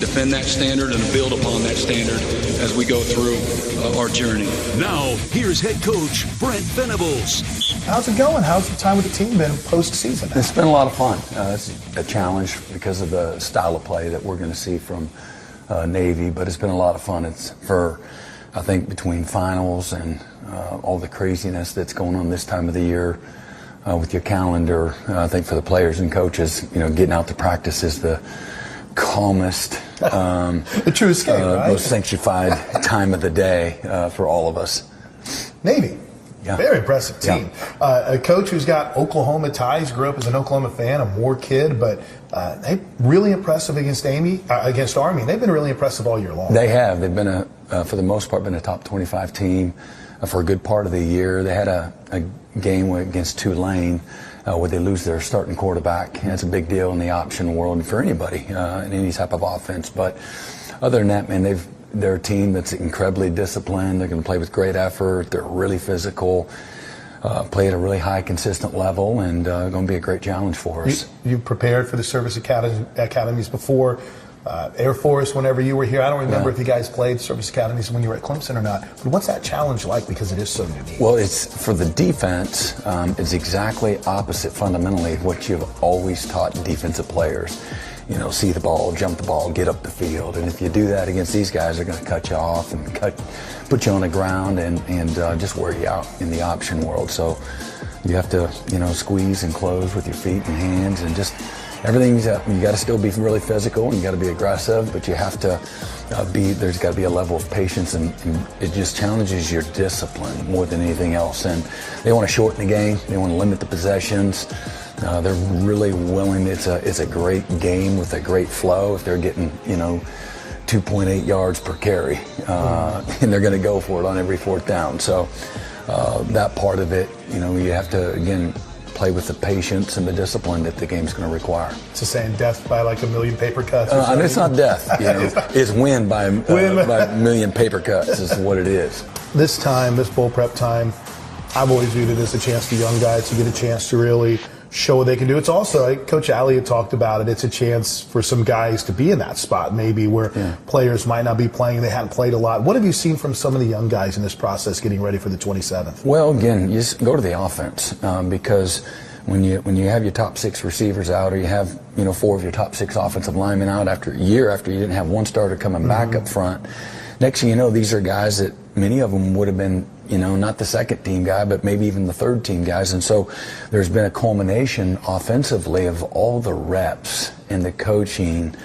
defend that standard and build upon that standard as we go through our journey. Now, here's head coach Brent Venables. How's it going? How's the time with the team been postseason? It's been a lot of fun. It's a challenge because of the style of play that we're going to see from Navy, but it's been a lot of fun. It's for, I think, between finals and all the craziness that's going on this time of the year with your calendar. I think for the players and coaches, getting out to practice is the calmest, the true escape, right? most sanctified time of the day for all of us. Navy. Yeah. Very impressive team. Yeah. A coach who's got Oklahoma ties, grew up as an Oklahoma fan, a Moore kid, but they really impressive against Army. They've been really impressive all year long. They have. They've been for the most part, been a top 25 team for a good part of the year. They had a game against Tulane where they lose their starting quarterback. That's a big deal in the option world for anybody in any type of offense. But other than that, man, they're a team that's incredibly disciplined. They're going to play with great effort. They're really physical, play at a really high, consistent level, and going to be a great challenge for us. You've prepared for the service academies before. Air Force, whenever you were here. I don't remember if you guys played service academies when you were at Clemson or not. But what's that challenge like, because it is so unique? Well, it's for the defense. It's exactly opposite fundamentally of what you've always taught defensive players. See the ball, jump the ball, get up the field. And if you do that against these guys, they're going to cut you off and put you on the ground and just wear you out in the option world. So you have to, squeeze and close with your feet and hands and just everything. You got to still be really physical and you got to be aggressive, but you have to there's got to be a level of patience, and it just challenges your discipline more than anything else. And they want to shorten the game. They want to limit the possessions. They're really willing. It's a great game with a great flow. If they're getting 2.8 yards per carry, and they're going to go for it on every fourth down. So that part of it, you have to again play with the patience and the discipline that the game's going to require. It's the saying, death by like a million paper cuts. And it's not death. It's win by a million paper cuts is what it is. This bowl prep time, I've always viewed it as a chance for young guys to get a chance to really show what they can do. It's also, like Coach Alley had talked about it, it's a chance for some guys to be in that spot maybe where players might not be playing, they hadn't played a lot. What have you seen from some of the young guys in this process getting ready for the 27th? Well, again, you just go to the offense because when you have your top 6 receivers out, or you have 4 of your top 6 offensive linemen out after you didn't have one starter coming back up front. Next thing you know, these are guys that many of them would have been not the second team guy, but maybe even the third team guys. And so there's been a culmination offensively of all the reps and the coaching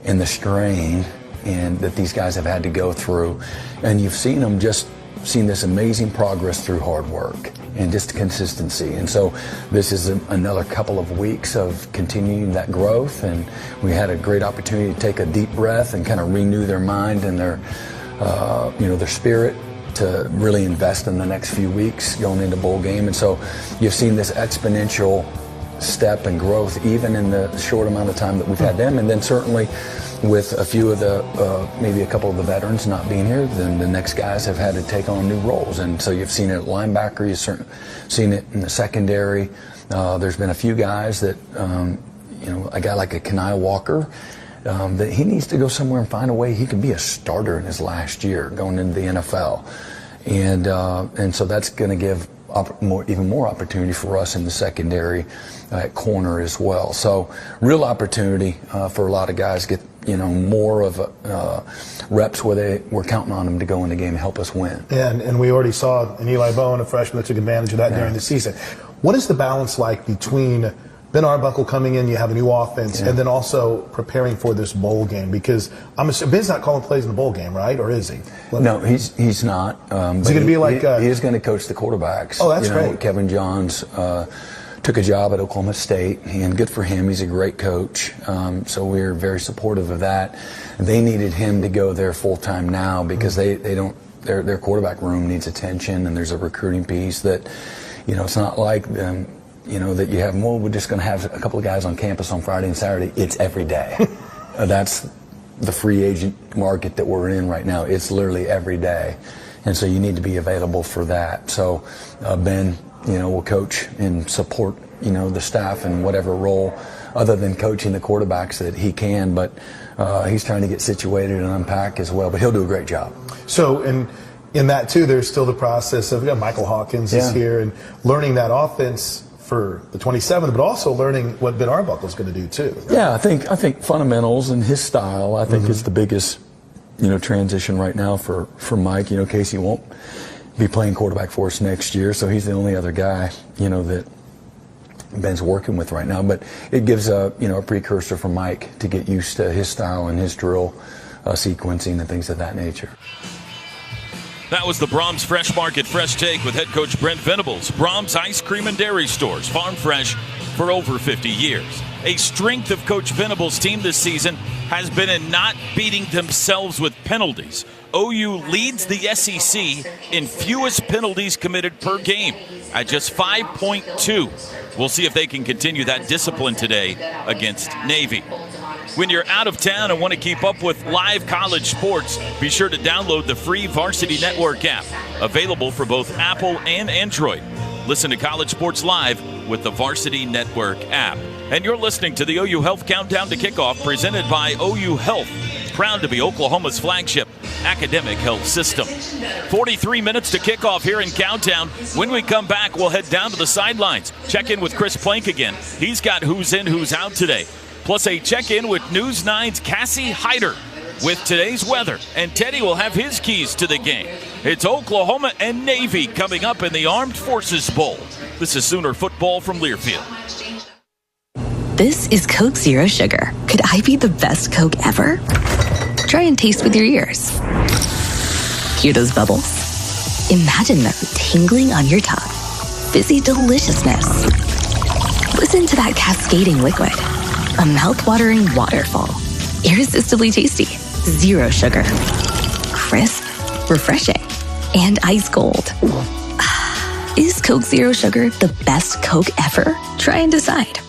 and the strain and that these guys have had to go through. And you've seen this amazing progress through hard work and just consistency. And so this is another couple of weeks of continuing that growth. And we had a great opportunity to take a deep breath and kind of renew their mind and their spirit to really invest in the next few weeks going into bowl game. And so you've seen this exponential step and growth even in the short amount of time that we've had them. And then certainly with a few of maybe a couple of the veterans not being here, then the next guys have had to take on new roles. And so you've seen it at linebacker, you've seen it in the secondary. There's been a few guys that, a guy like a Kenai Walker, that he needs to go somewhere and find a way he can be a starter in his last year going into the NFL. And so that's going to give even more opportunity for us in the secondary at corner as well. So real opportunity for a lot of guys to get more of reps where we're counting on them to go in the game and help us win. And we already saw an Eli Bowen, a freshman, that took advantage of that during the season. What is the balance like between Ben Arbuckle coming in, you have a new offense, and then also preparing for this bowl game? Because I'm assuming Ben's not calling plays in the bowl game, right? Or is he? No, he's not. Is he going to be like? He is going to coach the quarterbacks. Oh, that's great. Kevin Johns took a job at Oklahoma State, and good for him. He's a great coach. So we're very supportive of that. They needed him to go there full time now because they don't. Their quarterback room needs attention, and there's a recruiting piece that, it's not like them. That you have, we're just going to have a couple of guys on campus on Friday and Saturday. It's every day. That's the free agent market that we're in right now. It's literally every day. And so you need to be available for that. So Ben, will coach and support, the staff in whatever role other than coaching the quarterbacks that he can. But he's trying to get situated and unpack as well, but he'll do a great job. So, in that too, there's still the process of Michael Hawkins is here and learning that offense for the 27th, but also learning what Ben Arbuckle's going to do too. Right? Yeah, I think fundamentals and his style, I think is the biggest, transition right now for Mike. Casey won't be playing quarterback for us next year, so he's the only other guy, that Ben's working with right now. But it gives a precursor for Mike to get used to his style and his drill sequencing and things of that nature. That was the Brahms Fresh Market Fresh Take with head coach Brent Venables. Brahms Ice Cream and Dairy Stores, farm fresh for over 50 years. A strength of Coach Venables' team this season has been in not beating themselves with penalties. OU leads the SEC in fewest penalties committed per game at just 5.2. We'll see if they can continue that discipline today against Navy. When you're out of town and want to keep up with live college sports, be sure to download the free Varsity Network app, available for both Apple and Android. Listen to college sports live with the Varsity Network app. And you're listening to the OU Health Countdown to Kickoff, presented by OU Health, proud to be Oklahoma's flagship academic health system. 43 minutes to kick off here in Countdown. When we come back, we'll head down to the sidelines. Check in with Chris Plank again. He's got who's in, who's out today. Plus a check-in with News 9's Cassie Hyder with today's weather. And Teddy will have his keys to the game. It's Oklahoma and Navy coming up in the Armed Forces Bowl. This is Sooner football from Learfield. This is Coke Zero Sugar. Could I be the best Coke ever? Try and taste with your ears. Hear those bubbles? Imagine them tingling on your tongue. Fizzy deliciousness. Listen to that cascading liquid. A mouth-watering waterfall. Irresistibly tasty. Zero sugar. Crisp, refreshing, and ice cold. Is Coke Zero Sugar the best Coke ever? Try and decide.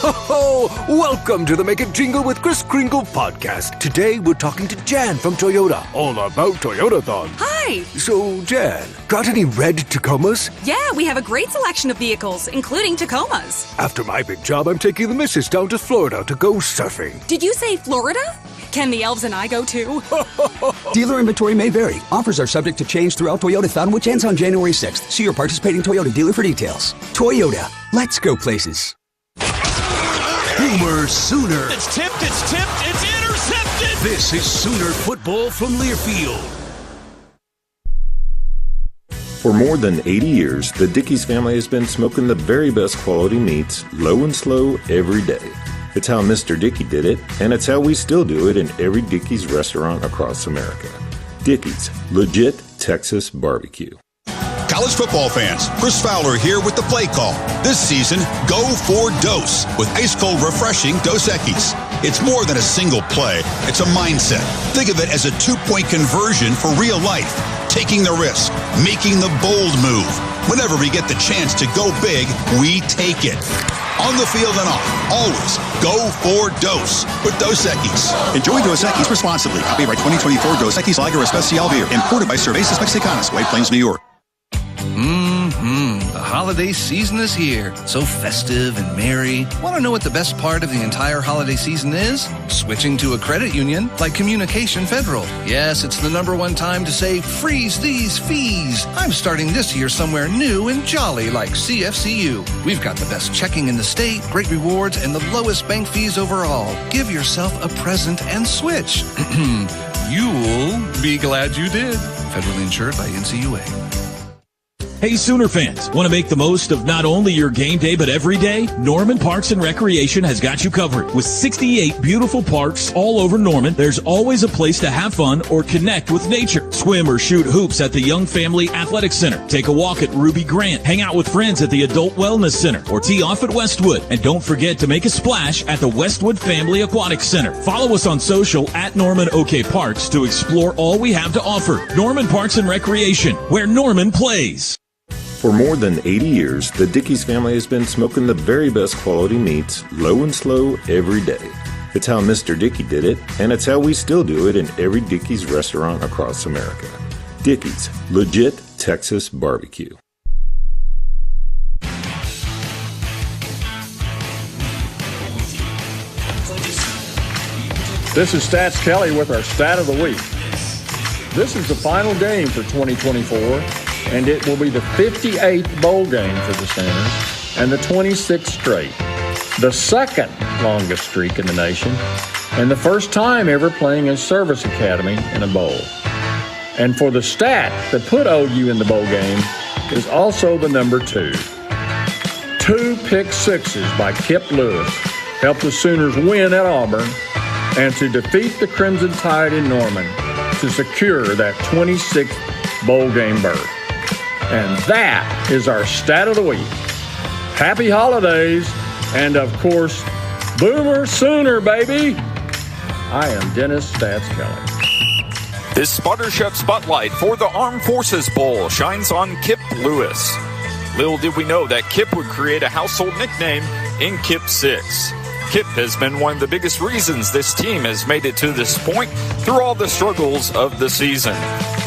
Ho! Welcome to the Make It Jingle with Kris Kringle podcast. Today we're talking to Jan from Toyota, all about Toyotathon. Hi! So, Jan, got any red Tacomas? Yeah, we have a great selection of vehicles, including Tacomas. After my big job, I'm taking the missus down to Florida to go surfing. Did you say Florida? Can the elves and I go too? Dealer inventory may vary. Offers are subject to change throughout Toyotathon, which ends on January 6th. See your participating Toyota dealer for details. Toyota. Let's go places. Boomer Sooner. It's tipped, it's intercepted! This is Sooner football from Learfield. For more than 80 years, the Dickey's family has been smoking the very best quality meats, low and slow, every day. It's how Mr. Dickey did it, and it's how we still do it in every Dickey's restaurant across America. Dickey's, legit Texas barbecue. College football fans, Chris Fowler here with the play call. This season, go for Dose with ice-cold, refreshing Dos Equis. It's more than a single play. It's a mindset. Think of it as a 2-point conversion for real life. Taking the risk, making the bold move. Whenever we get the chance to go big, we take it. On the field and off, always go for Dose with Dos Equis. Enjoy Dos Equis responsibly. Copyright 2024 Dos Equis Lager Especial Beer. Imported by Cervezas Mexicanas, White Plains, New York. The holiday season is here, so festive and merry. Want to know what the best part of the entire holiday season is? Switching to a credit union like Communication Federal. Yes, it's the #1 time to say, freeze these fees. I'm starting this year somewhere new and jolly like CFCU. We've got the best checking in the state, great rewards, and the lowest bank fees overall. Give yourself a present and switch. You'll be glad you did. Federally insured by NCUA. Hey Sooner fans, want to make the most of not only your game day but every day? Norman Parks and Recreation has got you covered. With 68 beautiful parks all over Norman, there's always a place to have fun or connect with nature. Swim or shoot hoops at the Young Family Athletic Center. Take a walk at Ruby Grant. Hang out with friends at the Adult Wellness Center or tee off at Westwood. And don't forget to make a splash at the Westwood Family Aquatic Center. Follow us on social at Norman OK Parks to explore all we have to offer. Norman Parks and Recreation, where Norman plays. For more than 80 years, the Dickey's family has been smoking the very best quality meats, low and slow, every day. It's how Mr. Dickey did it, and it's how we still do it in every Dickey's restaurant across America. Dickey's, legit Texas barbecue. This is Stats Kelly with our Stat of the Week. This is the final game for 2024, and it will be the 58th bowl game for the Sooners and the 26th straight, the second longest streak in the nation, and the first time ever playing in Service Academy in a bowl. And for the stat that put OU in the bowl game is also the number 2. 2 pick sixes by Kip Lewis helped the Sooners win at Auburn and to defeat the Crimson Tide in Norman to secure that 26th bowl game berth. And that is our Stat of the Week. Happy holidays, and of course, Boomer Sooner, baby! I am Dennis Stats Kelly. This Spotter Chef Spotlight for the Armed Forces Bowl shines on Kip Lewis. Little did we know that Kip would create a household nickname in Kip 6. Kip has been one of the biggest reasons this team has made it to this point through all the struggles of the season.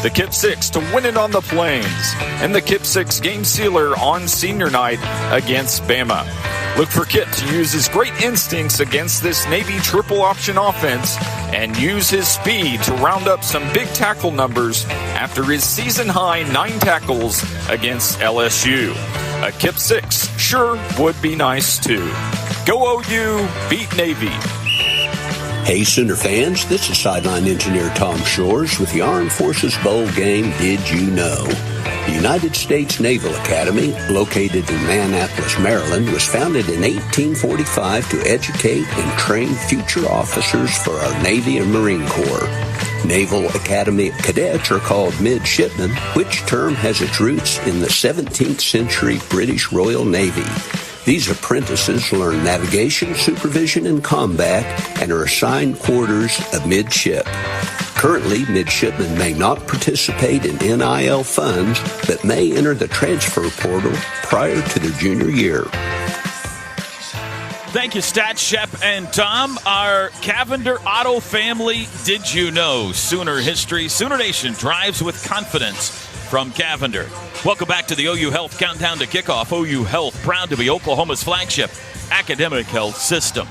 The Kip 6 to win it on the Plains, and the Kip 6 game sealer on senior night against Bama. Look for Kip to use his great instincts against this Navy triple option offense and use his speed to round up some big tackle numbers after his season-high 9 tackles against LSU. A Kip 6 sure would be nice too. Go OU, beat Navy. Hey Sooner fans, this is sideline engineer Tom Shores with the Armed Forces Bowl game Did You Know? The United States Naval Academy, located in Annapolis, Maryland, was founded in 1845 to educate and train future officers for our Navy and Marine Corps. Naval Academy cadets are called midshipmen, which term has its roots in the 17th century British Royal Navy. These apprentices learn navigation, supervision, and combat and are assigned quarters of midship. Currently, midshipmen may not participate in NIL funds, but may enter the transfer portal prior to their junior year. Thank you, Stat Shep and Tom. Our Cavender Auto family, Did You Know? Sooner history. Sooner Nation drives with confidence from Cavender. Welcome back to the OU Health Countdown to Kickoff. OU Health, proud to be Oklahoma's flagship academic health system.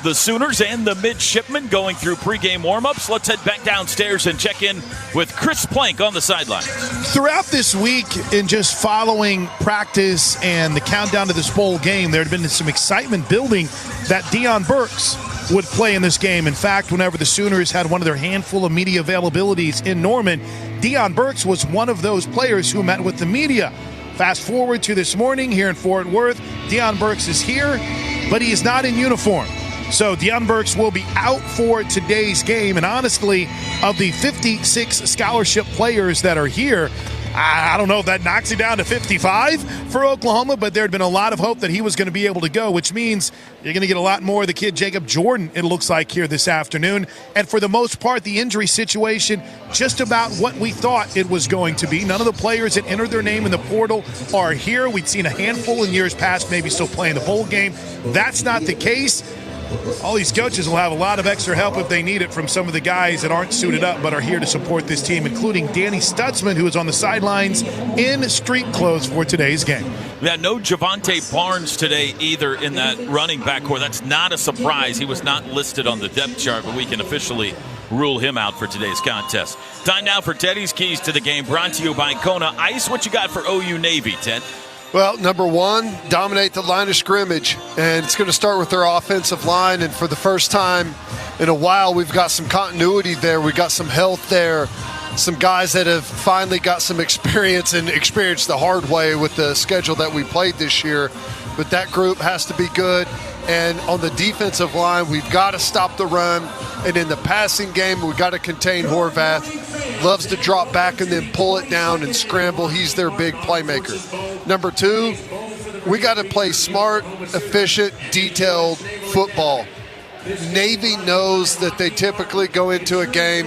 The Sooners and the midshipmen going through pregame warm-ups. Let's head back downstairs and check in with Chris Plank on the sidelines. Throughout this week, in just following practice and the countdown to this bowl game, there had been some excitement building that Deion Burks would play in this game. In fact, whenever the Sooners had one of their handful of media availabilities in Norman, Deion Burks was one of those players who met with the media. Fast forward to this morning here in Fort Worth, Deion Burks is here, but he is not in uniform. So Deion Burks will be out for today's game. And honestly, of the 56 scholarship players that are here, I don't know if that knocks it down to 55 for Oklahoma, but there had been a lot of hope that he was going to be able to go, which means you're going to get a lot more of the kid Jacob Jordan, it looks like, here this afternoon. And for the most part, the injury situation, just about what we thought it was going to be. None of the players that entered their name in the portal are here. We'd seen a handful in years past, maybe still playing the bowl game. That's not the case. All these coaches will have a lot of extra help if they need it from some of the guys that aren't suited up but are here to support this team, including Danny Stutzman, who is on the sidelines in street clothes for today's game. Yeah, no Javante Barnes today either in that running back core. That's not a surprise. He was not listed on the depth chart, but we can officially rule him out for today's contest. Time now for Teddy's Keys to the Game, brought to you by Kona Ice. What you got for OU Navy, Ted? Well, number one, dominate the line of scrimmage, and it's going to start with their offensive line, and for the first time in a while, we've got some continuity there. We've got some health there, some guys that have finally got some experience and experienced the hard way with the schedule that we played this year, but that group has to be good. And on the defensive line, we've got to stop the run, and in the passing game, we've got to contain Horvath. Loves to drop back and then pull it down and scramble. He's their big playmaker. Number two, we got to play smart, efficient, detailed football. Navy knows that they typically go into a game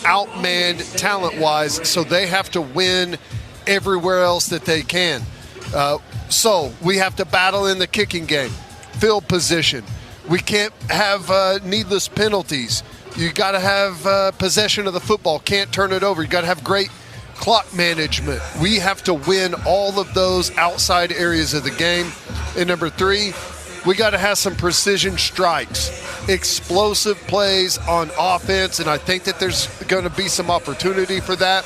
outmanned talent-wise, so they have to win everywhere else that they can. So we have to battle in the kicking game, field position. We can't have needless penalties. You got to have possession of the football. Can't turn it over. You got to have great clock management. We have to win all of those outside areas of the game. And number three, we got to have some precision strikes, explosive plays on offense, and I think that there's going to be some opportunity for that.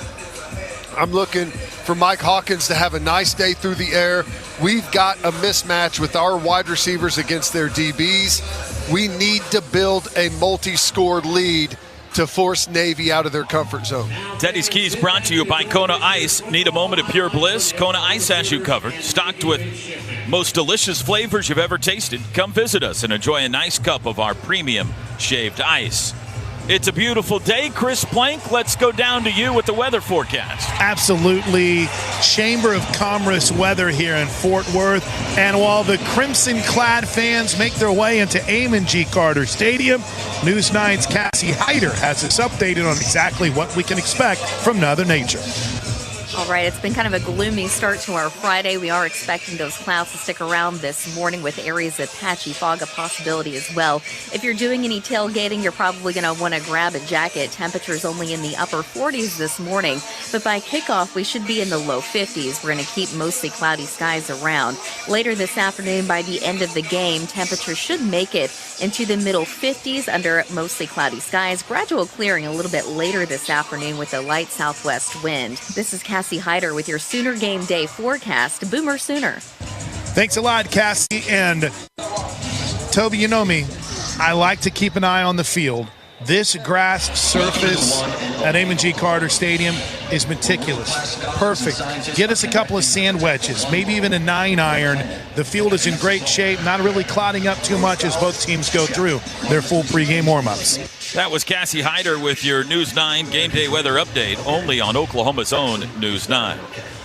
I'm looking for Mike Hawkins to have a nice day through the air. We've got a mismatch with our wide receivers against their DBs. We need to build a multi-score lead to force Navy out of their comfort zone. Teddy's Keys brought to you by Kona Ice. Need a moment of pure bliss? Kona Ice has you covered. Stocked with most delicious flavors you've ever tasted. Come visit us and enjoy a nice cup of our premium shaved ice. It's a beautiful day. Chris Plank, let's go down to you with the weather forecast. Absolutely. Chamber of Commerce weather here in Fort Worth. And while the crimson-clad fans make their way into Amon G. Carter Stadium, News 9's Cassie Hyder has us updated on exactly what we can expect from Mother Nature. All right, it's been kind of a gloomy start to our Friday. We are expecting those clouds to stick around this morning with areas of patchy fog a possibility as well. If you're doing any tailgating, you're probably going to want to grab a jacket. Temperatures only in the upper 40s this morning, but by kickoff, we should be in the low 50s. We're going to keep mostly cloudy skies around. Later this afternoon, by the end of the game, temperatures should make it into the middle 50s under mostly cloudy skies. Gradual clearing a little bit later this afternoon with a light southwest wind. This is Cassie Hyder with your Sooner Game Day forecast. Boomer Sooner. Thanks a lot, Cassie. And Toby, you know me. I like to keep an eye on the field. This grass surface at Amon G. Carter Stadium is meticulous. Perfect. Get us a couple of sand wedges, maybe even a 9-iron. The field is in great shape, not really clouding up too much as both teams go through their full pregame warm-ups. That was Cassie Hyder with your News 9 Game Day weather update, only on Oklahoma's own News 9.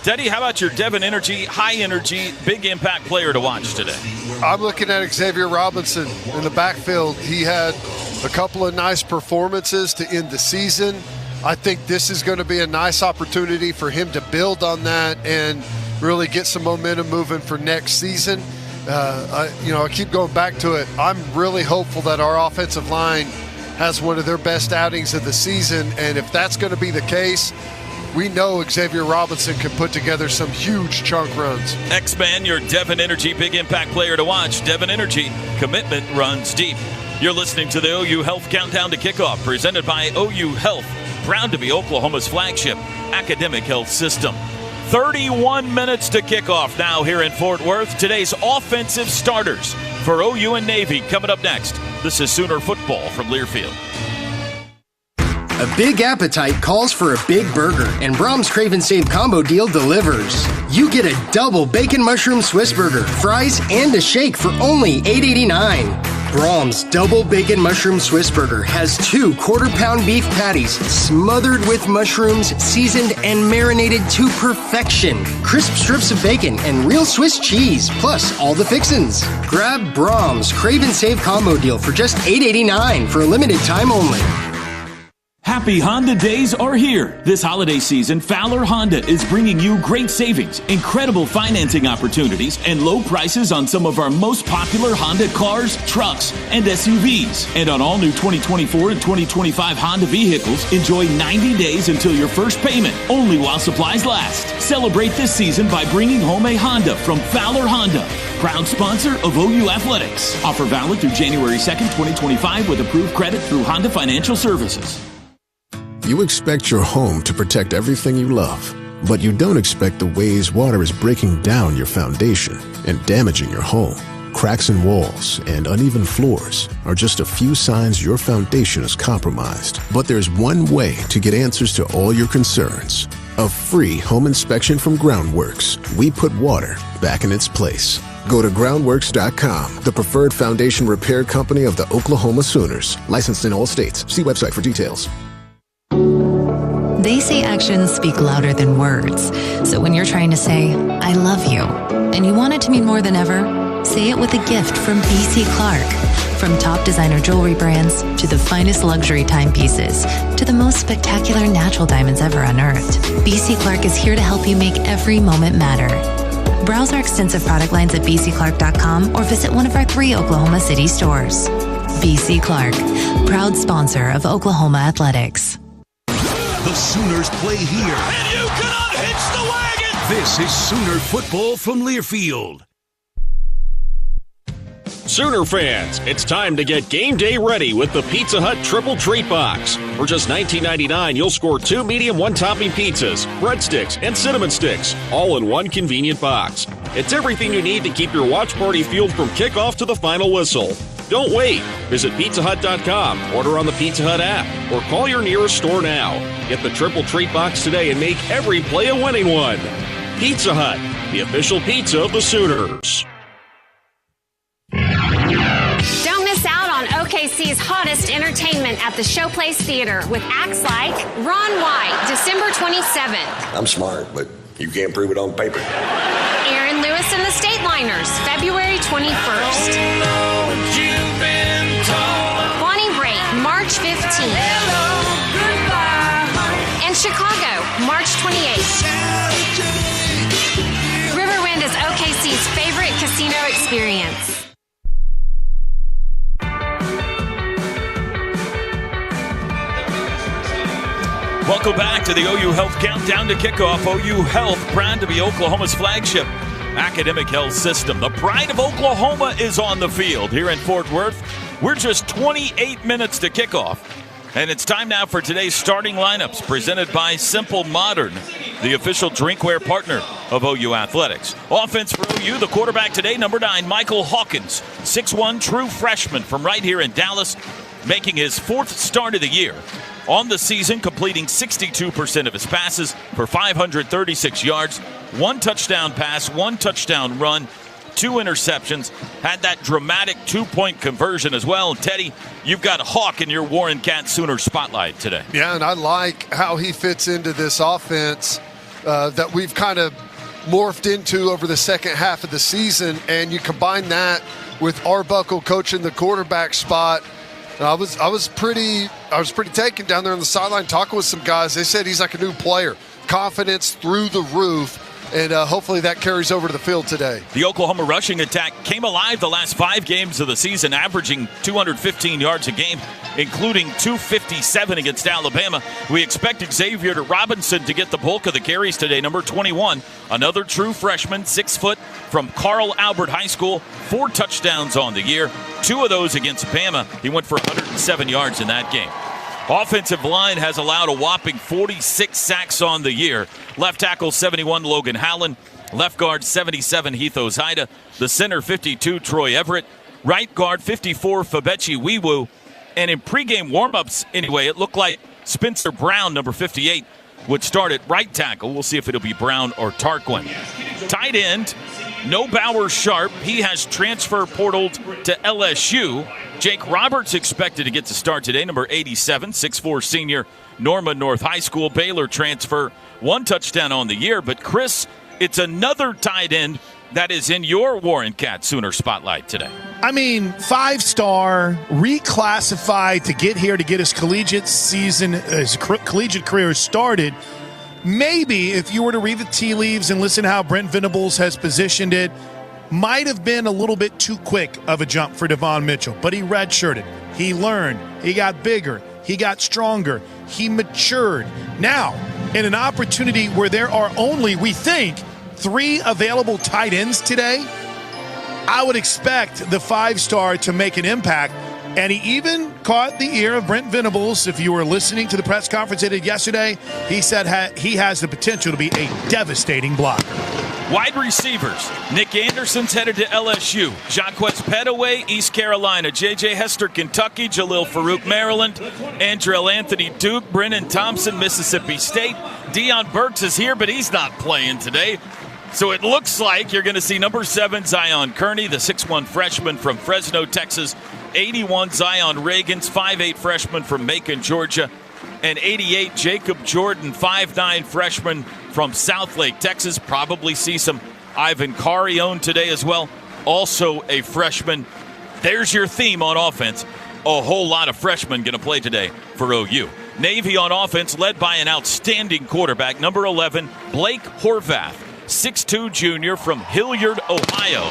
Teddy, how about your Devon Energy, high-energy, big-impact player to watch today? I'm looking at Xavier Robinson in the backfield. He had a couple of nice performances to end the season. I think this is going to be a nice opportunity for him to build on that and really get some momentum moving for next season. I keep going back to it. I'm really hopeful that our offensive line has one of their best outings of the season, and if that's going to be the case, we know Xavier Robinson can put together some huge chunk runs. X-Man, your Devon Energy big impact player to watch. Devon Energy, commitment runs deep. You're listening to the OU Health Countdown to Kickoff, presented by OU Health, proud to be Oklahoma's flagship academic health system. 31 minutes to kickoff now here in Fort Worth. Today's offensive starters for OU and Navy coming up next. This is Sooner football from Learfield. A big appetite calls for a big burger, and Brahms Crave and Save combo deal delivers. You get a double bacon mushroom Swiss burger, fries, and a shake for only $8.89. Brahms Double Bacon Mushroom Swiss Burger has 2 quarter-pound beef patties smothered with mushrooms, seasoned and marinated to perfection. Crisp strips of bacon and real Swiss cheese, plus all the fixins. Grab Brahms Crave and Save combo deal for just $8.89 for a limited time only. Happy Honda days are here. This holiday season, Fowler Honda is bringing you great savings, incredible financing opportunities, and low prices on some of our most popular Honda cars, trucks, and SUVs. And on all new 2024 and 2025 Honda vehicles, enjoy 90 days until your first payment, only while supplies last. Celebrate this season by bringing home a Honda from Fowler Honda, proud sponsor of OU Athletics. Offer valid through January 2nd, 2025 with approved credit through Honda Financial Services. You expect your home to protect everything you love, but you don't expect the ways water is breaking down your foundation and damaging your home. Cracks in walls and uneven floors are just a few signs your foundation is compromised. But there's one way to get answers to all your concerns. A free home inspection from Groundworks. We put water back in its place. Go to groundworks.com, the preferred foundation repair company of the Oklahoma Sooners. Licensed in all states. See website for details. They say actions speak louder than words. So when you're trying to say, I love you, and you want it to mean more than ever, say it with a gift from BC Clark. From top designer jewelry brands, to the finest luxury timepieces, to the most spectacular natural diamonds ever unearthed, BC Clark is here to help you make every moment matter. Browse our extensive product lines at bcclark.com or visit one of our 3 Oklahoma City stores. BC Clark, proud sponsor of Oklahoma Athletics. The Sooners play here. And you cannot hitch the wagon! This is Sooner football from Learfield. Sooner fans, it's time to get game day ready with the Pizza Hut Triple Treat Box. For just $19.99, you'll score 2 medium one-topping pizzas, breadsticks, and cinnamon sticks, all in one convenient box. It's everything you need to keep your watch party fueled from kickoff to the final whistle. Don't wait. Visit pizzahut.com, order on the Pizza Hut app, or call your nearest store now. Get the Triple Treat Box today and make every play a winning one. Pizza Hut, the official pizza of the Sooners. Don't miss out on OKC's hottest entertainment at the Showplace Theater with acts like Ron White, December 27th. I'm smart, but you can't prove it on paper. Aaron Lewis and the Stateliners, February 21st. Bonnie Raitt, March 15th. And Chicago, March 28th. Riverwind is OKC's favorite casino experience. Welcome back to the OU Health Countdown to Kickoff. OU Health, proud to be Oklahoma's flagship academic health system. The pride of Oklahoma is on the field here in Fort Worth. We're just 28 minutes to kickoff. And it's time now for today's starting lineups, presented by Simple Modern, the official drinkware partner of OU Athletics. Offense for OU, the quarterback today, number 9, Michael Hawkins, 6'1", true freshman from right here in Dallas, making his 4th start of the year. On the season, completing 62% of his passes for 536 yards, 1 touchdown pass, 1 touchdown run, 2 interceptions, had that dramatic 2-point conversion as well. And Teddy, you've got a Hawk in your Warren Cat Sooner spotlight today. Yeah, and I like how he fits into this offense that we've kind of morphed into over the second half of the season. And you combine that with Arbuckle coaching the quarterback spot. I was pretty taken down there on the sideline talking with some guys. They said he's like a new player, confidence through the roof, and hopefully that carries over to the field today. The Oklahoma rushing attack came alive the last 5 games of the season, averaging 215 yards a game, including 257 against Alabama. We expect Xavier Robinson to get the bulk of the carries today. Number 21, another true freshman, 6 foot, from Carl Albert High School, 4 touchdowns on the year, 2 of those against Bama. He went for 107 yards in that game. Offensive line has allowed a whopping 46 sacks on the year. Left tackle 71, Logan Howland. Left guard 77, Heath Ozaida. The center 52, Troy Everett. Right guard 54, Fabechi Wiwu. And in pregame warmups, anyway, it looked like Spencer Brown, number 58, would start at right tackle. We'll see if it'll be Brown or Tarquin. Tight end, no Bauer Sharp. He has transfer portaled to LSU. Jake Roberts expected to get to start today, number 87, 6'4" senior, Norman North High School. Baylor transfer, 1 touchdown on the year. But, Chris, it's another tight end that is in your Warren Cat Sooner spotlight today. I mean, 5-star, reclassified to get here to get his collegiate season, his collegiate career started. Maybe if you were to read the tea leaves and listen to how Brent Venables has positioned it, might have been a little bit too quick of a jump for Devon Mitchell, but he redshirted. He learned. He got bigger. He got stronger. He matured. Now, in an opportunity where there are only, we think, 3 available tight ends today, I would expect the 5-star to make an impact. And he even caught the ear of Brent Venables. If you were listening to the press conference he did yesterday, he said he has the potential to be a devastating blocker. Wide receivers. Nick Anderson's headed to LSU. Jaquez Petaway, East Carolina. J.J. Hester, Kentucky. Jalil Farouk, Maryland. Andrell Anthony, Duke. Brennan Thompson, Mississippi State. Deion Burks is here, but he's not playing today. So it looks like you're going to see number 7, Zion Kearney, the 6'1" freshman from Fresno, Texas. 81, Zion Reagans, 5'8" freshman from Macon, Georgia. And 88, Jacob Jordan, 5'9" freshman from Southlake, Texas. Probably see some Ivan Carione today as well. Also a freshman. There's your theme on offense. A whole lot of freshmen going to play today for OU. Navy on offense led by an outstanding quarterback, number 11, Blake Horvath, 6'2" junior from Hilliard, Ohio.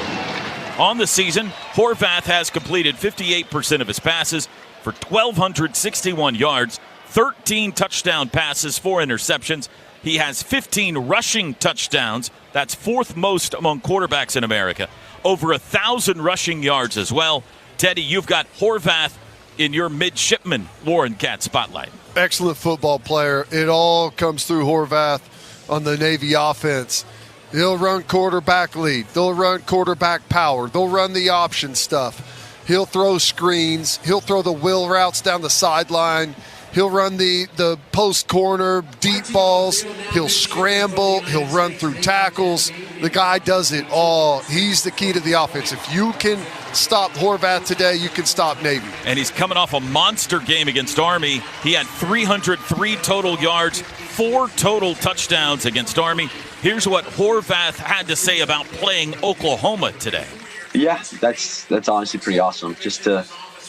On the season, Horvath has completed 58% of his passes for 1,261 yards, 13 touchdown passes, 4 interceptions, He has 15 rushing touchdowns. That's fourth most among quarterbacks in America. Over 1,000 rushing yards as well. Teddy, you've got Horvath in your midshipman Warren Cat spotlight. Excellent football player. It all comes through Horvath on the Navy offense. He'll run quarterback lead. They'll run quarterback power. They'll run the option stuff. He'll throw screens. He'll throw the wheel routes down the sideline. He'll run the post corner, deep balls. He'll scramble. He'll run through tackles. The guy does it all. He's the key to the offense. If you can stop Horvath today, you can stop Navy. And he's coming off a monster game against Army. He had 303 total yards, 4 total touchdowns against Army. Here's what Horvath had to say about playing Oklahoma today. Yeah, that's honestly pretty awesome. Just to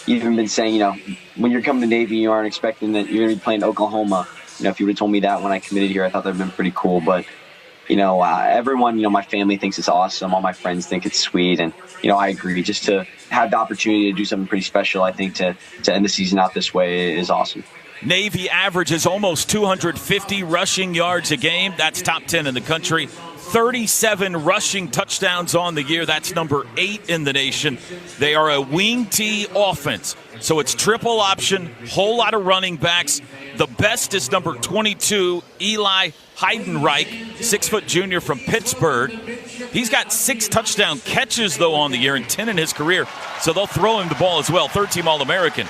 even been saying, when you're coming to Navy, you aren't expecting that you're going to be playing Oklahoma. If you would have told me that when I committed here, I thought that would have been pretty cool. But, everyone, my family thinks it's awesome. All my friends think it's sweet. And, I agree. Just to have the opportunity to do something pretty special, I think to end the season out this way is awesome. Navy averages almost 250 rushing yards a game. That's top 10 in the country. 37 rushing touchdowns on the year. That's number 8 in the nation. They are a wing T offense. So it's triple option, whole lot of running backs. The best is number 22, Eli Heidenreich, 6-foot junior from Pittsburgh. He's got 6 touchdown catches, though, on the year and 10 in his career. So they'll throw him the ball as well. Third-team All-American.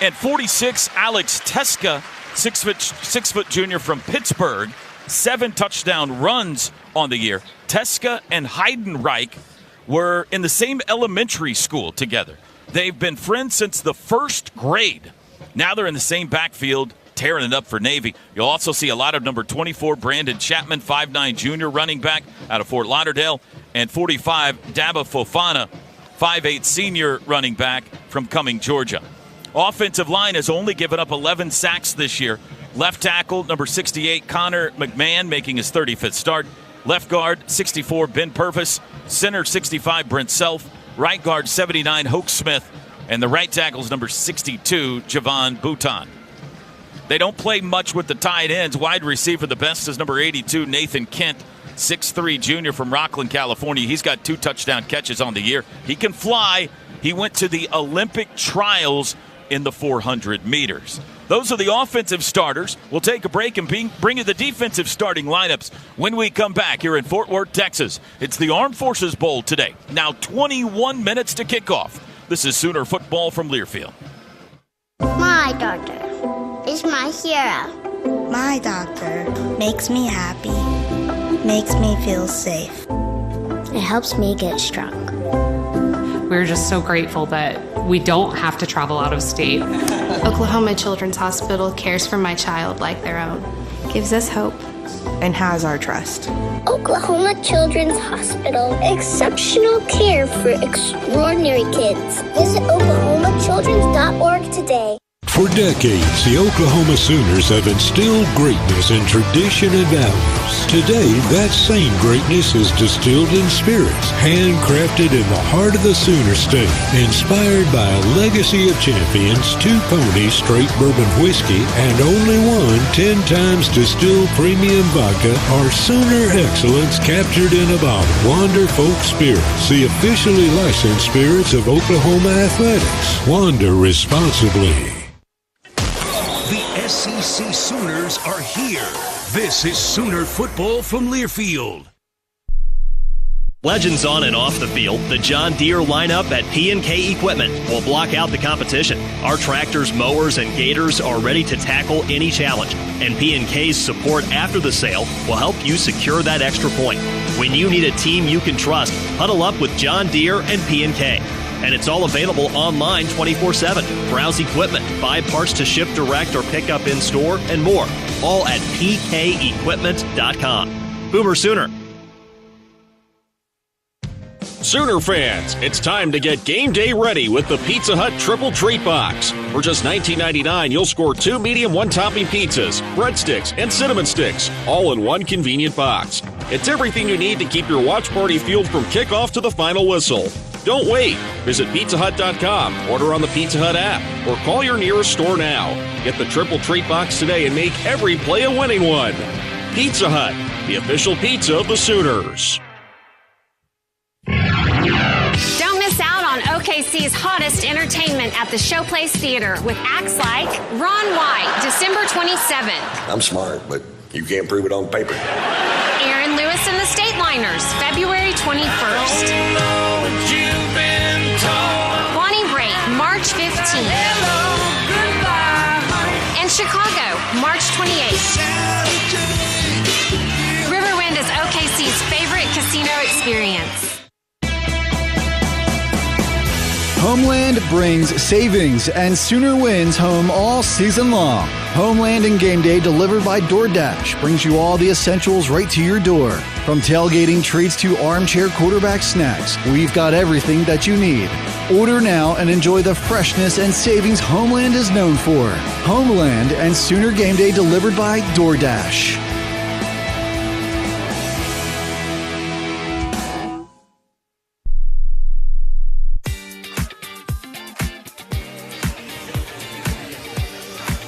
And 46, Alex Teska, 6-foot junior from Pittsburgh. 7 touchdown runs on the year. Teska and Heidenreich were in the same elementary school together. They've been friends since the first grade. Now they're in the same backfield, tearing it up for Navy. You'll also see a lot of number 24, Brandon Chapman, 5'9 junior running back out of Fort Lauderdale, and 45, Daba Fofana, 5'8 senior running back from Cumming, Georgia. Offensive line has only given up 11 sacks this year. Left tackle, number 68, Connor McMahon, making his 35th start. Left guard, 64, Ben Purvis. Center, 65, Brent Self. Right guard, 79, Hoke Smith. And the right tackle is number 62, Javon Bouton. They don't play much with the tight ends. Wide receiver, the best is number 82, Nathan Kent, 6'3 junior from Rockland, California. He's got 2 touchdown catches on the year. He can fly. He went to the Olympic trials in the 400 meters. Those are the offensive starters. We'll take a break and bring you the defensive starting lineups when we come back here in Fort Worth, Texas. It's the Armed Forces Bowl today. Now 21 minutes to kickoff. This is Sooner football from Learfield. My doctor is my hero. My doctor makes me happy, makes me feel safe. It helps me get strong. We're just so grateful that we don't have to travel out of state. Oklahoma Children's Hospital cares for my child like their own, gives us hope, and has our trust. Oklahoma Children's Hospital, exceptional care for extraordinary kids. Visit oklahomachildrens.org today. For decades, the Oklahoma Sooners have instilled greatness in tradition and values. Today, that same greatness is distilled in spirits, handcrafted in the heart of the Sooner State. Inspired by a legacy of champions, 2 Pony straight bourbon whiskey, and only one 10 times distilled premium vodka are Sooner excellence captured in a bottle. Wander Folk Spirits, the officially licensed spirits of Oklahoma Athletics. Wander responsibly. The SEC Sooners are here. This is Sooner football from Learfield. Legends on and off the field, the John Deere lineup at P&K Equipment will block out the competition. Our tractors, mowers, and gators are ready to tackle any challenge, and P&K's support after the sale will help you secure that extra point. When you need a team you can trust, huddle up with John Deere and P&K. And it's all available online 24/7. Browse equipment, buy parts to ship direct or pick up in store, and more. All at pkequipment.com. Boomer Sooner. Sooner fans, it's time to get game day ready with the Pizza Hut Triple Treat Box. For just $19.99, you'll score 2 medium 1-topping pizzas, breadsticks, and cinnamon sticks, all in one convenient box. It's everything you need to keep your watch party fueled from kickoff to the final whistle. Don't wait. Visit PizzaHut.com, order on the Pizza Hut app, or call your nearest store now. Get the Triple Treat Box today and make every play a winning one. Pizza Hut, the official pizza of the Sooners. Don't miss out on OKC's hottest entertainment at the Showplace Theater with acts like Ron White, December 27th. I'm smart, but you can't prove it on paper. Aaron Lewis and the State Liners, February 21st. Bonnie Raitt, March 15th. And Chicago, March 28th. Riverwind is OKC's favorite casino experience. Homeland brings savings and Sooner wins home all season long. Homeland and Game Day delivered by DoorDash brings you all the essentials right to your door. From tailgating treats to armchair quarterback snacks, we've got everything that you need. Order now and enjoy the freshness and savings Homeland is known for. Homeland and Sooner Game Day delivered by DoorDash.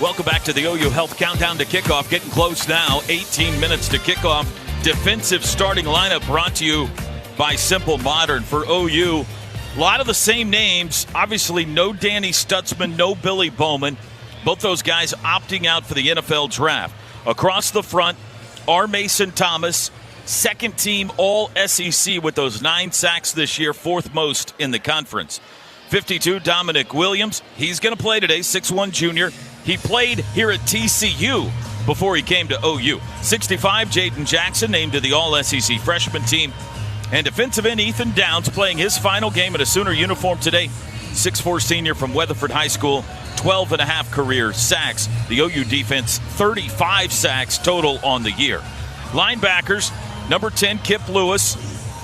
Welcome back to the OU Health Countdown to Kickoff. Getting close now. 18 minutes to kickoff. Defensive starting lineup brought to you by Simple Modern for OU. A lot of the same names. Obviously, no Danny Stutzman, no Billy Bowman. Both those guys opting out for the NFL draft. Across the front, R. Mason Thomas, second team All-SEC with those 9 sacks this year, fourth most in the conference. 52, Dominic Williams. He's going to play today, 6'1 junior. He played here at TCU before he came to OU. 65, Jaden Jackson, named to the All-SEC freshman team. And defensive end Ethan Downs playing his final game in a Sooner uniform today. 6'4 senior from Weatherford High School, 12.5 career sacks. The OU defense, 35 sacks total on the year. Linebackers, number 10, Kip Lewis,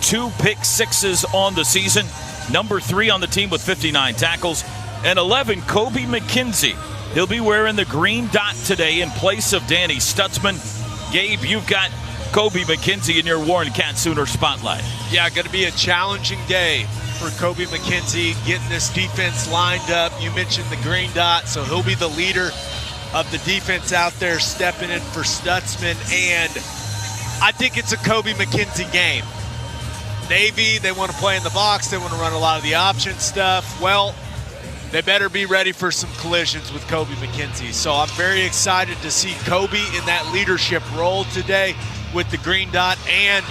2 pick sixes on the season. Number 3 on the team with 59 tackles. And 11, Kobe McKenzie. He'll be wearing the green dot today in place of Danny Stutzman. Gabe, you've got Kobe McKenzie in your Warren Cat Sooner spotlight. Yeah, going to be a challenging day for Kobe McKenzie getting this defense lined up. You mentioned the green dot, so he'll be the leader of the defense out there stepping in for Stutzman. And I think it's a Kobe McKenzie game. Navy, they want to play in the box. They want to run a lot of the option stuff. Well, they better be ready for some collisions with Kobe McKenzie. So I'm very excited to see Kobe in that leadership role today with the green dot. And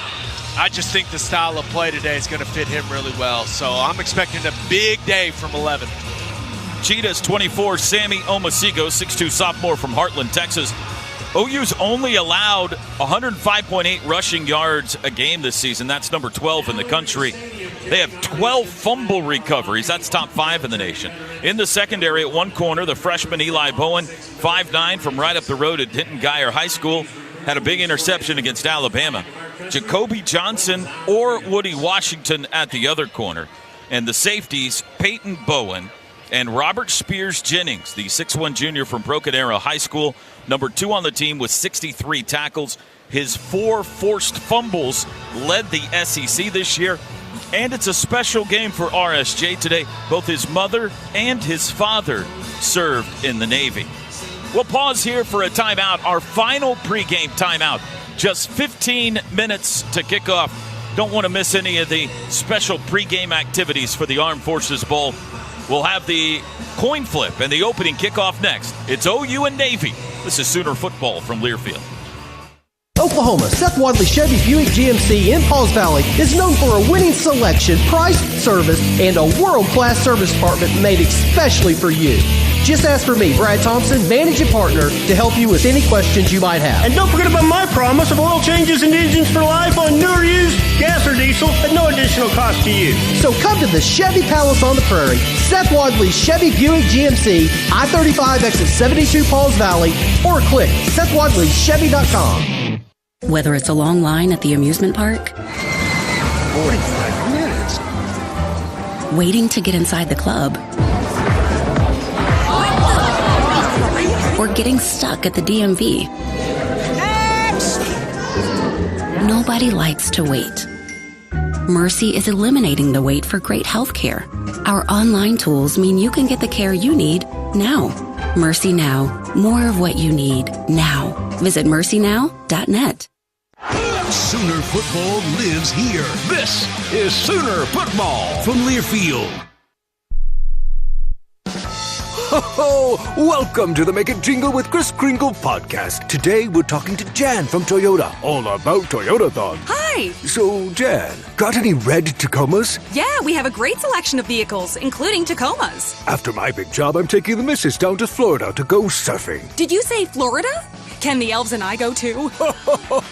I just think the style of play today is going to fit him really well. So I'm expecting a big day from 11. Cheetahs 24, Sammy Omasigo, 6'2 sophomore from Heartland, Texas. OU's only allowed 105.8 rushing yards a game this season. That's number 12 in the country. They have 12 fumble recoveries. That's top 5 in the nation. In the secondary at one corner, the freshman Eli Bowen, 5'9", from right up the road at Denton Guyer High School, had a big interception against Alabama. Jacoby Johnson or Woody Washington at the other corner. And the safeties, Peyton Bowen and Robert Spears Jennings, the 6'1 junior from Broken Arrow High School, number 2 on the team with 63 tackles. His 4 forced fumbles led the SEC this year. And it's a special game for RSJ today. Both his mother and his father served in the Navy. We'll pause here for a timeout, our final pregame timeout. Just 15 minutes to kick off. Don't want to miss any of the special pregame activities for the Armed Forces Bowl. We'll have the coin flip and the opening kickoff next. It's OU and Navy. This is Sooner football from Learfield. Oklahoma, Seth Wadley Chevy Buick GMC in Pauls Valley is known for a winning selection, price, service, and a world-class service department made especially for you. Just ask for me, Brad Thompson, managing partner, to help you with any questions you might have. And don't forget about my promise of oil changes and engines for life on new or used gas or diesel at no additional cost to you. So come to the Chevy Palace on the Prairie, Seth Wadley Chevy Buick GMC, I-35 exit 72 Pauls Valley, or click SethWadleyChevy.com. Whether it's a long line at the amusement park, 45 minutes, waiting to get inside the club, or getting stuck at the DMV. Nobody likes to wait. Mercy is eliminating the wait for great health care. Our online tools mean you can get the care you need now. Mercy Now. More of what you need now. Visit mercynow.net. Sooner football lives here. This is Sooner football from Learfield. Ho, welcome to the Make It Jingle with Kris Kringle podcast. Today we're talking to Jan from Toyota, all about Toyotathon. Hi! So, Jan, got any red Tacomas? Yeah, we have a great selection of vehicles, including Tacomas. After my big job, I'm taking the missus down to Florida to go surfing. Did you say Florida? Can the elves and I go too?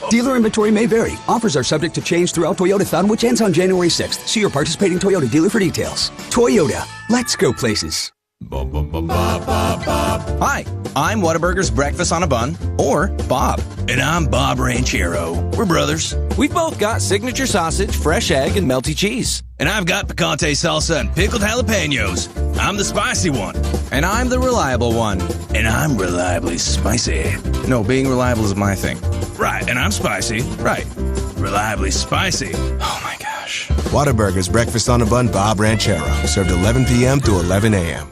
Dealer inventory may vary. Offers are subject to change throughout Toyotathon, which ends on January 6th. See your participating Toyota dealer for details. Toyota, let's go places. Hi, I'm Whataburger's Breakfast on a Bun, or Bob. And I'm Bob Ranchero. We're brothers. We've both got signature sausage, fresh egg, and melty cheese. And I've got picante salsa and pickled jalapenos. I'm the spicy one. And I'm the reliable one. And I'm reliably spicy. No, being reliable is my thing. Right, and I'm spicy. Right. Reliably spicy. Oh my gosh. Whataburger's Breakfast on a Bun, Bob Ranchero. Served 11 p.m. to 11 a.m.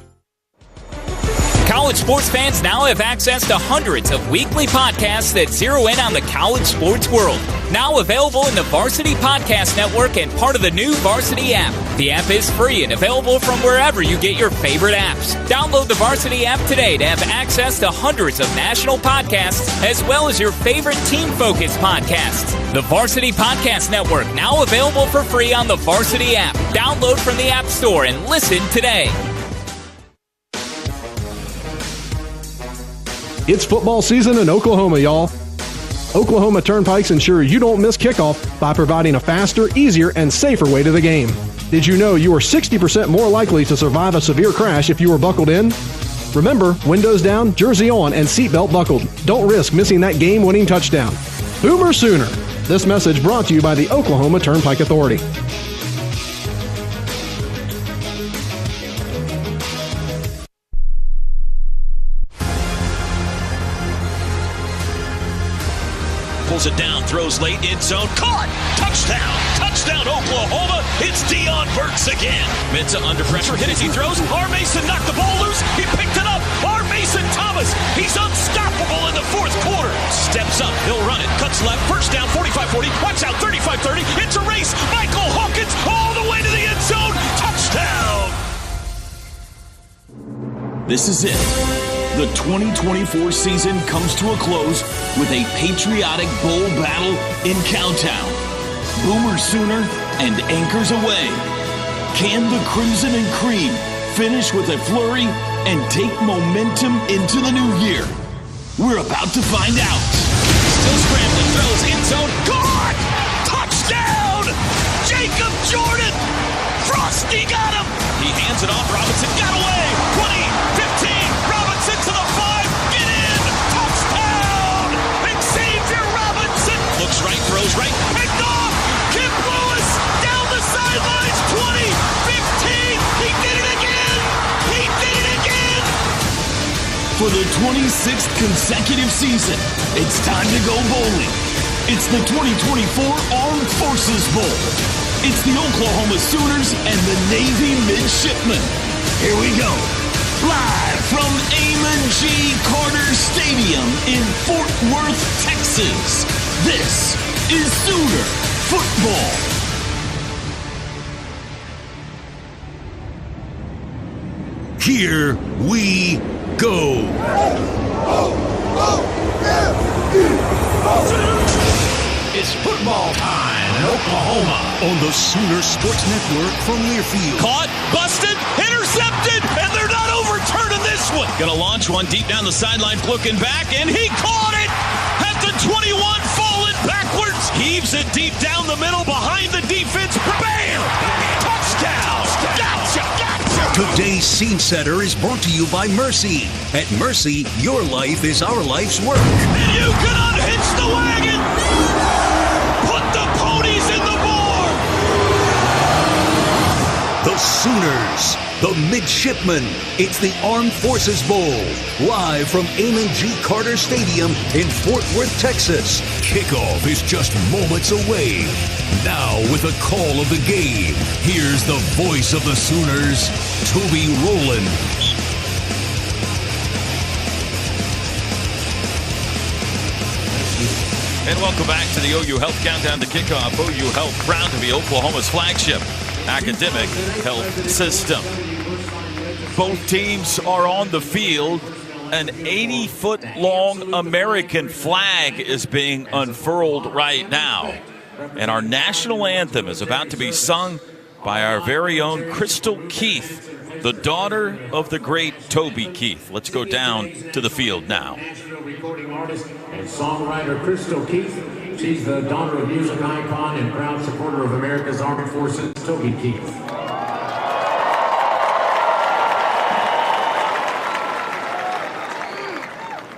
College sports fans now have access to hundreds of weekly podcasts that zero in on the college sports world. Now available in the Varsity Podcast Network and part of the new Varsity app. The app is free and available from wherever you get your favorite apps. Download the Varsity app today to have access to hundreds of national podcasts as well as your favorite team-focused podcasts. The Varsity Podcast Network, now available for free on the Varsity app. Download from the App Store and listen today. It's football season in Oklahoma, y'all. Oklahoma Turnpikes ensure you don't miss kickoff by providing a faster, easier, and safer way to the game. Did you know you are 60% more likely to survive a severe crash if you are buckled in? Remember, windows down, jersey on, and seatbelt buckled. Don't risk missing that game-winning touchdown. Boomer Sooner. This message brought to you by the Oklahoma Turnpike Authority. Pulls it down, throws late, end zone, caught! Touchdown! Touchdown, Oklahoma! It's Deion Burks again! Mensa under pressure, hit as he throws. R. Mason knocked the ball loose. He picked it up. R. Mason Thomas, he's unstoppable in the fourth quarter. Steps up, he'll run it, cuts left, first down, 45-40. Watch out, 35-30. It's a race. Michael Hawkins all the way to the end zone. Touchdown! This is it. The 2024 season comes to a close with a patriotic bowl battle in Cowtown. Boomer Sooner and Anchors away. Can the Crimson and Cream finish with a flurry and take momentum into the new year? We're about to find out. Still scrambling, throws end zone, caught! Touchdown! Jacob Jordan! Frosty got him! He hands it off, Robinson got away! 20, 15, Robinson to the 5, get in! Touchdown! Xavier Robinson! Looks right, throws right, picked off! Kip Lewis down the sidelines, 20, 15, he did it again! He did it again! For the 26th consecutive season, it's time to go bowling. It's the 2024 Armed Forces Bowl. It's the Oklahoma Sooners and the Navy Midshipmen. Here we go. Live from Amon G. Carter Stadium in Fort Worth, Texas. This is Sooner Football. Here we go. It's football time in Oklahoma on the Sooner Sports Network from Learfield. Caught, busted, intercepted, and they're not overturning this one. Gonna launch one deep down the sideline, looking back, and he caught it at the 21, falling backwards. Heaves it deep down the middle behind the defense. Bam! Touchdown! Gotcha! Today's Scene Setter is brought to you by Mercy. At Mercy, your life is our life's work. And you can unhitch the wagon! Put the ponies in the barn! The Sooners, the Midshipmen. It's the Armed Forces Bowl, live from Amon G. Carter Stadium in Fort Worth, Texas. Kickoff is just moments away. Now with the call of the game, here's the voice of the Sooners, Toby Rowland. And welcome back to the OU Health Countdown to Kickoff. OU Health, proud to be Oklahoma's flagship academic health system. Both teams are on the field. An 80-foot-long American flag is being unfurled right now. And our national anthem is about to be sung by our very own Crystal Keith, the daughter of the great Toby Keith. Let's go down to the field now. Recording artist and songwriter Crystal Keith. She's the daughter of music icon and proud supporter of America's Armed Forces, Toby Keith.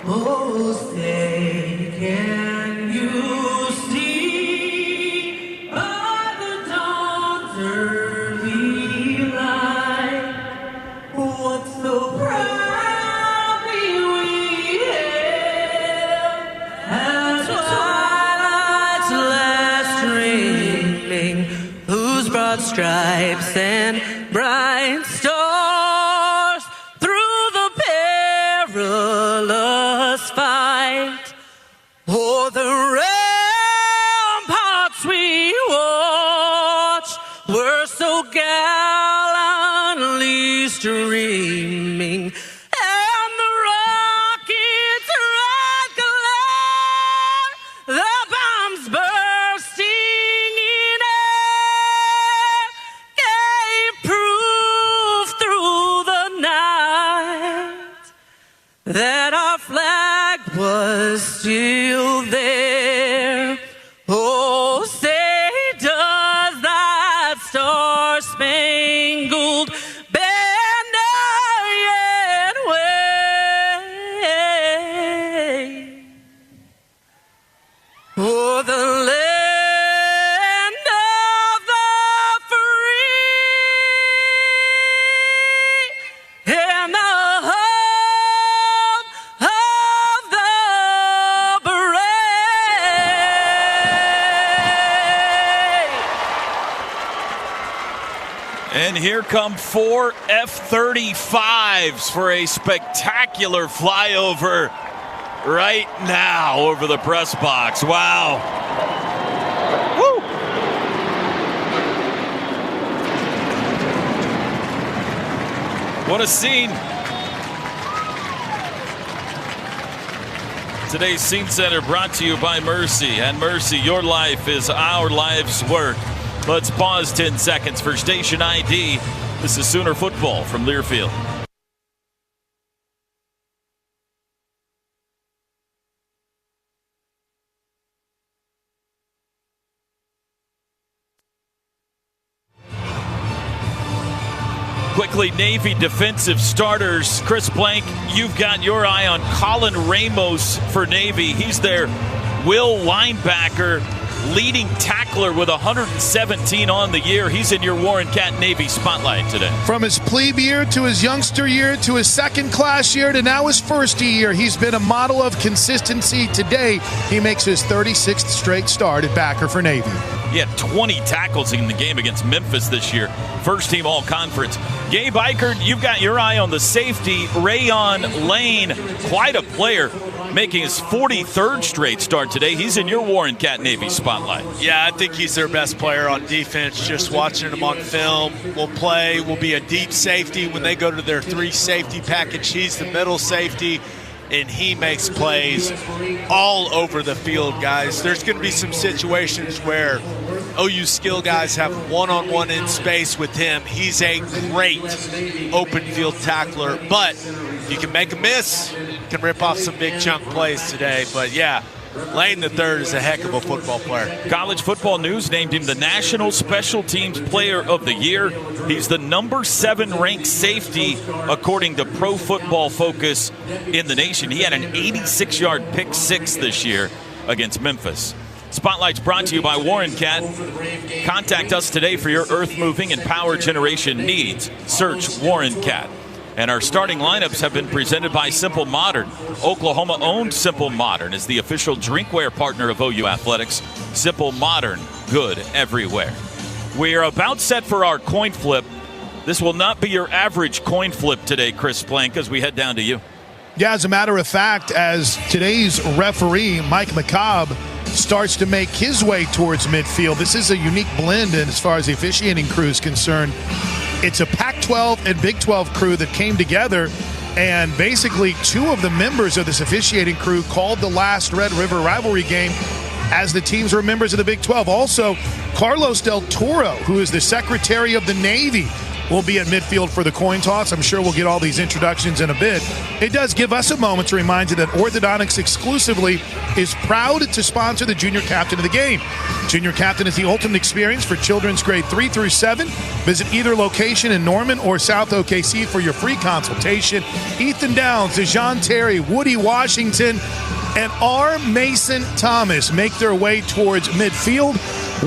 Oh, say, can you see by the dawn's early light what so proudly we hailed as twilight's last streaming, whose broad stripes and bright stars through the perilous fight o'er the ramparts we watched were so gallantly streaming, and the rockets' red glare, the bombs bursting in air, gave proof through the night that our flag was still there. Oh, say does that star-spangled banner yet wave o'er the land of the free and the home of the brave. And here come 4 F-35s for a spectacular flyover right now over the press box. Wow. Woo! What a scene. Today's Scene Center brought to you by Mercy. And Mercy, your life is our life's work. Let's pause 10 seconds for station ID. This is Sooner Football from Learfield. Quickly, Navy defensive starters. Chris Blank, you've got your eye on Colin Ramos for Navy. He's their will linebacker, leading tackler with 117 on the year. He's in your Warren Cat Navy spotlight today. From his plebe year to his youngster year to his second class year to now his first year, he's been a model of consistency. Today, he makes his 36th straight start at backer for Navy. He had 20 tackles in the game against Memphis this year. First team all-conference. Gabe Eichert, you've got your eye on the safety, Rayon Lane. Quite a player, making his 43rd straight start today. He's in your Warren Cat Navy spotlight. Yeah, I think he's their best player on defense. Just watching him on film. Will be a deep safety when they go to their 3 safety package. He's the middle safety, and he makes plays all over the field, guys. There's going to be some situations where OU skill guys have one-on-one in space with him. He's a great open field tackler, but you can make a miss, can rip off some big chunk plays today. But yeah, Lane III is a heck of a football player. College Football News named him the National Special Teams Player of the Year. He's the number 7 ranked safety according to Pro Football Focus in the nation. He had an 86-yard pick 6 this year against Memphis. Spotlight's brought to you by Warren Cat. Contact us today for your earth moving and power generation needs. Search Warren Cat. And our starting lineups have been presented by Simple Modern. Oklahoma-owned Simple Modern is the official drinkware partner of OU Athletics. Simple Modern, good everywhere. We are about set for our coin flip. This will not be your average coin flip today, Chris Blank, as we head down to you. Yeah, as a matter of fact, as today's referee, Mike McCobb, starts to make his way towards midfield, this is a unique blend as far as the officiating crew is concerned. It's a Pac-12 and Big 12 crew that came together, and basically two of the members of this officiating crew called the last Red River rivalry game as the teams were members of the Big 12. Also, Carlos Del Toro, who is the Secretary of the Navy, will be at midfield for the coin toss. I'm sure we'll get all these introductions in a bit. It does give us a moment to remind you that Orthodontics exclusively is proud to sponsor the Junior Captain of the game. Junior Captain is the ultimate experience for children's grade 3 through 7. Visit either location in Norman or South OKC for your free consultation. Ethan Downs, DeJohn Terry, Woody Washington, and R. Mason Thomas make their way towards midfield.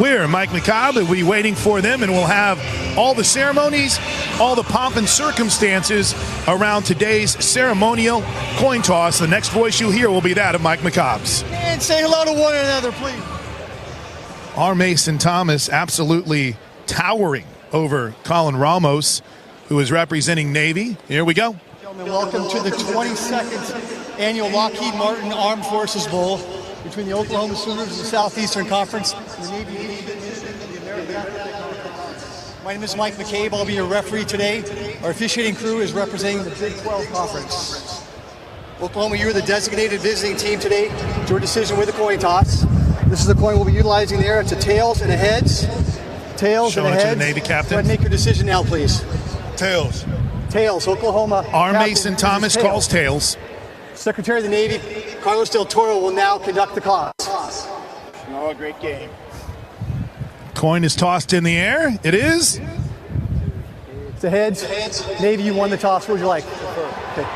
We're Mike McCobb, and we'll be waiting for them, and we'll have all the ceremonies, all the pomp and circumstances around today's ceremonial coin toss. The next voice you'll hear will be that of Mike McCobb's. And say hello to one another, please. R. Mason Thomas absolutely towering over Colin Ramos, who is representing Navy. Here we go. Gentlemen, welcome to the 22nd annual Lockheed Martin Armed Forces Bowl between the Oklahoma Sooners and the Southeastern Conference and the Navy League and the American Athletic Conference. My name is Mike McCabe. I'll be your referee today. Our officiating crew is representing the Big 12 Conference. Oklahoma, you're the designated visiting team today. It's your decision with the coin toss. This is the coin we'll be utilizing there. It's a tails and a heads. Tails Showing and a heads. to the Navy captain. Go ahead and make your decision now, please. Tails. Tails, Oklahoma. R. Mason Thomas calls tails. Secretary of the Navy, Carlos Del Toro, will now conduct the toss. Oh, great game. Coin is tossed in the air. It is. It's the heads. Navy, you won the toss. What would you like? Okay.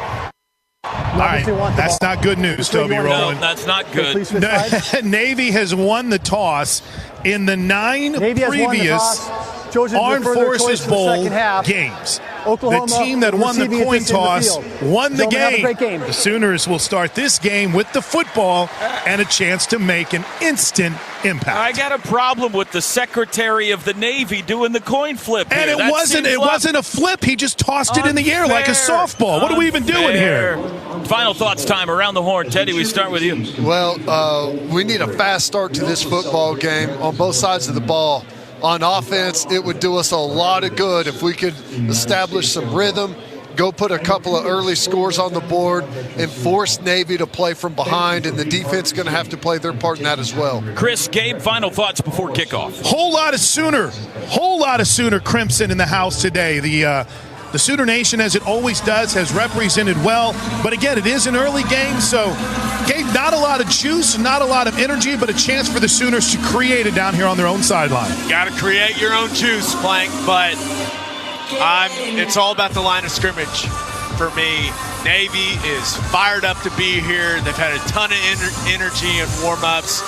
All right, that's not good news, Toby Rowland. No, that's not good. Navy has won the toss in the 9 previous Armed Forces Bowl games. Oklahoma, the team that won the coin toss won the game. The Sooners will start this game with the football and a chance to make an instant impact. I got a problem with the Secretary of the Navy doing the coin flip here. And it wasn't a flip. He just tossed it in the air like a softball. What are we even doing here? Final thoughts time around the horn. Teddy, we start with you. Well, we need a fast start to this football game on both sides of the ball. On offense, it would do us a lot of good if we could establish some rhythm, go put a couple of early scores on the board, and force Navy to play from behind, and the defense is going to have to play their part in that as well. Chris, Gabe, final thoughts before kickoff. Whole lot of Sooner Crimson in the house today. The Sooner Nation, as it always does, has represented well. But again, it is an early game, so Gabe, not a lot of juice, not a lot of energy, but a chance for the Sooners to create it down here on their own sideline. Got to create your own juice, Plank, but it's all about the line of scrimmage for me. Navy is fired up to be here. They've had a ton of energy and warm-ups.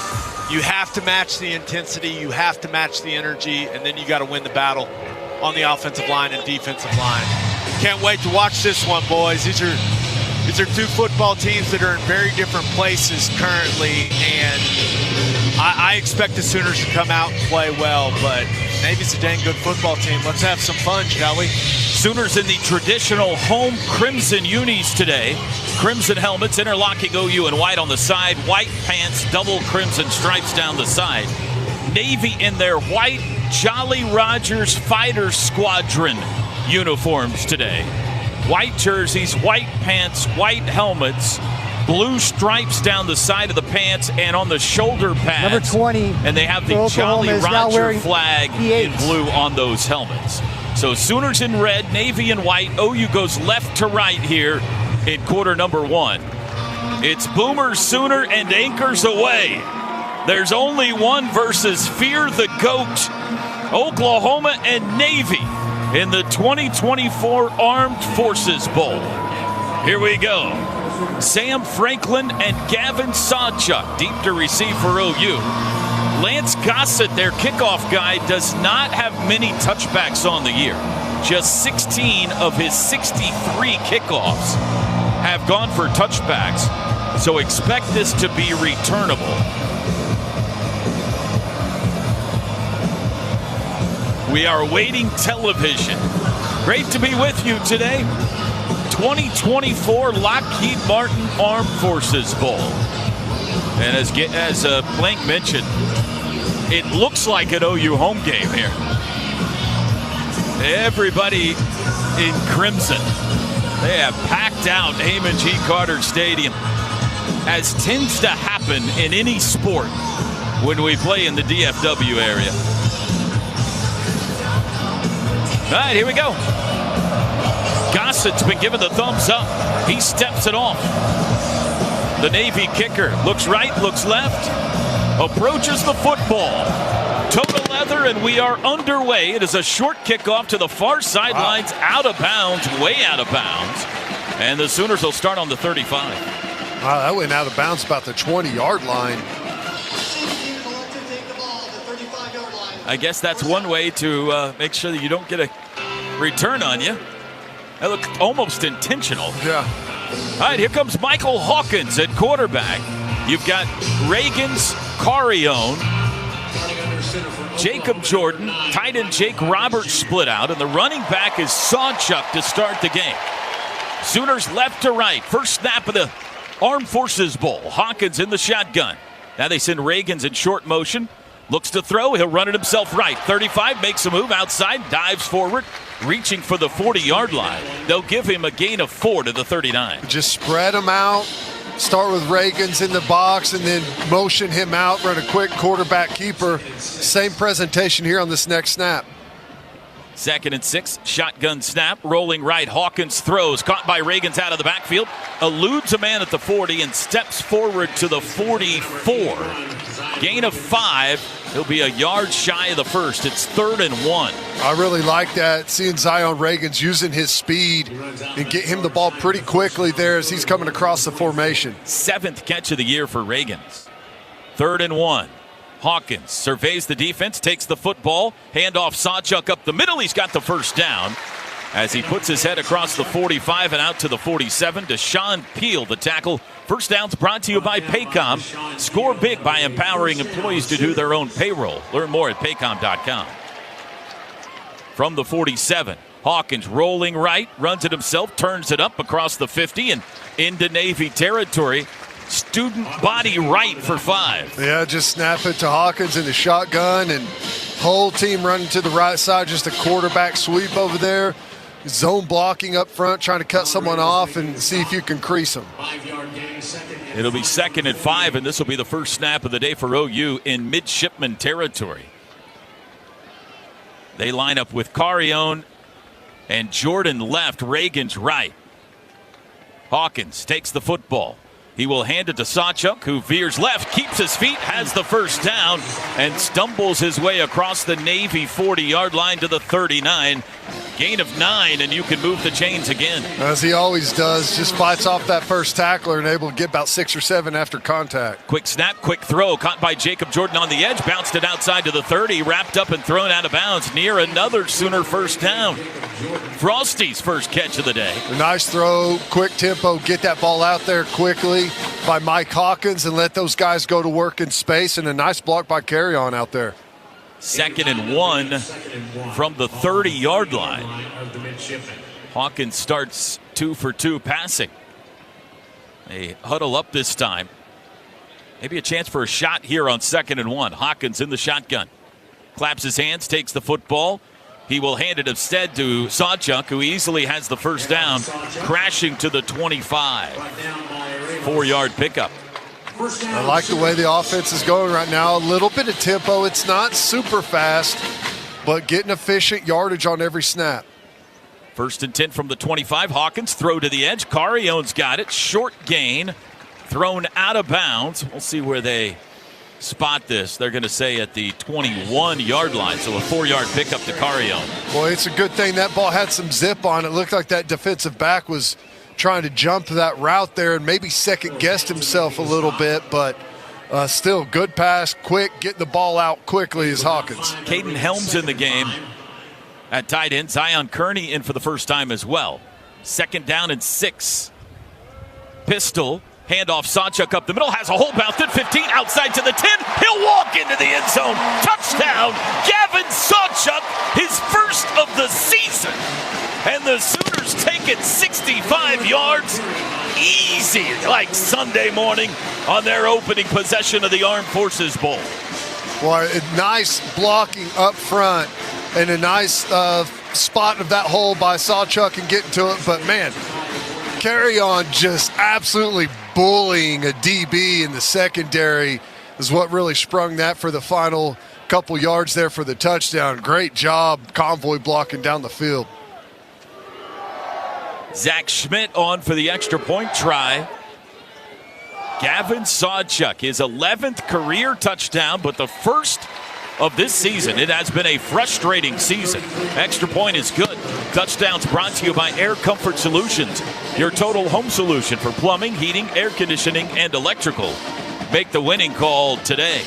You have to match the intensity, you have to match the energy, and then you got to win the battle on the offensive line and defensive line. Can't wait to watch this one, boys. These are two football teams that are in very different places currently, and I expect the Sooners to come out and play well, but Navy's a dang good football team. Let's have some fun, shall we? Sooners in the traditional home crimson unis today. Crimson helmets, interlocking OU and white on the side. White pants, double crimson stripes down the side. Navy in their white Jolly Rogers Fighter Squadron uniforms today. White jerseys, white pants, white helmets, blue stripes down the side of the pants and on the shoulder pads. Number 20. And they have the Jolly Roger flag in blue on those helmets. So Sooners in red, Navy in white. OU goes left to right here in quarter number 1. It's Boomers, Sooner, and Anchors away. There's only one versus Fear the Goat, Oklahoma and Navy in the 2024 Armed Forces Bowl. Here we go. Sam Franklin and Gavin Sawchuk deep to receive for OU. Lance Gossett, their kickoff guy, does not have many touchbacks on the year. Just 16 of his 63 kickoffs have gone for touchbacks, so expect this to be returnable. We are waiting television. Great to be with you today. 2024 Lockheed Martin Armed Forces Bowl. And as Blank mentioned, it looks like an OU home game here. Everybody in crimson. They have packed out Amon G. Carter Stadium, as tends to happen in any sport when we play in the DFW area. All right, here we go. Gossett's been given the thumbs up. He steps it off. The Navy kicker looks right, looks left, approaches the football. Toe to leather, and we are underway. It is a short kickoff to the far sidelines, out of bounds, way out of bounds. And the Sooners will start on the 35. Wow, that went out of bounds about the 20-yard line. I guess that's one way to make sure that you don't get a return on you. That looked almost intentional. Yeah. All right, here comes Michael Hawkins at quarterback. You've got Reagan's Carione, Jacob Jordan, tight end Jake Roberts split out, and the running back is Sawchuk to start the game. Sooners left to right. First snap of the Armed Forces Bowl. Hawkins in the shotgun. Now they send Reagan's in short motion. Looks to throw. He'll run it himself right. 35, makes a move outside, dives forward, reaching for the 40-yard line. They'll give him a gain of 4 to the 39. Just spread them out. Start with Reagan's in the box and then motion him out, run a quick quarterback keeper. Same presentation here on this next snap. 2nd and 6, shotgun snap, rolling right. Hawkins throws, caught by Reagan's out of the backfield, eludes a man at the 40 and steps forward to the 44. Gain of 5. He'll be a yard shy of the first. It's 3rd and 1. I really like that, seeing Zion Reagan's using his speed and get him the ball pretty quickly there as he's coming across the formation. 7th catch of the year for Reagan's. 3rd and 1. Hawkins surveys the defense, takes the football, handoff Sawchuk up the middle. He's got the first down as he puts his head across the 45 and out to the 47. Deshaun Peel, the tackle. First downs brought to you by Paycom. Score big by empowering employees to do their own payroll. Learn more at paycom.com. From the 47, Hawkins rolling right, runs it himself, turns it up across the 50 and into Navy territory. Student body right for 5. Yeah, just snap it to Hawkins in the shotgun and whole team running to the right side. Just a quarterback sweep over there. Zone blocking up front, trying to cut someone off and see if you can crease them. It'll be 2nd and 5, and this will be the first snap of the day for OU in midshipman territory. They line up with Carione and Jordan left, Reagan's right. Hawkins takes the football. He will hand it to Sawchuk, who veers left, keeps his feet, has the first down, and stumbles his way across the Navy 40-yard line to the 39. Gain of 9, and you can move the chains again. As he always does, just fights off that first tackler and able to get about 6 or 7 after contact. Quick snap, quick throw, caught by Jacob Jordan on the edge, bounced it outside to the 30, wrapped up and thrown out of bounds near another Sooner first down. Frosty's first catch of the day. A nice throw, quick tempo, get that ball out there quickly by Mike Hawkins and let those guys go to work in space, and a nice block by Carione out there. 2nd and 1 from the 30-yard line. Hawkins starts 2 for 2 passing. They huddle up this time. Maybe a chance for a shot here on 2nd and 1. Hawkins in the shotgun. Claps his hands, takes the football. He will hand it instead to Sawchuk, who easily has the first down, crashing to the 25. 4-yard pickup. I like the way the offense is going right now. A little bit of tempo. It's not super fast, but getting efficient yardage on every snap. 1st and 10 from the 25. Hawkins throw to the edge. Carione's got it. Short gain. Thrown out of bounds. We'll see where they spot this. They're going to say at the 21-yard line, so a 4-yard pickup to Carione. Boy, it's a good thing that ball had some zip on it. Looked like that defensive back was trying to jump that route there and maybe second-guessed himself a little bit, but still good pass, quick, get the ball out quickly is Hawkins. Caden Helms in the game at tight end. Zion Kearney in for the first time as well. 2nd down and 6. Pistol, handoff Sawchuk up the middle, has a hole bounced at 15, outside to the 10. He'll walk into the end zone. Touchdown, Gavin Sawchuk, his first of the season. And the Sooners take get 65 yards easy, like Sunday morning on their opening possession of the Armed Forces Bowl. Well, nice blocking up front and a nice spot of that hole by Sawchuk and getting to it. But, man, Carry On just absolutely bullying a DB in the secondary is what really sprung that for the final couple yards there for the touchdown. Great job, Convoy, blocking down the field. Zach Schmidt on for the extra point try. Gavin Sawchuk, his 11th career touchdown, but the first of this season. It has been a frustrating season. Extra point is good. Touchdowns brought to you by Air Comfort Solutions, your total home solution for plumbing, heating, air conditioning, and electrical. Make the winning call today.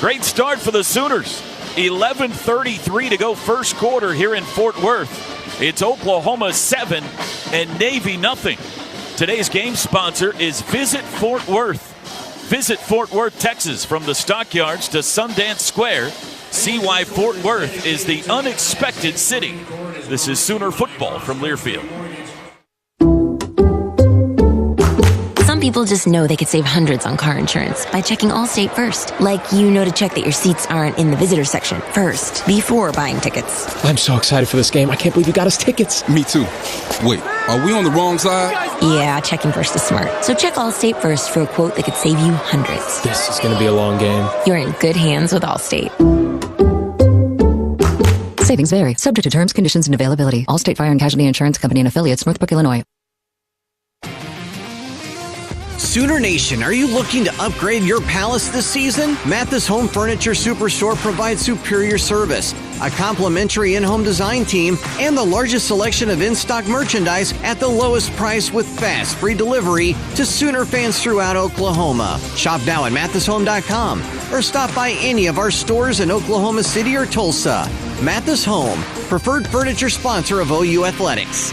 Great start for the Sooners. 11:33 to go first quarter here in Fort Worth. It's Oklahoma 7 and Navy nothing. Today's game sponsor is Visit Fort Worth. Visit Fort Worth, Texas, from the Stockyards to Sundance Square. See why Fort Worth is the unexpected city. This is Sooner football from Learfield. Some people just know they could save hundreds on car insurance by checking Allstate first. Like you know to check that your seats aren't in the visitor section first before buying tickets. I'm so excited for this game. I can't believe you got us tickets. Me too. Wait, are we on the wrong side? Yeah, checking first is smart. So check Allstate first for a quote that could save you hundreds. This is going to be a long game. You're in good hands with Allstate. Savings vary, subject to terms, conditions, and availability. Allstate Fire and Casualty Insurance Company and affiliates, Northbrook, Illinois. Sooner Nation, are you looking to upgrade your palace this season? Mathis Home Furniture Superstore provides superior service, a complimentary in-home design team, and the largest selection of in-stock merchandise at the lowest price with fast, free delivery to Sooner fans throughout Oklahoma. Shop now at mathishome.com or stop by any of our stores in Oklahoma City or Tulsa. Mathis Home, preferred furniture sponsor of OU Athletics.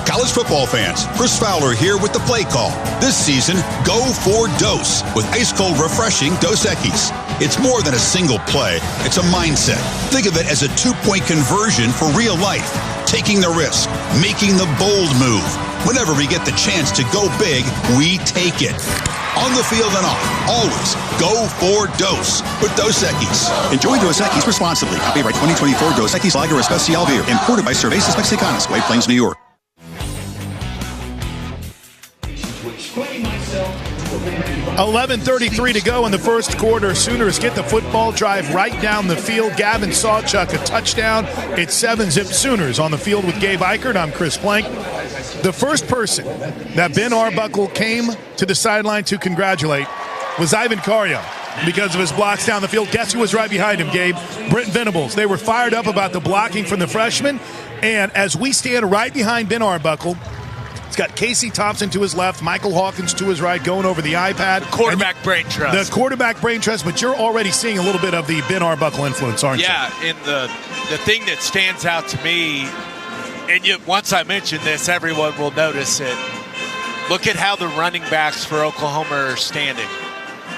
College football fans, Chris Fowler here with the play call. This season, go for Dose with ice-cold refreshing Dos Equis. It's more than a single play, it's a mindset. Think of it as a 2-point conversion for real life. Taking the risk, making the bold move. Whenever we get the chance to go big, we take it. On the field and off, always go for Dose with Dos Equis. Enjoy Dos Equis responsibly. Copyright 2024 Dos Equis Lager Especial Beer. Imported by Cervezas Mexicanas, White Plains, New York. 11:33 to go in the first quarter. Sooners get the football, drive right down the field. Gavin Sawchuk, a touchdown. It's 7-zip Sooners on the field with Gabe Eichert. I'm Chris Plank. The first person that Ben Arbuckle came to the sideline to congratulate was Ivan Carrion because of his blocks down the field. Guess who was right behind him, Gabe? Brent Venables. They were fired up about the blocking from the freshman. And as we stand right behind Ben Arbuckle, it's got Casey Thompson to his left, Michael Hawkins to his right, going over the iPad. Quarterback brain trust. The quarterback brain trust, but you're already seeing a little bit of the Ben Arbuckle influence, aren't you? Yeah, and the thing that stands out to me, and once I mention this, everyone will notice it. Look at how the running backs for Oklahoma are standing.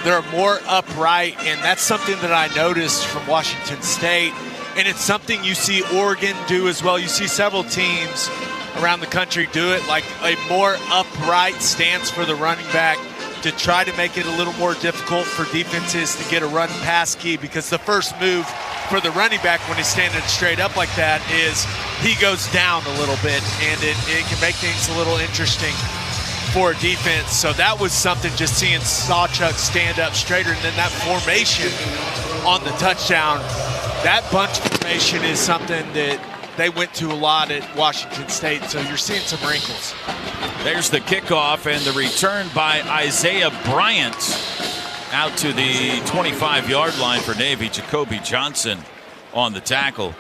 They're more upright, and that's something that I noticed from Washington State, and it's something you see Oregon do as well. You see several teams around the country do it, like a more upright stance for the running back to try to make it a little more difficult for defenses to get a run pass key, because the first move for the running back when he's standing straight up like that is he goes down a little bit, and it can make things a little interesting for defense. So that was something, just seeing Sawchuk stand up straighter, and then that formation on the touchdown, that bunch formation is something that they went to a lot at Washington State, so you're seeing some wrinkles. There's the kickoff and the return by Isaiah Bryant out to the 25-yard line for Navy. Jacoby Johnson on the tackle.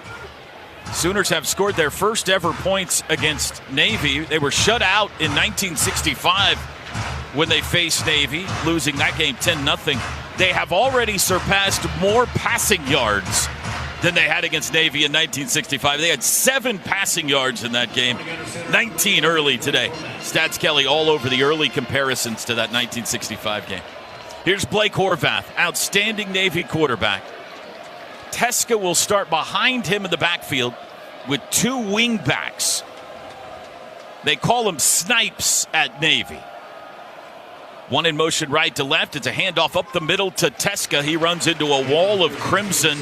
Sooners have scored their first ever points against Navy. They were shut out in 1965 when they faced Navy, losing that game 10-0. They have already surpassed more passing yards than they had against Navy in 1965. They had 7 passing yards in that game, 19 early today. Stats Kelly all over the early comparisons to that 1965 game. Here's Blake Horvath, outstanding Navy quarterback. Teska will start behind him in the backfield. with 2 wingbacks. They call them snipes at Navy. One in motion right to left. It's a handoff up the middle to Teska. He runs into a wall of Crimson.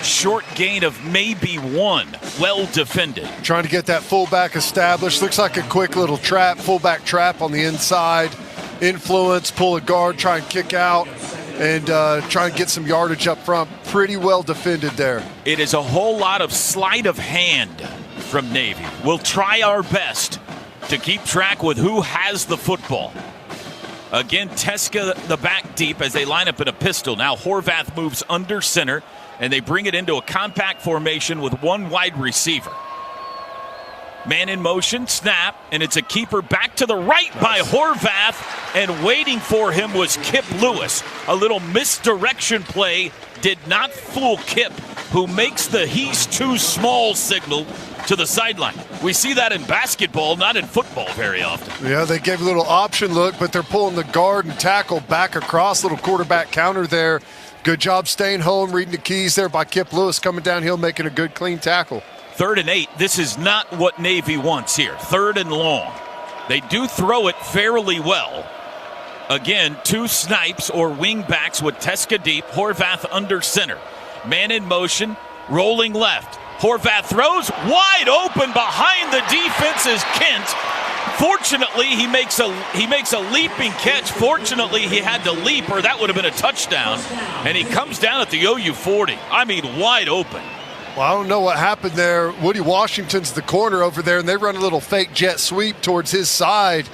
Short gain of maybe 1. Well defended. Trying to get that fullback established. Looks like a quick little trap, fullback trap on the inside. Influence, pull a guard, try and kick out, and try and get some yardage up front. Pretty well defended there. It is a whole lot of sleight of hand from Navy. We'll try our best to keep track with who has the football. Again, Teska the back deep as they line up in a pistol. Now Horvath moves under center, and they bring it into a compact formation with 1 wide receiver. Man in motion, snap, and it's a keeper back to the right by Horvath, and waiting for him was Kip Lewis. A little misdirection play did not fool Kip, who makes the "he's too small" signal to the sideline. We see that in basketball, not in football very often. Yeah, they gave a little option look, but they're pulling the guard and tackle back across. Little quarterback counter there. Good job staying home, reading the keys there by Kip Lewis, coming downhill, making a good, clean tackle. 3rd and 8. This is not what Navy wants here. 3rd and long. They do throw it fairly well. Again, 2 snipes or wingbacks with Teska deep, Horvath under center. Man in motion, rolling left. Horvath throws wide open behind the defense is Kent. Fortunately, he makes a leaping catch. Fortunately, he had to leap, or that would have been a touchdown. And he comes down at the OU 40. I mean, wide open. Well, I don't know what happened there. Woody Washington's the corner over there, and they run a little fake jet sweep towards his side,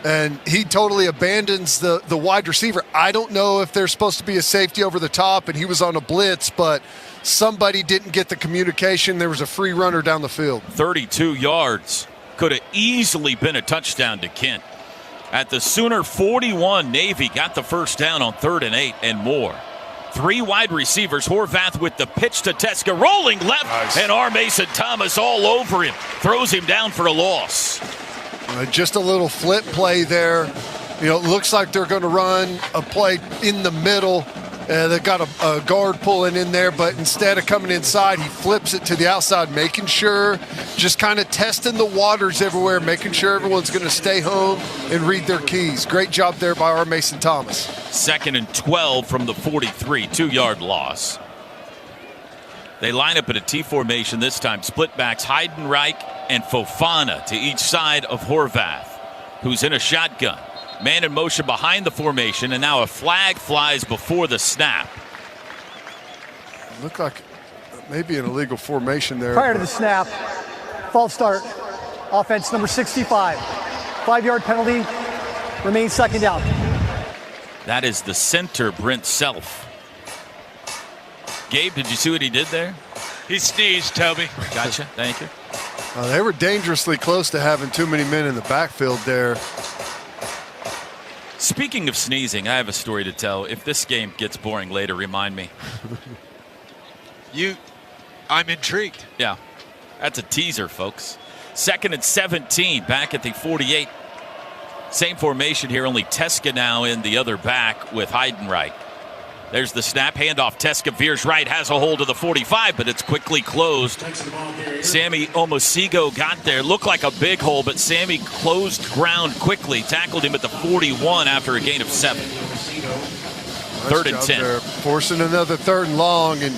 and he totally abandons the wide receiver. I don't know if there's supposed to be a safety over the top, and he was on a blitz, but somebody didn't get the communication. There was a free runner down the field. 32 yards. Could have easily been a touchdown to Kent. At the Sooner 41, Navy got the first down on 3rd and 8 and more. 3 wide receivers. Horvath with the pitch to Teska, rolling left, nice. And R. Mason Thomas all over him. Throws him down for a loss. Just a little flip play there. You know, it looks like they're going to run a play in the middle. They've got a guard pulling in there, but instead of coming inside, he flips it to the outside, making sure, just kind of testing the waters everywhere, making sure everyone's going to stay home and read their keys. Great job there by R. Mason Thomas. 2nd and 12 from the 43, 2-yard loss. They line up in a T formation this time. Split backs Heidenreich and Fofana to each side of Horvath, who's in a shotgun. Man in motion behind the formation, and now a flag flies before the snap. Looked like maybe an illegal formation there. Prior to the snap, false start, offense number 65. 5-yard penalty, remains 2nd down. That is the center, Brent Self. Gabe, did you see what he did there? He sneezed, Toby. Gotcha, thank you. They were dangerously close to having too many men in the backfield there. Speaking of sneezing, I have a story to tell. If this game gets boring later, remind me. I'm intrigued. Yeah, that's a teaser, folks. 2nd and 17, back at the 48. Same formation here, only Teska now in the other back with Heidenreich. There's the snap, handoff. Teska veers right, has a hold of the 45, but it's quickly closed. Sammy Omosigo got there. Looked like a big hole, but Sammy closed ground quickly. Tackled him at the 41 after a gain of 7. 3rd and 10. There. Forcing another 3rd and long, and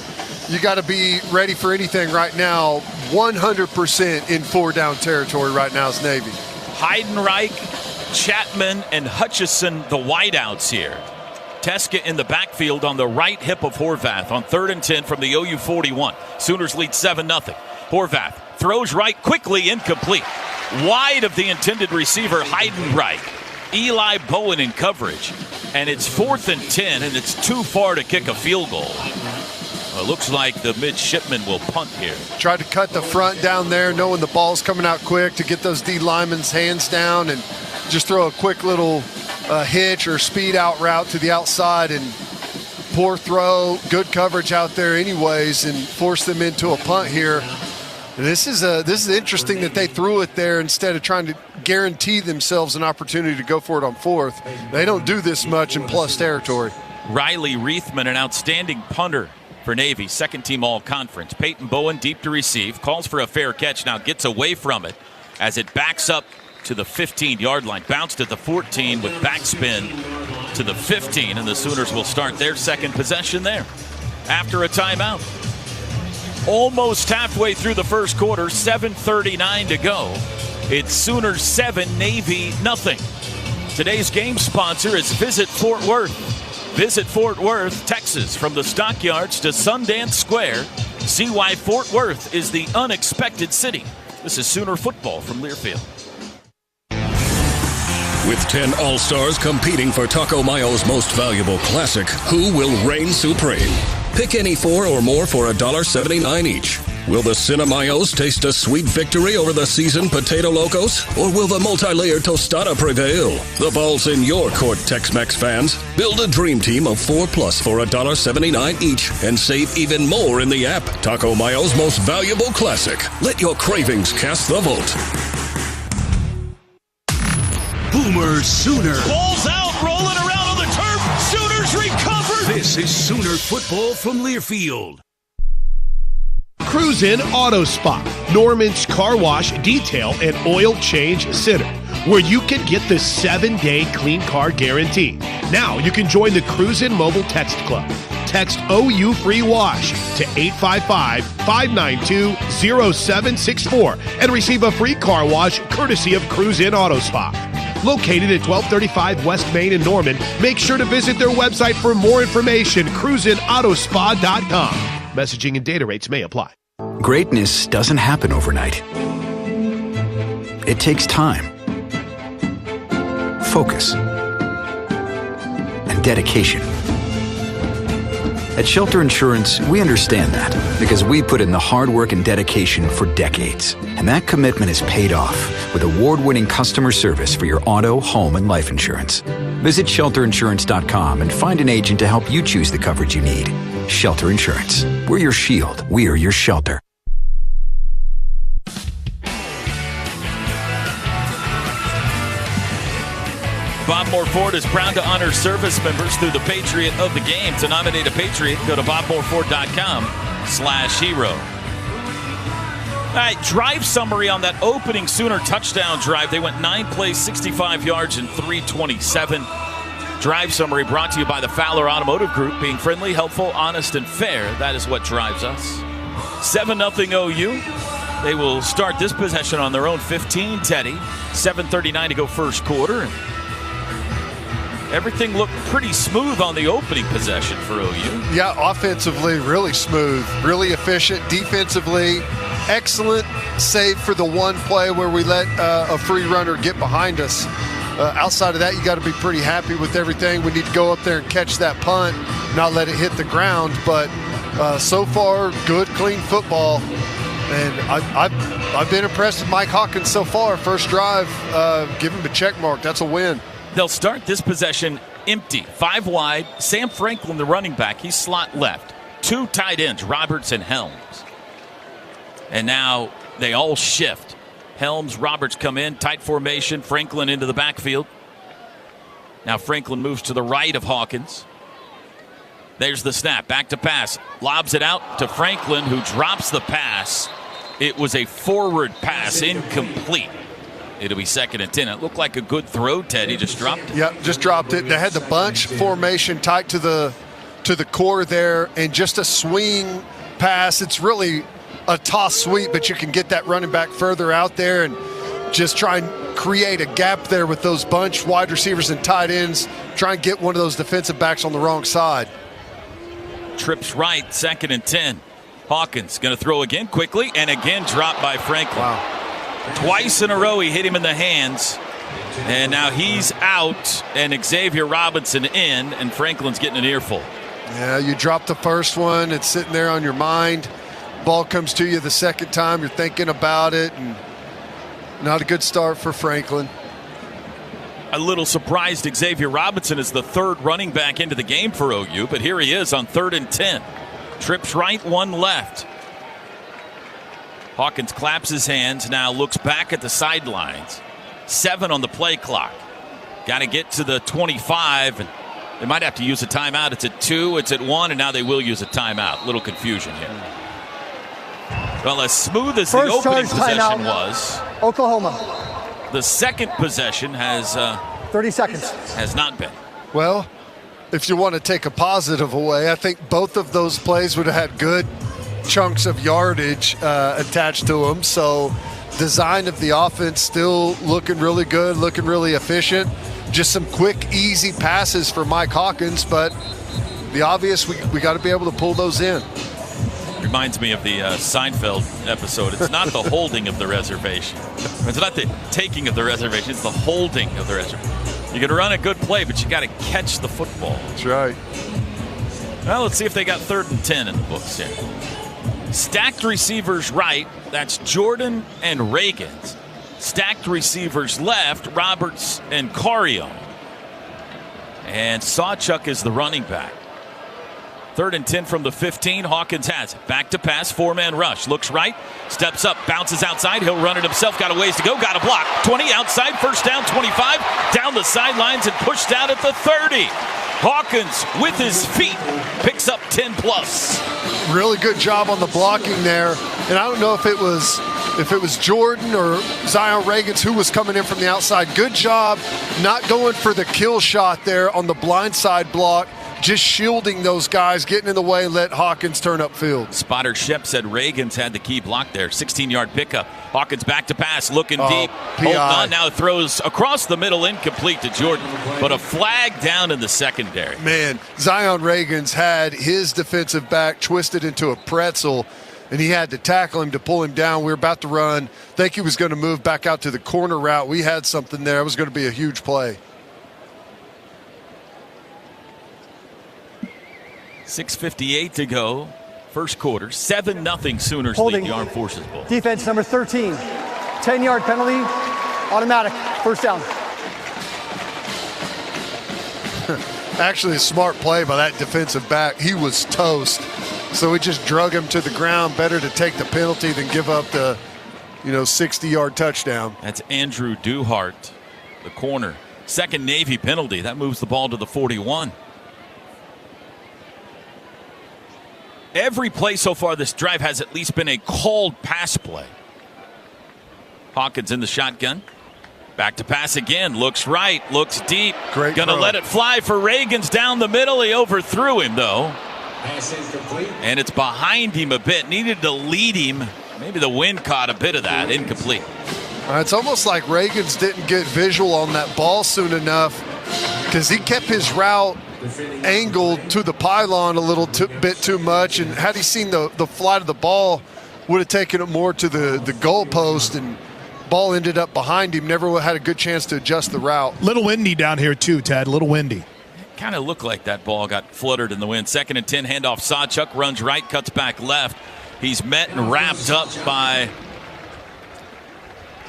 you got to be ready for anything right now. 100% in 4-down territory right now is Navy. Heidenreich, Chapman, and Hutchison, the wideouts here. Teska in the backfield on the right hip of Horvath on 3rd and 10 from the OU 41. Sooners lead 7-0. Horvath throws right, quickly incomplete. Wide of the intended receiver, Heidenreich. Eli Bowen in coverage. And it's 4th and 10, and it's too far to kick a field goal. Well, it looks like the midshipman will punt here. Tried to cut the front down there, knowing the ball's coming out quick to get those D linemen's hands down and just throw a quick little hitch or speed out route to the outside, and poor throw, good coverage out there anyways, and force them into a punt here. This is interesting that they threw it there instead of trying to guarantee themselves an opportunity to go for it on 4th. They don't do this much in plus territory. Riley Reithman, an outstanding punter for Navy, second team all-conference. Peyton Bowen deep to receive, calls for a fair catch, now gets away from it as it backs up to the 15-yard line. Bounced at the 14 with backspin to the 15, and the Sooners will start their second possession there after a timeout. Almost halfway through the first quarter, 7:39 to go. It's Sooners 7, Navy nothing. Today's game sponsor is Visit Fort Worth. Visit Fort Worth, Texas, from the Stockyards to Sundance Square. See why Fort Worth is the unexpected city. This is Sooner football from Learfield. With 10 All-Stars competing for Taco Mayo's most valuable classic, who will reign supreme? Pick any 4 or more for $1.79 each. Will the Cinemayos taste a sweet victory over the seasoned Potato Locos? Or will the multi-layered tostada prevail? The ball's in your court, Tex-Mex fans. Build a dream team of 4+ for $1.79 each and save even more in the app. Taco Mayo's most valuable classic. Let your cravings cast the vote. Boomer Sooner. Ball's out, rolling around on the turf. Sooners recover. This is Sooner football from Learfield. Cruise In Auto Spa, Norman's Car Wash, Detail, and Oil Change Center, where you can get the 7-day clean car guarantee. Now you can join the Cruise In Mobile Text Club. Text OU Free Wash to 855-592-0764 and receive a free car wash courtesy of Cruise In Auto Spa. Located at 1235 West Main in Norman, make sure to visit their website for more information, cruiseinautospa.com. Messaging and data rates may apply. Greatness doesn't happen overnight. It takes time, focus, and dedication. At Shelter Insurance, we understand that because we put in the hard work and dedication for decades. And that commitment is paid off with award-winning customer service for your auto, home, and life insurance. Visit shelterinsurance.com and find an agent to help you choose the coverage you need. Shelter Insurance. We're your shield. We are your shelter. Bob Moore Ford is proud to honor service members through the Patriot of the Game. To nominate a Patriot, go to bobmooreford.com/hero. All right, drive summary on that opening Sooner touchdown drive. They went 9 plays, 65 yards, and 327. Drive summary brought to you by the Fowler Automotive Group. Being friendly, helpful, honest, and fair. That is what drives us. 7-0 OU. They will start this possession on their own 15, Teddy. 7:39 to go first quarter. Everything looked pretty smooth on the opening possession for OU. Yeah, offensively, really smooth, really efficient. Defensively, excellent, save for the one play where we let a free runner get behind us. Outside of that, you got to be pretty happy with everything. We need to go up there and catch that punt, not let it hit the ground. But so far, good, clean football. And I've been impressed with Mike Hawkins so far. First drive, give him a check mark. That's a win. They'll start this possession empty. 5 wide. Sam Franklin, the running back, he's slot left. 2 tight ends, Roberts and Helms. And now they all shift. Helms, Roberts come in, tight formation. Franklin into the backfield. Now Franklin moves to the right of Hawkins. There's the snap. Back to pass. Lobs it out to Franklin, who drops the pass. It was a forward pass, incomplete. It'll be 2nd and 10. It looked like a good throw, Ted. He just dropped it. Yep, just dropped it. They had the bunch formation tight to the core there, and just a swing pass. It's really a toss sweep, but you can get that running back further out there and just try and create a gap there with those bunch wide receivers and tight ends. Try and get one of those defensive backs on the wrong side. Trips right, 2nd and 10. Hawkins going to throw again quickly, and again dropped by Franklin. Wow. Twice in a row he hit him in the hands, and now he's out, and Xavier Robinson in, and Franklin's getting an earful. Yeah, you dropped the first one. It's sitting there on your mind. Ball comes to you the second time. You're thinking about it, and not a good start for Franklin. A little surprised Xavier Robinson is the 3rd running back into the game for OU, but here he is on 3rd and 10. Trips right, 1 left. Hawkins claps his hands, now looks back at the sidelines. 7 on the play clock. Got to get to the 25, and They might have to use a timeout. It's at 2, it's at 1, and now they will use a timeout. Little confusion here. Well, as smooth as the opening possession was, Oklahoma. The second possession has 30 seconds. Has not been. Well, if you want to take a positive away, I think both of those plays would have had good chunks of yardage attached to them. So design of the offense still looking really good, looking really efficient. Just some quick, easy passes for Mike Hawkins, but the obvious, we got to be able to pull those in. Reminds me of the Seinfeld episode. It's not the holding of the reservation. It's not the taking of the reservation. It's the holding of the reservation. You can run a good play, but you got to catch the football. That's right. Well, let's see if they got 3rd and 10 in the books here. Stacked receivers right, that's Jordan and Reagans. Stacked receivers left, Roberts and Cario. And Sawchuk is the running back. 3rd and 10 from the 15. Hawkins has it. Back to pass, 4-man rush. Looks right, steps up, bounces outside. He'll run it himself. Got a ways to go. Got a block. 20 outside, first down, 25. Down the sidelines and pushed out at the 30. Hawkins with his feet picks up 10 plus. Really good job on the blocking there. And I don't know if it was Jordan or Zion Reagans who was coming in from the outside. Good job not going for the kill shot there on the blind side block. Just shielding those guys, getting in the way, let Hawkins turn upfield. Spotter Shep said Reagans had the key block there. 16-yard pickup. Hawkins back to pass, looking deep. Holding on, now throws across the middle, incomplete to Jordan. But a flag down in the secondary. Man, Zion Reagans had his defensive back twisted into a pretzel, and he had to tackle him to pull him down. We were about to run. Think he was going to move back out to the corner route. We had something there. It was going to be a huge play. 6:58 to go. First quarter. 7-0 Sooners Holding. lead the Armed Forces Bowl. Defense number 13. 10-yard penalty. Automatic. First down. Actually, a smart play by that defensive back. He was toast. So we just drug him to the ground. Better to take the penalty than give up the 60-yard touchdown. That's Andrew Duhart, the corner. Second Navy penalty. That moves the ball to the 41. Every play so far this drive has at least been a called pass play. Hawkins in the shotgun. Back to pass again. Looks right. Looks deep. Great Gonna throw. let it fly for Reagans down the middle. He overthrew him, though. Pass incomplete. And it's behind him a bit. Needed to lead him. Maybe the wind caught a bit of that. Incomplete. It's almost like Reagans didn't get visual on that ball soon enough because he kept his route angled to the pylon a little bit too much, and had he seen the flight of the ball, would have taken it more to the goalpost, and ball ended up behind him. Never had a good chance to adjust the route. Little windy down here too, Ted. A little windy. Kind of looked like that ball got fluttered in the wind. 2nd and 10, handoff. Sawchuk runs right, cuts back left. He's met and wrapped up by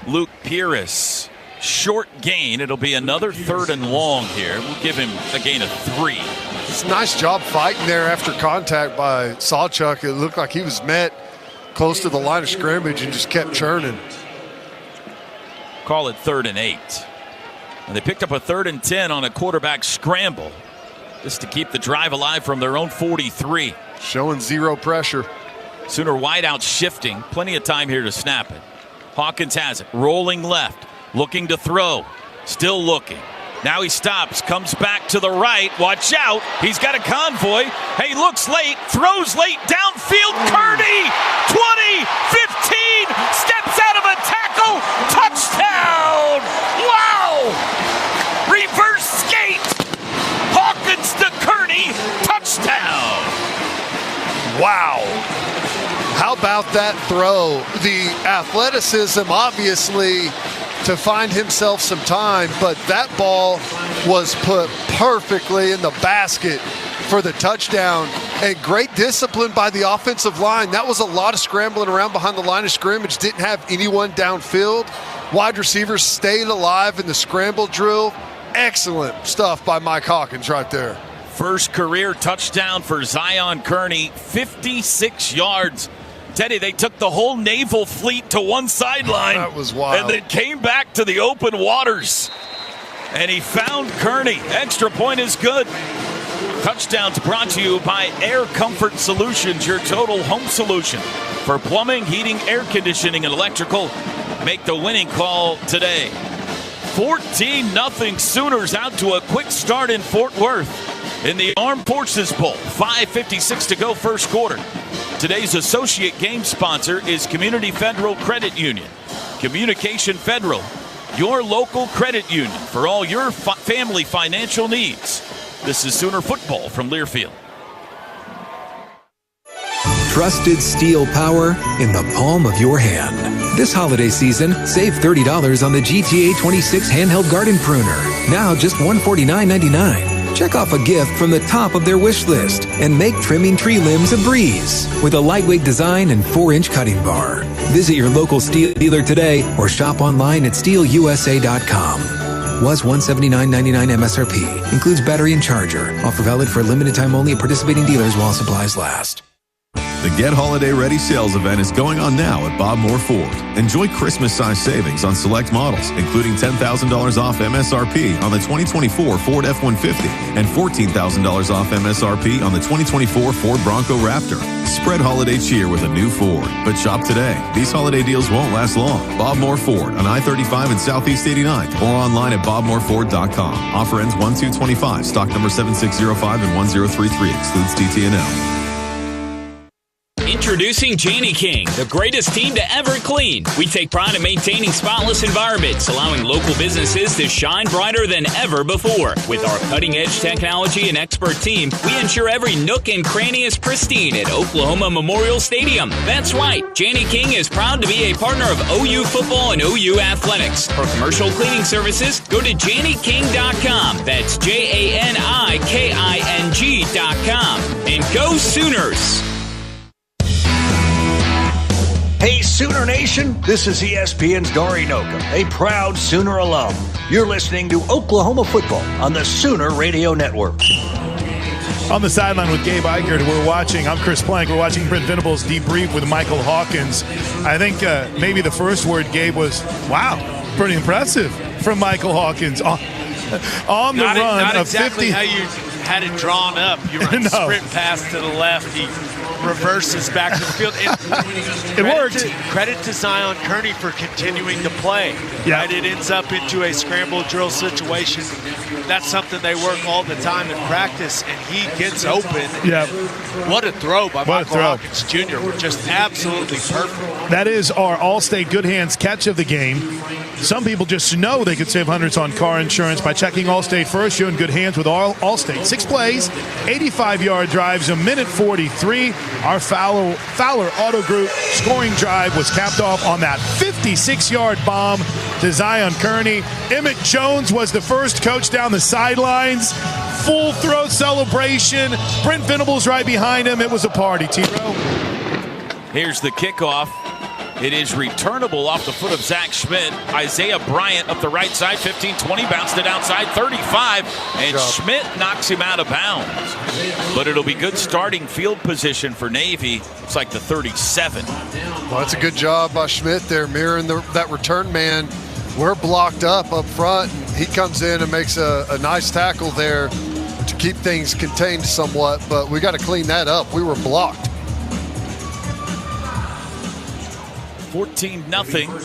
Luke Pierce. Short gain. It'll be another 3rd and long here. We'll give him a gain of 3. It's a nice job fighting there after contact by Sawchuk. It looked like he was met close to the line of scrimmage and just kept churning. Call it 3rd and 8. And they picked up a 3rd and 10 on a quarterback scramble just to keep the drive alive from their own 43. Showing zero pressure. Sooner wideout shifting. Plenty of time here to snap it. Hawkins has it. Rolling left. Looking to throw. Still looking. Now he stops. Comes back to the right. Watch out. He's got a convoy. Hey, looks late. Throws late. Downfield. Kearney. 20. 15. Steps out of a tackle. Touchdown. Wow. Reverse skate. Hawkins to Kearney. Touchdown. Wow. How about that throw? The athleticism, obviously, to find himself some time, but that ball was put perfectly in the basket for the touchdown. And great discipline by the offensive line. That was a lot of scrambling around behind the line of scrimmage. Didn't have anyone downfield. Wide receivers stayed alive in the scramble drill. Excellent stuff by Mike Hawkins right there. First career touchdown for Zion Kearney, 56 yards. Teddy, they took the whole naval fleet to one sideline. That was wild. And then came back to the open waters. And he found Kearney. Extra point is good. Touchdowns brought to you by Air Comfort Solutions, your total home solution. For plumbing, heating, air conditioning, and electrical, make the winning call today. 14-0 Sooners out to a quick start in Fort Worth in the Armed Forces Bowl. 5:56 to go first quarter. Today's associate game sponsor is Community Federal Credit Union. Communication Federal, your local credit union for all your family financial needs. This is Sooner football from Learfield. Trusted steel power in the palm of your hand. This holiday season, save $30 on the GTA 26 handheld garden pruner. Now just $149.99. Check off a gift from the top of their wish list and make trimming tree limbs a breeze with a lightweight design and 4-inch cutting bar. Visit your local steel dealer today or shop online at steelusa.com. Was $179.99 MSRP. Includes battery and charger. Offer valid for a limited time only at participating dealers while supplies last. The Get Holiday Ready sales event is going on now at Bob Moore Ford. Enjoy Christmas-sized savings on select models, including $10,000 off MSRP on the 2024 Ford F-150 and $14,000 off MSRP on the 2024 Ford Bronco Raptor. Spread holiday cheer with a new Ford, but shop today. These holiday deals won't last long. Bob Moore Ford on I-35 and Southeast 89th or online at bobmooreford.com. Offer ends 1/2/25. Stock number 7605 and 1033. Excludes TTNL. Introducing Janney King, the greatest team to ever clean. We take pride in maintaining spotless environments, allowing local businesses to shine brighter than ever before. With our cutting-edge technology and expert team, we ensure every nook and cranny is pristine at Oklahoma Memorial Stadium. That's right, Janney King is proud to be a partner of OU Football and OU Athletics. For commercial cleaning services, go to JannyKing.com. That's JANIKING.com. And go Sooners! Hey, Sooner Nation, this is ESPN's Dory Noka, a proud Sooner alum. You're listening to Oklahoma football on the Sooner Radio Network. On the sideline with Gabe Eichert, I'm Chris Plank. We're watching Brent Venables debrief with Michael Hawkins. I think maybe the first word, Gabe, was, wow, pretty impressive from Michael Hawkins. On the run not of exactly 50. how you had it drawn up. You run No. sprint pass to the left. He reverses back to the field. It worked. Credit to Zion Kearney for continuing to play. Yeah. Right? It ends up into a scramble drill situation. That's something they work all the time in practice, and he gets open. Yeah. What a throw by Michael throw. Hawkins Jr. Just absolutely perfect. That is our Allstate Good Hands catch of the game. Some people just know they could save hundreds on car insurance by checking Allstate first. You're in good hands with Allstate. 6 plays, 85-yard drives, a minute 43. Our Fowler Auto Group scoring drive was capped off on that 56-yard bomb to Zion Kearney. Emmett Jones was the first coach down the sidelines. Full throat celebration. Brent Venables right behind him. It was a party, T-Row. Here's the kickoff. It is returnable off the foot of Zach Schmidt. Isaiah Bryant up the right side, 15-20, bounced it outside, 35, and Schmidt knocks him out of bounds. But it'll be good starting field position for Navy. It's like the 37. Well, that's a good job by Schmidt there, mirroring that return man. We're blocked up front, and he comes in and makes a nice tackle there to keep things contained somewhat, but we got to clean that up. We were blocked. 14-0.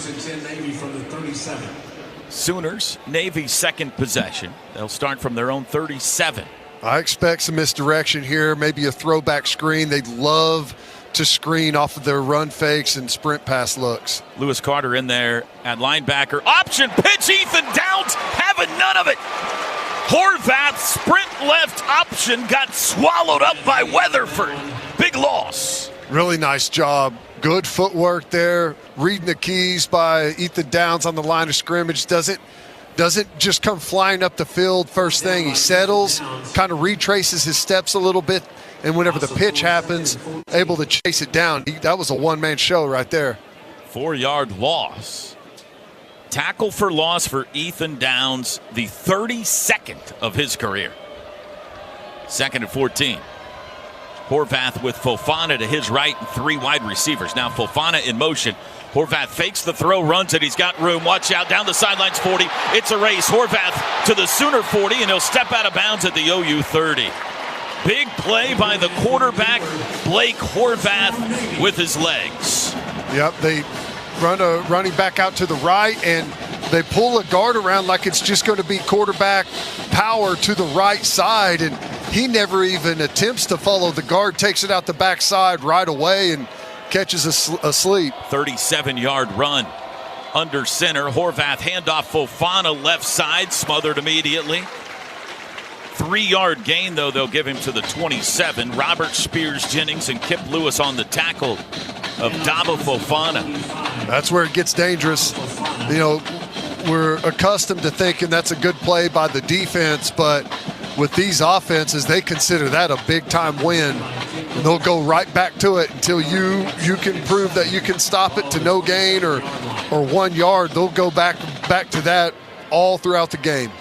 Sooners, Navy's second possession. They'll start from their own 37. I expect some misdirection here, maybe a throwback screen. They'd love to screen off of their run fakes and sprint pass looks. Lewis Carter in there at linebacker. Option pitch, Ethan Downs having none of it. Horvath sprint left option got swallowed up by Weatherford. Big loss. Really nice job. Good footwork there. Reading the keys by Ethan Downs on the line of scrimmage. Doesn't just come flying up the field first thing. He settles, kind of retraces his steps a little bit, and whenever the pitch happens, able to chase it down. That was a one-man show right there. 4-yard loss. Tackle for loss for Ethan Downs, the 32nd of his career. 2nd and 14. Horvath with Fofana to his right and 3 wide receivers. Now Fofana in motion. Horvath fakes the throw, runs it. He's got room. Watch out. Down the sidelines, 40. It's a race. Horvath to the Sooner 40, and he'll step out of bounds at the OU 30. Big play by the quarterback, Blake Horvath, with his legs. Yep, they run a running back out to the right, and they pull a guard around like it's just going to be quarterback power to the right side, and he never even attempts to follow the guard, takes it out the backside right away and catches asleep. 37-yard run under center. Horvath handoff Fofana left side, smothered immediately. 3-yard gain, though, they'll give him to the 27. Robert Spears Jennings and Kip Lewis on the tackle of Dabo Fofana. That's where it gets dangerous. You know, we're accustomed to thinking that's a good play by the defense, but with these offenses, they consider that a big-time win. And they'll go right back to it until you can prove that you can stop it to no gain or 1 yard. They'll go back to that all throughout the game.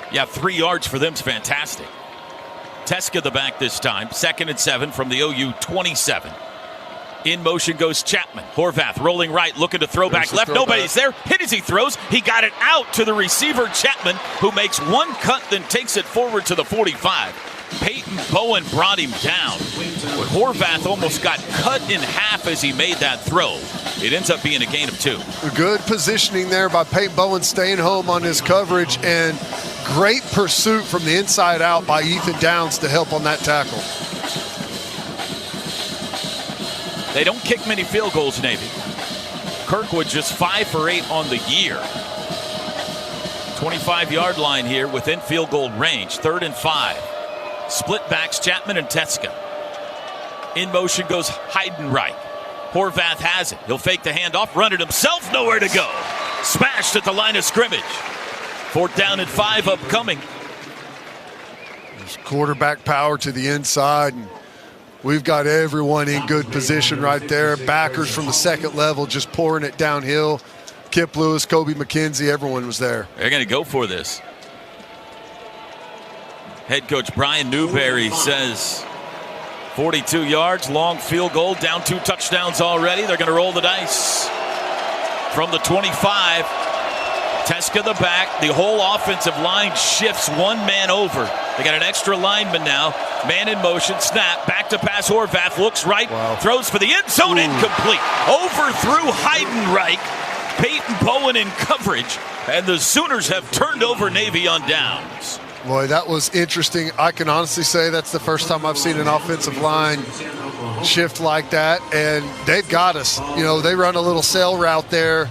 Yeah, 3 yards for them is fantastic. Teska the back this time. 2nd and 7 from the OU 27. In motion goes Chapman. Horvath rolling right, looking to throw back left. Nobody's there. Hit as he throws. He got it out to the receiver, Chapman, who makes one cut, then takes it forward to the 45. Peyton Bowen brought him down. But Horvath almost got cut in half as he made that throw. It ends up being a gain of 2. Good positioning there by Peyton Bowen, staying home on his coverage, and great pursuit from the inside out by Ethan Downs to help on that tackle. They don't kick many field goals, Navy. Kirkwood just 5 for 8 on the year. 25-yard line here within field goal range. 3rd and 5. Split backs Chapman and Teska. In motion goes Heidenreich. Horvath has it. He'll fake the handoff, run it himself, nowhere to go. Smashed at the line of scrimmage. 4th down and 5 upcoming. There's quarterback power to the inside, and we've got everyone in good position right there. Backers from the second level just pouring it downhill. Kip Lewis, Kobe McKenzie, everyone was there. They're going to go for this. Head coach Brian Newberry says 42 yards, long field goal, down 2 touchdowns already. They're going to roll the dice from the 25. Teska the back. The whole offensive line shifts 1 man over. They got an extra lineman now. Man in motion, snap, back to pass. Horvath looks right, throws for the end zone, incomplete. Overthrew Heidenreich. Peyton Bowen in coverage, and the Sooners have turned over Navy on downs. Boy, that was interesting. I can honestly say that's the first time I've seen an offensive line shift like that, and they've got us. You know, they run a little sail route there.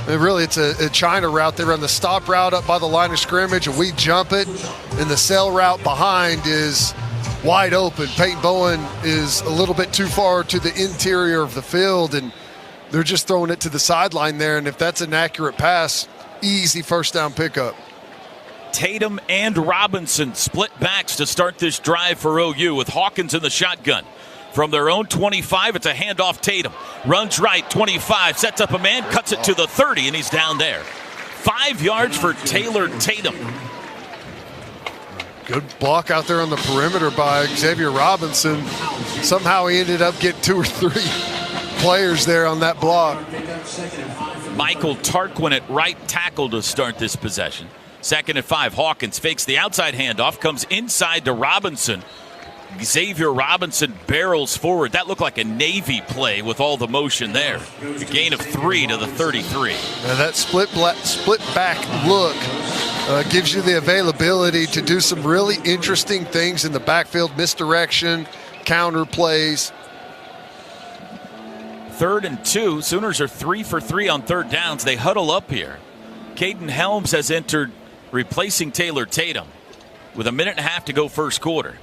And really, it's a China route. They run the stop route up by the line of scrimmage, and we jump it, and the sail route behind is wide open. Peyton Bowen is a little bit too far to the interior of the field, and they're just throwing it to the sideline there, and if that's an accurate pass, easy first down pickup. Tatum and Robinson split backs to start this drive for OU with Hawkins in the shotgun. From their own 25, it's a handoff. Tatum runs right, 25, sets up a man, cuts it to the 30, and he's down there. 5 yards for Taylor Tatum. Good block out there on the perimeter by Xavier Robinson. Somehow he ended up getting 2 or 3 players there on that block. Michael Tarquin at right tackle to start this possession. 2nd and 5. Hawkins fakes the outside handoff, comes inside to Robinson. Xavier Robinson barrels forward. That looked like a Navy play with all the motion there. A gain of 3 to the 33. And that split back look gives you the availability to do some really interesting things in the backfield, misdirection, counter plays. 3rd and 2. Sooners are 3 for 3 on 3rd downs. They huddle up here. Caden Helms has entered, replacing Taylor Tatum with 1.5 minutes to go first quarter.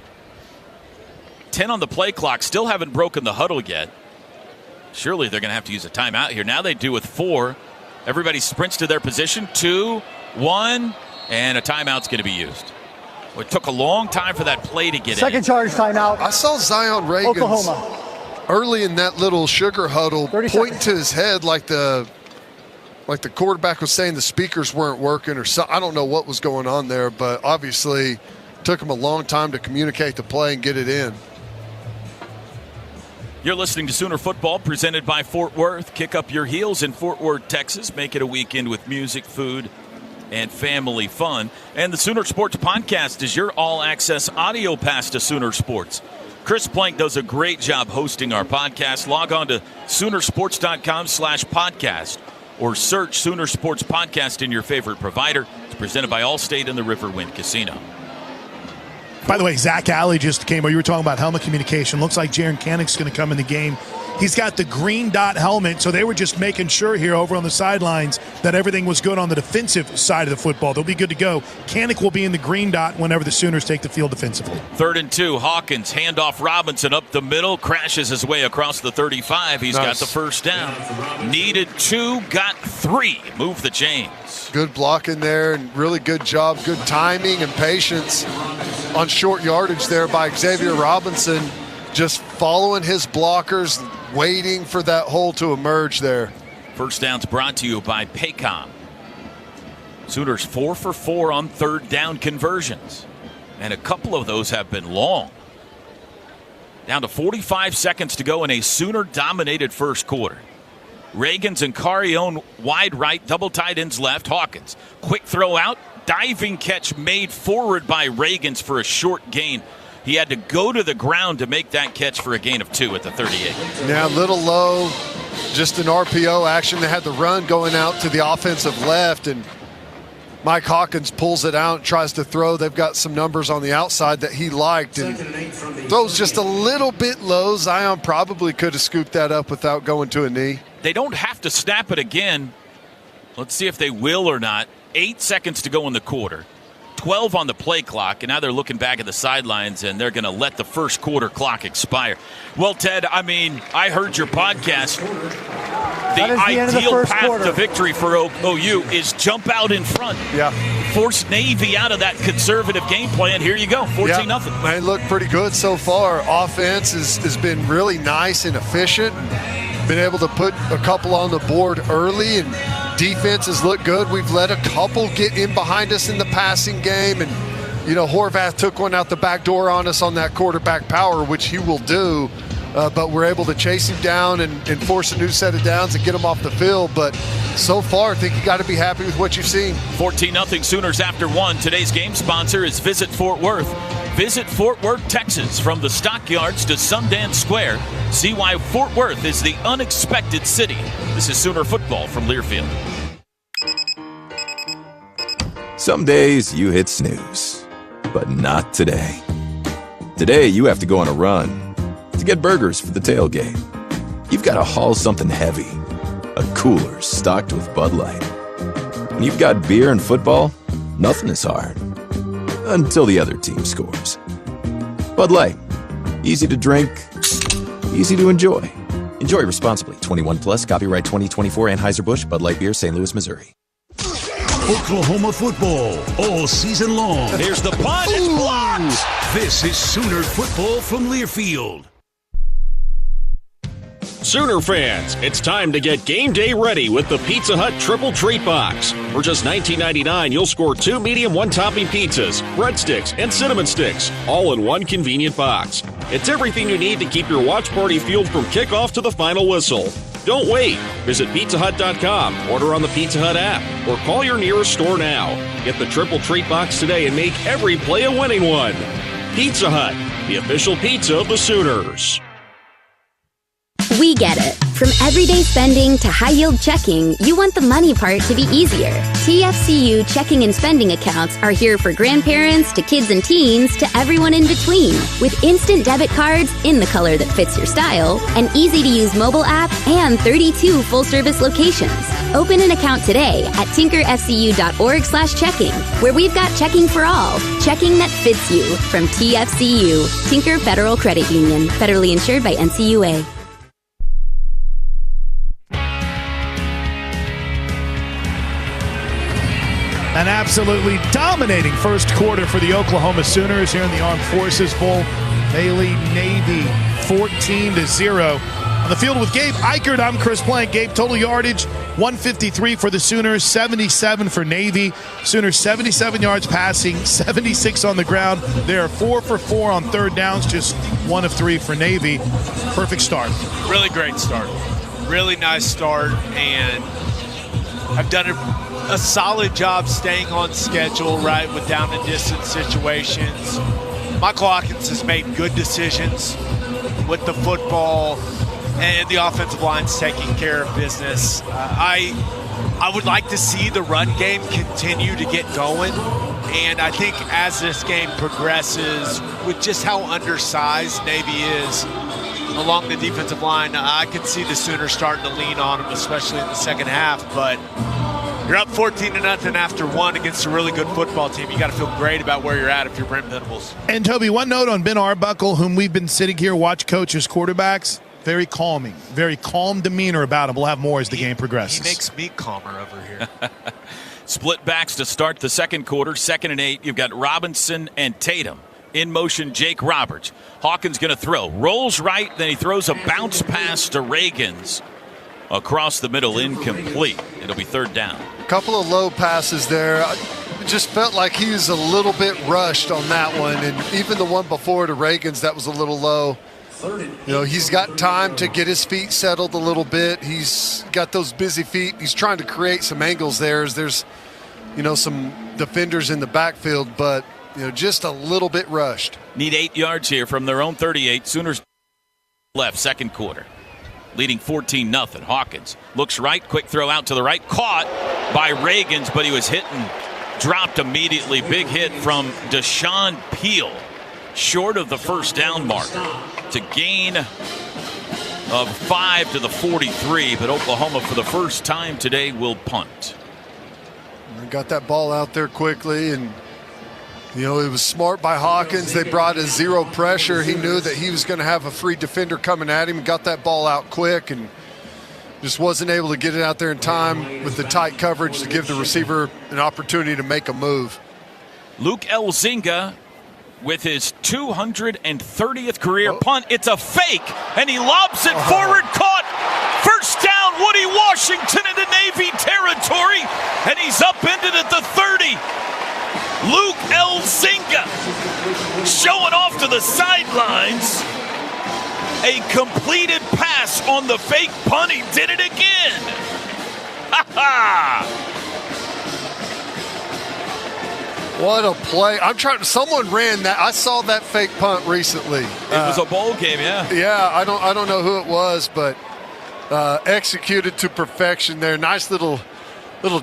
10 on the play clock. Still haven't broken the huddle yet. Surely they're going to have to use a timeout here. Now they do with 4. Everybody sprints to their position. 2, 1, and a timeout's going to be used. Well, it took a long time for that play to get in. Second charge timeout. I saw Zion Reagan Oklahoma. Early in that little sugar huddle pointing to his head like the quarterback was saying the speakers weren't working or something. I don't know what was going on there, but obviously took him a long time to communicate the play and get it in. You're listening to Sooner Football, presented by Fort Worth. Kick up your heels in Fort Worth, Texas. Make it a weekend with music, food, and family fun. And the Sooner Sports Podcast is your all-access audio pass to Sooner Sports. Chris Plank does a great job hosting our podcast. Log on to Soonersports.com/podcast or search Sooner Sports Podcast in your favorite provider. It's presented by Allstate and the Riverwind Casino. By the way, Zach Alley just came. You were talking about helmet communication. Looks like Jaron Canick's going to come in the game. He's got the green dot helmet, so they were just making sure here over on the sidelines that everything was good on the defensive side of the football. They'll be good to go. Canick will be in the green dot whenever the Sooners take the field defensively. 3rd and 2, Hawkins, handoff Robinson up the middle, crashes his way across the 35. He's got the first down. Needed 2, got 3. Move the chains. Good blocking there and really good job, good timing and patience on short yardage there by Xavier Robinson, just following his blockers, waiting for that hole to emerge there. First down's brought to you by Paycom. Sooners 4 for 4 on 3rd down conversions, and a couple of those have been long. Down to 45 seconds to go in a Sooner-dominated first quarter. Reagans and Carrion wide right, double tight ends left. Hawkins, quick throw out, diving catch made forward by Reagans for a short gain. He had to go to the ground to make that catch for a gain of 2 at the 38. Yeah, a little low, just an RPO action. They had the run going out to the offensive left, and Mike Hawkins pulls it out and tries to throw. They've got some numbers on the outside that he liked, and throws just a little bit low. Zion probably could have scooped that up without going to a knee. They don't have to snap it again. Let's see if they will or not. 8 seconds to go in the quarter. 12 on the play clock, and now they're looking back at the sidelines, and they're going to let the first quarter clock expire. Well, Ted, I mean, I heard your podcast. The ideal path to victory for OU is jump out in front. Yeah. Force Navy out of that conservative game plan. Here you go, 14-0. They look pretty good so far. Offense has been really nice and efficient. Been able to put a couple on the board early, and defense has looked good. We've let a couple get in behind us in the passing game, and Horvath took one out the back door on us on that quarterback power, which he will do, but we're able to chase him down and force a new set of downs and get him off the field. But so far, I think you got to be happy with what you've seen. 14-0 Sooners after 1. Today's game sponsor is Visit Fort Worth. Visit Fort Worth, Texas, from the Stockyards to Sundance Square. See why Fort Worth is the unexpected city. This is Sooner Football from Learfield. Some days you hit snooze, but not today. Today you have to go on a run to get burgers for the tailgate. You've got to haul something heavy, a cooler stocked with Bud Light. When you've got beer and football, nothing is hard. Until the other team scores. Bud Light. Easy to drink, easy to enjoy. Enjoy responsibly. 21 plus, copyright 2024 Anheuser-Busch, Bud Light Beer, St. Louis, Missouri. Oklahoma football all season long. Here's the punt. It's blocked. This is Sooner Football from Learfield. Sooner fans, it's time to get game day ready with the Pizza Hut Triple Treat Box. For just $19.99, you'll score 2 medium one-topping pizzas, breadsticks, and cinnamon sticks, all in one convenient box. It's everything you need to keep your watch party fueled from kickoff to the final whistle. Don't wait. Visit PizzaHut.com, order on the Pizza Hut app, or call your nearest store now. Get the Triple Treat Box today and make every play a winning one. Pizza Hut, the official pizza of the Sooners. We get it. From everyday spending to high-yield checking, you want the money part to be easier. TFCU checking and spending accounts are here for grandparents to kids and teens to everyone in between. With instant debit cards in the color that fits your style, an easy-to-use mobile app, and 32 full-service locations. Open an account today at tinkerfcu.org/checking, where we've got checking for all. Checking that fits you from TFCU. Tinker Federal Credit Union. Federally insured by NCUA. An absolutely dominating first quarter for the Oklahoma Sooners here in the Armed Forces Bowl. Bailey Navy 14-0. On the field with Gabe Eichert, I'm Chris Plank. Gabe, total yardage 153 for the Sooners, 77 for Navy. Sooners 77 yards passing, 76 on the ground. They are 4 for 4 on third downs, just 1 of 3 for Navy. Perfect start. Really great start. Really nice start, and I've done a solid job staying on schedule, right, with down and distance situations. Michael Hawkins has made good decisions with the football, and the offensive line's taking care of business. I would like to see the run game continue to get going, and I think as this game progresses, with just how undersized Navy is along the defensive line, I could see the Sooners starting to lean on them, especially in the second half. But you're up 14-0 after 1 against a really good football team. You got to feel great about where you're at if you're Brent Venables. And Toby, one note on Ben Arbuckle, whom we've been sitting here watch coach his quarterbacks. Very calming, very calm demeanor about him. We'll have more as the game progresses. He makes me calmer over here. Split backs to start the second quarter. 2nd and 8. You've got Robinson and Tatum. In motion, Jake Roberts. Hawkins going to throw. Rolls right, then he throws a bounce pass to Reagans. Across the middle, incomplete. It'll be 3rd down. A couple of low passes there. It just felt like he was a little bit rushed on that one. And even the one before to Reagans, that was a little low. You know, he's got time to get his feet settled a little bit. He's got those busy feet. He's trying to create some angles there. There's, you know, some defenders in the backfield, but, you know, just a little bit rushed. Need 8 yards here from their own 38. Sooners left, second quarter. Leading 14-0. Hawkins looks right, quick throw out to the right. Caught by Reagans, but he was hit and dropped immediately. Big hit from Deshaun Peel. Short of the first down marker. To gain of 5 to the 43, but Oklahoma for the first time today will punt. Got that ball out there quickly, and you know, it was smart by Hawkins. They brought a zero pressure. He knew that he was going to have a free defender coming at him. Got that ball out quick and just wasn't able to get it out there in time with the tight coverage to give the receiver an opportunity to make a move. Luke Elzinga with his 230th career punt. It's a fake, and he lobs it forward. Caught. First down, Woody Washington into Navy territory, and he's upended at the 30. Luke Elzinga showing off to the sidelines. A completed pass on the fake punt. He did it again. Ha ha! What a play. Someone ran that. I saw that fake punt recently. It was a bowl game, yeah. Yeah, I don't know who it was, but executed to perfection there. Nice little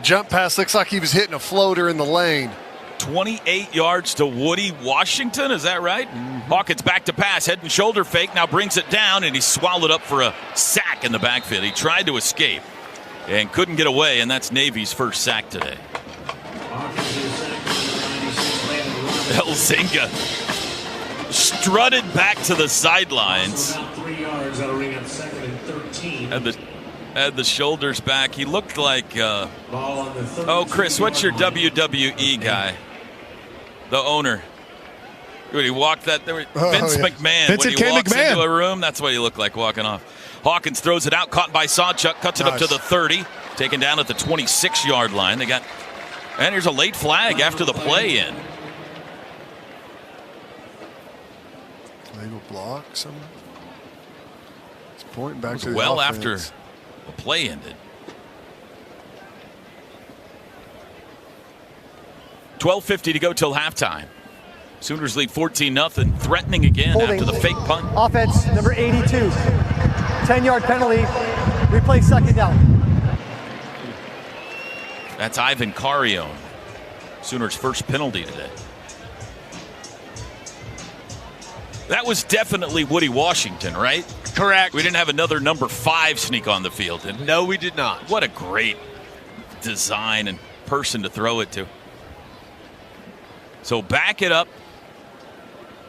jump pass. Looks like he was hitting a floater in the lane. 28 yards to Woody Washington, is that right? Hawkins back to pass, head and shoulder fake, now brings it down, and he's swallowed up for a sack in the backfield. He tried to escape and couldn't get away, and that's Navy's first sack today. Elzinga strutted back to the sidelines. Had the shoulders back. He looked like, Chris, what's your WWE guy? The owner. When he walked that, Vince McMahon. Vincent when he walks McMahon. into a room, that's what he looked like walking off. Hawkins throws it out, caught by Sawchuk, cuts it up to the 30, taken down at the 26-yard line. And here's a late flag after the play-in. Legal block, something. It's pointing back to the well offense. After the play ended. 12:50 to go till halftime. Sooners lead 14-0, threatening again Holding. after the fake punt. Offense, number 82. 10-yard penalty. Replay second down. That's Ivan Carrion. Sooners' first penalty today. That was definitely Woody Washington, right? Correct. We didn't have another number 5 sneak on the field, did we? No, we did not. What a great design and person to throw it to. So back it up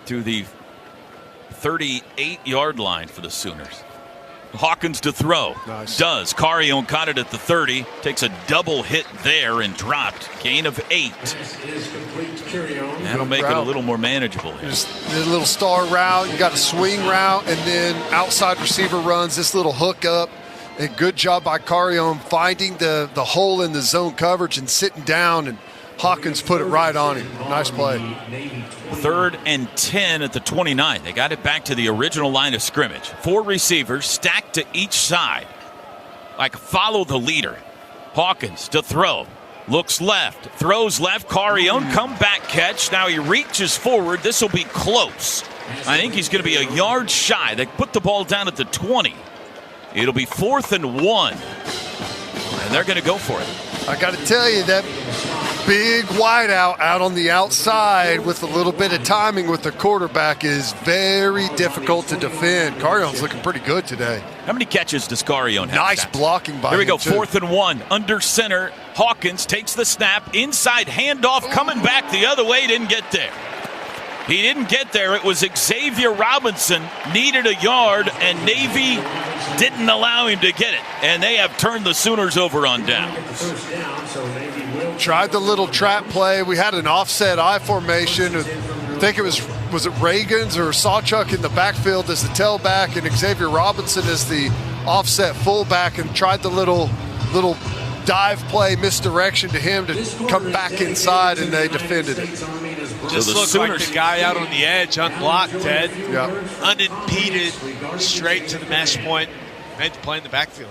to the 38-yard line for the Sooners. Hawkins to throw. Nice. Does. Carrion caught it at the 30. Takes a double hit there and dropped. Gain of 8. That'll make it a little more manageable here. Just a little star route. You got a swing route, and then outside receiver runs this little hook up And good job by Carion finding the hole in the zone coverage and sitting down, and Hawkins put it right on him. Nice play. 3rd and 10 at the 29. They got it back to the original line of scrimmage. 4 receivers stacked to each side. Like follow the leader. Hawkins to throw. Looks left. Throws left. Carion, comeback catch. Now he reaches forward. This will be close. I think he's going to be a yard shy. They put the ball down at the 20. It'll be 4th and 1. And they're going to go for it. I got to tell you, that big wideout out on the outside with a little bit of timing with the quarterback is very difficult to defend. Carion's looking pretty good today. How many catches does Carion have? Nice blocking by him. Here we go, too. 4th and 1. Under center, Hawkins takes the snap. Inside handoff, coming back the other way, didn't get there. He didn't get there. It was Xavier Robinson, needed a yard, and Navy didn't allow him to get it. And they have turned the Sooners over on down. Tried the little trap play. We had an offset I formation. I think it was it Reagan's or Sawchuk in the backfield as the tailback, and Xavier Robinson as the offset fullback, and tried the little dive play misdirection to him to come back inside, and they defended it. Just looked like the guy out on the edge, unblocked, Ted. Yeah. Unimpeded, straight to the mesh point, made the play in the backfield.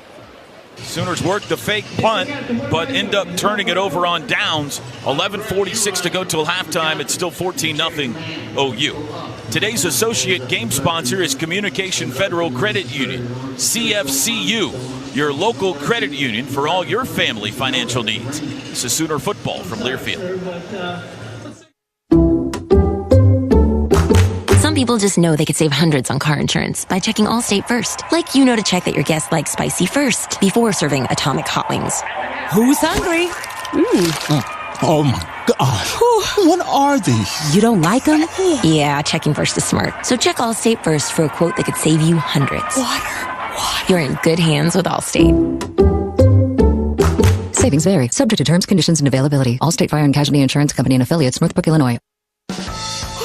Sooners work the fake punt, but end up turning it over on downs. 11:46 to go till halftime. It's still 14-0 OU. Today's associate game sponsor is Communication Federal Credit Union, CFCU, your local credit union for all your family financial needs. This is Sooner football from Learfield. Some people just know they could save hundreds on car insurance by checking Allstate first. Like you know to check that your guests like spicy first before serving Atomic Hot Wings. Who's hungry? Oh my gosh. What are these? You don't like them? Yeah, checking first is smart. So check Allstate first for a quote that could save you hundreds. Water. You're in good hands with Allstate. Savings vary, subject to terms, conditions, and availability. Allstate Fire and Casualty Insurance Company and Affiliates, Northbrook, Illinois.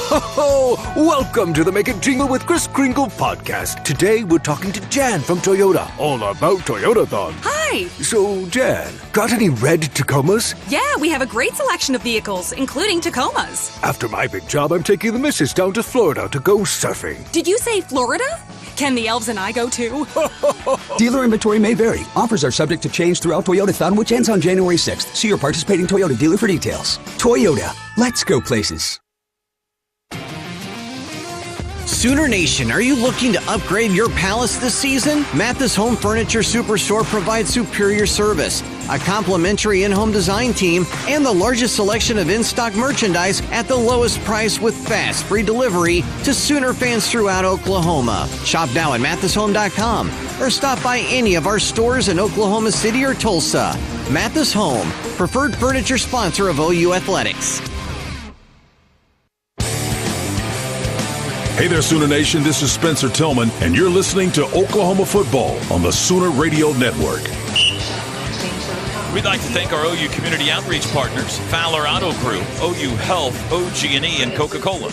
Ho, welcome to the Make It Jingle with Kris Kringle podcast. Today we're talking to Jan from Toyota, all about Toyotathon. Hi! So, Jan, got any red Tacomas? Yeah, we have a great selection of vehicles, including Tacomas. After my big job, I'm taking the missus down to Florida to go surfing. Did you say Florida? Can the elves and I go too? Dealer inventory may vary. Offers are subject to change throughout Toyotathon, which ends on January 6th. See your participating Toyota dealer for details. Toyota, let's go places. Sooner Nation, are you looking to upgrade your palace this season? Mathis Home Furniture Superstore provides superior service, a complimentary in-home design team, and the largest selection of in-stock merchandise at the lowest price with fast, free delivery to Sooner fans throughout Oklahoma. Shop now at mathishome.com or stop by any of our stores in Oklahoma City or Tulsa. Mathis Home, preferred furniture sponsor of OU Athletics. Hey there, Sooner Nation. This is Spencer Tillman, and you're listening to Oklahoma football on the Sooner Radio Network. We'd like to thank our OU community outreach partners, Fowler Auto Group, OU Health, OG&E, and Coca-Cola.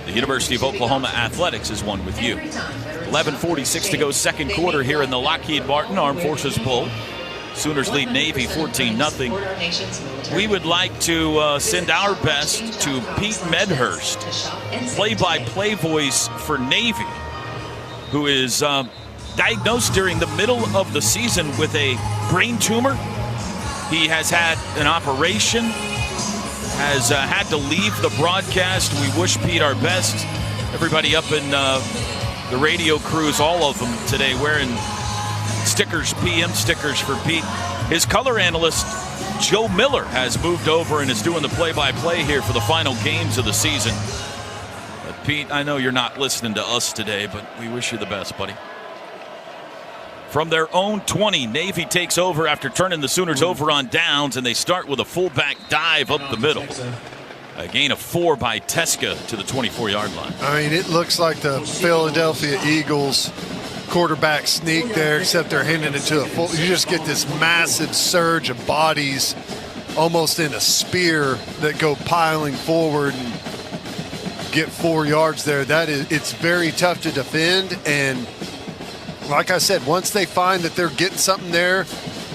The University of Oklahoma Athletics is one with you. 11:46 to go, second quarter here in the Lockheed Martin Armed Forces Bowl. Sooners lead Navy 14-0. We would like to send our best to Pete Medhurst, play-by-play voice for Navy, who is diagnosed during the middle of the season with a brain tumor. He has had an operation, has had to leave the broadcast. We wish Pete our best. Everybody up in the radio crews, all of them today, wearing stickers, PM stickers for Pete. His color analyst, Joe Miller, has moved over and is doing the play-by-play here for the final games of the season. But Pete, I know you're not listening to us today, but we wish you the best, buddy. From their own 20, Navy takes over after turning the Sooners over on downs, and they start with a fullback dive up the middle. A gain of 4 by Teska to the 24-yard line. I mean, it looks like the Philadelphia Eagles quarterback sneak there, except they're handing it to a full. You just get this massive surge of bodies almost in a spear that go piling forward and get 4 yards there. It's very tough to defend, and like I said, once they find that they're getting something there,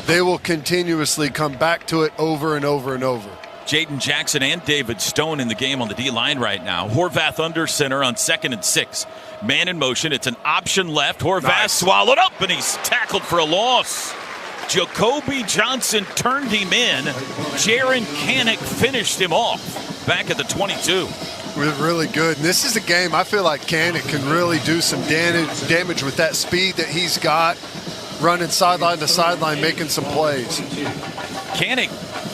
they will continuously come back to it over and over and over. Jaden Jackson and David Stone in the game on the D-line right now. Horvath under center on 2nd and 6. Man in motion. It's an option left. Horvath swallowed up, and he's tackled for a loss. Jacoby Johnson turned him in. Jaron Kanik finished him off back at the 22. Really good. And this is a game I feel like Kanik can really do some damage with that speed that he's got, running sideline to sideline, making some plays. Kanik,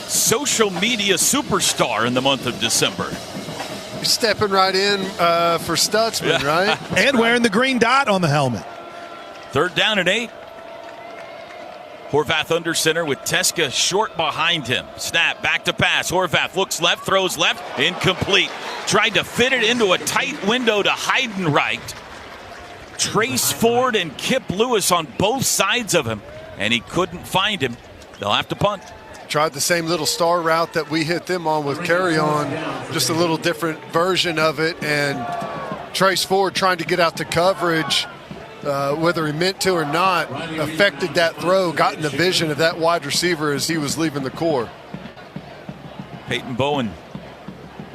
social media superstar in the month of December. He's stepping right in for Stutzman, right? And wearing the green dot on the helmet. 3rd down and 8. Horvath under center with Teska short behind him. Snap, back to pass. Horvath looks left, throws left, incomplete. Tried to fit it into a tight window to Heidenreich. Trace Ford and Kip Lewis on both sides of him, and he couldn't find him. They'll have to punt. Tried the same little star route that we hit them on with Carry On, just a little different version of it, and Trace Ford trying to get out to coverage, whether he meant to or not, affected that throw, got in the vision of that wide receiver as he was leaving the core. Peyton Bowen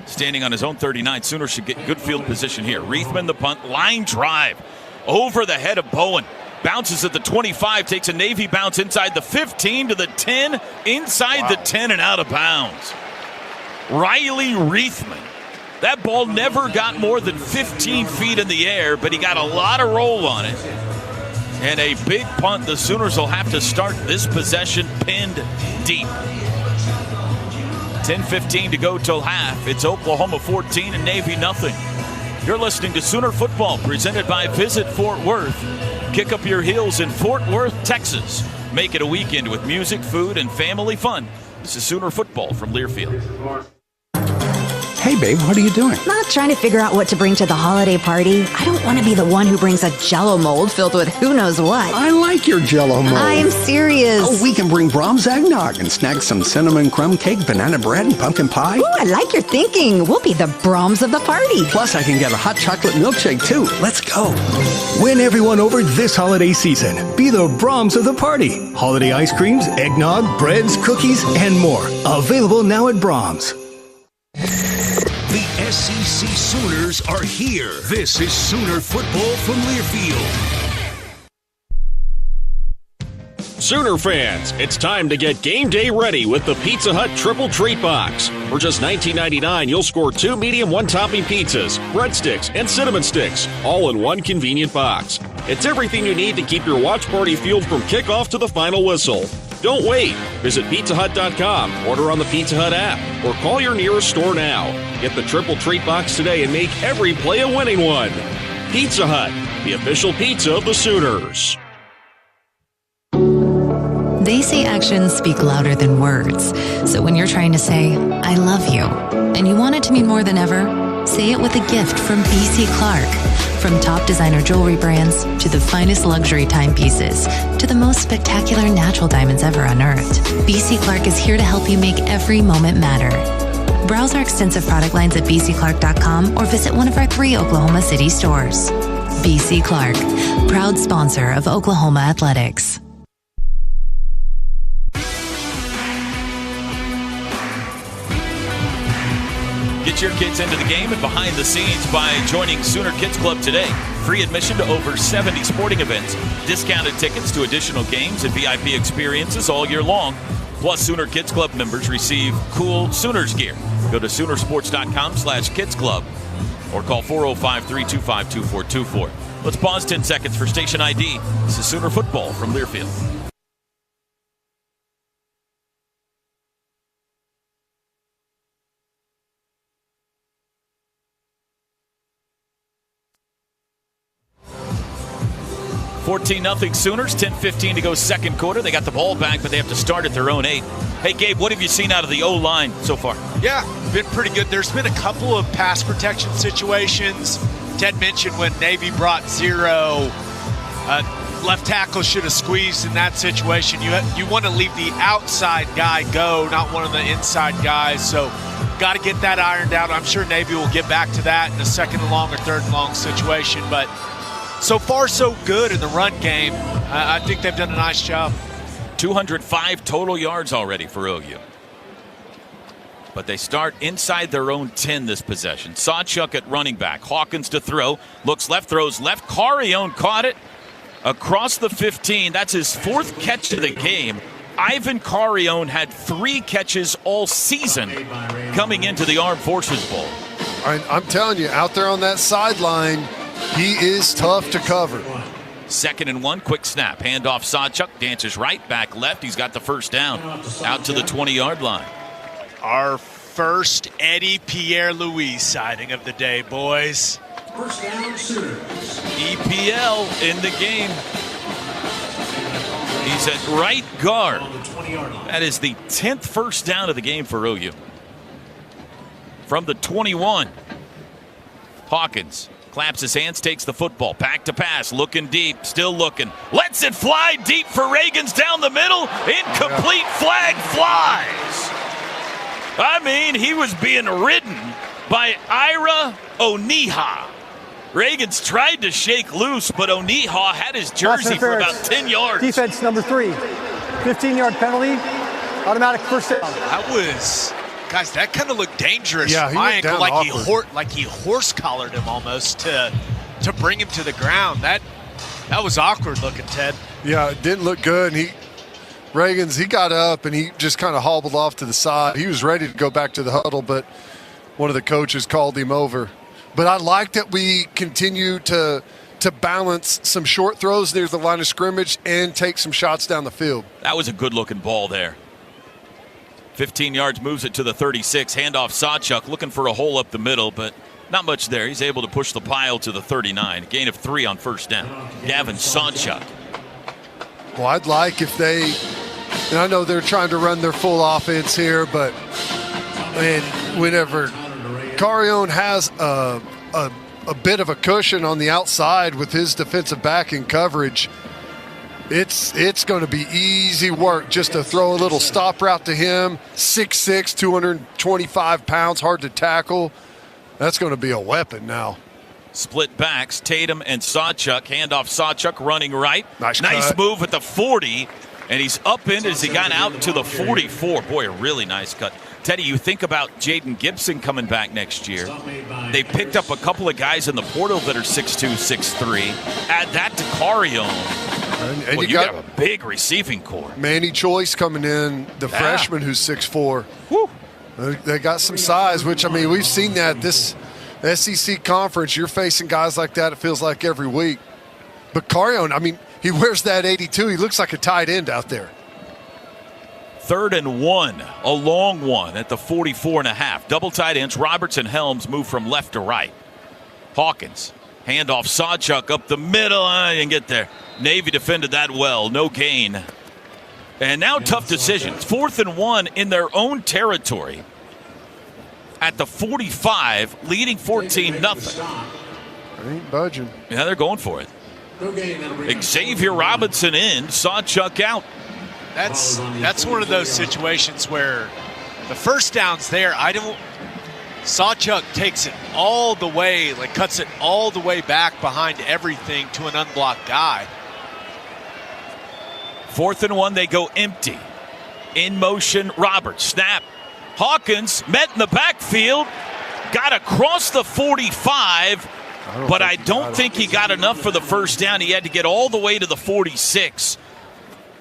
standing on his own 39. Sooners should get good field position here. Reithman the punt, line drive over the head of Bowen. Bounces at the 25, takes a Navy bounce inside the 15 to the 10, inside the 10 and out of bounds. Riley Reithman. That ball never got more than 15 feet in the air, but he got a lot of roll on it. And a big punt. The Sooners will have to start this possession pinned deep. 10:15 to go till half. It's Oklahoma 14 and Navy nothing. You're listening to Sooner Football, presented by Visit Fort Worth. Kick up your heels in Fort Worth, Texas. Make it a weekend with music, food, and family fun. This is Sooner Football from Learfield. Hey, babe, what are you doing? Not trying to figure out what to bring to the holiday party. I don't want to be the one who brings a Jell-O mold filled with who knows what. I like your Jell-O mold. I'm serious. Oh, we can bring Brahms eggnog and snag some cinnamon crumb cake, banana bread, and pumpkin pie. Ooh, I like your thinking. We'll be the Brahms of the party. Plus, I can get a hot chocolate milkshake, too. Let's go. Win everyone over this holiday season. Be the Brahms of the party. Holiday ice creams, eggnog, breads, cookies, and more. Available now at Brahms. The SEC Sooners are here. This is Sooner Football from Learfield. Sooner fans, it's time to get game day ready with the Pizza Hut Triple Treat Box. For just $19.99, you'll score 2 medium one-topping pizzas, breadsticks, and cinnamon sticks, all in one convenient box. It's everything you need to keep your watch party fueled from kickoff to the final whistle. Don't wait. Visit pizzahut.com, order on the Pizza Hut app, or call your nearest store now. Get the Triple Treat Box today and make every play a winning one. Pizza Hut, the official pizza of the Sooners. They say actions speak louder than words. So when you're trying to say, I love you, and you want it to mean more than ever, say it with a gift from BC Clark. From top designer jewelry brands, to the finest luxury timepieces, to the most spectacular natural diamonds ever unearthed, BC Clark is here to help you make every moment matter. Browse our extensive product lines at bcclark.com or visit one of our 3 Oklahoma City stores. BC Clark, proud sponsor of Oklahoma Athletics. Get your kids into the game and behind the scenes by joining Sooner Kids Club today. Free admission to over 70 sporting events, discounted tickets to additional games and VIP experiences all year long. Plus, Sooner Kids Club members receive cool Sooners gear. Go to Soonersports.com/Kids Club or call 405-325-2424. Let's pause 10 seconds for station ID. This is Sooner Football from Learfield. $14-0 Sooners, 10:15 to go second quarter. They got the ball back, but they have to start at their own 8. Hey, Gabe, what have you seen out of the O-line so far? Yeah, been pretty good. There's been a couple of pass protection situations. Ted mentioned when Navy brought 0, left tackle should have squeezed in that situation. You want to leave the outside guy go, not one of the inside guys. So got to get that ironed out. I'm sure Navy will get back to that in a second and long or third and long situation, but so far so good in the run game. I think they've done a nice job. 205 total yards already for OU. But they start inside their own 10 this possession. Sawchuk at running back. Hawkins to throw. Looks left, throws left. Carrion caught it across the 15. That's his 4th catch of the game. Ivan Carrion had 3 catches all season coming into the Armed Forces Bowl. I'm telling you, out there on that sideline, he is tough to cover. 2nd and 1, quick snap. Handoff Sawchuk, dances right, back left. He's got the first down out to the 20-yard line. Our first Eddie Pierre-Louis sighting of the day, boys. First down, Sooners. EPL in the game. He's at right guard. That is the 10th first down of the game for OU. From the 21, Hawkins claps his hands, takes the football, back to pass, looking deep, still looking, lets it fly deep for Reagans down the middle, incomplete, flag flies. I mean, he was being ridden by Ira Oniha. Reagans tried to shake loose, but Oniha had his jersey for about 10 yards. Defense number 3. 15-yard penalty. Automatic first down. Guys, that kind of looked dangerous. Yeah, from my ankle, like awkward. he horse collared him almost to bring him to the ground. That was awkward looking, Ted. Yeah, it didn't look good. Reagans, he got up and he just kind of hobbled off to the side. He was ready to go back to the huddle, but one of the coaches called him over. But I like that we continue to balance some short throws near the line of scrimmage and take some shots down the field. That was a good-looking ball there. 15 yards, moves it to the 36. Handoff Sawchuk, looking for a hole up the middle, but not much there. He's able to push the pile to the 39. A gain of 3 on first down. Gavin Sawchuk. Well, I'd like if they, and I know they're trying to run their full offense here, but whenever Carrion has a bit of a cushion on the outside with his defensive back in coverage, it's going to be easy work just to throw a little stop route to him. 6'6", 225 pounds, hard to tackle. That's going to be a weapon now. Split backs, Tatum and Sawchuk. Handoff Sawchuk running right. Nice move at the 40, and he's up in as he got out to the 44. Boy, a really nice cut. Teddy, you think about Jaden Gibson coming back next year. They picked up a couple of guys in the portal that are 6'2", 6'3". Add that to Carrion. And well, you got a big receiving core. Manny Choice coming in, the freshman who's 6'4". Woo. They got some size, which, I mean, we've seen that this SEC conference. You're facing guys like that, it feels like, every week. But Carrion, I mean, he wears that 82. He looks like a tight end out there. 3rd and 1, a long one at the 44.5. Double tight ends, Roberts and Helms move from left to right. Hawkins, handoff Sawchuk up the middle. I didn't get there. Navy defended that well, no gain. And now tough decisions. 4th and 1 in their own territory at the 45, leading 14-0. They ain't budging. Yeah, they're going for it. Xavier Robinson in, Sawchuk out. That's one of those situations where the first down's there. Sawchuk takes it all the way, cuts it all the way back behind everything to an unblocked guy. 4th and 1, they go empty. In motion, Roberts, snap. Hawkins met in the backfield, got across the 45, but I don't think he got enough for the first down. He had to get all the way to the 46.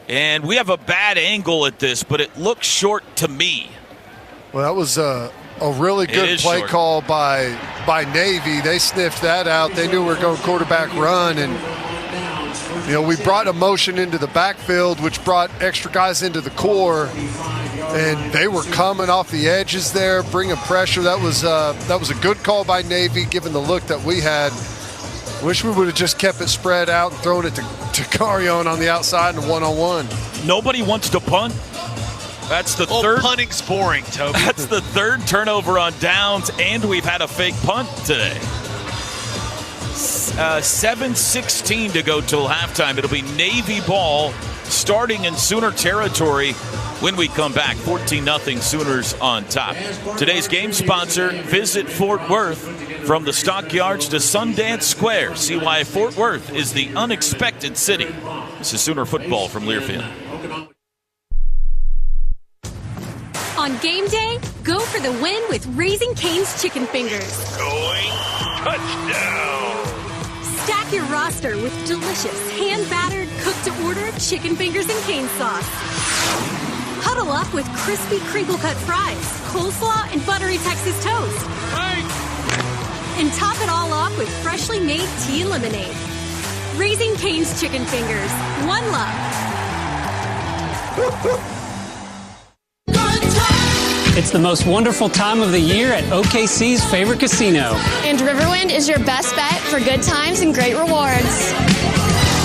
And we have a bad angle at this, but it looks short to me. Well, that was a really good play call by Navy. They sniffed that out. They knew we were going quarterback run, and we brought a motion into the backfield, which brought extra guys into the core, and they were coming off the edges there, bringing pressure. That was a good call by Navy, given the look that we had. Wish we would have just kept it spread out and thrown it to Carrion on the outside and one-on-one. Nobody wants to punt. That's the third. Punting's boring, Toby. That's the 3rd turnover on downs, and we've had a fake punt today. 7:16 to go till halftime. It'll be Navy ball starting in Sooner territory when we come back. 14-0 Sooners on top. Today's game sponsor, Visit Fort Worth. From the stockyards to Sundance Square, see why Fort Worth is the unexpected city. This is Sooner football from Learfield. On game day, go for the win with Raising Cane's Chicken Fingers. Going touchdown. Stack your roster with delicious, hand-battered, cooked-to-order chicken fingers and cane sauce. Huddle up with crispy crinkle-cut fries, coleslaw, and buttery Texas toast. And top it all off with freshly made tea and lemonade. Raising Cane's Chicken Fingers. One love. It's the most wonderful time of the year at OKC's favorite casino. And Riverwind is your best bet for good times and great rewards.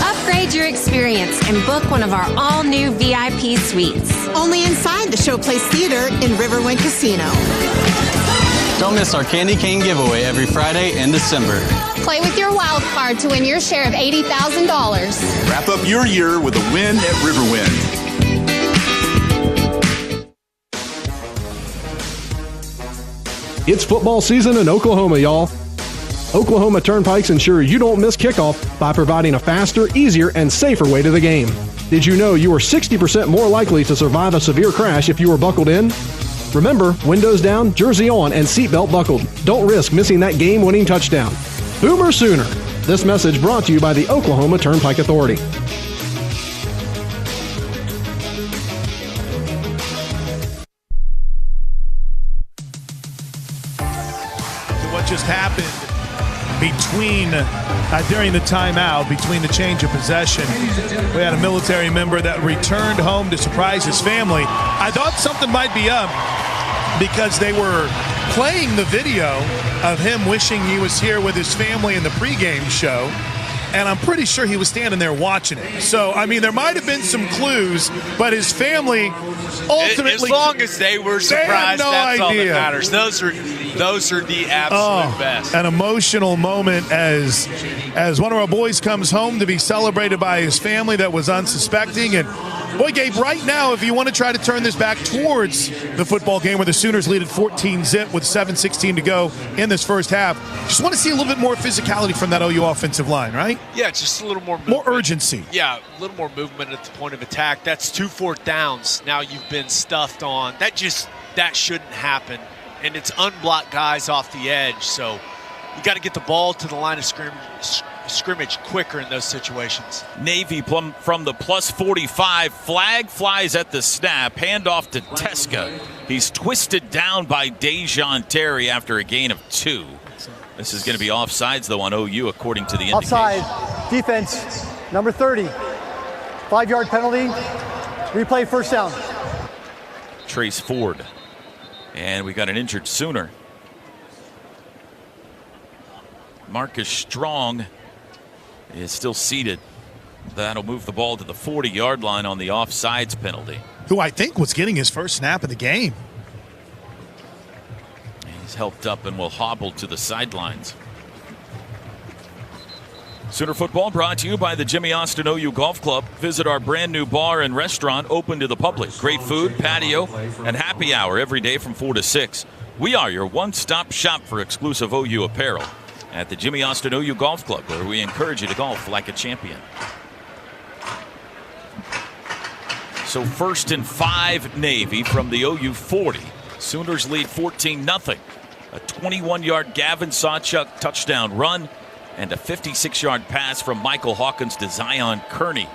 Upgrade your experience and book one of our all-new VIP suites. Only inside the Showplace Theater in Riverwind Casino. Don't miss our Candy Cane giveaway every Friday in December. Play with your wild card to win your share of $80,000. Wrap up your year with a win at Riverwind. It's football season in Oklahoma, y'all. Oklahoma Turnpikes ensure you don't miss kickoff by providing a faster, easier, and safer way to the game. Did you know you are 60% more likely to survive a severe crash if you are buckled in? Remember, windows down, jersey on, and seatbelt buckled. Don't risk missing that game-winning touchdown. Boomer Sooner. This message brought to you by the Oklahoma Turnpike Authority. What just happened during the timeout, between the change of possession, we had a military member that returned home to surprise his family. I thought something might be up because they were playing the video of him wishing he was here with his family in the pregame show, and I'm pretty sure he was standing there watching it. So, I mean, there might have been some clues, but his family ultimately... As long as they were surprised, that's all that matters. Those are the absolute best. An emotional moment as one of our boys comes home to be celebrated by his family that was unsuspecting. And boy, Gabe, right now, if you want to try to turn this back towards the football game where the Sooners lead at 14-zip with 7:16 to go in this first half, just want to see a little bit more physicality from that OU offensive line, right? Yeah, just a little more movement. More urgency. Yeah, a little more movement at the point of attack. That's 2 4th downs. Now you've been stuffed on. That shouldn't happen. And it's unblocked guys off the edge, so you got to get the ball to the line of scrimmage quicker in those situations. Navy from the plus 45. Flag flies at the snap. Handoff to Teska. He's twisted down by Dejon Terry after a gain of 2. This is going to be offsides, though, on OU, according to the indication. Offside, defense, number 30. 5-yard penalty, replay first down. Trace Ford. And we got an injured Sooner. Marcus Strong is still seated. That'll move the ball to the 40-yard line on the offsides penalty. Who I think was getting his first snap of the game. He's helped up and will hobble to the sidelines. Sooner football brought to you by the Jimmy Austin OU Golf Club. Visit our brand new bar and restaurant open to the public. Great food, patio, and happy hour every day from 4 to 6. We are your one-stop shop for exclusive OU apparel at the Jimmy Austin OU Golf Club, where we encourage you to golf like a champion. So 1st and 5 Navy from the OU 40. Sooners lead 14-0. A 21-yard Gavin Sawchuk touchdown run and a 56-yard pass from Michael Hawkins to Zion Kearney,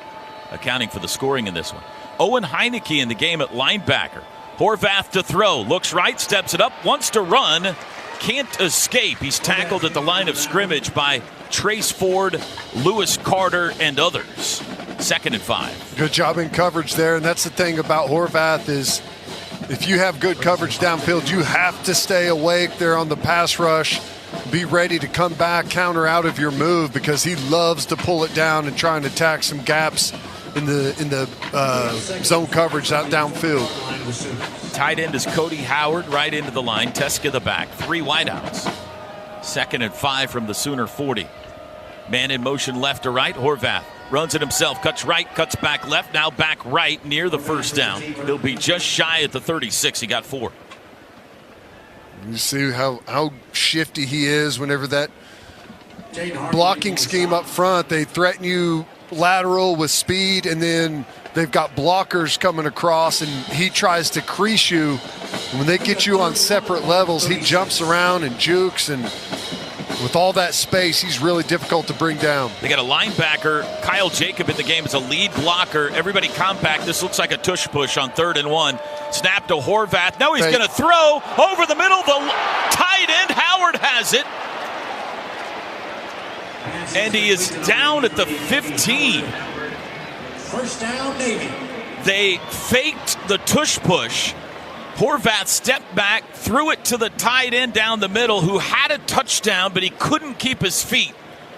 accounting for the scoring in this one. Owen Heineke in the game at linebacker. Horvath to throw, looks right, steps it up, wants to run, can't escape. He's tackled at the line of scrimmage by Trace Ford, Lewis Carter, and others. 2nd and 5. Good job in coverage there, and that's the thing about Horvath is if you have good coverage downfield, you have to stay awake there on the pass rush. Be ready to come back, counter out of your move, because he loves to pull it down and try and attack some gaps in the zone coverage out downfield. Tight end is Cody Howard right into the line. Teska the back. 3 wideouts. 2nd and 5 from the Sooner 40. Man in motion left to right. Horvath runs it himself. Cuts right, cuts back left. Now back right near the first down. He'll be just shy at the 36. He got 4. You see how shifty he is whenever that blocking scheme up front, they threaten you lateral with speed, and then they've got blockers coming across, and he tries to crease you. When they get you on separate levels, he jumps around and jukes, and with all that space, he's really difficult to bring down. They got a linebacker, Kyle Jacob, in the game as a lead blocker. Everybody compact. This looks like a tush push on 3rd and 1. Snap to Horvath. Now he's going to throw over the middle. The tight end, Howard, has it. And he is down at the 15. First down, Navy. They faked the tush push. Horvath stepped back, threw it to the tight end down the middle, who had a touchdown, but he couldn't keep his feet.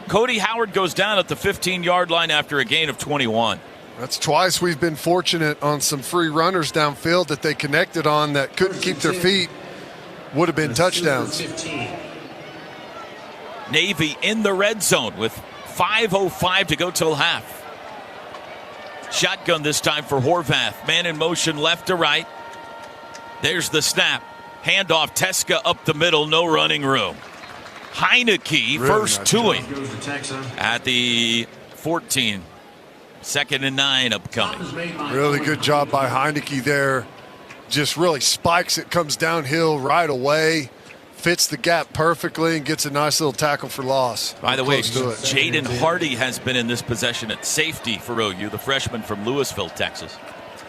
Cody Howard goes down at the 15-yard line after a gain of 21. That's twice we've been fortunate on some free runners downfield that they connected on that couldn't keep their feet. Would have been touchdowns. Navy in the red zone with 5:05 to go till half. Shotgun this time for Horvath. Man in motion left to right. There's the snap. Handoff, Teska up the middle, no running room. Heineke first to him at the 14. 2nd and 9 upcoming. Really good job by Heineke there. Just really spikes it, comes downhill right away, fits the gap perfectly, and gets a nice little tackle for loss. By the way, Jaden Hardy has been in this possession at safety for OU, the freshman from Louisville, Texas.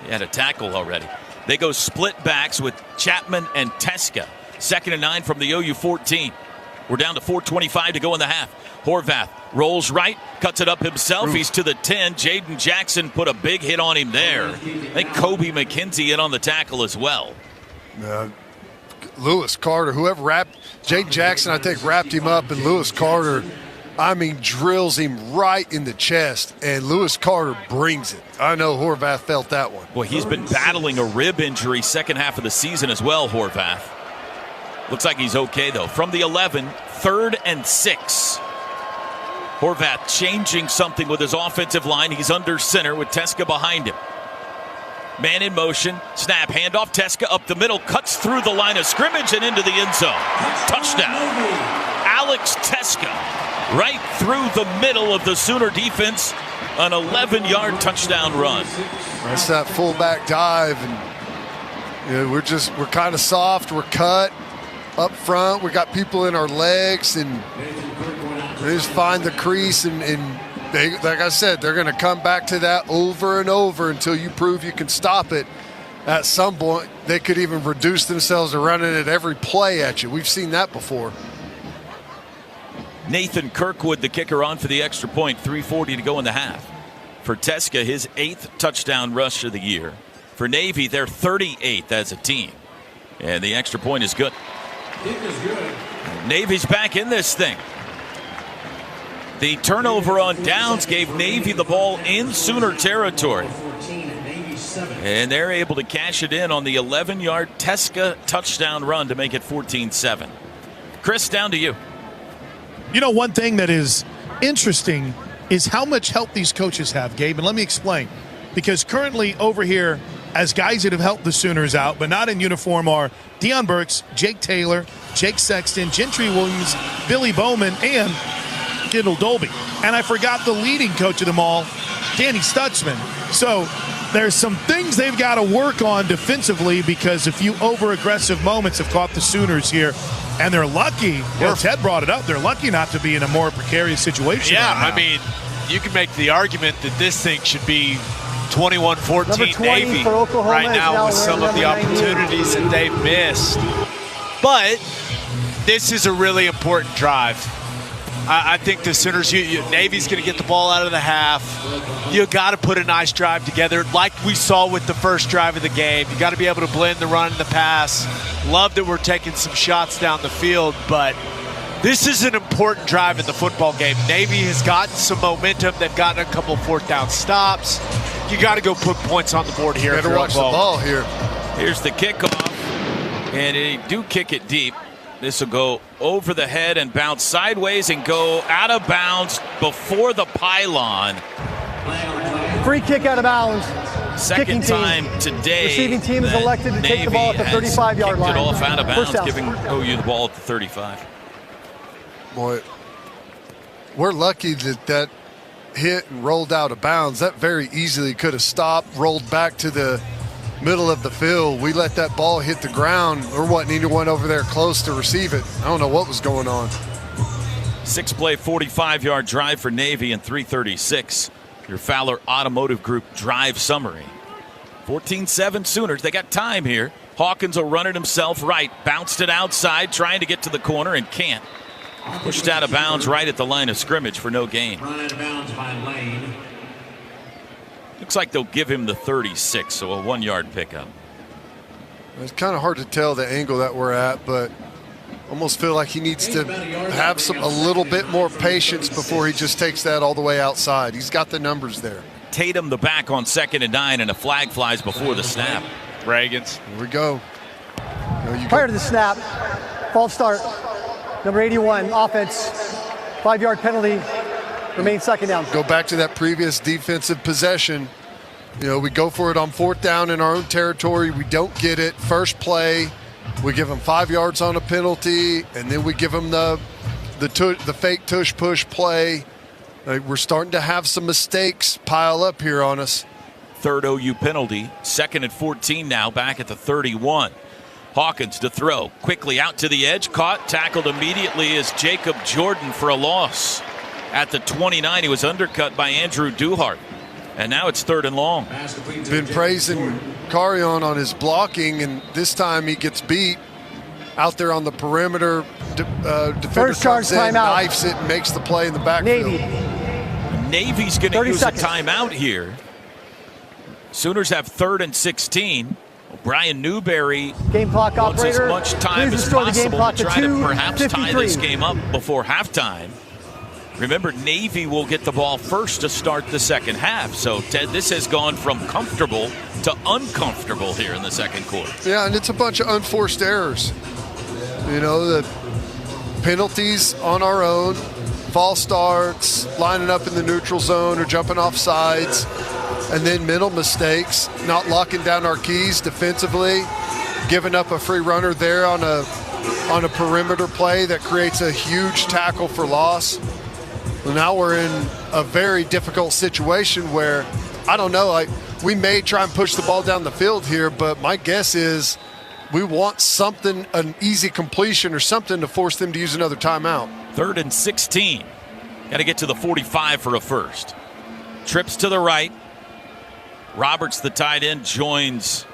He had a tackle already. They go split backs with Chapman and Teska. 2nd and 9 from the OU 14. We're down to 4:25 to go in the half. Horvath rolls right, cuts it up himself. He's to the 10. Jaden Jackson put a big hit on him there. I think Kobe McKenzie in on the tackle as well. Lewis Carter, whoever wrapped Jaden Jackson, I think wrapped him up, and Lewis Carter, I mean, drills him right in the chest, and Lewis Carter brings it. I know Horvath felt that one. Boy, he's been battling a rib injury second half of the season as well, Horvath. Looks like he's okay, though. From the 11, 3rd and 6. Horvath changing something with his offensive line. He's under center with Teska behind him. Man in motion, snap, handoff, Teska up the middle, cuts through the line of scrimmage and into the end zone. Touchdown. Alex Teska right through the middle of the Sooner defense. An 11-yard touchdown run. That's that fullback dive, and we're kind of soft. We're cut up front. We got people in our legs, and they just find the crease, and they, like I said, they're going to come back to that over and over until you prove you can stop it. At some point, they could even reduce themselves to running it every play at you. We've seen that before. Nathan Kirkwood, the kicker, on for the extra point. 3:40 to go in the half. For Teska, his 8th touchdown rush of the year. For Navy, they're 38th as a team. And the extra point is good. Navy's back in this thing. The turnover on downs gave Navy the ball in Sooner territory. And they're able to cash it in on the 11-yard Teska touchdown run to make it 14-7. Chris, down to you. You know, one thing that is interesting is how much help these coaches have, Gabe, and let me explain. Because currently over here, as guys that have helped the Sooners out, but not in uniform, are Deion Burks, Jake Taylor, Jake Sexton, Gentry Williams, Billy Bowman, and Kendall Dolby. And I forgot the leading coach of them all, Danny Stutzman. So there's some things they've got to work on defensively, because a few over-aggressive moments have caught the Sooners here. And they're lucky, Ted brought it up, they're lucky not to be in a more precarious situation. Yeah, right now. I mean, you can make the argument that this thing should be 21-14 Navy right now with some of the opportunities that they've missed. But this is a really important drive. I think the Sooners, Navy's going to get the ball out of the half. You got to put a nice drive together like we saw with the first drive of the game. You got to be able to blend the run and the pass. Love that we're taking some shots down the field, but this is an important drive in the football game. Navy has gotten some momentum. They've gotten a couple 4th down stops. You got to go put points on the board here. Better watch the ball here. Here's the kickoff, and they do kick it deep. This will go over the head and bounce sideways and go out of bounds before the pylon. Free kick out of bounds. Kicking Second team. time today. Receiving team is that elected to take the Navy ball at the has 35-yard line. kicked it off out of First bounds, down. giving OU the ball at the 35. Boy, we're lucky that hit and rolled out of bounds. That very easily could have stopped, rolled back to the middle of the field. We let that ball hit the ground. There wasn't anyone over there close to receive it. I don't know what was going on. 6-play, 45-yard drive for Navy in 3:36. Your Fowler Automotive Group drive summary. 14-7 Sooners. They got time here. Hawkins will run it himself right. Bounced it outside, trying to get to the corner and can't. Pushed out of bounds right at the line of scrimmage for no gain. Run out of bounds by Lane. Looks like they'll give him the 36, so a 1-yard pickup. It's kind of hard to tell the angle that we're at, but almost feel like he needs to have a little bit more patience before he just takes that all the way outside. He's got the numbers there. Tatum the back on 2nd and 9, and a flag flies before the snap. Reagans. Here we go. Prior to the snap, false start. Number 81, offense, 5-yard penalty, remains 2nd down. Go back to that previous defensive possession. You know, we go for it on 4th down in our own territory. We don't get it. First play, we give them 5 yards on a penalty, and then we give them the fake tush push play. We're starting to have some mistakes pile up here on us. 3rd OU penalty. 2nd and 14 now, back at the 31. Hawkins to throw. Quickly out to the edge. Caught, tackled immediately is Jacob Jordan for a loss. At the 29, he was undercut by Andrew Duhart. And now it's 3rd and long. Been praising Carrion on his blocking, and this time he gets beat out there on the perimeter. Defender comes in, knifes it, and makes the play in the backfield. Navy's going to use a timeout here. Sooners have 3rd and 16. Brian Newberry game clock wants operator, as much time please as restore the game possible clock to to try to perhaps tie 2:53. this game up before halftime. Remember, Navy will get the ball first to start the second half. So, Ted, this has gone from comfortable to uncomfortable here in the second quarter. Yeah, and it's a bunch of unforced errors. You know, the penalties on our own, false starts, lining up in the neutral zone or jumping off sides, and then mental mistakes, not locking down our keys defensively, giving up a free runner there on a perimeter play that creates a huge tackle for loss. Well, now we're in a very difficult situation where, I don't know, we may try and push the ball down the field here, but my guess is we want something, an easy completion or something to force them to use another timeout. 3rd and 16. Got to get to the 45 for a first. Trips to the right. Roberts, the tight end, joins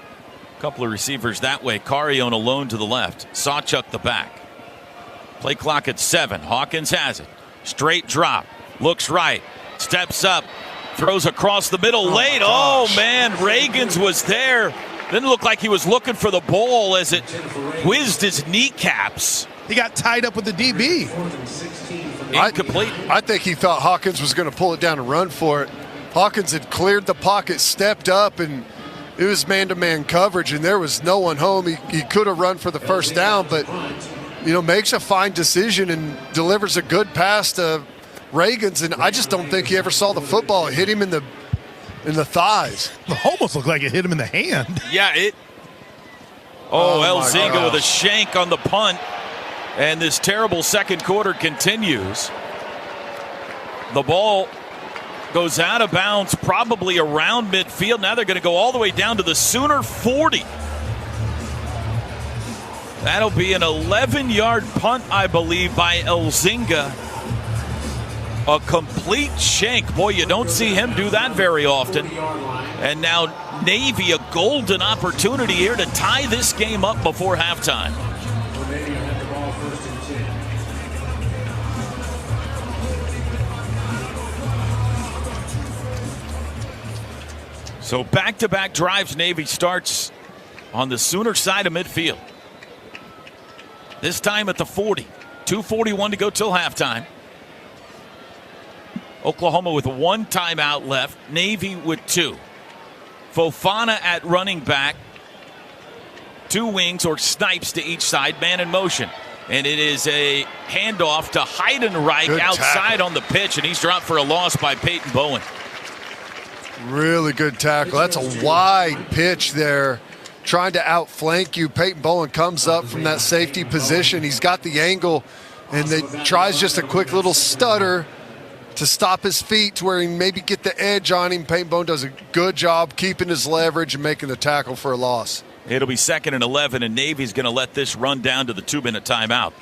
a couple of receivers that way. Carrion alone to the left. Sawchuk the back. Play clock at 7. Hawkins has it. Straight drop. Looks right. Steps up. Throws across the middle late. Oh, man. Reagans was there. Didn't look like he was looking for the ball as it whizzed his kneecaps. He got tied up with the DB. Incomplete. I think he thought Hawkins was going to pull it down and run for it. Hawkins had cleared the pocket, stepped up, and it was man-to-man coverage, and there was no one home. He could have run for the first down, but, you know, makes a fine decision and delivers a good pass to Reagans, and I just don't think he ever saw the football. It hit him in the thighs. It almost looked like it hit him in the hand. Yeah, it. Oh, Elzinga with a shank on the punt. And this terrible second quarter continues. The ball goes out of bounds probably around midfield. Now they're going to go all the way down to the Sooner 40. That'll be an 11-yard punt, I believe, by Elzinga. A complete shank. Boy, you don't see him do that very often. And now Navy, a golden opportunity here to tie this game up before halftime. So back-to-back drives, Navy starts on the Sooner side of midfield. This time at the 40. 2:41 to go till halftime. Oklahoma with 1 timeout left. Navy with 2. Fofana at running back. 2 wings or snipes to each side, man in motion. And it is a handoff to Heidenreich outside on the pitch, and he's dropped for a loss by Peyton Bowen. Really good tackle. That's a wide pitch there, trying to outflank you. Peyton Bowen comes up from that safety position. He's got the angle, and they tries just a quick little stutter to stop his feet to where he maybe get the edge on him. Peyton Bowen does a good job keeping his leverage and making the tackle for a loss. It'll be 2nd and 11, and Navy's going to let this run down to the 2-minute timeout.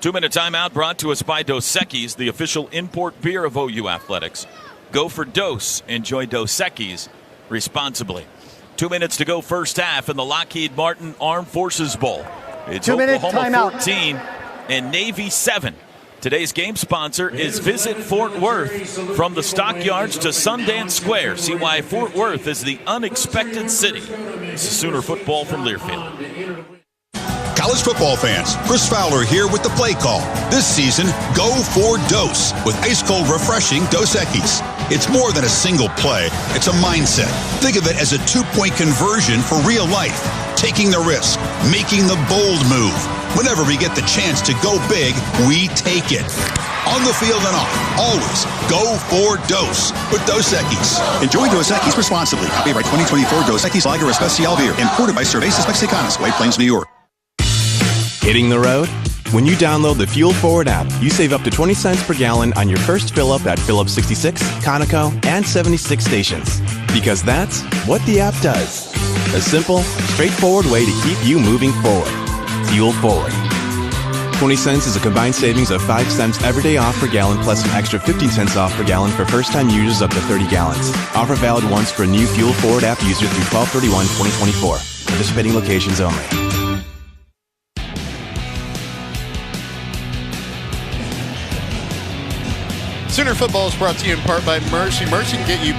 2-minute timeout brought to us by Dos Equis, the official import beer of OU Athletics. Go for Dos. Enjoy Dos Equis responsibly. 2 minutes to go first half in the Lockheed Martin Armed Forces Bowl. It's 2-minute Oklahoma timeout. 14 and Navy 7. Today's game sponsor is Visit Fort Worth. From the Stockyards to Sundance Square, see why Fort Worth is the unexpected city. This is Sooner football from Learfield. College football fans, Chris Fowler here with the play call. This season, go for Dos with ice-cold refreshing Dos Equis. It's more than a single play. It's a mindset. Think of it as a 2-point conversion for real life. Taking the risk, making the bold move. Whenever we get the chance to go big, we take it. On the field and off, always go for Dos with Dos Equis. Enjoy Dos Equis responsibly. Copyright 2024 Dos Equis Lager Especial Beer. Imported by Cervezas Mexicanas, White Plains, New York. Hitting the road? When you download the Fuel Forward app, you save up to 20 cents per gallon on your first fill-up at Phillips 66, Conoco, and 76 stations. Because that's what the app does. A simple, straightforward way to keep you moving forward. Fuel Forward. 20 cents is a combined savings of 5 cents every day off per gallon plus an extra 15 cents off per gallon for first-time users up to 30 gallons. Offer valid once for new Fuel Forward app users through 12/31/2024. Participating locations only. Sooner Football is brought to you in part by Mercy. Mercy can get you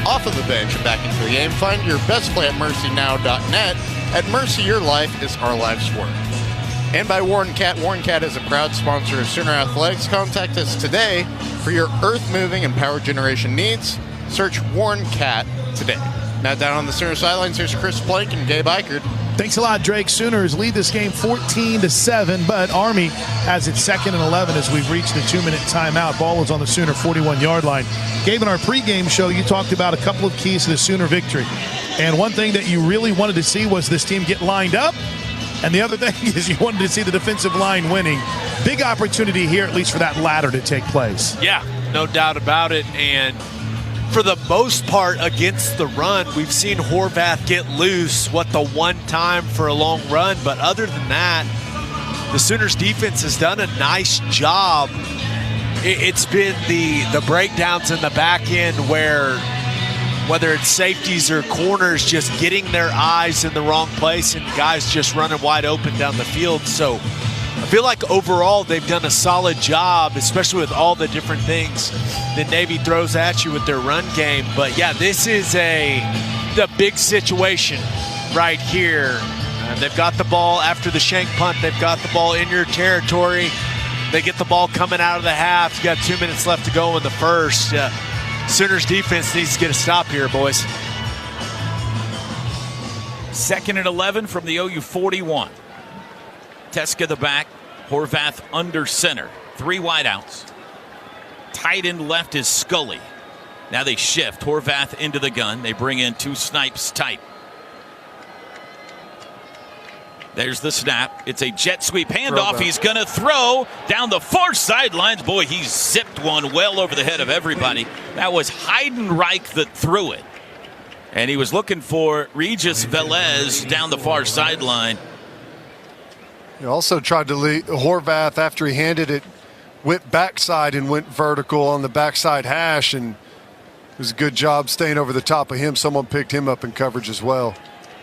off of the bench and back into the game. Find your best play at mercynow.net. At Mercy, your life is our life's work. And by Warren Cat. Warren Cat is a proud sponsor of Sooner Athletics. Contact us today for your earth-moving and power generation needs. Search Warren Cat today. Now down on the Sooner sidelines, here's Chris Plank and Gabe Eichert. Thanks a lot, Drake. Sooners lead this game 14-7, but Army has it 2nd and 11 as we've reached the 2-minute timeout. Ball is on the Sooner 41-yard line. Gabe, in our pregame show, you talked about a couple of keys to the Sooner victory. And one thing that you really wanted to see was this team get lined up. And the other thing is you wanted to see the defensive line winning. Big opportunity here, at least for that latter to take place. Yeah, no doubt about it. And for the most part against the run, we've seen Horvath get loose, the one time for a long run. But other than that, the Sooners defense has done a nice job. It's been the breakdowns in the back end where whether it's safeties or corners just getting their eyes in the wrong place and guys just running wide open down the field. So I feel like overall they've done a solid job, especially with all the different things that Navy throws at you with their run game. But yeah, this is the big situation right here. They've got the ball after the shank punt. They've got the ball in your territory. They get the ball coming out of the half. You got 2 minutes left to go in the first. Sooners defense needs to get a stop here, boys. 2nd and 11 from the OU 41. Teska the back, Horvath under center. 3 wideouts. Tight end left is Scully. Now they shift. Horvath into the gun. They bring in 2 snipes tight. There's the snap. It's a jet sweep handoff. He's going to throw down the far sidelines. Boy, he zipped one well over the head of everybody. That was Heidenreich that threw it. And he was looking for Regis Velez down the far sideline. He also tried to lead Horvath after he handed it, went backside and went vertical on the backside hash, and it was a good job staying over the top of him. Someone picked him up in coverage as well.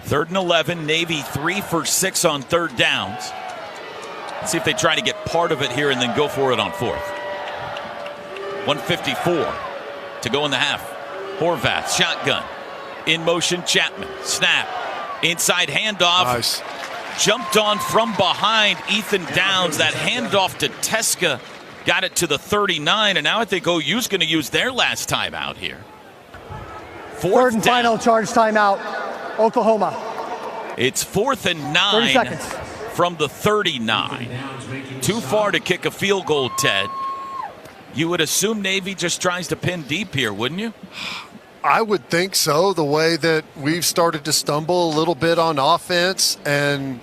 3rd and 11, Navy 3 for 6 on 3rd downs. Let's see if they try to get part of it here and then go for it on 4th. 1:54 to go in the half. Horvath, shotgun. In motion, Chapman. Snap. Inside handoff. Nice. Jumped on from behind Ethan Downs. That handoff to Teska got it to the 39, and now I think OU's going to use their last timeout here. 3rd and final charge timeout, Oklahoma. It's 4th and 9 30 seconds. From the 39. Too far to kick a field goal, Ted. You would assume Navy just tries to pin deep here, wouldn't you? I would think so, the way that we've started to stumble a little bit on offense and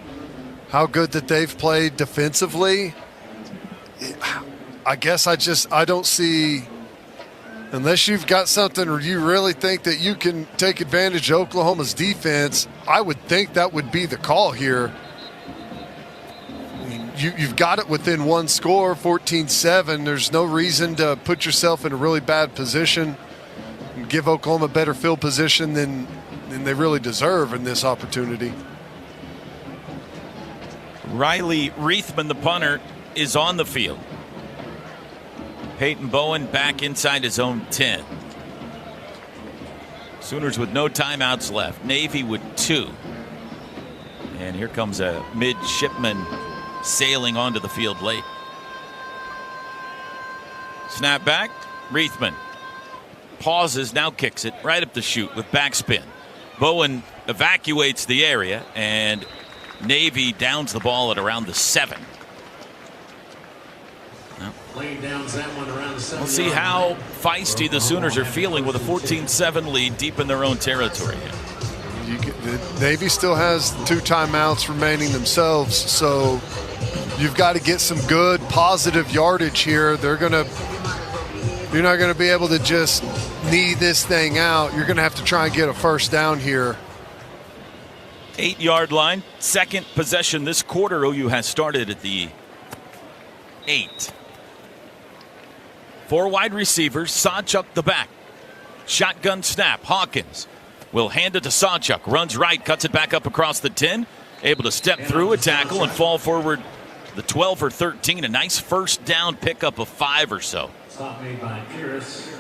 how good that they've played defensively. I guess I don't see, unless you've got something or you really think that you can take advantage of Oklahoma's defense, I would think that would be the call here. You've got it within one score, 14-7. There's no reason to put yourself in a really bad position and give Oklahoma better field position than they really deserve in this opportunity. Riley Reithman, the punter, is on the field. Peyton Bowen back inside his own 10. Sooners with no timeouts left. Navy with 2. And here comes a midshipman sailing onto the field late. Snap back. Reithman pauses, now kicks it right up the chute with backspin. Bowen evacuates the area, and Navy downs the ball at around the 7. We'll see how feisty the Sooners are feeling with a 14-7 lead deep in their own territory. Navy still has 2 timeouts remaining themselves, so you've got to get some good positive yardage here. You're not going to be able to just knee this thing out. You're going to have to try and get a first down here. 8-yard line, second possession this quarter. OU has started at the 8. 4 wide receivers. Sawchuk the back. Shotgun snap. Hawkins will hand it to Sawchuk. Runs right, cuts it back up across the 10. Able to step through a tackle and fall forward the 12 or 13. A nice first down pickup of 5 or so. Stop made by Pierce.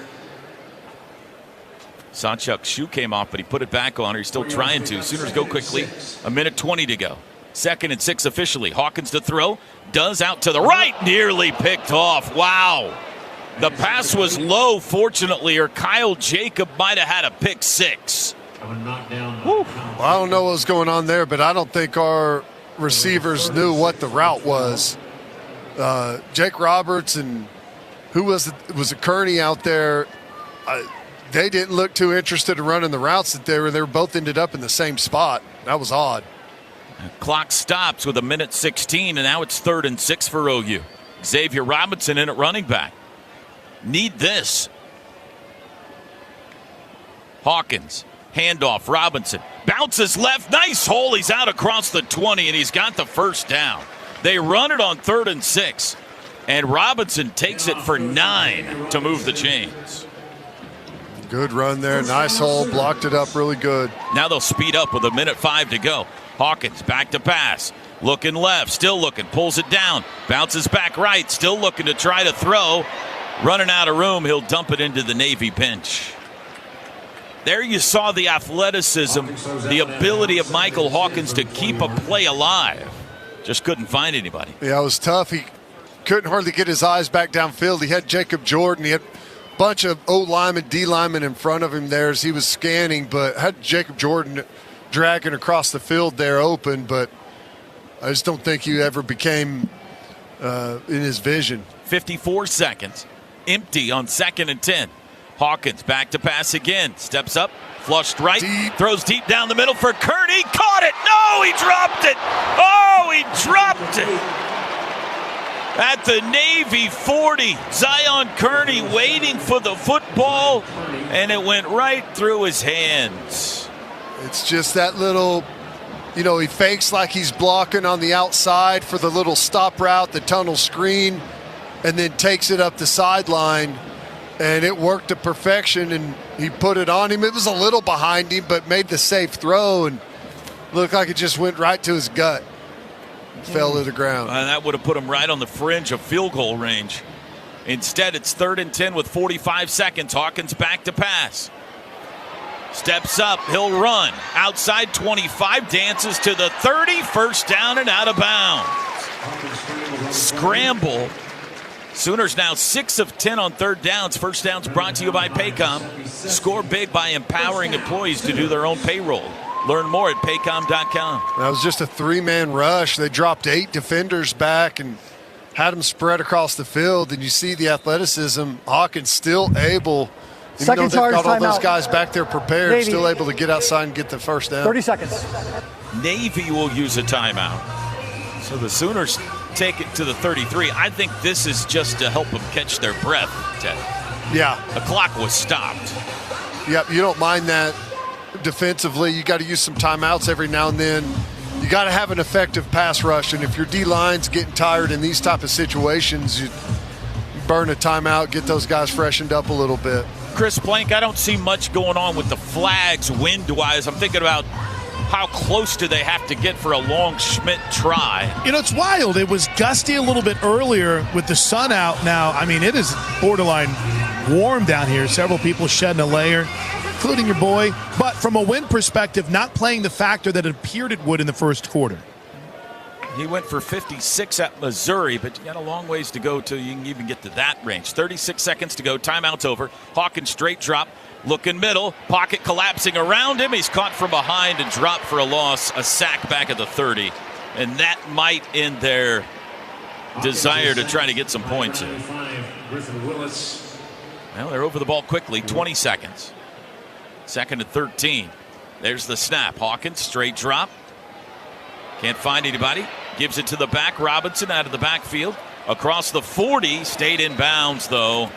Sawchuk's shoe came off, but he put it back on, or he's still trying to. Sooners go quickly. 1:20 to go. 2nd and 6 officially. Hawkins to throw. Does out to the right. Nearly picked off. Wow. The pass was low, fortunately, or Kyle Jacob might have had a pick 6. Well, I don't know what was going on there, but I don't think our receivers knew what the route was. Jake Roberts and who was it Kearney out there? They didn't look too interested in running the routes that they were both ended up in the same spot. That was odd. Clock stops with 1:16, and now it's 3rd and 6 for OU. Xavier Robinson in at running back. Need this. Hawkins, handoff, Robinson. Bounces left, nice hole. He's out across the 20, and he's got the first down. They run it on 3rd and 6, and Robinson takes it for 9 to move the chains. Good run there, nice hole, blocked it up really good. Now they'll speed up with 1:05 to go. Hawkins back to pass. Looking left, still looking, pulls it down, bounces back right, still looking to try to throw. Running out of room, he'll dump it into the Navy bench. There you saw the athleticism, the ability of Michael Hawkins to keep a play alive. Just couldn't find anybody. Yeah, it was tough. He couldn't hardly get his eyes back downfield. He had Jacob Jordan. He had a bunch of O linemen, D linemen in front of him there as he was scanning, but had Jacob Jordan dragging across the field there open, but I just don't think he ever became in his vision. 54 seconds. Empty on 2nd and 10. Hawkins back to pass again. Steps up, flushed right, throws deep down the middle for Kearney. Caught it! No, he dropped it! Oh, he dropped it! At the Navy 40, Zion Kearney waiting for the football, and it went right through his hands. It's just that little, he fakes like he's blocking on the outside for the little stop route, the tunnel screen, and then takes it up the sideline, and it worked to perfection, and he put it on him. It was a little behind him, but made the safe throw, and looked like it just went right to his gut. Fell to the ground. That would have put him right on the fringe of field goal range. Instead, it's 3rd and 10 with 45 seconds. Hawkins back to pass. Steps up, he'll run. Outside 25, dances to the 30, first down and out of bounds. Scramble. Sooners now 6 of 10 on 3rd downs. First downs brought to you by Paycom. Score big by empowering employees to do their own payroll. Learn more at paycom.com. That was just a 3-man rush. They dropped 8 defenders back and had them spread across the field. And you see the athleticism. Hawkins still able Even though Second they've charge, got all those timeout. guys back there prepared, Navy. still able to get outside and get the first down. 30 seconds. Navy will use a timeout. So the Sooners take it to the 33. I think this is just to help them catch their breath, Ted. Yeah. The clock was stopped. Yep, you don't mind that defensively. You got to use some timeouts every now and then. You got to have an effective pass rush, and if your D-line's getting tired in these type of situations, you burn a timeout, get those guys freshened up a little bit. Chris Blank, I don't see much going on with the flags wind-wise. I'm thinking about how close do they have to get for a long Schmidt try. You know, it's wild. It was gusty a little bit earlier with the sun out now. I mean, it is borderline warm down here. Several people shedding a layer, including your boy. But from a wind perspective, not playing the factor that it appeared it would in the first quarter. He went for 56 at Missouri, but you got a long ways to go till you can even get to that range. 36 seconds to go. Timeout's over. Hawkins straight drop. Looking middle. Pocket collapsing around him. He's caught from behind and dropped for a loss. A sack back at the 30. And that might end their desire to try to get some points in. Well, they're over the ball quickly. 20 seconds. Second and 13. There's the snap. Hawkins straight drop. Can't find anybody. Gives it to the back. Robinson out of the backfield. Across the 40. Stayed in bounds, though.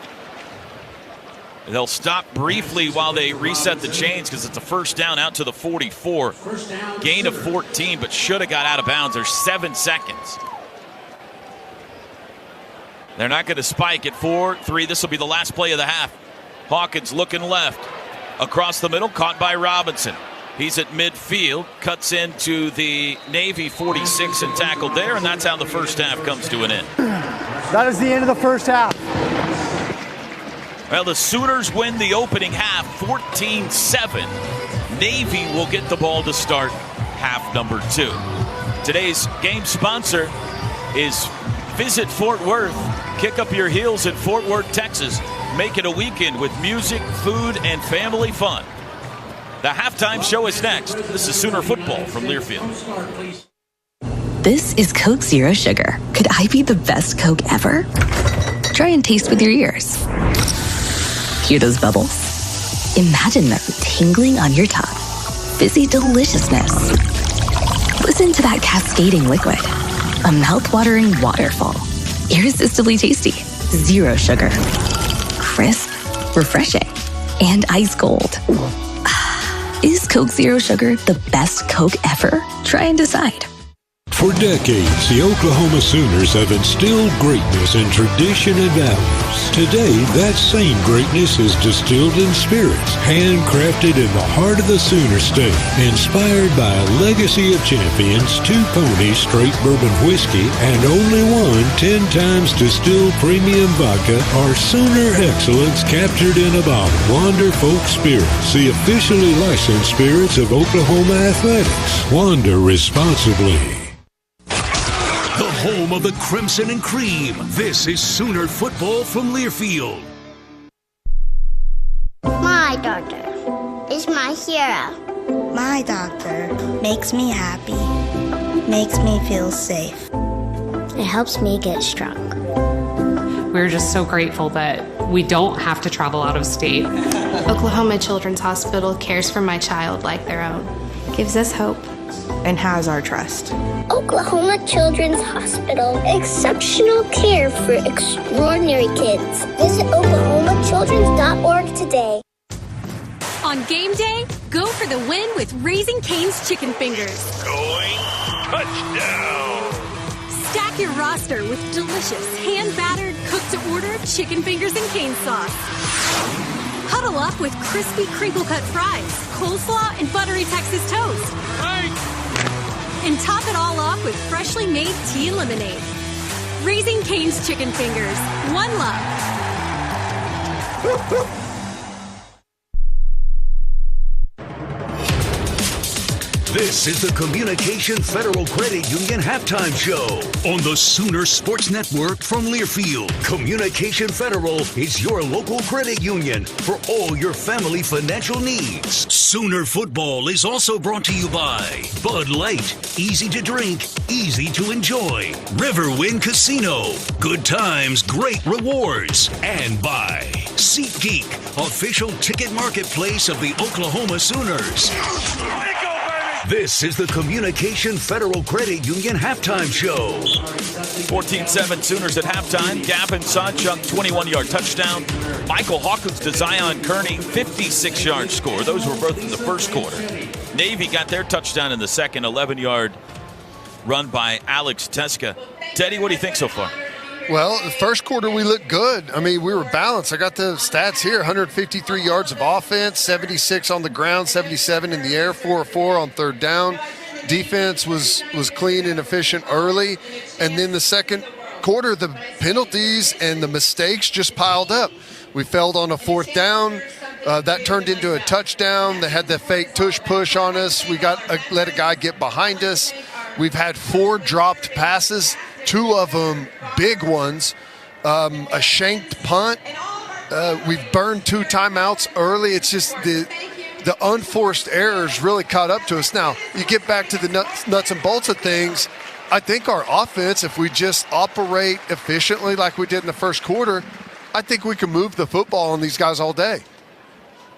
They'll stop briefly while they reset the chains because it's a first down out to the 44. Gain of 14, but should have got out of bounds. There's 7 seconds. They're not going to spike at 4-3. This will be the last play of the half. Hawkins looking left. Across the middle, caught by Robinson. He's at midfield, cuts into the Navy 46 and tackled there, and that's how the first half comes to an end. That is the end of the first half. Well, the Sooners win the opening half 14-7. Navy will get the ball to start half number 2. Today's game sponsor is Visit Fort Worth. Kick up your heels in Fort Worth, Texas. Make it a weekend with music, food, and family fun. The halftime show is next. This is Sooner football from Learfield. This is Coke Zero Sugar. Could I be the best Coke ever? Try and taste with your ears. Hear those bubbles? Imagine them tingling on your tongue. Fizzy deliciousness. Listen to that cascading liquid. A mouth-watering waterfall. Irresistibly tasty. Zero sugar. Crisp, refreshing, and ice cold. Is Coke Zero Sugar the best Coke ever? Try and decide. For decades, the Oklahoma Sooners have instilled greatness in tradition and values. Today, that same greatness is distilled in spirits, handcrafted in the heart of the Sooner State. Inspired by a legacy of champions, 2 Pony straight bourbon whiskey, and only one 10 times distilled premium vodka are Sooner excellence captured in a bottle. Wander Folk Spirits, the officially licensed spirits of Oklahoma Athletics. Wander responsibly. The home of the Crimson and Cream. This is Sooner football from Learfield. My doctor is my hero. My doctor makes me happy, makes me feel safe. It helps me get strong. We're just so grateful that we don't have to travel out of state. Oklahoma Children's Hospital cares for my child like their own, gives us hope, and has our trust. Oklahoma Children's Hospital, exceptional care for extraordinary kids. Visit oklahomachildrens.org today. On game day, go for the win with Raising Cane's Chicken Fingers. Going touchdown. Stack your roster with delicious, hand-battered, cooked-to-order chicken fingers and cane sauce. Huddle up with crispy crinkle-cut fries, coleslaw, and buttery Texas toast. And top it all off with freshly made tea and lemonade. Raising Cane's Chicken Fingers. One love. This is the Communication Federal Credit Union Halftime Show on the Sooner Sports Network from Learfield. Communication Federal is your local credit union for all your family financial needs. Sooner football is also brought to you by Bud Light. Easy to drink, easy to enjoy. Riverwind Casino. Good times, great rewards. And by SeatGeek, official ticket marketplace of the Oklahoma Sooners. This is the Communication Federal Credit Union halftime show. 14-7 Sooners at halftime. Gavin Sawchuk, 21-yard touchdown. Michael Hawkins to Zion Kearney, 56-yard score. Those were both in the first quarter. Navy got their touchdown in the second, 11-yard run by Alex Teska. Teddy, what do you think so far? Well, the first quarter we looked good. I mean, we were balanced. I got the stats here: 153 yards of offense, 76 on the ground, 77 in the air, 4 of 4 on third down. Defense was clean and efficient early. And then the second quarter, the penalties and the mistakes just piled up. We failed on a fourth down. That turned into a touchdown. They had the fake tush push on us. We let a guy get behind us. We've had 4 dropped passes, 2 of them big ones, a shanked punt. We've burned 2 timeouts early. It's just the unforced errors really caught up to us. Now, you get back to the nuts and bolts of things. I think our offense, if we just operate efficiently like we did in the first quarter, I think we can move the football on these guys all day.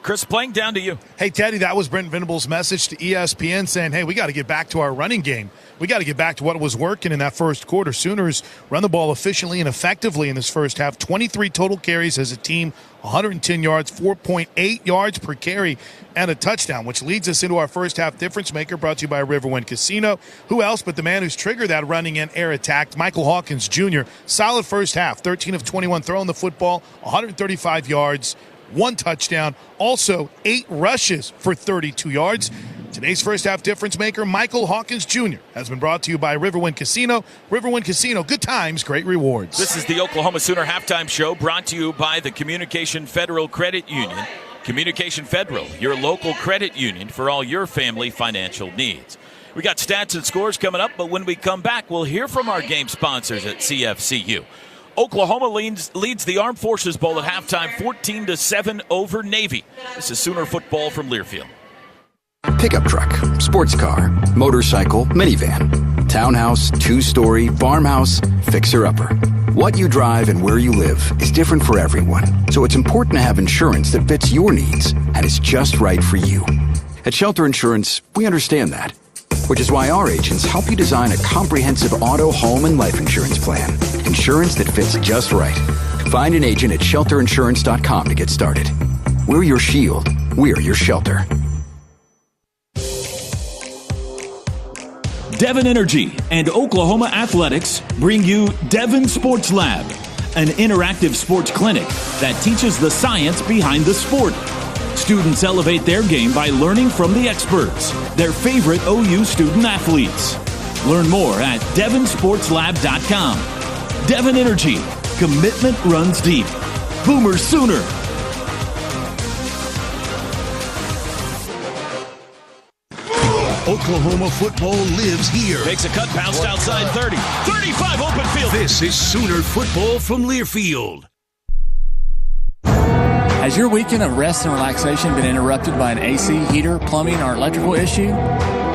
Chris, playing down to you. Hey, Teddy, that was Brent Venables' message to ESPN saying, hey, we got to get back to our running game. We got to get back to what was working in that first quarter. Sooners run the ball efficiently and effectively in this first half. 23 total carries as a team, 110 yards, 4.8 yards per carry, and a touchdown, which leads us into our first half difference maker, brought to you by Riverwind Casino. Who else but the man who's triggered that running and air attack, Michael Hawkins Jr. Solid first half, 13 of 21 throwing the football, 135 yards, 1 touchdown, also 8 rushes for 32 yards. Today's first half difference maker, Michael Hawkins Jr., has been brought to you by Riverwind Casino. Riverwind Casino, good times, great rewards. This is the Oklahoma Sooner halftime show, brought to you by the Communication Federal Credit Union. Communication Federal, your local credit union for all your family financial needs. We got stats and scores coming up, but when we come back, we'll hear from our game sponsors at CFCU. Oklahoma leads the Armed Forces Bowl at halftime, 14-7 over Navy. This is Sooner football from Learfield. Pickup truck, sports car, motorcycle, minivan, townhouse, 2-story, farmhouse, fixer-upper. What you drive and where you live is different for everyone, so it's important to have insurance that fits your needs and is just right for you. At Shelter Insurance, we understand that, which is why our agents help you design a comprehensive auto, home, and life insurance plan. Insurance that fits just right. Find an agent at shelterinsurance.com to get started. We're your shield. We're your shelter. Devon Energy and Oklahoma Athletics bring you Devon Sports Lab, an interactive sports clinic that teaches the science behind the sport. Students elevate their game by learning from the experts, their favorite OU student athletes. Learn more at devonsportslab.com. Devon Energy, commitment runs deep. Boomer Sooner. Oklahoma football lives here. Makes a cut, bounced outside 30. 35, open field. This is Sooner football from Learfield. Has your weekend of rest and relaxation been interrupted by an AC, heater, plumbing, or electrical issue?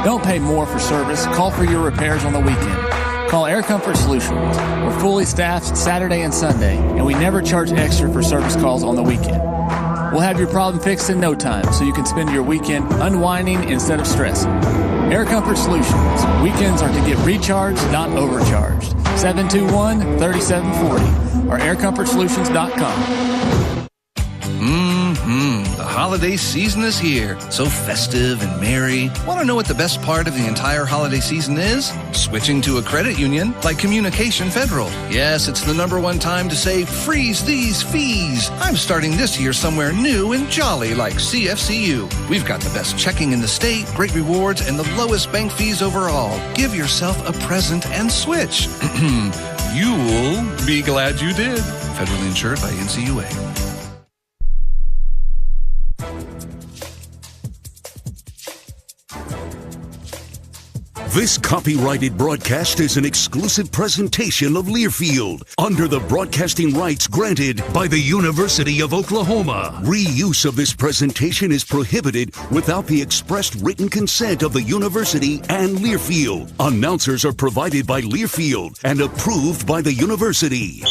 Don't pay more for service. Call for your repairs on the weekend. Call Air Comfort Solutions. We're fully staffed Saturday and Sunday, and we never charge extra for service calls on the weekend. We'll have your problem fixed in no time, so you can spend your weekend unwinding instead of stressing. Air Comfort Solutions. Weekends are to get recharged, not overcharged. 721-3740 or aircomfortsolutions.com. The holiday season is here, so festive and merry. Want to know what the best part of the entire holiday season is? Switching to a credit union like Communication Federal. Yes, it's the #1 time to say, freeze these fees. I'm starting this year somewhere new and jolly like CFCU. We've got the best checking in the state, great rewards, and the lowest bank fees overall. Give yourself a present and switch. You'll be glad you did. Federally insured by NCUA. This copyrighted broadcast is an exclusive presentation of Learfield under the broadcasting rights granted by the University of Oklahoma. Reuse of this presentation is prohibited without the expressed written consent of the university and Learfield. Announcers are provided by Learfield and approved by the university.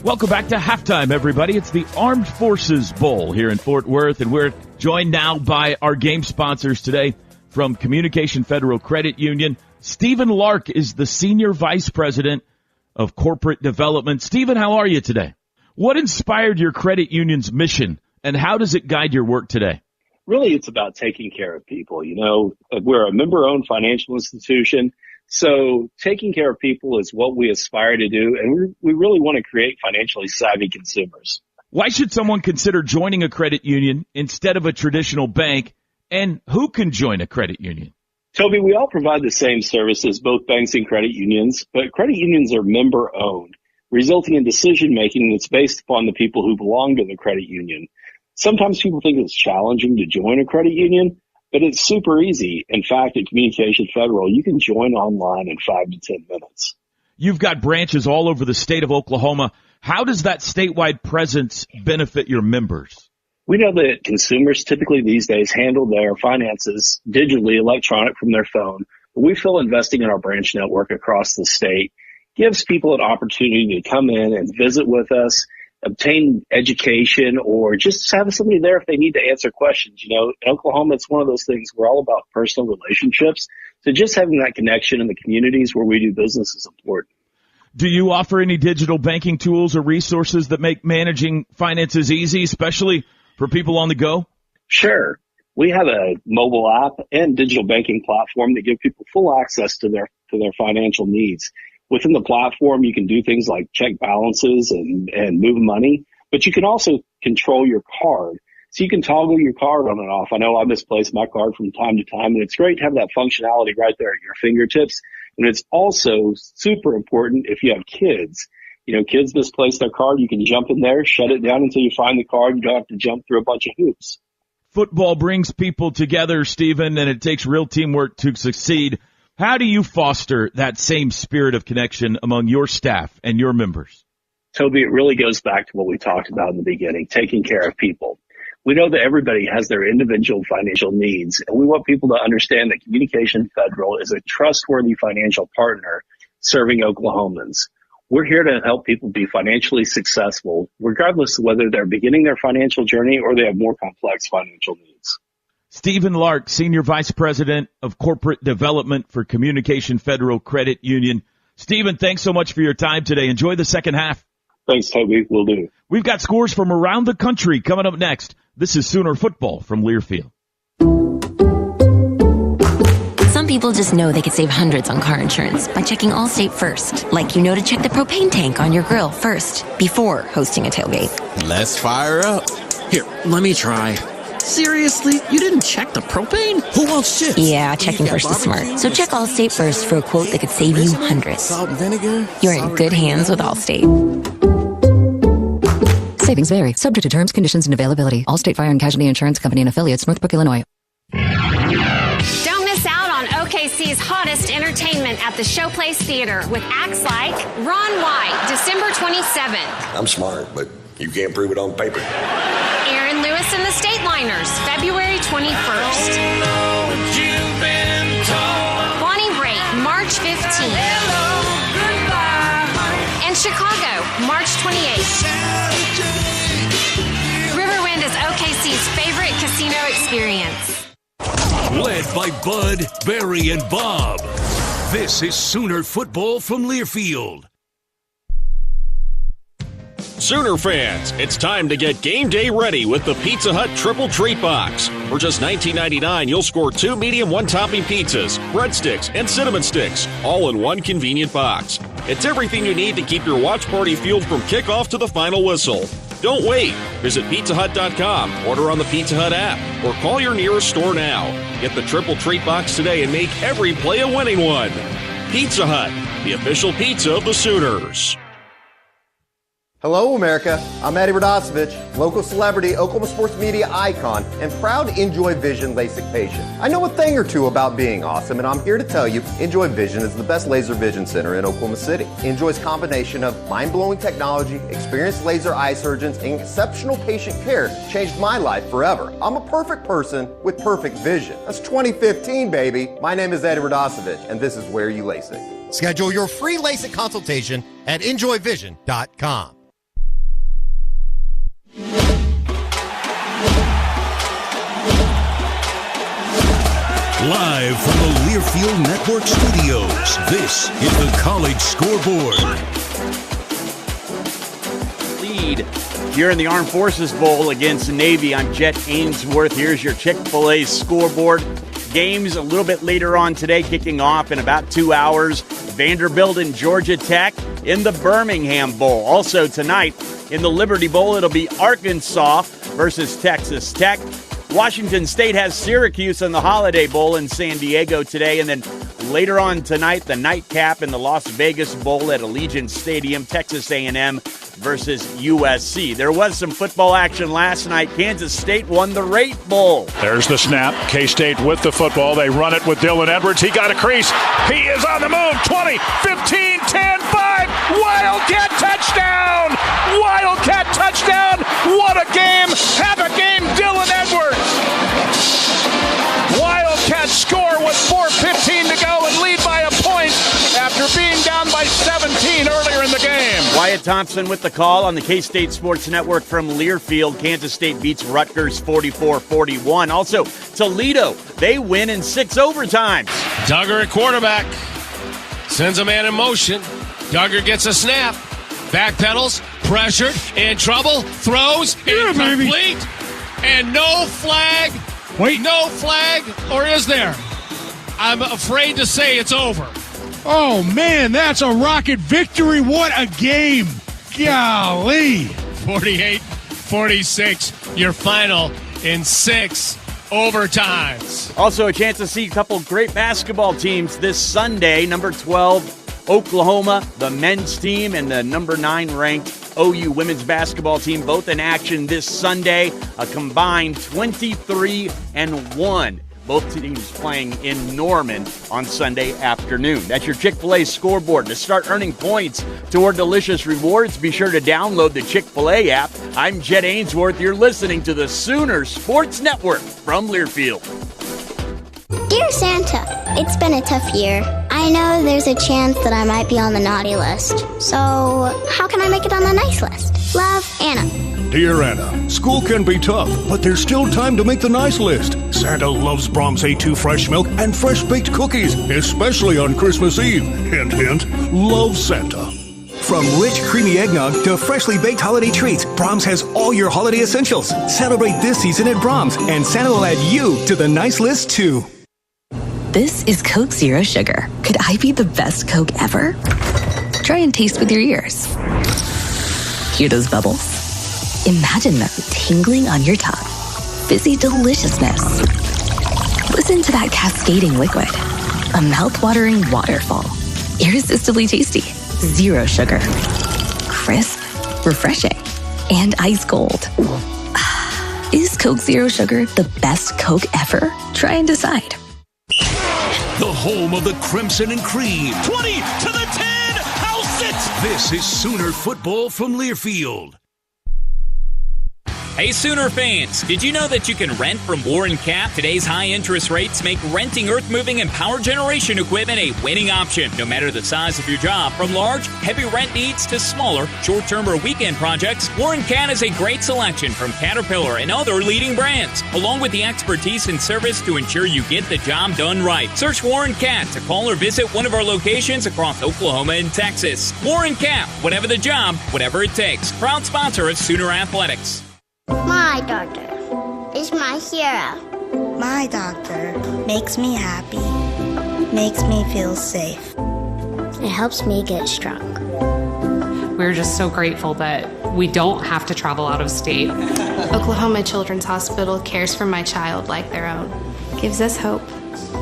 Welcome back to Halftime, everybody. It's the Armed Forces Bowl here in Fort Worth, and we're joined now by our game sponsors today from Communication Federal Credit Union. Stephen Lark is the Senior Vice President of Corporate Development. Stephen, how are you today? What inspired your credit union's mission, and how does it guide your work today? Really, it's about taking care of people. You know, we're a member-owned financial institution. So taking care of people is what we aspire to do, and we really want to create financially savvy consumers. Why should someone consider joining a credit union instead of a traditional bank, and who can join a credit union? Toby, we all provide the same services, both banks and credit unions, but credit unions are member-owned, resulting in decision-making that's based upon the people who belong to the credit union. Sometimes people think it's challenging to join a credit union, but it's super easy. In fact, at Communication Federal, you can join online in 5 to 10 minutes. You've got branches all over the state of Oklahoma. How does that statewide presence benefit your members? We know that consumers typically these days handle their finances digitally, electronic from their phone. But we feel investing in our branch network across the state gives people an opportunity to come in and visit with us, obtain education, or just have somebody there if they need to answer questions. You know, in Oklahoma, it's one of those things we're all about personal relationships. So just having that connection in the communities where we do business is important. Do you offer any digital banking tools or resources that make managing finances easy, especially for people on the go? Sure. We have a mobile app and digital banking platform that give people full access to their financial needs. Within the platform, you can do things like check balances and move money, but you can also control your card. So you can toggle your card on and off. I know I misplace my card from time to time, and it's great to have that functionality right there at your fingertips. And it's also super important if you have kids. You know, kids misplace their card, you can jump in there, shut it down until you find the card. You don't have to jump through a bunch of hoops. Football brings people together, Stephen, and it takes real teamwork to succeed. How do you foster that same spirit of connection among your staff and your members? Toby, it really goes back to what we talked about in the beginning, taking care of people. We know that everybody has their individual financial needs, and we want people to understand that Communication Federal is a trustworthy financial partner serving Oklahomans. We're here to help people be financially successful, regardless of whether they're beginning their financial journey or they have more complex financial needs. Stephen Lark, Senior Vice President of Corporate Development for Communication Federal Credit Union. Stephen, thanks so much for your time today. Enjoy the second half. Thanks, Toby. Will do. We've got scores from around the country coming up next. This is Sooner Football from Learfield. Some people just know they could save hundreds on car insurance by checking Allstate first. Like you know to check the propane tank on your grill first before hosting a tailgate. Let's fire up. Here, let me try. Seriously? You didn't check the propane? Who wants chips? Yeah, checking first is smart. So check Allstate first for a quote that could save you hundreds. Salt and vinegar? You're in good hands with Allstate. Savings vary. Subject to terms, conditions, and availability. Allstate Fire and Casualty Insurance Company and affiliates, Northbrook, Illinois. Don't miss out on OKC's hottest entertainment at the Showplace Theater with acts like Ron White, December 27th. I'm smart, but you can't prove it on paper. Aaron Lewis and the Stateliners, February 21st. Bonnie Raitt, March 15th. And Chicago, March 28th. Riverwind is OKC's favorite casino experience. Led by Bud, Barry, and Bob. This is Sooner Football from Learfield. Sooner fans, it's time to get game day ready with the Pizza Hut Triple Treat Box. For just $19.99, you'll score 2 medium one-topping pizzas, breadsticks, and cinnamon sticks, all in one convenient box. It's everything you need to keep your watch party fueled from kickoff to the final whistle. Don't wait. Visit PizzaHut.com, order on the Pizza Hut app, or call your nearest store now. Get the Triple Treat Box today and make every play a winning one. Pizza Hut, the official pizza of the Sooners. Hello, America. I'm Eddie Radosevich, local celebrity, Oklahoma sports media icon, and proud Enjoy Vision LASIK patient. I know a thing or two about being awesome, and I'm here to tell you Enjoy Vision is the best laser vision center in Oklahoma City. Enjoy's combination of mind-blowing technology, experienced laser eye surgeons, and exceptional patient care changed my life forever. I'm a perfect person with perfect vision. That's 2015, baby. My name is Eddie Radosevich, and this is Where You LASIK. Schedule your free LASIK consultation at enjoyvision.com. Live from the Learfield Network studios, this is the College Scoreboard. Lead here in the Armed Forces Bowl against Navy. I'm Jet Ainsworth. Here's your Chick-fil-A scoreboard. Games a little bit later on today, kicking off in about 2 hours. Vanderbilt and Georgia Tech in the Birmingham Bowl. Also tonight in the Liberty Bowl, it'll be Arkansas versus Texas Tech. Washington State has Syracuse in the Holiday Bowl in San Diego today. And then later on tonight, the nightcap in the Las Vegas Bowl at Allegiant Stadium, Texas A&M versus USC. There was some football action last night. Kansas State won the Rate Bowl. There's the snap. K-State with the football. They run it with Dylan Edwards. He got a crease. He is on the move. 20, 15, 10, 5. Wildcat touchdown! Wildcat touchdown! What a game! Have a game, Dylan Edwards! Wildcats score with 4:15 to go and lead by a point after being down by 17 earlier in the game. Wyatt Thompson with the call on the K-State Sports Network from Learfield. Kansas State beats Rutgers 44-41. Also, Toledo, they win in 6 overtimes. Duggar at quarterback. Sends a man in motion. Duggar gets a snap. Backpedals. Pressured. In trouble. Throws. Incomplete. And no flag. Wait. No flag. Or is there? I'm afraid to say it's over. Oh, man, that's a Rocket victory. What a game. Golly. 48-46. Your final in 6 overtimes. Also a chance to see a couple great basketball teams this Sunday. Number 12, Oklahoma, the men's team, and the number 9 ranked OU women's basketball team, both in action this Sunday. A combined 23-1. Both teams playing in Norman on Sunday afternoon. That's your Chick-fil-A scoreboard. To start earning points toward delicious rewards, be sure to download the Chick-fil-A app. I'm Jet Ainsworth. You're listening to the Sooner Sports Network from Learfield. Dear Santa, it's been a tough year. I know there's a chance that I might be on the naughty list. So, how can I make it on the nice list? Love, Anna. Dear Anna, school can be tough, but there's still time to make the nice list. Santa loves Brahms A2 fresh milk and fresh-baked cookies, especially on Christmas Eve. Hint, hint, love Santa. From rich, creamy eggnog to freshly baked holiday treats, Brahms has all your holiday essentials. Celebrate this season at Brahms, and Santa will add you to the nice list, too. This is Coke Zero Sugar. Could I be the best Coke ever? Try and taste with your ears. Hear those bubbles? Imagine them tingling on your tongue. Fizzy deliciousness. Listen to that cascading liquid. A mouth-watering waterfall. Irresistibly tasty. Zero sugar. Crisp, refreshing, and ice cold. Is Coke Zero Sugar the best Coke ever? Try and decide. The home of the Crimson and Cream. 20 to the 10. House it. This is Sooner football from Learfield. Hey Sooner fans, did you know that you can rent from Warren Cap? Today's high interest rates make renting earth-moving and power generation equipment a winning option, no matter the size of your job. From large, heavy rent needs to smaller, short-term or weekend projects, Warren Cat is a great selection from Caterpillar and other leading brands, along with the expertise and service to ensure you get the job done right. Search Warren Cat to call or visit one of our locations across Oklahoma and Texas. Warren Cap, whatever the job, whatever it takes. Proud sponsor of Sooner Athletics. My doctor is my hero. My doctor makes me happy, makes me feel safe. It helps me get strong. We're just so grateful that we don't have to travel out of state. Oklahoma Children's Hospital cares for my child like their own. Gives us hope.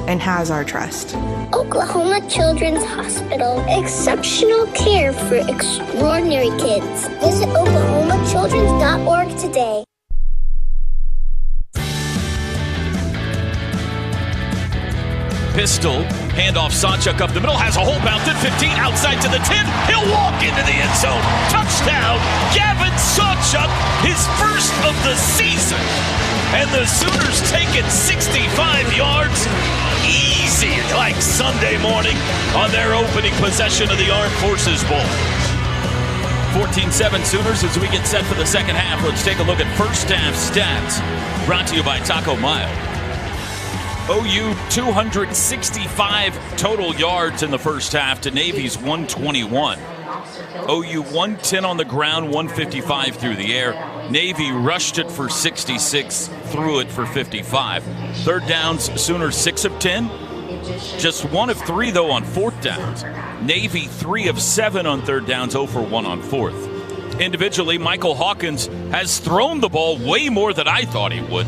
And has our trust. Oklahoma Children's Hospital. Exceptional care for extraordinary kids. Visit oklahomachildrens.org today. Pistol, handoff, Sawchuk up the middle, has a hole bounced at 15, outside to the 10, he'll walk into the end zone. Touchdown, Gavin Sawchuk, his first of the season. And the Sooners take it 65 yards, easy, like Sunday morning on their opening possession of the Armed Forces Bowl. 14-7 Sooners as we get set for the second half. Let's take a look at first half stats, brought to you by Taco Mile. OU 265 total yards in the first half to Navy's 121. OU 110 on the ground, 155 through the air. Navy rushed it for 66, threw it for 55. Third downs, Sooners 6 of 10. Just 1 of 3, though, on fourth downs. Navy 3 of 7 on third downs, 0 for 1 on fourth. Individually, Michael Hawkins has thrown the ball way more than I thought he would.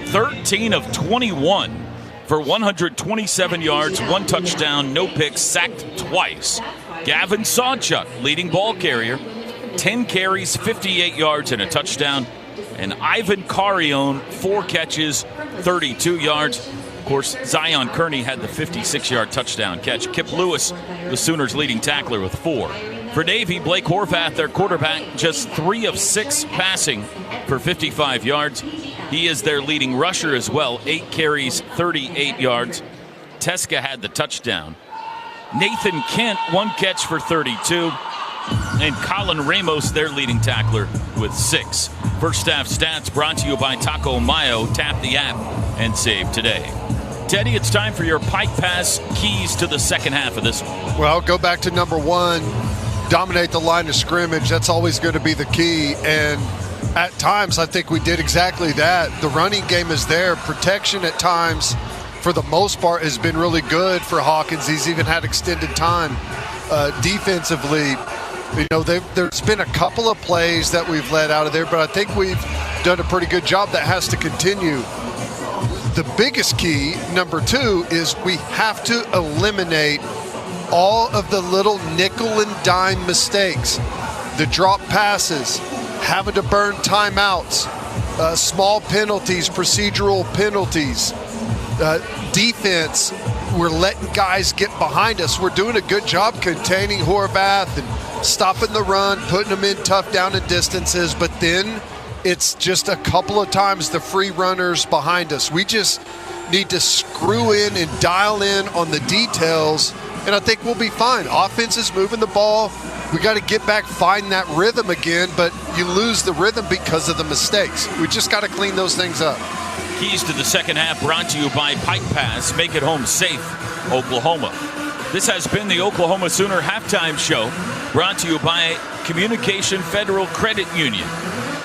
13 of 21 for 127 yards, 1 touchdown, no picks, sacked twice. Gavin Sawchuk, leading ball carrier, 10 carries, 58 yards, and a touchdown. And Ivan Carrion, 4 catches, 32 yards. Of course, Zion Kearney had the 56-yard touchdown catch. Kip Lewis, the Sooners' leading tackler, with 4. For Navy, Blake Horvath, their quarterback, just 3 of 6 passing for 55 yards. He is their leading rusher as well, 8 carries, 38 yards. Teska had the touchdown. Nathan Kent, 1 catch for 32. And Colin Ramos, their leading tackler, with 6. First half stats brought to you by Taco Mayo. Tap the app and save today. Teddy, it's time for your Pike Pass keys to the second half of this one. Well, go back to number 1. Dominate the line of scrimmage. That's always going to be the key. And at times, I think we did exactly that. The running game is there. Protection at times, for the most part, has been really good for Hawkins. He's even had extended time defensively. You know, there's been a couple of plays that we've let out of there, but I think we've done a pretty good job. That has to continue. The biggest key, number 2, is we have to eliminate all of the little nickel and dime mistakes. The drop passes, having to burn timeouts, small penalties, procedural penalties, defense. We're letting guys get behind us. We're doing a good job containing Horvath and stopping the run, putting them in tough down and distances, but then it's just a couple of times the free runners behind us. We just need to screw in and dial in on the details, and I think we'll be fine. Offense is moving the ball. We got to get back, find that rhythm again, but you lose the rhythm because of the mistakes. We just got to clean those things up. Keys to the second half brought to you by Pike Pass. Make it home safe, Oklahoma. This has been the Oklahoma Sooner Halftime Show, brought to you by Communication Federal Credit Union.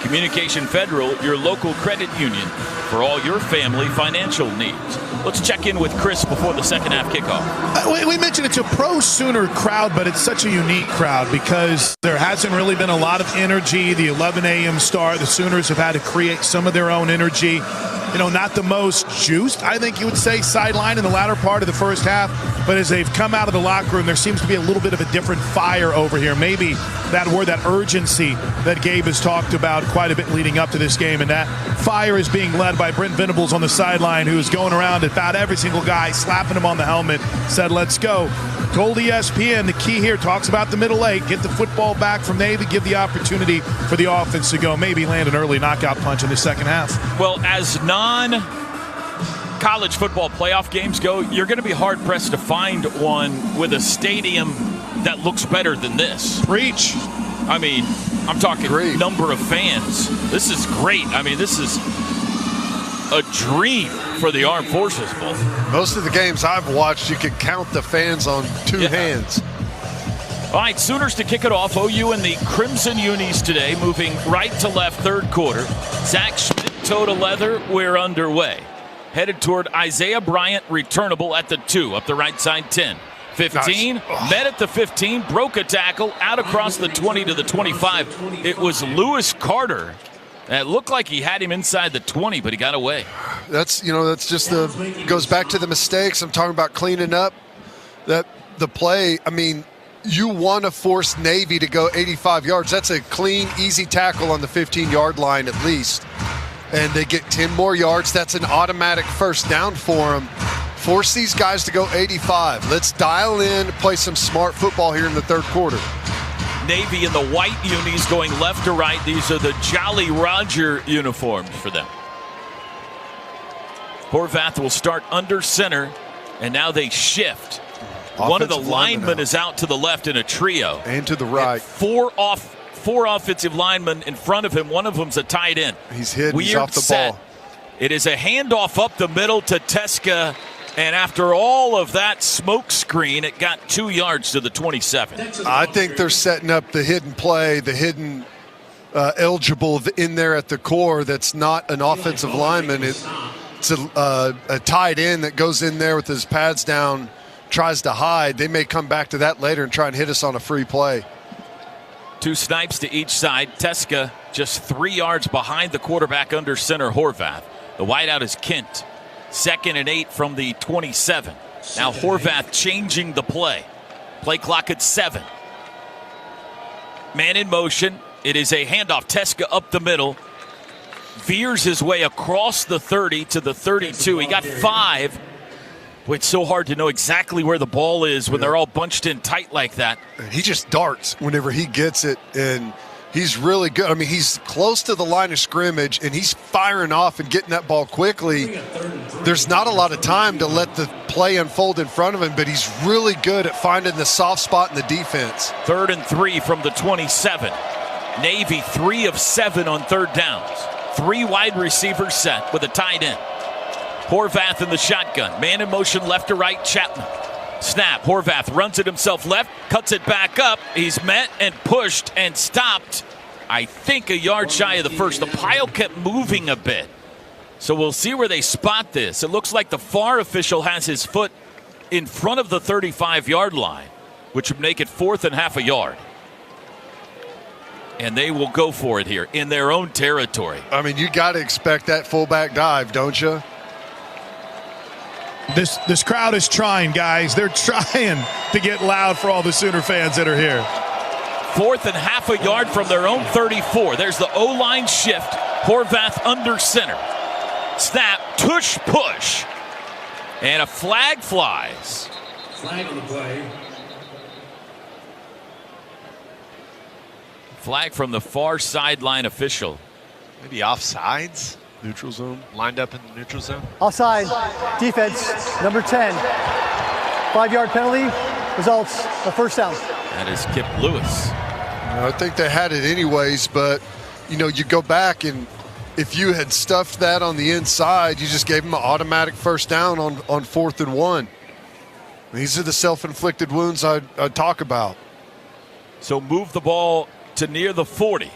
Communication Federal, your local credit union for all your family financial needs. Let's check in with Chris before the second half kickoff. We mentioned it's a pro-Sooner crowd, but it's such a unique crowd because there hasn't really been a lot of energy. The 11 a.m. start, the Sooners have had to create some of their own energy. You know, not the most juiced, I think you would say, sideline in the latter part of the first half. But as they've come out of the locker room, there seems to be a little bit of a different fire over here. Maybe that word, that urgency that Gabe has talked about quite a bit leading up to this game. And that fire is being led by Brent Venables on the sideline, who is going around at about every single guy, slapping him on the helmet, said, let's go. Told ESPN the key here, talks about the middle 8, get the football back from Navy, give the opportunity for the offense to go, maybe land an early knockout punch in the second half. Well, as non-college football playoff games go, you're going to be hard-pressed to find one with a stadium that looks better than this. Preach. I mean, I'm talking number of fans. This is great. I mean, this is a dream for the Armed Forces Bowl. Most of the games I've watched, you can count the fans on 2 hands. All right, Sooners to kick it off. OU in the Crimson Unis today, moving right to left third quarter. Zach Schmidt, toe to leather. We're underway. Headed toward Isaiah Bryant, returnable at the 2, up the right side 10. 15, met at the 15, broke a tackle, out across the 20 to the 25. It was Lewis Carter. It looked like he had him inside the 20, but he got away. That's just goes back to the mistakes. I'm talking about cleaning up the play. I mean, you want to force Navy to go 85 yards. That's a clean, easy tackle on the 15-yard line at least. And they get 10 more yards. That's an automatic first down for them. Force these guys to go 85. Let's dial in, play some smart football here in the third quarter. Navy in the white unis going left to right. These are the Jolly Roger uniforms for them. Horvath will start under center, and now they shift. One of the linemen is out to the left in a trio. And to the right. Four offensive linemen in front of him. One of them's a tight end. He's hidden. He's off the ball. It is a handoff up the middle to Teska, and after all of that smoke screen, it got 2 yards to the 27. I think they're setting up the hidden play, the hidden eligible in there at the core that's not an offensive lineman. It's a tight end that goes in there with his pads down, tries to hide. They may come back to that later and try and hit us on a free play. 2 snipes to each side. Teska just 3 yards behind the quarterback under center, Horvath. The wideout is Kent. 2nd and 8 from the 27. Now Horvath changing the play. Play clock at 7. Man in motion. It is a handoff. Teska up the middle. Veers his way across the 30 to the 32. He got 5. Boy, it's so hard to know exactly where the ball is when they're all bunched in tight like that. And he just darts whenever he gets it, and he's really good. I mean, he's close to the line of scrimmage, and he's firing off and getting that ball quickly. There's not a lot of time to let the play unfold in front of him, but he's really good at finding the soft spot in the defense. 3rd and 3 from the 27. Navy 3 of 7 on 3rd downs. 3 wide receivers set with a tight end. Horvath in the shotgun. Man in motion left to right, Chapman. Snap. Horvath runs it himself left, cuts it back up. He's met and pushed and stopped, I think, a yard shy of the first. The pile kept moving a bit. So we'll see where they spot this. It looks like the far official has his foot in front of the 35-yard line, which would make it 4th and half a yard. And they will go for it here in their own territory. I mean, you got to expect that fullback dive, don't you? This crowd is trying, guys. They're trying to get loud for all the Sooner fans that are here. 4th and half a yard from their own 34. There's the O-line shift. Horvath under center. Snap, tush, push. And a flag flies. Flag on the play. Flag from the far sideline official. Maybe offsides? Neutral zone? Lined up in the neutral zone? Offside. Defense, number 10. 5-yard penalty. Results a first down. That is Kip Lewis. I think they had it anyways, but, you go back and if you had stuffed that on the inside, you just gave them an automatic first down on 4th and 1. These are the self-inflicted wounds I talk about. So move the ball to near the 40.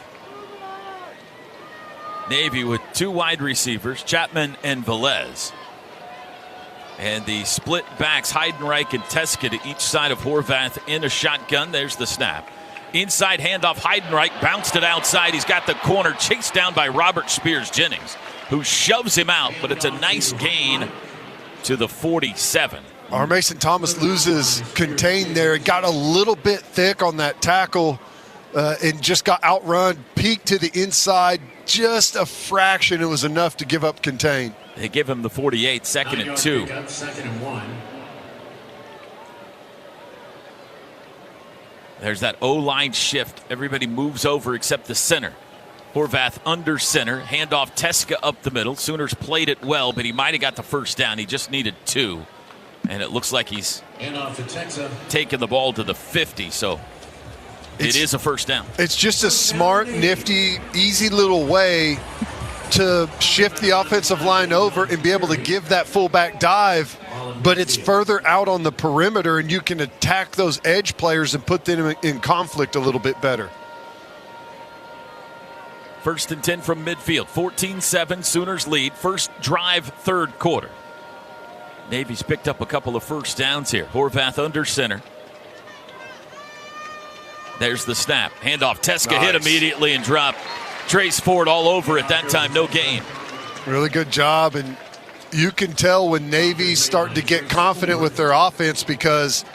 Navy with 2 wide receivers, Chapman and Velez. And the split backs, Heidenreich and Teska to each side of Horvath in a shotgun. There's the snap. Inside handoff, Heidenreich bounced it outside. He's got the corner chased down by Robert Spears-Jennings, who shoves him out, but it's a nice gain to the 47. Our Mason Thomas loses contain there. It got a little bit thick on that tackle and just got outrun, peeked to the inside, just a fraction. It was enough to give up contain. They give him the 48, 2nd and 2. 2nd and 1. There's that O-line shift. Everybody moves over except the center. Horvath under center. Handoff Teska up the middle. Sooners played it well, but he might have got the first down. He just needed 2. And it looks like he's taking the ball to the 50. So it is a first down. It's just a smart, nifty, easy little way to shift the offensive line over and be able to give that fullback dive, but it's further out on the perimeter, and you can attack those edge players and put them in conflict a little bit better. 1st and 10 from midfield. 14-7, Sooners lead. First drive, 3rd quarter. Navy's picked up a couple of first downs here. Horvath under center. There's the snap. Handoff. Teska hit immediately and dropped. Trace Ford all over it that time. No gain. Really good job. And you can tell when Navy's starting to get confident with their offense because,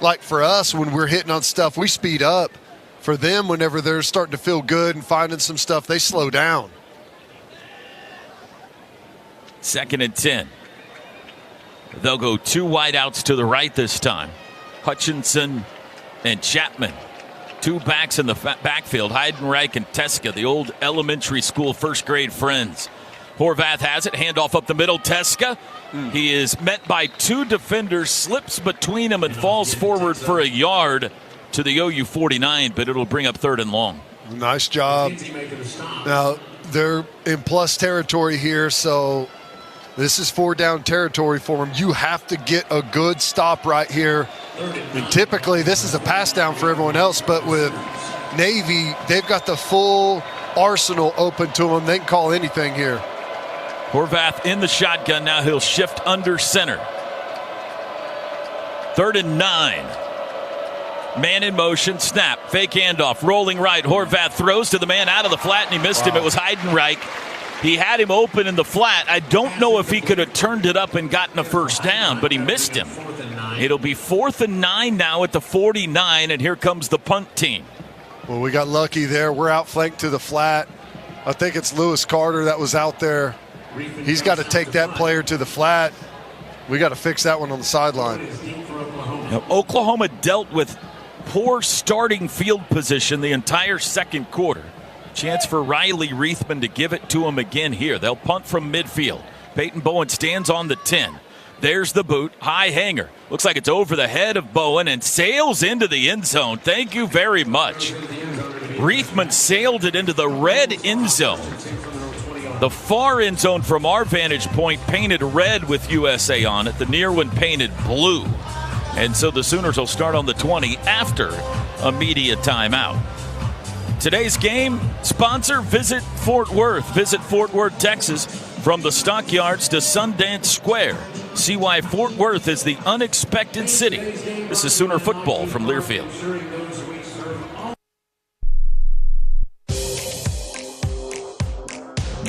like for us, when we're hitting on stuff, we speed up. For them, whenever they're starting to feel good and finding some stuff, they slow down. 2nd and 10. They'll go 2 wideouts to the right this time. Hutchinson and Chapman. 2 backs in the backfield, Heidenreich and Teska, the old elementary school first grade friends. Horvath has it, handoff up the middle, Teska. He is met by 2 defenders, slips between them and falls forward for a yard to the OU 49, but it'll bring up 3rd and long. Nice job. Now, they're in plus territory here, so this is 4-down territory for them. You have to get a good stop right here. And typically this is a pass down for everyone else, but with Navy, they've got the full arsenal open to them. They can call anything here. Horvath in the shotgun. Now he'll shift under center. 3rd and 9. Man in motion, snap, fake handoff, rolling right. Horvath throws to the man out of the flat, and he missed him. It was Heidenreich. He had him open in the flat. I don't know if he could have turned it up and gotten a first down, but he missed him. It'll be 4th and 9 now at the 49, and here comes the punt team. Well, we got lucky there. We're outflanked to the flat. I think it's Lewis Carter that was out there. He's got to take that player to the flat. We got to fix that one on the sideline. Now, Oklahoma dealt with poor starting field position the entire second quarter. Chance for Riley Reithman to give it to him again here. They'll punt from midfield. Peyton Bowen stands on the 10. There's the boot. High hanger. Looks like it's over the head of Bowen and sails into the end zone. Thank you very much. Reithman sailed it into the red end zone. The far end zone from our vantage point painted red with USA on it. The near one painted blue. And so the Sooners will start on the 20 after a media timeout. Today's game sponsor, Visit Fort Worth. Visit Fort Worth, Texas, from the Stockyards to Sundance Square. See why Fort Worth is the unexpected city. This is Sooner football from Learfield.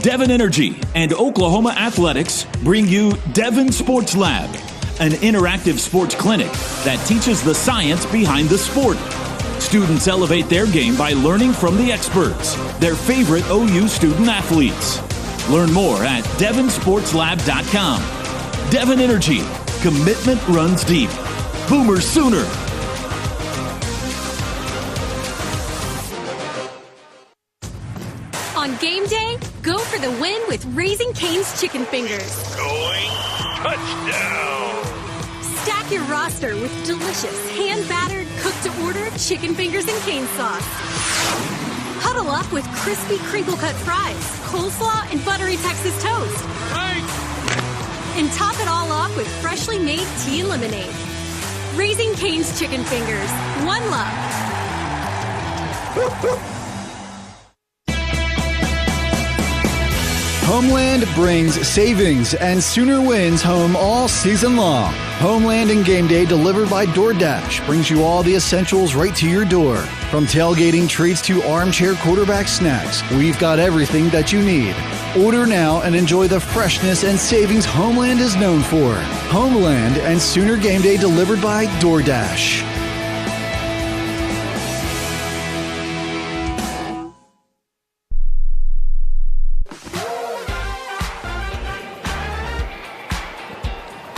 Devon Energy and Oklahoma Athletics bring you Devon Sports Lab, an interactive sports clinic that teaches the science behind the sport. Students elevate their game by learning from the experts, their favorite OU student athletes. Learn more at devonsportslab.com. Devon Energy, commitment runs deep. Boomer Sooner. On game day, go for the win with Raising Cane's Chicken Fingers. Going touchdown. Stack your roster with delicious, hand-battered, cooked-to-order chicken fingers and cane sauce. Huddle up with crispy crinkle-cut fries, coleslaw, and buttery Texas toast. And top it all off with freshly made tea and lemonade. Raising Cane's Chicken Fingers. One love. Homeland brings savings and Sooner wins home all season long. Homeland and Game Day delivered by DoorDash brings you all the essentials right to your door. From tailgating treats to armchair quarterback snacks, we've got everything that you need. Order now and enjoy the freshness and savings Homeland is known for. Homeland and Sooner Game Day delivered by DoorDash.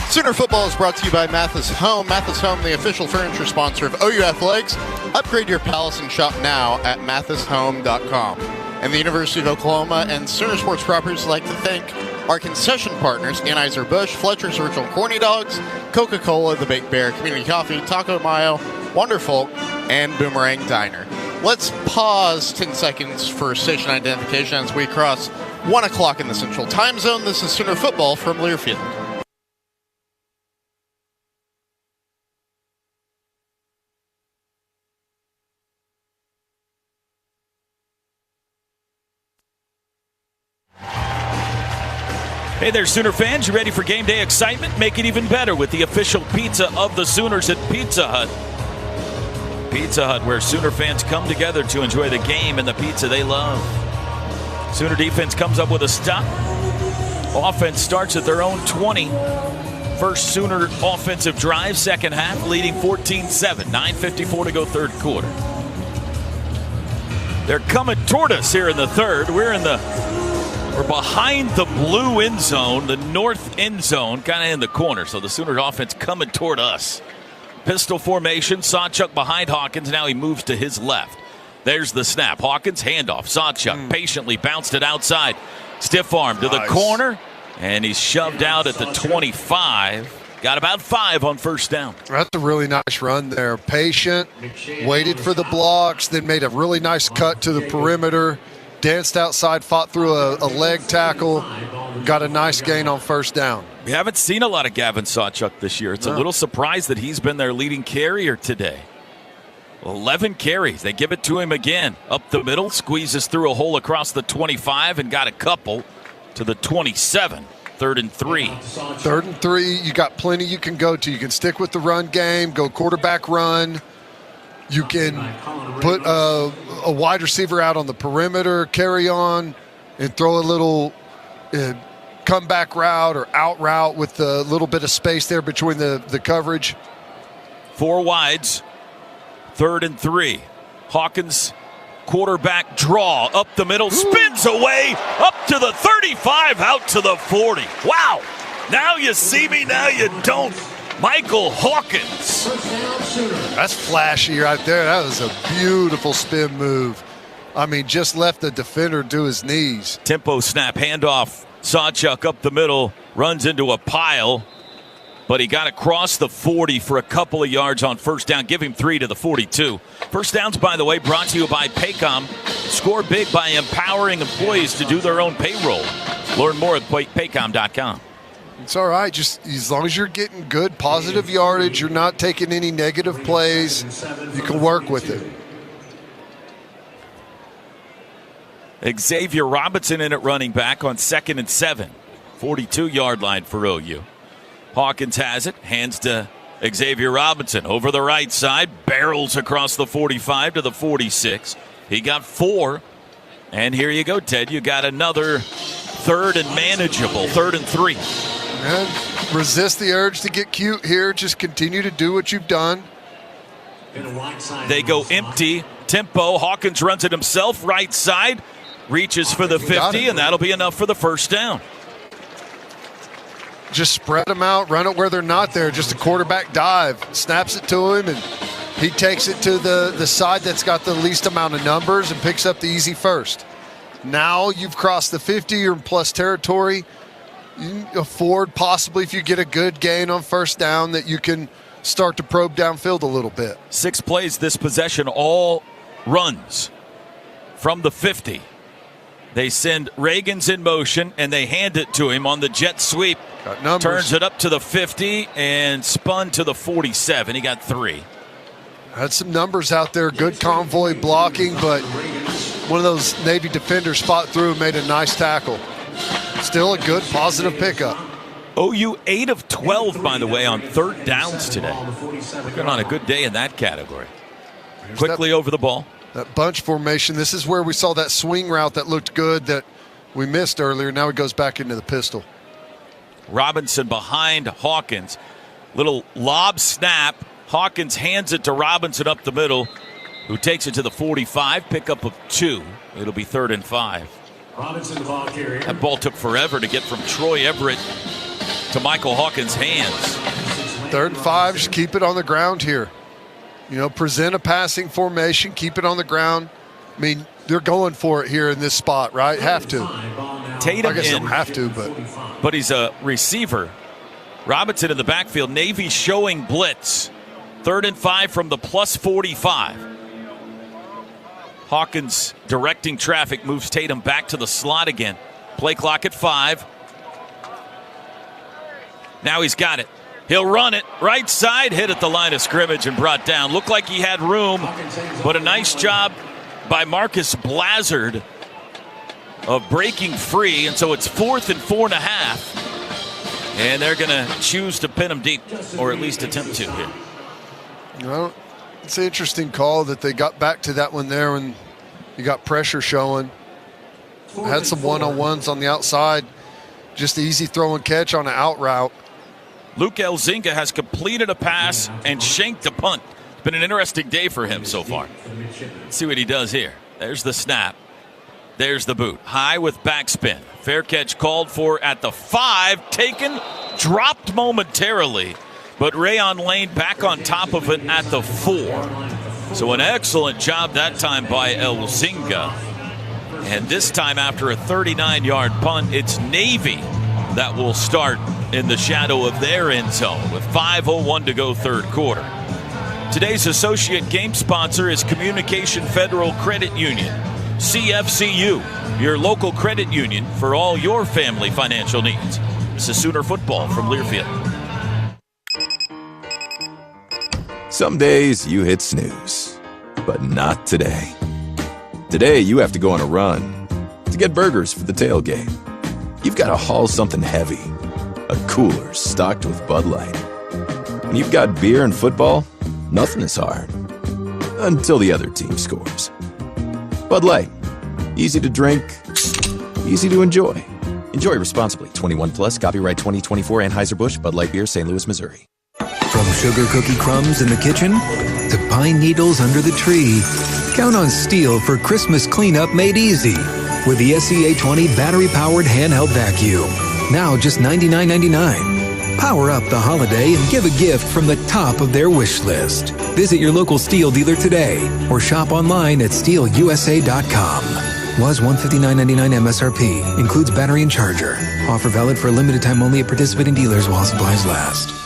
Sooner football is brought to you by Mathis Home. Mathis Home, the official furniture sponsor of OU Athletics. Upgrade your palace and shop now at mathishome.com. And the University of Oklahoma and Sooner Sports Properties would like to thank our concession partners, Anheuser-Busch, Fletcher's Original Corny Dogs, Coca-Cola, The Baked Bear, Community Coffee, Taco Mayo, Wonderful, and Boomerang Diner. Let's pause 10 seconds for station identification as we cross 1 o'clock in the Central Time Zone. This is Sooner football from Learfield. Hey there, Sooner fans. You ready for game day excitement? Make it even better with the official pizza of the Sooners at Pizza Hut. Pizza Hut, where Sooner fans come together to enjoy the game and the pizza they love. Sooner defense comes up with a stop. Offense starts at their own 20. First Sooner offensive drive, second half, leading 14-7. 9:54 to go third quarter. They're coming toward us here in the third. We're behind the blue end zone, the north end zone, kind of in the corner. So the Sooner offense coming toward us. Pistol formation, Sawchuk behind Hawkins. Now he moves to his left. There's the snap. Hawkins, handoff. Sawchuk patiently bounced it outside. Stiff arm to the corner, and he's shoved out at the 25. Got about 5 on first down. That's a really nice run there. Patient, waited for the blocks, then made a really nice cut to the perimeter. danced outside, fought through a leg tackle, got a nice gain on first down. We haven't seen a lot of Gavin Sawchuk this year. It's a little surprised that he's been their leading carrier today. 11 carries. They give it to him again. Up the middle, squeezes through a hole across the 25 and got a couple to the 27. 3rd and 3. 3rd and 3, you got plenty you can go to. You can stick with the run game, go quarterback run. You can put a wide receiver out on the perimeter, carry on, and throw a little comeback route or out route with a little bit of space there between the coverage. 4 wides, 3rd and 3. Hawkins quarterback draw up the middle, spins away up to the 35, out to the 40. Wow! Now you see me, now you don't. Michael Hawkins. That's flashy right there. That was a beautiful spin move. I mean, just left the defender to his knees. Tempo snap, handoff. Sawchuk up the middle, runs into a pile, but he got across the 40 for a couple of yards on first down. Give him 3 to the 42. First downs, by the way, brought to you by Paycom. Score big by empowering employees to do their own payroll. Learn more at paycom.com. It's all right. Just as long as you're getting good, positive yardage, you're not taking any negative plays, you can work with it. Xavier Robinson in at running back on 2nd and 7. 42-yard line for OU. Hawkins has it, hands to Xavier Robinson over the right side, barrels across the 45 to the 46. He got 4. And here you go, Ted. You got another 3rd and manageable, 3rd and 3. And resist the urge to get cute here. Just continue to do what you've done. They go empty. Tempo. Hawkins runs it himself. Right side. Reaches for the 50, and that'll be enough for the first down. Just spread them out. Run it where they're not there. Just a quarterback dive. Snaps it to him, and he takes it to the side that's got the least amount of numbers and picks up the easy first. Now you've crossed the 50. You're in plus territory. You can afford, possibly, if you get a good gain on first down, that you can start to probe downfield a little bit. 6 plays this possession, all runs from the 50. They send Reagans in motion, and they hand it to him on the jet sweep. Got numbers. Turns it up to the 50 and spun to the 47. He got 3. Had some numbers out there. Good convoy blocking, but one of those Navy defenders fought through and made a nice tackle. Still a good, positive pickup. OU 8 of 12, by the way, on 3rd downs today. Looking on a good day in that category. Quickly over the ball. That bunch formation. This is where we saw that swing route that looked good that we missed earlier. Now he goes back into the pistol. Robinson behind Hawkins. Little lob snap. Hawkins hands it to Robinson up the middle, who takes it to the 45. Pickup of 2. It'll be 3rd and 5. Robinson, the ball carrier. That ball took forever to get from Troy Everett to Michael Hawkins' hands. 3rd and 5. Just keep it on the ground here. You know, present a passing formation, keep it on the ground. I mean, they're going for it here in this spot, right? Have to. Tatum I guess in, don't have to, but he's a receiver. Robinson in the backfield. Navy showing blitz. 3rd and 5 from the plus 45. Hawkins directing traffic, moves Tatum back to the slot again. Play clock at 5. Now he's got it. He'll run it. Right side, hit at the line of scrimmage and brought down. Looked like he had room, but a nice job by Marcus Blazard of breaking free. And so it's 4th and 4.5. And they're going to choose to pin him deep, or at least attempt to here. Well, it's an interesting call that they got back to that one there when you got pressure showing. Had some one-on-ones on the outside. Just easy throw and catch on an out route. Luke Elzinga has completed a pass and shanked a punt. It's been an interesting day for him so far. Let's see what he does here. There's the snap. There's the boot. High with backspin. Fair catch called for at the 5. Taken, dropped momentarily. But Rayon Lane back on top of it at the 4. So an excellent job that time by Elzinga. And this time after a 39-yard punt, it's Navy that will start in the shadow of their end zone with 5:01 to go 3rd quarter. Today's associate game sponsor is Communication Federal Credit Union. CFCU, your local credit union for all your family financial needs. This is Sooner Football from Learfield. Some days you hit snooze, but not today. Today you have to go on a run to get burgers for the tailgate. You've got to haul something heavy, a cooler stocked with Bud Light. When you've got beer and football, nothing is hard. Until the other team scores. Bud Light. Easy to drink, easy to enjoy. Enjoy responsibly. 21 plus, copyright 2024 Anheuser-Busch, Bud Light Beer, St. Louis, Missouri. From sugar cookie crumbs in the kitchen to pine needles under the tree, count on Stihl for Christmas cleanup made easy with the SCA20 battery-powered handheld vacuum. Now just $99.99. Power up the holiday and give a gift from the top of their wish list. Visit your local Stihl dealer today or shop online at stihlusa.com. Was $159.99 MSRP. Includes battery and charger. Offer valid for a limited time only at participating dealers while supplies last.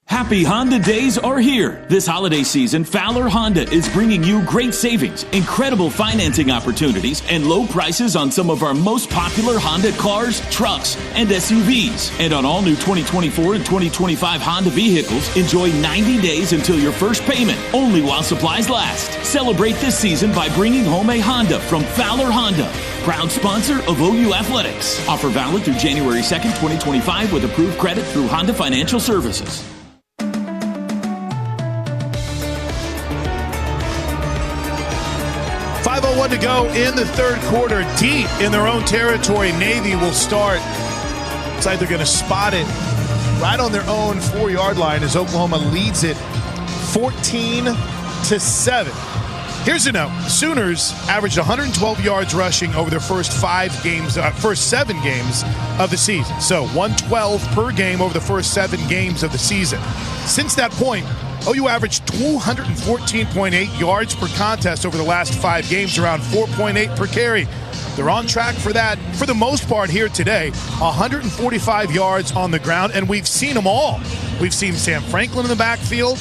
Happy Honda days are here. This holiday season, Fowler Honda is bringing you great savings, incredible financing opportunities, and low prices on some of our most popular Honda cars, trucks, and SUVs. And on all new 2024 and 2025 Honda vehicles, enjoy 90 days until your first payment, only while supplies last. Celebrate this season by bringing home a Honda from Fowler Honda, proud sponsor of OU Athletics. Offer valid through January 2nd, 2025 with approved credit through Honda Financial Services. 5:01 to go in the third quarter. Deep in their own territory, Navy will start. It's like they're going to spot it right on their own 4-yard line as Oklahoma leads it 14-7. Here's a note. Sooners averaged 112 yards rushing over their first 7 games of the season. So 112 per game over the first 7 games of the season. Since that point, OU averaged 214.8 yards per contest over the last 5 games, around 4.8 per carry. They're on track for that for the most part here today. 145 yards on the ground, and we've seen them all. We've seen Sam Franklin in the backfield.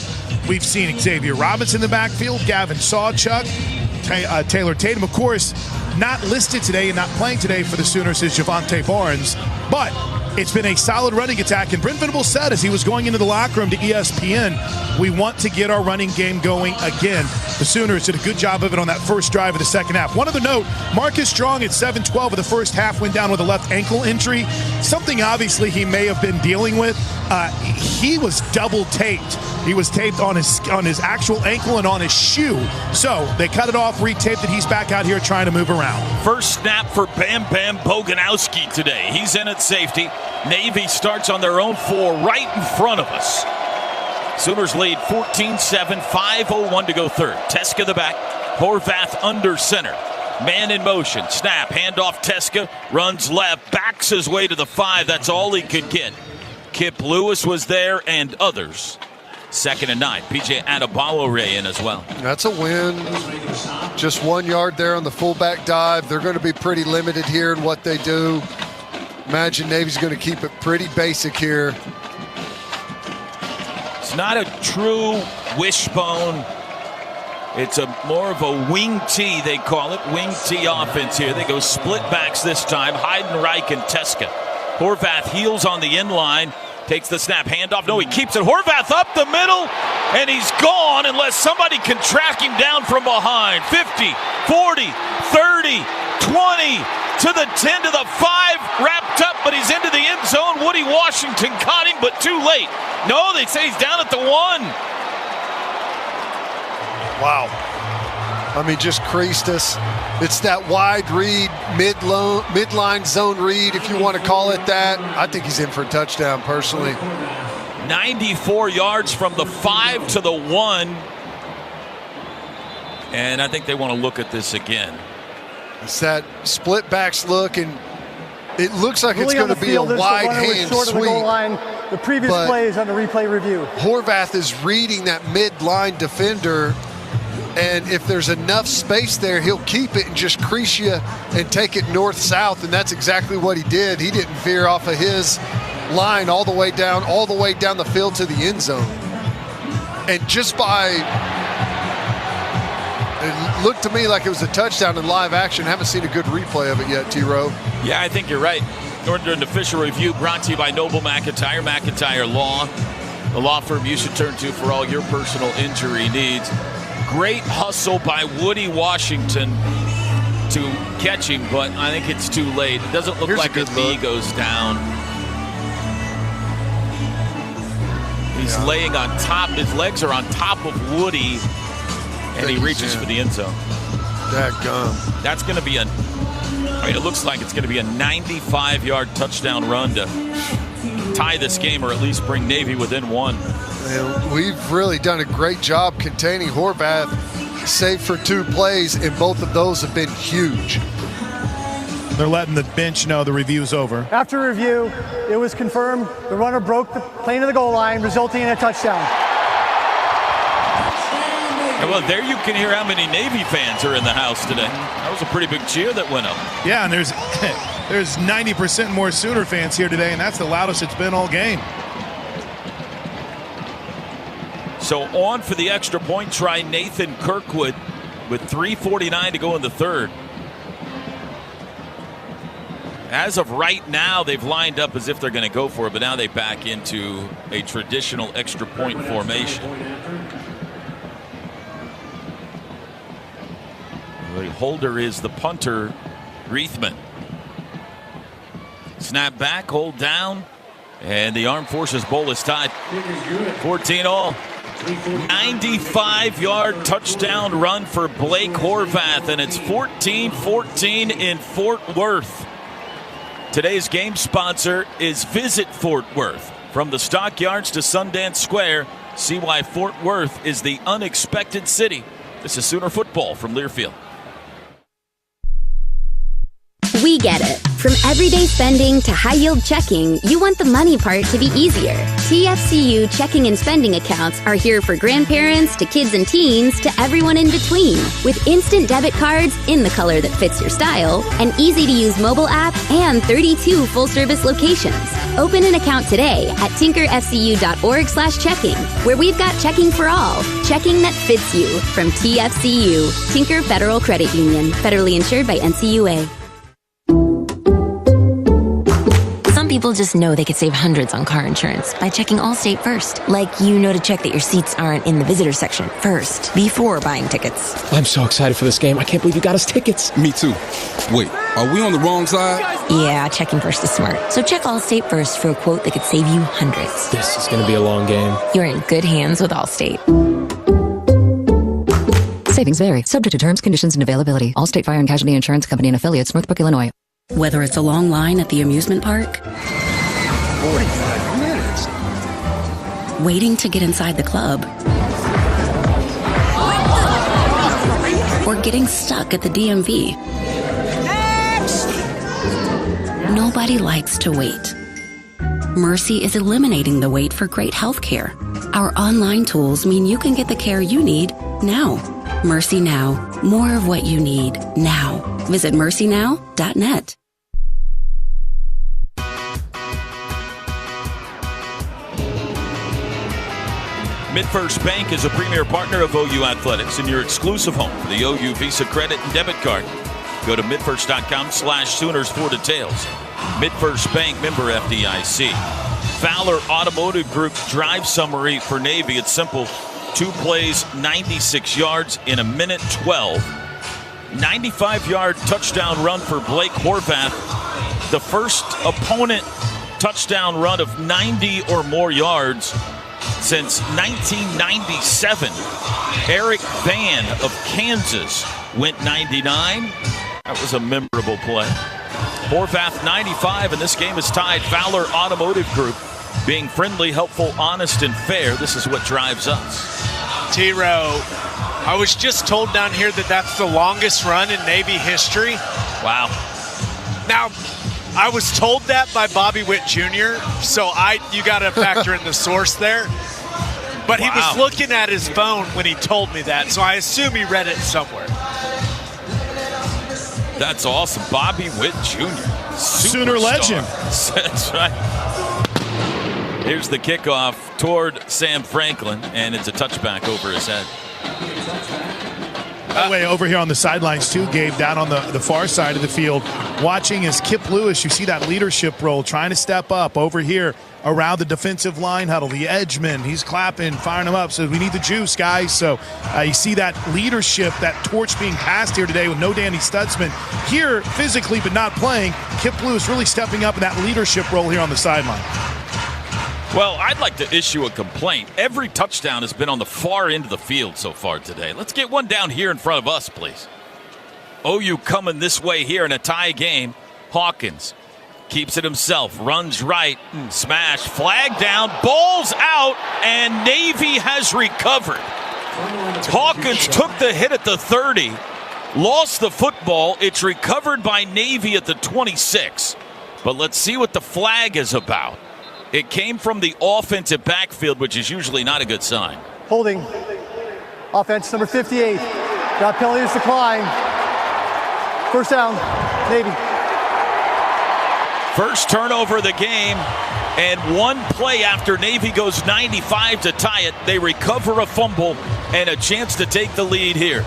We've seen Xavier Robinson in the backfield, Gavin Sawchuk, Taylor Tatum. Of course, not listed today and not playing today for the Sooners is Javonte Barnes, but it's been a solid running attack, and Brent Venables said as he was going into the locker room to ESPN, we want to get our running game going again. The Sooners did a good job of it on that first drive of the second half. One other note, Marcus Strong at 7-12 of the first half went down with a left ankle injury, something obviously he may have been dealing with. He was double taped. He was taped on his actual ankle and on his shoe. So they cut it off, retaped it. He's back out here trying to move around. First snap for Bam Bam Boganowski today. He's in at safety. Navy starts on their own 4 right in front of us. Sooners lead 14-7, 5:01 to go third. Teska the back, Horvath under center. Man in motion, snap, handoff Teska, runs left, backs his way to the 5. That's all he could get. Kip Lewis was there and others. 2nd and 9. PJ Adebawore in as well. That's a win. Just 1 yard there on the fullback dive. They're going to be pretty limited here in what they do. Imagine Navy's going to keep it pretty basic here. It's not a true wishbone. It's more of a wing tee, they call it. Wing tee offense here. They go split backs this time. Heidenreich and Teska. Horvath heels on the inline. Takes the snap, handoff. No, he keeps it. Horvath up the middle, and he's gone unless somebody can track him down from behind. 50, 40, 30, 20, to the 10, to the 5, wrapped up, but he's into the end zone. Woody Washington caught him, but too late. No, they say he's down at the 1. Wow. I mean, just creased us. It's that wide read, midline zone read, if you want to call it that. I think he's in for a touchdown, personally. 94 yards from the 5 to the 1. And I think they want to look at this again. It's that split backs look, and it looks like it's going to be a wide hand short sweep. Of the goal line. The previous play is under replay review. Horvath is reading that midline defender, and if there's enough space there, he'll keep it and just crease you and take it north-south, and that's exactly what he did. He didn't veer off of his line all the way down the field to the end zone. And just by It looked to me like it was a touchdown in live action. Haven't seen a good replay of it yet, T-Row. Yeah, I think you're right. Order an official review brought to you by Noble McIntyre, McIntyre Law, the law firm you should turn to for all your personal injury needs. Great hustle by Woody Washington to catch him, but I think it's too late. It doesn't look like his knee goes down. He's laying on top. His legs are on top of Woody, and he reaches for the end zone. Dadgum. That's going to be it looks like it's going to be a 95-yard touchdown run to tie this game or at least bring Navy within one. And we've really done a great job containing Horvath, save for 2 plays, and both of those have been huge. They're letting the bench know the review's over. After review, it was confirmed the runner broke the plane of the goal line, resulting in a touchdown. Well, there you can hear how many Navy fans are in the house today. That was a pretty big cheer that went up. Yeah, and there's 90% more Sooner fans here today, and that's the loudest it's been all game. So on for the extra point try, Nathan Kirkwood with 3:49 to go in the third. As of right now, they've lined up as if they're going to go for it, but now they back into a traditional extra point formation. The holder is the punter, Reithman. Snap back, hold down, and the Armed Forces Bowl is tied 14-all. 95-yard touchdown run for Blake Horvath, and it's 14-14 in Fort Worth. Today's game sponsor is Visit Fort Worth. From the Stockyards to Sundance Square, see why Fort Worth is the unexpected city. This is Sooner football from Learfield. We get it. From everyday spending to high-yield checking, you want the money part to be easier. TFCU checking and spending accounts are here for grandparents to kids and teens to everyone in between. With instant debit cards in the color that fits your style, an easy-to-use mobile app, and 32 full-service locations. Open an account today at tinkerfcu.org/checking, where we've got checking for all. Checking that fits you from TFCU, Tinker Federal Credit Union, federally insured by NCUA. People just know they could save hundreds on car insurance by checking Allstate first. Like, to check that your seats aren't in the visitor section first, before buying tickets. I'm so excited for this game. I can't believe you got us tickets. Me too. Wait, are we on the wrong side? Yeah, checking first is smart. So check Allstate first for a quote that could save you hundreds. This is going to be a long game. You're in good hands with Allstate. Savings vary, subject to terms, conditions, and availability. Allstate Fire and Casualty Insurance Company and Affiliates, Northbrook, Illinois. Whether it's a long line at the amusement park, 45 minutes, waiting to get inside the club, or getting stuck at the DMV. Nobody likes to wait. Mercy is eliminating the wait for great health care. Our online tools mean you can get the care you need now. Mercy Now. More of what you need now. Visit mercynow.net. MidFirst Bank is a premier partner of OU Athletics and your exclusive home for the OU Visa credit and debit card. Go to midfirst.com/Sooners for details. MidFirst Bank, member FDIC. Fowler Automotive Group drive summary for Navy. It's simple. 2 plays, 96 yards in a minute 12. 95-yard touchdown run for Blake Horvath. The first opponent touchdown run of 90 or more yards since 1997. Eric Van of Kansas went 99. That was a memorable play. Horvath 95, and this game is tied. Fowler Automotive Group, being friendly, helpful, honest, and fair. This is what drives us. T-Row, I was just told down here that that's the longest run in Navy history. Wow. Now, I was told that by Bobby Witt Jr., so you got to factor in the source there. But he was looking at his phone when he told me that, so I assume he read it somewhere. That's awesome. Bobby Witt Jr. Sooner legend. That's right. Here's the kickoff toward Sam Franklin, and it's a touchback over his head. By the way, over here on the sidelines too, Gabe, down on the far side of the field, watching as Kip Lewis, you see that leadership role, trying to step up over here around the defensive line huddle, the edgeman, he's clapping, firing them up, so we need the juice, guys. So you see that leadership, that torch being passed here today with no Danny Stutzman. Here, physically but not playing, Kip Lewis really stepping up in that leadership role here on the sideline. Well, I'd like to issue a complaint. Every touchdown has been on the far end of the field so far today. Let's get one down here in front of us, please. OU coming this way here in a tie game. Hawkins keeps it himself, runs right, smash, flag down, ball's out, and Navy has recovered. Hawkins took the hit at the 30, lost the football. It's recovered by Navy at the 26. But let's see what the flag is about. It came from the offensive backfield, which is usually not a good sign. Holding. Offense number 58. Got penalties decline. First down, Navy. First turnover of the game, and one play after Navy goes 95 to tie it, they recover a fumble and a chance to take the lead here.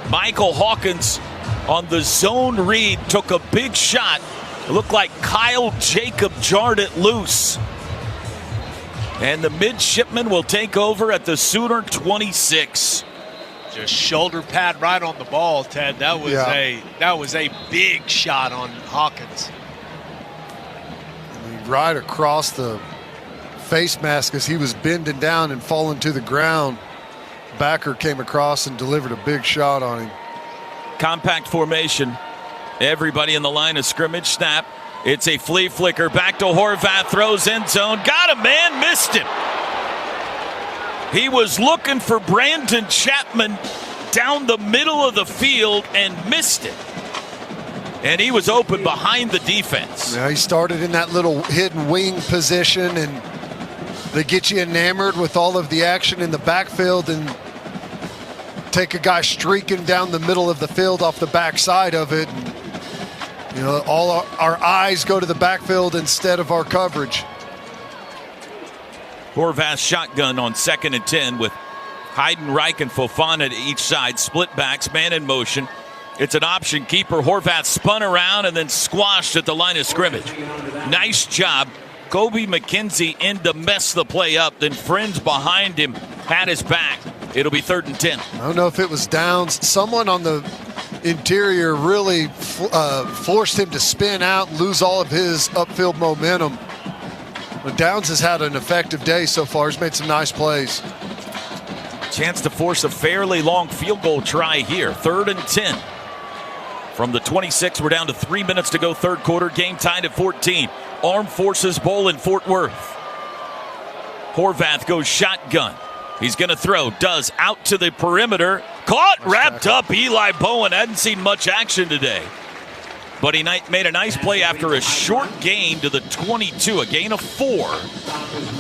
Michael Hawkins on the zone read took a big shot. It looked like Kyle Jacob jarred it loose. And the midshipman will take over at the Sooner 26. Just shoulder pad right on the ball, Ted. That was a big shot on Hawkins. I mean, right across the face mask as he was bending down and falling to the ground. Backer came across and delivered a big shot on him. Compact formation. Everybody in the line of scrimmage. Snap. It's a flea flicker. Back to Horvath. Throws end zone. Got a man. Missed him. He was looking for Brandon Chapman down the middle of the field and missed it. And he was open behind the defense. Yeah, he started in that little hidden wing position, and they get you enamored with all of the action in the backfield and take a guy streaking down the middle of the field off the backside of it. And, you know, all our eyes go to the backfield instead of our coverage. Horvath shotgun on 2nd and 10 with Heidenreich and Fofana to each side. Split backs, man in motion. It's an option keeper. Horvath spun around and then squashed at the line of scrimmage. Nice job. Kobe McKenzie in to mess the play up. Then friends behind him had his back. It'll be 3rd and 10. I don't know if it was Downs. Someone on the interior really forced him to spin out and lose all of his upfield momentum. But Downs has had an effective day so far. He's made some nice plays. Chance to force a fairly long field goal try here. 3rd and 10. From the 26, we're down to 3 minutes to go, third quarter. Game tied at 14. Armed Forces Bowl in Fort Worth. Horvath goes shotgun. He's going to throw. Does out to the perimeter. Caught, wrapped up. Eli Bowen hadn't seen much action today. But he made a nice play after a short gain to the 22, a gain of 4.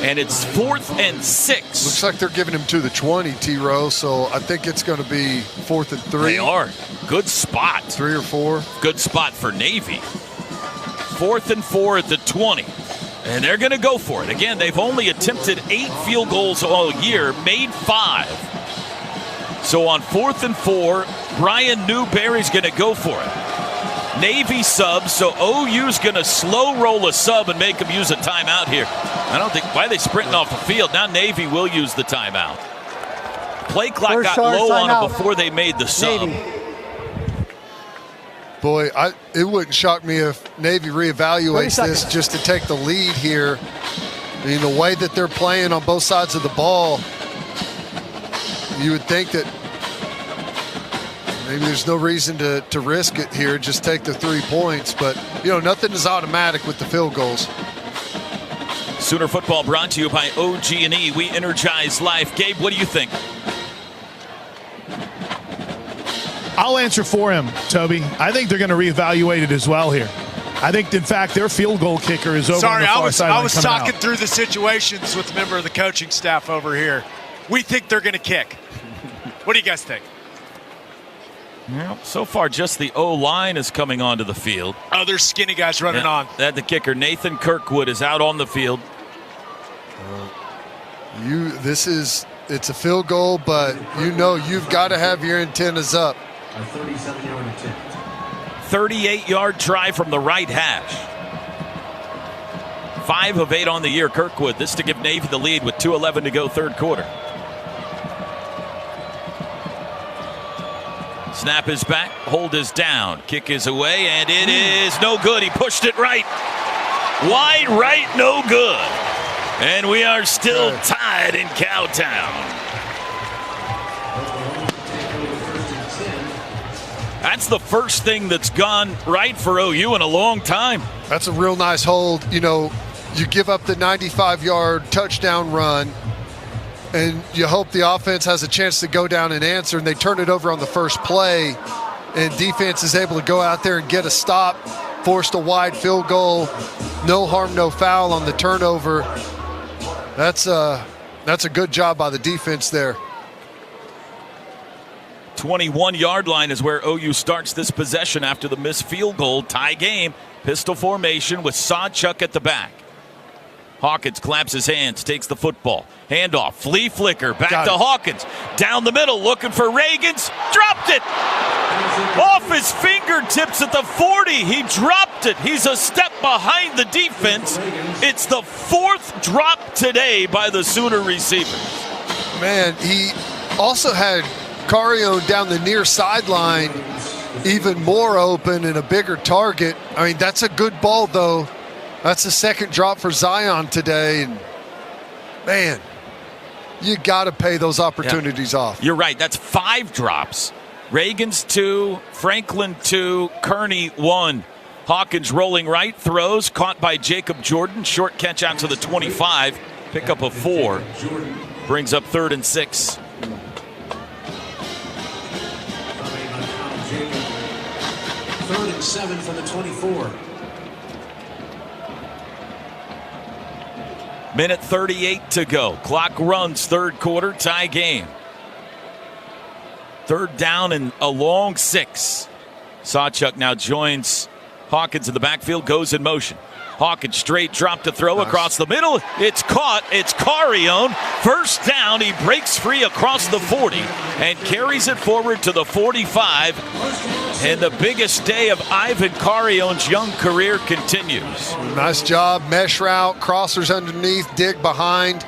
And it's 4th and 6. Looks like they're giving him to the 20, T-Row, so I think it's going to be 4th and 3. They are. Good spot. 3 or 4. Good spot for Navy. 4th and 4 at the 20. And they're going to go for it. Again, they've only attempted 8 field goals all year, made 5. So on 4th and 4, Brian Newberry's going to go for it. Navy sub, so OU's going to slow roll a sub and make him use a timeout here. I don't think, why are they sprinting off the field? Now Navy will use the timeout. Play clock got low on them before they made the sub. Navy. Boy, it wouldn't shock me if Navy reevaluates this just to take the lead here. I mean, the way that they're playing on both sides of the ball, you would think that maybe there's no reason to risk it here. Just take the 3 points. But, you know, nothing is automatic with the field goals. Sooner football brought to you by OG&E. We energize life. Gabe, what do you think? I'll answer for him, Toby. I think they're going to reevaluate it as well here. I think, in fact, their field goal kicker is over on the far sideline. I was talking through the situations with a member of the coaching staff over here. We think they're going to kick. What do you guys think? Well, so far, just the O-line is coming onto the field. Oh, there's skinny guys running on. That the kicker, Nathan Kirkwood, is out on the field. This is It's a field goal, but you know you've got to have your antennas up. A 37-yard attempt. 38-yard try from the right hash. 5 of 8 on the year, Kirkwood. This to give Navy the lead with 2:11 to go, third quarter. Snap is back, hold is down, kick is away, and it is no good. He pushed it right. Wide right, no good. And we are still tied in Cowtown. That's the first thing that's gone right for OU in a long time. That's a real nice hold. You know, you give up the 95-yard touchdown run, and you hope the offense has a chance to go down and answer, and they turn it over on the first play, and defense is able to go out there and get a stop, forced a wide field goal, no harm, no foul on the turnover. That's a good job by the defense there. 21-yard line is where OU starts this possession after the missed field goal. Tie game, pistol formation with Sawchuk at the back. Hawkins claps his hands, takes the football. Handoff, flea flicker, back to Hawkins. Down the middle, looking for Reagans. Dropped it! Off his fingertips at the 40. He dropped it. He's a step behind the defense. It's the 4th drop today by the Sooner receiver. Man, he also had Cario down the near sideline, even more open and a bigger target. I mean, that's a good ball, though. That's the second drop for Zion today. And, man, you got to pay those opportunities off. You're right. That's 5 drops. Reagans 2, Franklin 2, Kearney 1. Hawkins rolling right, throws, caught by Jacob Jordan. Short catch out to the 25. Pick up a 4. Brings up 3rd and 6. Third and 7 from the 24. Minute 38 to go. Clock runs, third quarter, tie game. 3rd down and a long 6. Sawchuk now joins Hawkins in the backfield, goes in motion. Hawkins straight drop to throw across the middle. It's caught. It's Carrion. First down. He breaks free across the 40 and carries it forward to the 45. And the biggest day of Ivan Carrion's young career continues. Nice job. Mesh route, crossers underneath, dig behind,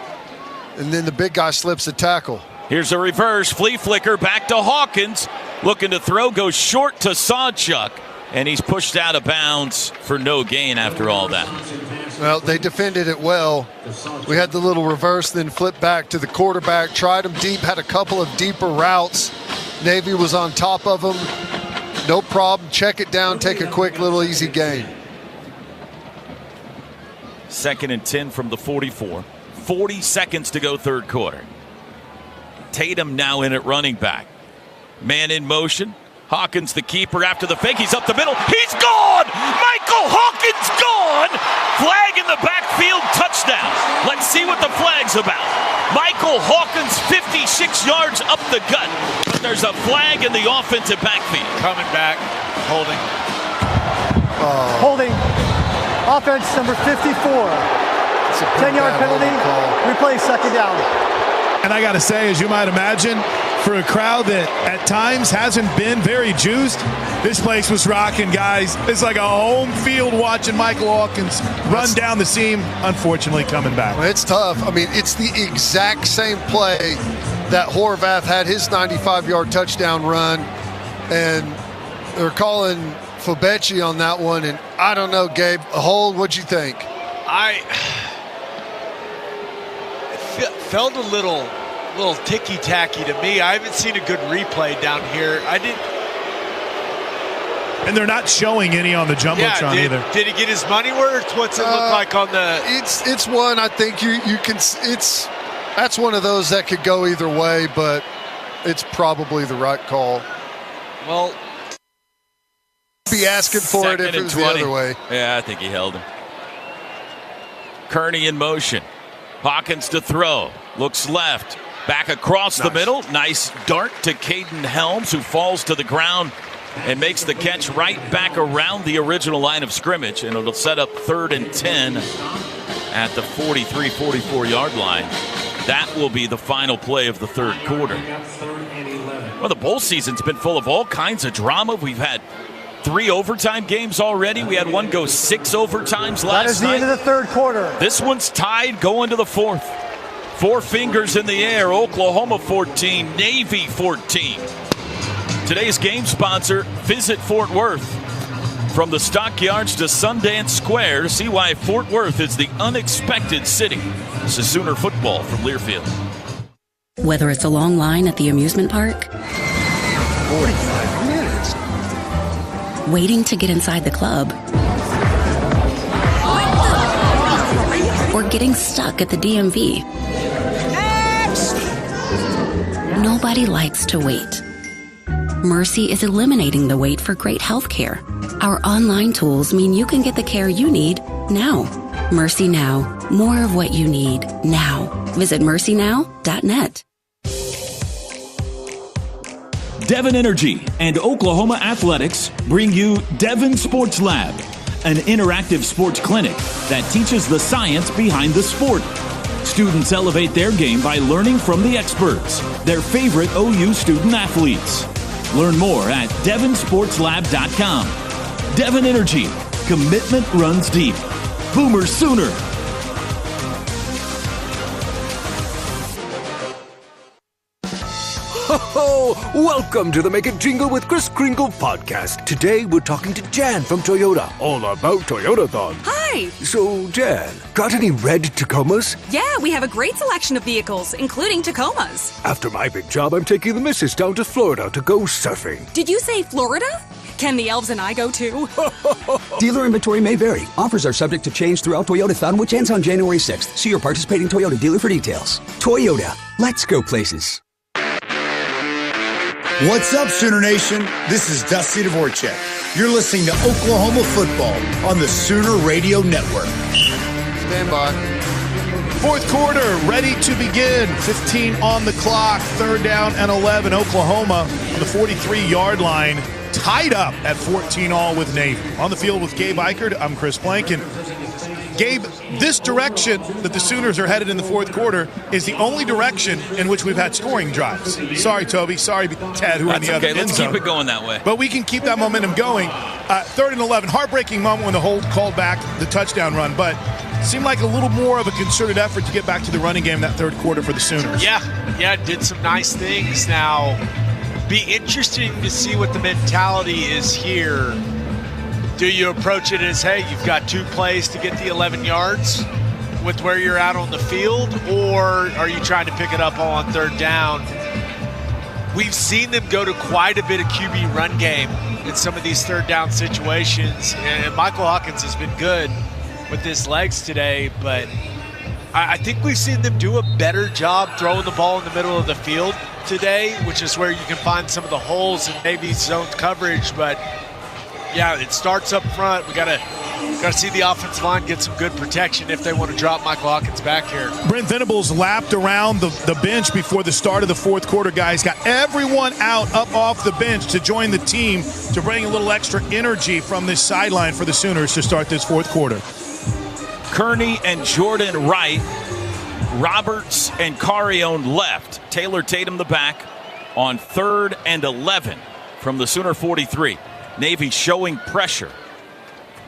and then the big guy slips a tackle. Here's a reverse. Flea flicker back to Hawkins. Looking to throw, goes short to Sawchuk. And he's pushed out of bounds for no gain after all that. Well, they defended it well. We had the little reverse, then flip back to the quarterback, tried him deep, had a couple of deeper routes. Navy was on top of him. No problem. Check it down, take a quick little easy gain. 2nd and 10 from the 44. 40 seconds to go, third quarter. Tatum now in at running back. Man in motion. Hawkins, the keeper, after the fake. He's up the middle. He's gone! Michael Hawkins gone! Flag in the backfield, touchdown. Let's see what the flag's about. Michael Hawkins, 56 yards up the gut. But there's a flag in the offensive backfield. Coming back, holding. Holding. Offense number 54. 10-yard penalty. Replay, 2nd down. And I got to say, as you might imagine, for a crowd that at times hasn't been very juiced, this place was rocking, guys. It's like a home field watching Michael Hawkins run down the seam, unfortunately coming back. Well, it's tough. I mean, it's the exact same play that Horvath had his 95-yard touchdown run, and they're calling Fabecci on that one, and I don't know, Gabe, a hold, what'd you think? It felt a little ticky-tacky to me. I haven't seen a good replay down here. And they're not showing any on the Jumbotron either. Did he get his money worth? What's it look like on the... It's one, I think you can... That's one of those that could go either way, but it's probably the right call. Well... Be asking for it if it was the other way. Yeah, I think he held him. Kearney in motion. Hawkins to throw. Looks left. Back across the middle. Nice dart to Caden Helms, who falls to the ground and makes the catch right back around the original line of scrimmage. And it'll set up 3rd and 10 at the 43-44 yard line. That will be the final play of the third quarter. Well, the bowl season's been full of all kinds of drama. We've had 3 overtime games already. We had one go 6 overtimes last night. That is the end of the third quarter. This one's tied going to the fourth. 4 fingers in the air. Oklahoma 14, Navy 14. Today's game sponsor, Visit Fort Worth. From the Stockyards to Sundance Square, see why Fort Worth is the unexpected city. This is Sooner football from Learfield. Whether it's a long line at the amusement park, 45 minutes. waiting to get inside the club, or getting stuck at the DMV. Nobody likes to wait. Mercy is eliminating the wait for great health care. Our online tools mean you can get the care you need now. Mercy Now. More of what you need now. Visit mercynow.net. Devon Energy and Oklahoma Athletics bring you Devon Sports Lab, an interactive sports clinic that teaches the science behind the sport. Students elevate their game by learning from the experts, their favorite OU student athletes. Learn more at devonsportslab.com. Devon Energy. Commitment runs deep. Boomer Sooner. Ho! Welcome to the Make It Jingle with Kris Kringle podcast. Today we're talking to Jan from Toyota, all about Toyotathon. Hi! So, Jan, got any red Tacomas? Yeah, we have a great selection of vehicles, including Tacomas. After my big job, I'm taking the missus down to Florida to go surfing. Did you say Florida? Can the elves and I go too? Dealer inventory may vary. Offers are subject to change throughout Toyotathon, which ends on January 6th. See your participating Toyota dealer for details. Toyota. Let's go places. What's up, Sooner Nation? This is Dusty Dvorak. You're listening to Oklahoma football on the Sooner Radio Network. Stand by. Fourth quarter, ready to begin. 15 on the clock. 3rd down and 11. Oklahoma on the 43-yard line. Tied up at 14 all with Navy. On the field with Gabe Eichert, I'm Chris Blanken. Gabe, this direction that the Sooners are headed in the fourth quarter is the only direction in which we've had scoring drives. Sorry, Toby. Sorry, Ted, who are in the other end zone. Let's keep it going that way. But we can keep that momentum going. 3rd and 11. Heartbreaking moment when the hold called back the touchdown run, but seemed like a little more of a concerted effort to get back to the running game in that third quarter for the Sooners. Yeah, did some nice things. Now, be interesting to see what the mentality is here. Do you approach it as, hey, you've got 2 plays to get the 11 yards with where you're at on the field, or are you trying to pick it up on 3rd down? We've seen them go to quite a bit of QB run game in some of these 3rd down situations, and Michael Hawkins has been good with his legs today, but I think we've seen them do a better job throwing the ball in the middle of the field today, which is where you can find some of the holes in maybe zone coverage, but yeah, it starts up front. We gotta see the offensive line get some good protection if they want to drop Michael Hawkins back here. Brent Venables lapped around the bench before the start of the fourth quarter, guys. Got everyone out up off the bench to join the team to bring a little extra energy from this sideline for the Sooners to start this fourth quarter. Kearney and Jordan right. Roberts and Carrion left. Taylor Tatum the back on 3rd and 11 from the Sooner 43. Navy showing pressure.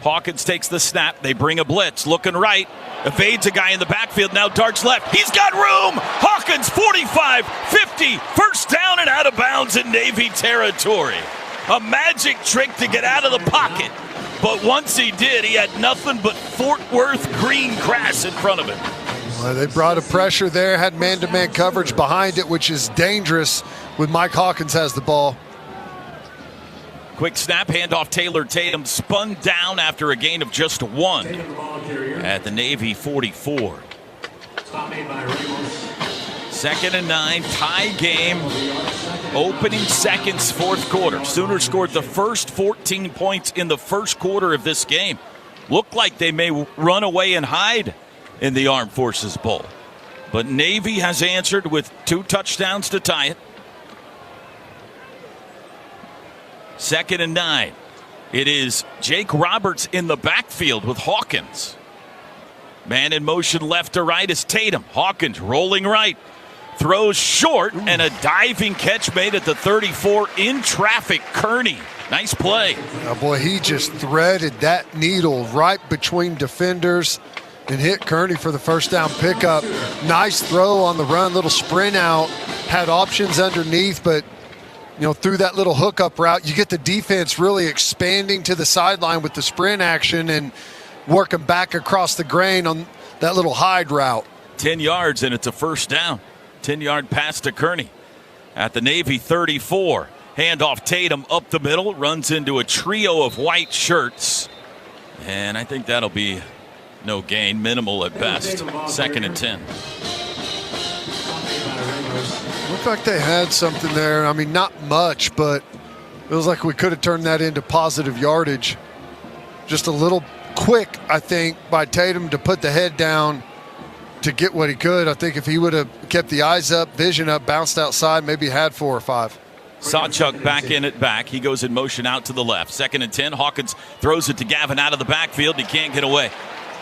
Hawkins takes the snap. They bring a blitz. Looking right. Evades a guy in the backfield. Now darts left. He's got room. Hawkins 45, 50. First down and out of bounds in Navy territory. A magic trick to get out of the pocket. But once he did, he had nothing but Fort Worth green grass in front of him. Well, they brought a pressure there, had man-to-man coverage behind it, which is dangerous when Mike Hawkins has the ball. Quick snap, handoff Taylor Tatum, spun down after a gain of just 1 at the Navy 44. 2nd and 9, tie game, opening seconds, fourth quarter. Sooners scored the first 14 points in the first quarter of this game. Looked like they may run away and hide in the Armed Forces Bowl. But Navy has answered with 2 touchdowns to tie it. 2nd and 9. It is Jake Roberts in the backfield with Hawkins. Man in motion left to right is Tatum. Hawkins rolling right. Throws short, and a diving catch made at the 34 in traffic. Kearney, nice play. Oh boy, he just threaded that needle right between defenders and hit Kearney for the first down pickup. Nice throw on the run, little sprint out. Had options underneath, but through that little hookup route, you get the defense really expanding to the sideline with the sprint action and working back across the grain on that little hide route. 10 yards, and it's a first down. 10-yard pass to Kearney at the Navy 34. Handoff Tatum up the middle, runs into a trio of white shirts. And I think that'll be no gain, minimal at best. 2nd and 10. Looked like they had something there. I mean, not much, but it was like we could have turned that into positive yardage. Just a little quick, I think, by Tatum to put the head down to get what he could. I think if he would have kept the eyes up, vision up, bounced outside, maybe had 4 or 5. Sawchuk back in it back. He goes in motion out to the left. 2nd and 10. Hawkins throws it to Gavin out of the backfield. He can't get away.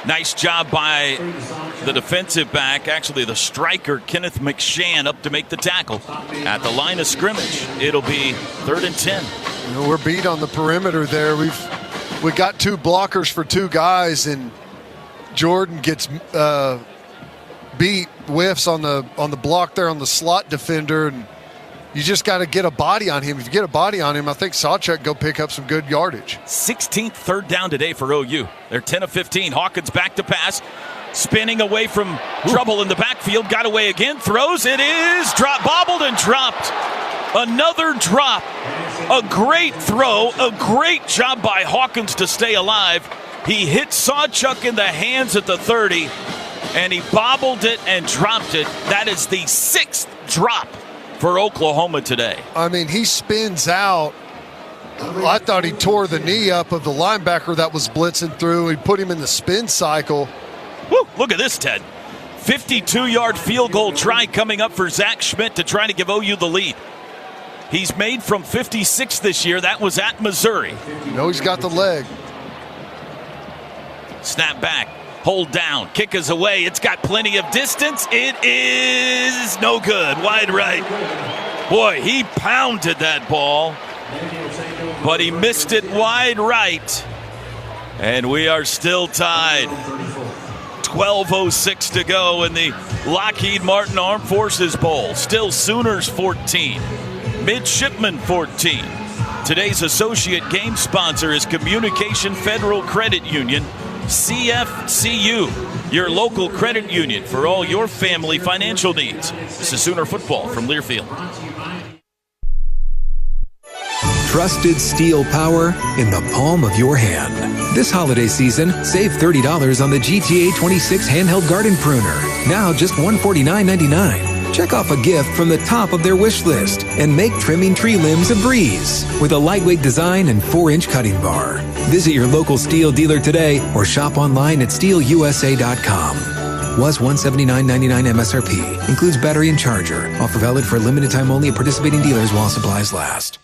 Nice job by the defensive back, actually the striker, Kenneth McShann, up to make the tackle. At the line of scrimmage, it'll be 3rd and 10. We're beat on the perimeter there. We got 2 blockers for 2 guys, and Jordan gets beat, whiffs on the block there on the slot defender, and you just got to get a body on him. If you get a body on him, I think Sawchuk go pick up some good yardage. 16th third down today for OU. They're 10 of 15. Hawkins back to pass, spinning away from trouble in the backfield. Got away again, throws. It is dropped, bobbled and dropped. Another drop. A great throw. A great job by Hawkins to stay alive. He hit Sawchuk in the hands at the 30, and he bobbled it and dropped it. That is the 6th drop for Oklahoma today. I mean, he spins out. I thought he tore the knee up of the linebacker that was blitzing through. He put him in the spin cycle. Woo, look at this, Ted. 52-yard field goal try coming up for Zach Schmidt to try to give OU the lead. He's made from 56 this year. That was at Missouri. He's got the leg. Snap back. Hold down. Kick is away. It's got plenty of distance. It is no good. Wide right. Boy, he pounded that ball, but he missed it wide right. And we are still tied. 12:06 to go in the Lockheed Martin Armed Forces Bowl. Still Sooners 14. Midshipmen 14. Today's associate game sponsor is Communication Federal Credit Union, CFCU, your local credit union for all your family financial needs. This is Sooner football from Learfield. Trusted steel power in the palm of your hand. This holiday season, save $30 on the GTA 26 handheld garden pruner. Now just $149.99. Check off a gift from the top of their wish list and make trimming tree limbs a breeze with a lightweight design and 4-inch cutting bar. Visit your local Steel dealer today or shop online at steelusa.com. Was $179.99 MSRP. Includes battery and charger. Offer valid for a limited time only at participating dealers while supplies last.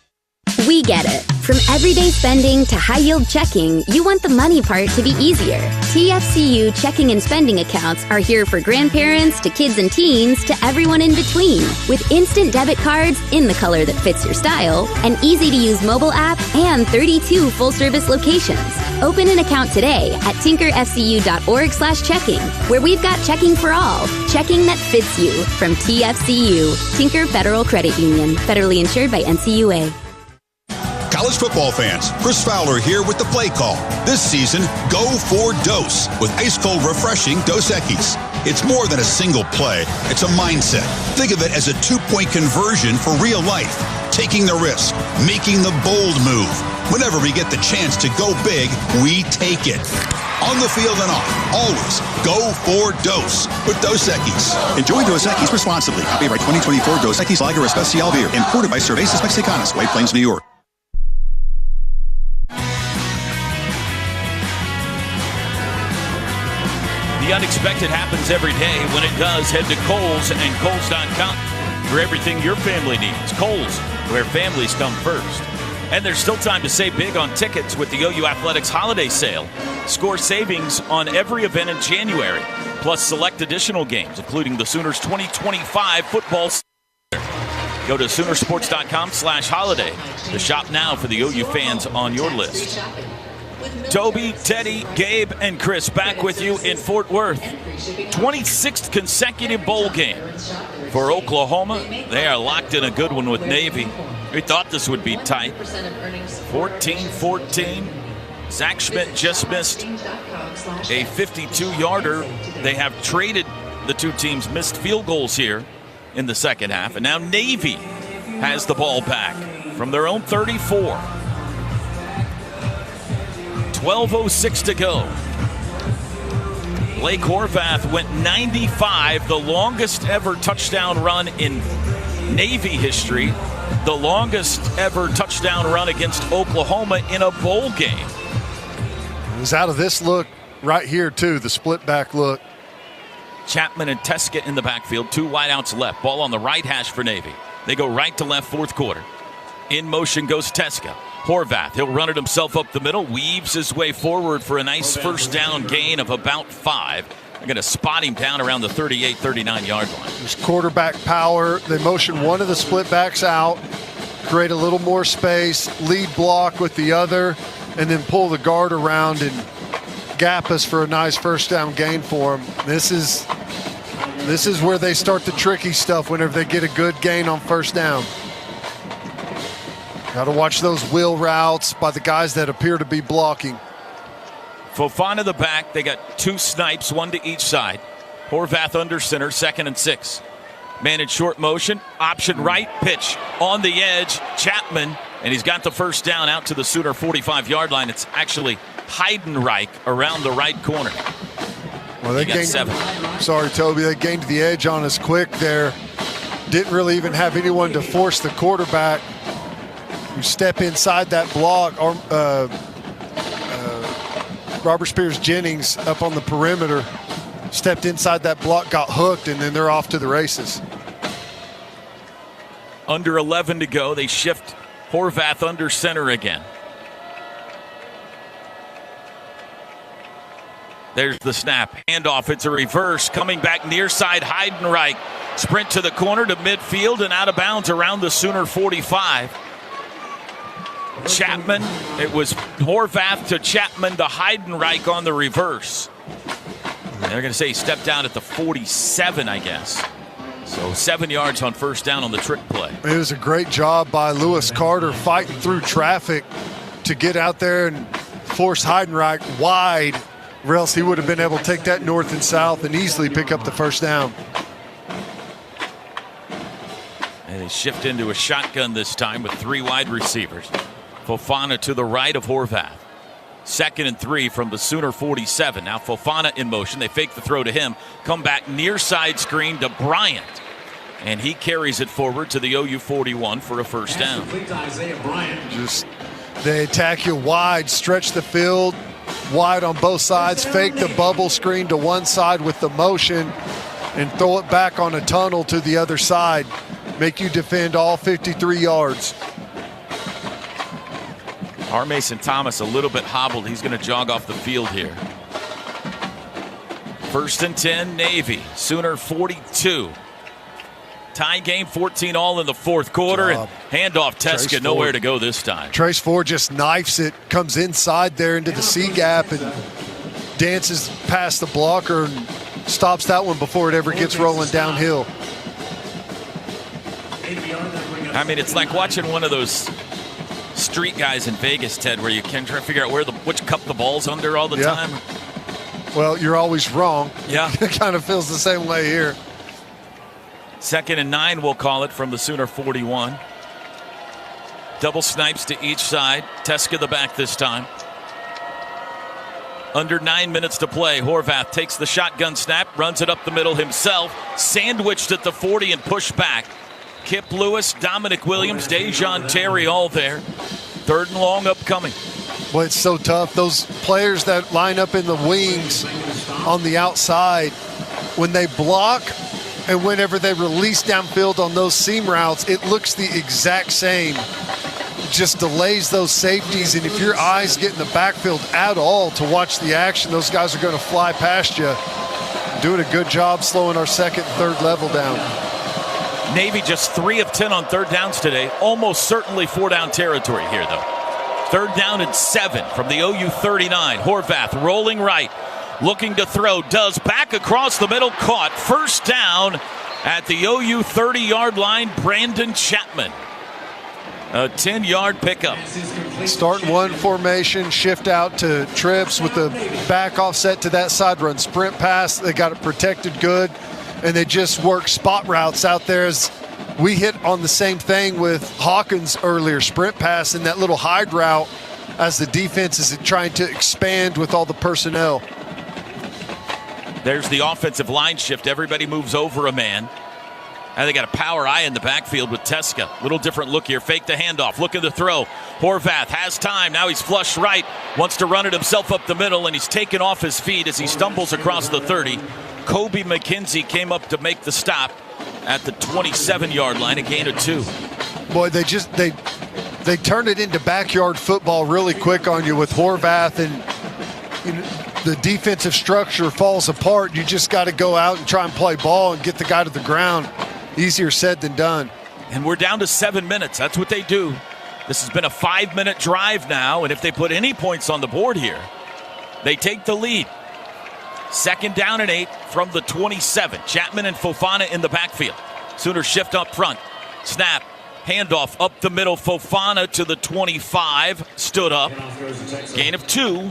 We get it. From everyday spending to high-yield checking, you want the money part to be easier. TFCU checking and spending accounts are here for grandparents to kids and teens to everyone in between. With instant debit cards in the color that fits your style, an easy-to-use mobile app, and 32 full-service locations. Open an account today at tinkerfcu.org/checking, where we've got checking for all. Checking that fits you from TFCU, Tinker Federal Credit Union, federally insured by NCUA. College football fans, Chris Fowler here with the play call. This season, go for Dos with ice-cold, refreshing Dos Equis. It's more than a single play. It's a mindset. Think of it as a 2-point conversion for real life. Taking the risk, making the bold move. Whenever we get the chance to go big, we take it. On the field and off, always go for Dos with Dos Equis. Enjoy Dos Equis responsibly. Copyright 2024 Dos Equis Lager Especial Beer. Imported by Cervezas Mexicanas, White Plains, New York. The unexpected happens every day. When it does, head to Kohl's and Kohl's.com for everything your family needs. Kohl's, where families come first. And there's still time to save big on tickets with the OU Athletics Holiday Sale. Score savings on every event in January, plus select additional games, including the Sooners 2025 football season. Go to Soonersports.com/holiday to shop now for the OU fans on your list. Toby, Teddy, Gabe, and Chris back with you in Fort Worth. 26th consecutive bowl game for Oklahoma. They are locked in a good one with Navy. We thought this would be tight. 14-14. Zach Schmidt just missed a 52-yarder. They have traded the two teams' missed field goals here in the second half. And now Navy has the ball back from their own 34. 12:06 to go. Blake Horvath went 95, the longest ever touchdown run in Navy history, the longest ever touchdown run against Oklahoma in a bowl game. It was out of this look right here, too, the split back look. Chapman and Teska in the backfield, two wideouts left. Ball on the right hash for Navy. They go right to left, fourth quarter. In motion goes Teska. Horvath, he'll run it himself up the middle, weaves his way forward for a nice first down gain of about 5. They're going to spot him down around the 38, 39-yard line. There's quarterback power. They motion one of the split backs out, create a little more space, lead block with the other, and then pull the guard around and gap us for a nice first down gain for them. This is where they start the tricky stuff whenever they get a good gain on first down. Got to watch those wheel routes by the guys that appear to be blocking. Fofana the back. They got two snipes, one to each side. Horvath under center, 2nd and 6. Man in short motion, option right, pitch on the edge. Chapman, and he's got the first down out to the Sooner 45-yard line. It's actually Heidenreich around the right corner. Well, they gained 7. Sorry, Toby. They gained the edge on us quick there. Didn't really even have anyone to force the quarterback. You step inside that block. Robert Spears-Jennings up on the perimeter, stepped inside that block, got hooked, and then they're off to the races. Under 11 to go. They shift Horvath under center again. There's the snap. Handoff. It's a reverse. Coming back near side, Heidenreich. Sprint to the corner to midfield and out of bounds around the Sooner 45. Chapman. It was Horvath to Chapman to Heidenreich on the reverse. They're going to say he stepped down at the 47, I guess. So 7 yards on first down on the trick play. It was a great job by Lewis Carter fighting through traffic to get out there and force Heidenreich wide, or else he would have been able to take that north and south and easily pick up the first down. And they shift into a shotgun this time with 3 wide receivers. Fofana to the right of Horvath. 2nd and 3 from the Sooner 47. Now Fofana in motion. They fake the throw to him. Come back near side screen to Bryant. And he carries it forward to the OU 41 for a first down. Just they attack you wide, stretch the field, wide on both sides, fake the bubble screen to one side with the motion, and throw it back on a tunnel to the other side. Make you defend all 53 yards. R. Mason Thomas a little bit hobbled. He's going to jog off the field here. 1st and 10, Navy. Sooner 42. Tie game, 14-all in the fourth quarter. And handoff, Teska, nowhere to go this time. Trace Ford just knifes it, comes inside there into the C gap and dances past the blocker and stops that one before it ever gets rolling downhill. I mean, it's like watching one of those street guys in Vegas, Ted, where you can try to figure out which cup the ball's under all the time. Well, you're always wrong. Yeah. It kind of feels the same way here. 2nd and 9, we'll call it, from the Sooner 41. Double snipes to each side. Teska the back this time. Under 9 minutes to play. Horvath takes the shotgun snap, runs it up the middle himself, sandwiched at the 40 and pushed back. Kip Lewis, Dominic Williams, Dejon Terry all there. 3rd and long upcoming. Boy, it's so tough. Those players that line up in the wings on the outside, when they block and whenever they release downfield on those seam routes, it looks the exact same. just delays those safeties. And if your eyes get in the backfield at all to watch the action, those guys are going to fly past you. Doing a good job slowing our second and third level down. Navy just 3 of 10 on third downs today. Almost certainly 4-down territory here, though. Third down and 7 from the OU 39. Horvath rolling right, looking to throw. Does back across the middle, caught. First down at the OU 30-yard line, Brandon Chapman. A 10-yard pickup. Start one formation, shift out to trips with the back offset to that side, run sprint pass. They got it protected good, and they just work spot routes out there. As we hit on the same thing with Hawkins earlier, sprint pass and that little hide route as the defense is trying to expand with all the personnel. There's the offensive line shift. Everybody moves over a man. And they got a power eye in the backfield with Teska. Little different look here. Fake the handoff. Looking to throw. Horvath has time. Now he's flush right. Wants to run it himself up the middle, and he's taken off his feet as he stumbles across the 30. Kobe McKenzie came up to make the stop at the 27-yard line, a gain of 2. Boy, they turned it into backyard football really quick on you with Horvath, and the defensive structure falls apart. You just got to go out and try and play ball and get the guy to the ground. Easier said than done. And we're down to 7 minutes. That's what they do. This has been a 5-minute drive now, and if they put any points on the board here, they take the lead. Second down and 8 from the 27. Chapman and Fofana in the backfield. Sooners shift up front. Snap. Handoff up the middle. Fofana to the 25. Stood up. Gain of 2.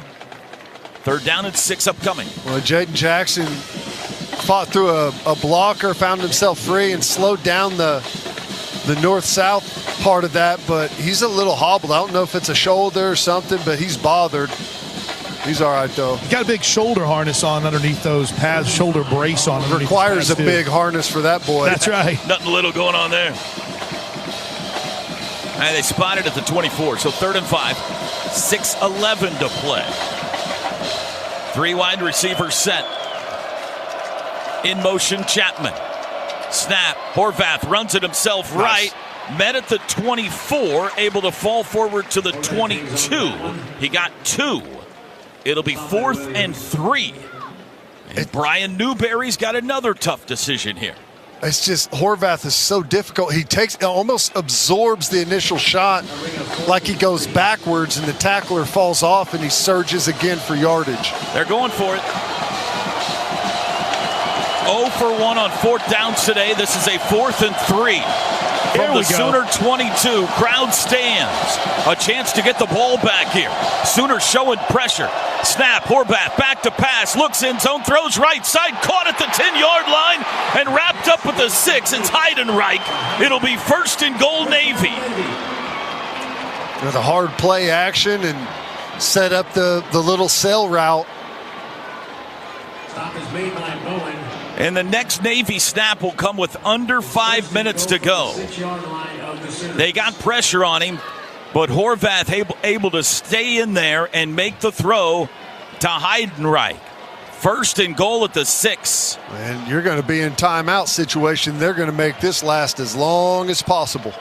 Third down and 6 upcoming. Well, Jaden Jackson fought through a blocker, found himself free, and slowed down the north-south part of that, but he's a little hobbled. I don't know if it's a shoulder or something, but he's bothered. He's all right, though. He's got a big shoulder harness on underneath those pads, shoulder brace on. Requires a big harness for that boy. That's right. Nothing little going on there. And they spotted at the 24, so 3rd and 5. 6:11 to play. 3 wide receivers set. In motion, Chapman. Snap. Horvath runs it himself right. Met at the 24, able to fall forward to the 22. He got 2. It'll be 4th and 3. And Brian Newberry's got another tough decision here. It's just Horvath is so difficult. He almost absorbs the initial shot like he goes backwards, and the tackler falls off, and he surges again for yardage. They're going for it. 0 for 1 on 4th downs today. This is a 4th and 3. From the Sooner 22, crowd stands. A chance to get the ball back here. Sooners showing pressure. Snap, Horvath back to pass, looks in zone, throws right side, caught at the 10-yard line, and wrapped up with the 6. It's Heidenreich. It'll be 1st and goal, Navy. With a hard play action and set up the little sail route. Stop is made by Bowen. And the next Navy snap will come with under 5 minutes to go. They got pressure on him, but Horvath able to stay in there and make the throw to Heidenreich. 1st and goal at the 6. And you're going to be in timeout situation. They're going to make this last as long as possible.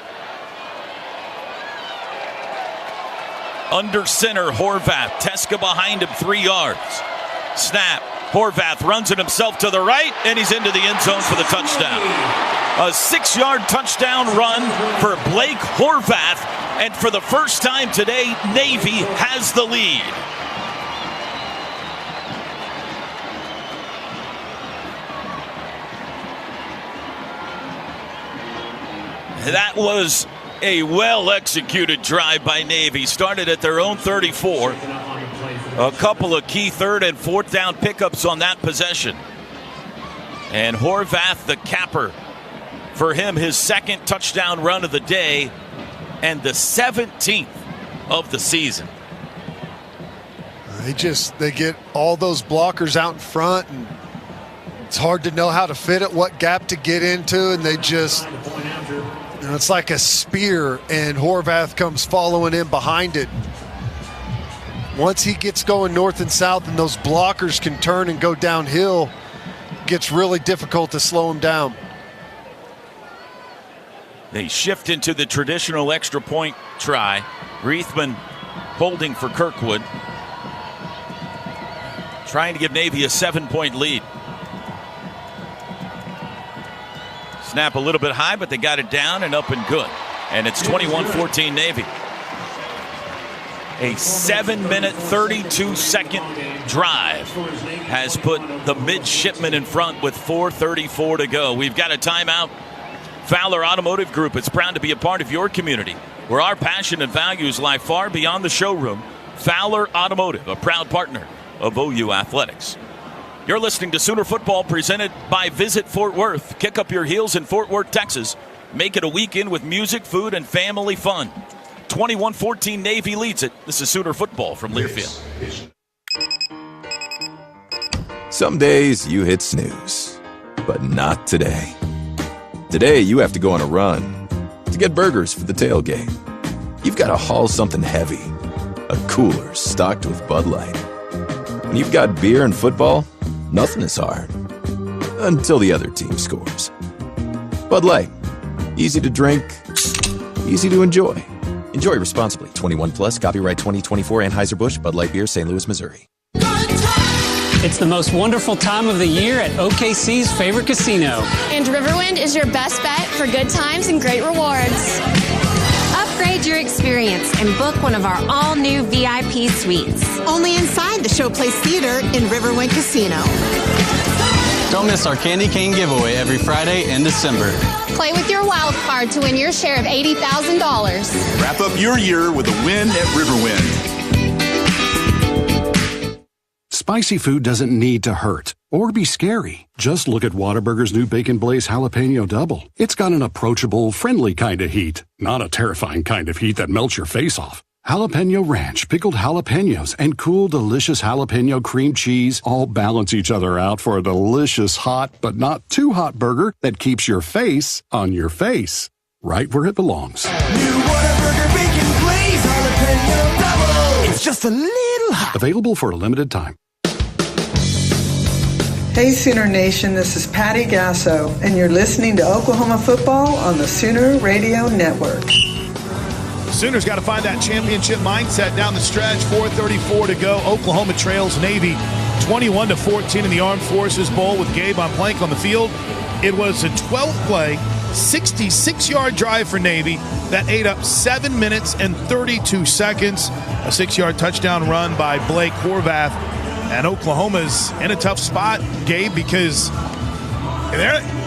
Under center, Horvath. Teska behind him, 3 yards. Snap. Horvath runs it himself to the right, and he's into the end zone for the touchdown. A 6-yard touchdown run for Blake Horvath, and for the first time today, Navy has the lead. That was a well-executed drive by Navy. Started at their own 34. A couple of key 3rd and 4th down pickups on that possession. And Horvath, the capper. For him, his 2nd touchdown run of the day and the 17th of the season. They get all those blockers out in front, and it's hard to know how to fit it, what gap to get into, and they just, it's like a spear, and Horvath comes following in behind it. Once he gets going north and south and those blockers can turn and go downhill, it gets really difficult to slow him down. They shift into the traditional extra point try. Reithman holding for Kirkwood. Trying to give Navy a 7-point lead. Snap a little bit high, but they got it down and up and good. And it's 21-14 Navy. A 7-minute, 32-second drive has put the midshipmen in front with 4:34 to go. We've got a timeout. Fowler Automotive Group is proud to be a part of your community, where our passion and values lie far beyond the showroom. Fowler Automotive, a proud partner of OU Athletics. You're listening to Sooner Football, presented by Visit Fort Worth. Kick up your heels in Fort Worth, Texas. Make it a weekend with music, food, and family fun. 21-14 Navy leads it. This is Sooner Football from Learfield. Some days you hit snooze, but not today. Today you have to go on a run to get burgers for the tailgate. You've got to haul something heavy, a cooler stocked with Bud Light. When you've got beer and football, nothing is hard. Until the other team scores. Bud Light. Easy to drink, easy to enjoy. Enjoy responsibly. 21 plus, copyright 2024 Anheuser-Busch, Bud Light Beer, St. Louis, Missouri. It's the most wonderful time of the year at OKC's favorite casino. And Riverwind is your best bet for good times and great rewards. Upgrade your experience and book one of our all-new VIP suites. Only inside the Showplace Theater in Riverwind Casino. Don't miss our Candy Cane giveaway every Friday in December. Play with your wild card to win your share of $80,000. Wrap up your year with a win at Riverwind. Spicy food doesn't need to hurt or be scary. Just look at Whataburger's new Bacon Blaze Jalapeno Double. It's got an approachable, friendly kind of heat, not a terrifying kind of heat that melts your face off. Jalapeno Ranch, pickled jalapenos, and cool, delicious jalapeno cream cheese all balance each other out for a delicious hot, but not too hot burger that keeps your face on your face, right where it belongs. New Whataburger Bacon Blaze Jalapeno Double. It's just a little hot. Available for a limited time. Hey Sooner Nation, this is Patty Gasso, and you're listening to Oklahoma football on the Sooner Radio Network. Sooners got to find that championship mindset down the stretch. 4:34 to go. Oklahoma trails Navy 21-14 in the Armed Forces Bowl with Gabe on Plank on the field. It was a 12th play, 66-yard drive for Navy that ate up 7 minutes and 32 seconds. A 6-yard touchdown run by Blake Horvath. And Oklahoma's in a tough spot, Gabe, because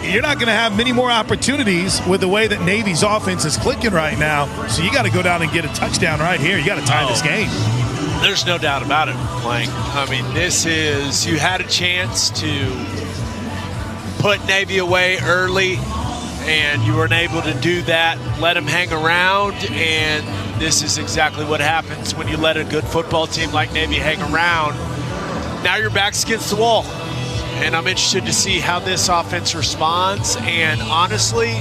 you're not going to have many more opportunities with the way that Navy's offense is clicking right now. So you got to go down and get a touchdown right here. You got to tie this game. There's no doubt about it, Plank. I mean, you had a chance to put Navy away early, and you weren't able to do that. Let them hang around, and this is exactly what happens when you let a good football team like Navy hang around. Now your back's against the wall, and I'm interested to see how this offense responds. And honestly,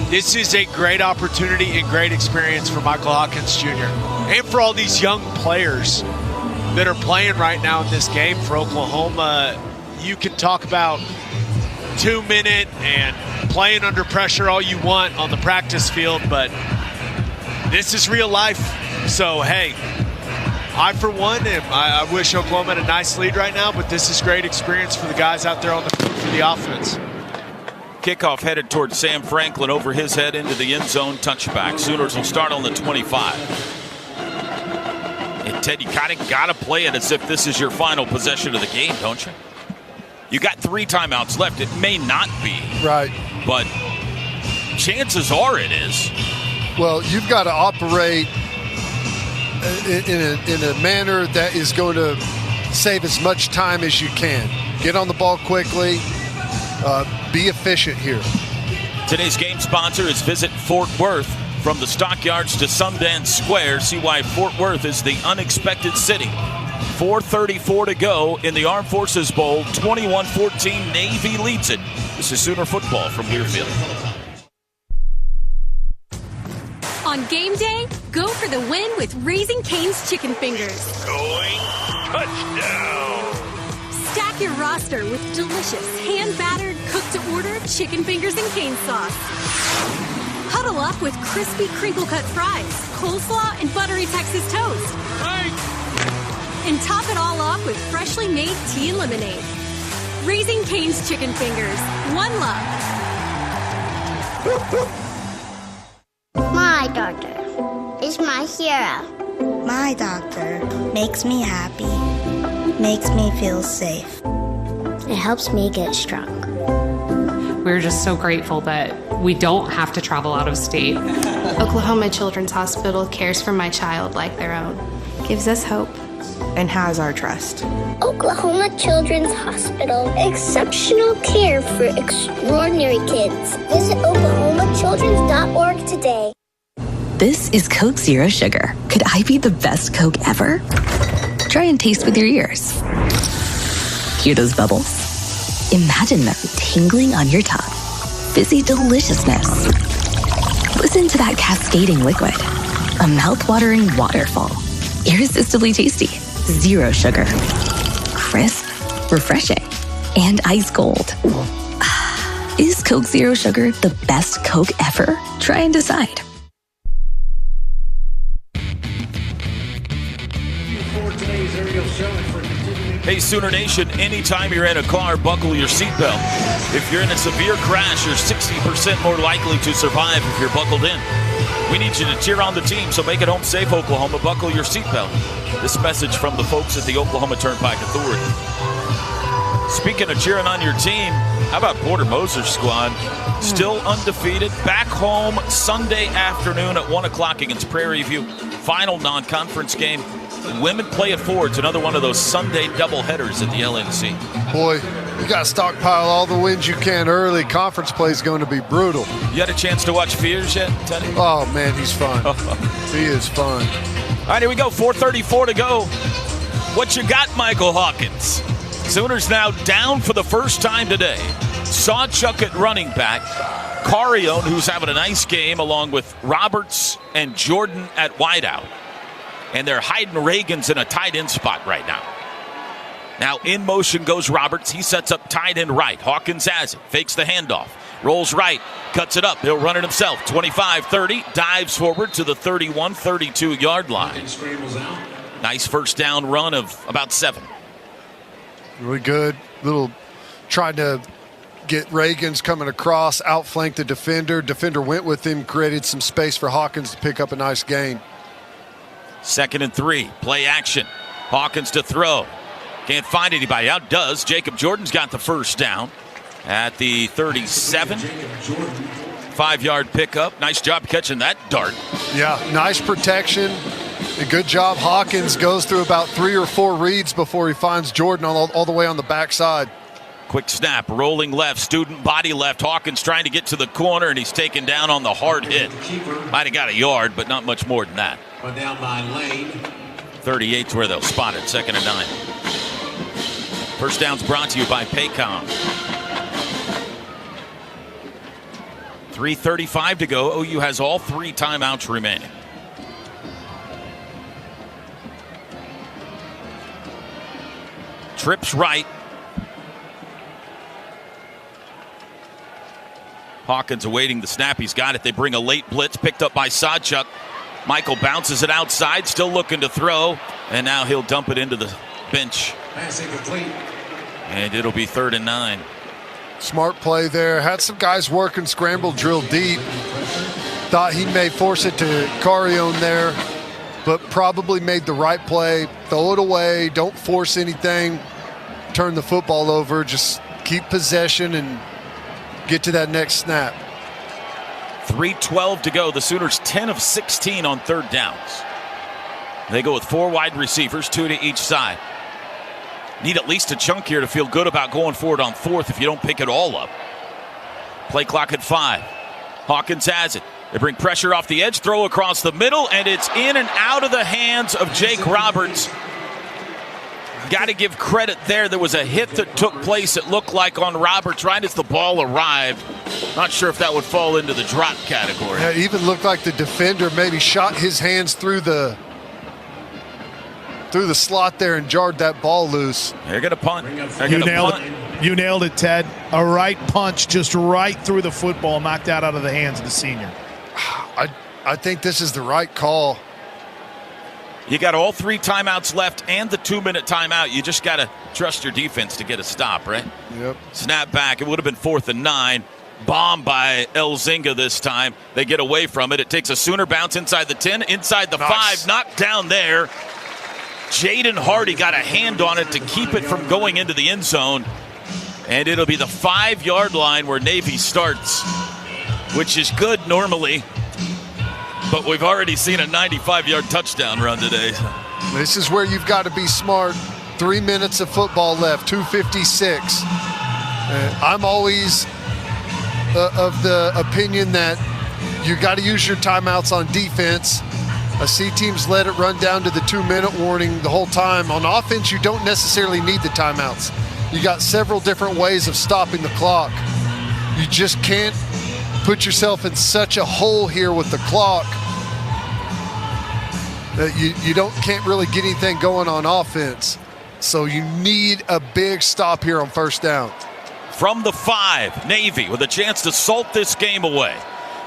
this is a great opportunity and great experience for Michael Hawkins Jr. and for all these young players that are playing right now in this game for Oklahoma. You can talk about 2-minute and playing under pressure all you want on the practice field, but this is real life. So, hey, I, for one, I wish Oklahoma had a nice lead right now, but this is great experience for the guys out there on the field for the offense. Kickoff headed towards Sam Franklin, over his head into the end zone, touchback. Sooners will start on the 25. And Ted, you kind of got to play it as if this is your final possession of the game, don't you? You got 3 timeouts left. It may not be. Right. But chances are it is. Well, you've got to operate in a manner that is going to save as much time as you can. Get on the ball quickly. Be efficient here. Today's game sponsor is Visit Fort Worth. From the Stockyards to Sundance Square, see why Fort Worth is the unexpected city. 4:34 to go in the Armed Forces Bowl. 21-14, Navy leads it. This is Sooner Football from Learfield. On game day, go for the win with Raising Cane's Chicken Fingers. Going touchdown. Stack your roster with delicious hand-battered, cooked to order chicken fingers and cane sauce. Huddle up with crispy crinkle-cut fries, coleslaw, and buttery Texas toast. Right. And top it all off with freshly made tea and lemonade. Raising Cane's Chicken Fingers. One love. My doctor is my hero. My doctor makes me happy, makes me feel safe. It helps me get strong. We're just so grateful that we don't have to travel out of state. Oklahoma Children's Hospital cares for my child like their own. Gives us hope. And has our trust. Oklahoma Children's Hospital. Exceptional care for extraordinary kids. Visit oklahomachildrens.org today. This is Coke Zero Sugar. Could I be the best Coke ever? Try and taste with your ears. Hear those bubbles? Imagine them tingling on your tongue. Fizzy deliciousness. Listen to that cascading liquid. A mouth-watering waterfall. Irresistibly tasty. Zero sugar. Crisp, refreshing, and ice cold. Is Coke Zero Sugar the best Coke ever? Try and decide. Hey, Sooner Nation, anytime you're in a car, buckle your seatbelt. If you're in a severe crash, you're 60% more likely to survive if you're buckled in. We need you to cheer on the team, so make it home safe, Oklahoma. Buckle your seatbelt. This message from the folks at the Oklahoma Turnpike Authority. Speaking of cheering on your team, how about Porter Moser's squad? Still undefeated, back home Sunday afternoon at 1 o'clock against Prairie View. Final non-conference game. Women play it forward. It's another one of those Sunday doubleheaders at the LNC. Boy, you got to stockpile all the wins you can early. Conference play is going to be brutal. You had a chance to watch Fears yet, Teddy? Oh, man, he's fun. He is fun. All right, here we go. 4:34 to go. What you got, Michael Hawkins? Sooners now down for the first time today. Sawchuk at running back. Carione, who's having a nice game, along with Roberts and Jordan at wideout. And they're hiding Reagans in a tight end spot right now. Now in motion goes Roberts. He sets up tight end right. Hawkins has it. Fakes the handoff. Rolls right. Cuts it up. He'll run it himself. 25-30. Dives forward to the 31, 32-yard line. Nice first down run of about 7. Really good. Little trying to get Reagans coming across, outflank the defender. Defender went with him, created some space for Hawkins to pick up a nice gain. 2nd and 3. Play action. Hawkins to throw. Can't find anybody. Outdoes. Jacob Jordan's got the first down at the 37. 5-yard pickup. Nice job catching that dart. Yeah, nice protection. A good job. Hawkins goes through about 3 or 4 reads before he finds Jordan all the way on the backside. Quick snap, rolling left, student body left. Hawkins trying to get to the corner, and he's taken down on the hard hit. Might have got a yard, but not much more than that. Down by Lane. 38's where they'll spot it, 2nd and 9. First down's brought to you by Paycom. 3:35 to go. OU has all 3 timeouts remaining. Trips right. Hawkins awaiting the snap. He's got it. They bring a late blitz picked up by Sawchuk. Michael bounces it outside, still looking to throw, and now he'll dump it into the bench. Pass incomplete. And it'll be 3rd and 9. Smart play there. Had some guys working scramble drill deep. Thought he may force it to Carione there, but probably made the right play. Throw it away. Don't force anything. Turn the football over. Just keep possession and get to that next snap. 3:12 to go. The Sooners 10 of 16 on 3rd downs. They go with 4 wide receivers, 2 to each side. Need at least a chunk here to feel good about going forward on 4th if you don't pick it all up. Play clock at 5. Hawkins has it. They bring pressure off the edge, throw across the middle, and it's in and out of the hands of Jake Roberts. Got to give credit there. There was a hit that took place, it looked like, on Roberts right as the ball arrived. Not sure if that would fall into the drop category. Yeah, it even looked like the defender maybe shot his hands through the slot there and jarred that ball loose. They're going to punt. You nailed it. You nailed it, Ted. A right punch just right through the football, knocked out of the hands of the senior. I think this is the right call. You got all 3 timeouts left and the 2-minute timeout. You just got to trust your defense to get a stop, right? Yep. Snap back. It would have been 4th and 9. Bomb by Elzinga this time. They get away from it. It takes a Sooner bounce inside the 10, inside the 5, knocked down there. Jaden Hardy got a hand on it to keep it from going into the end zone. And it'll be the 5-yard line where Navy starts, which is good normally. But we've already seen a 95-yard touchdown run today. This is where you've got to be smart. 3 minutes of football left, 2:56. I'm always of the opinion that you got to use your timeouts on defense. I see teams let it run down to the 2-minute warning the whole time. On offense, you don't necessarily need the timeouts. You got several different ways of stopping the clock. You just can't put yourself in such a hole here with the clock that you can't really get anything going on offense. So you need a big stop here on first down. From the 5, Navy with a chance to salt this game away.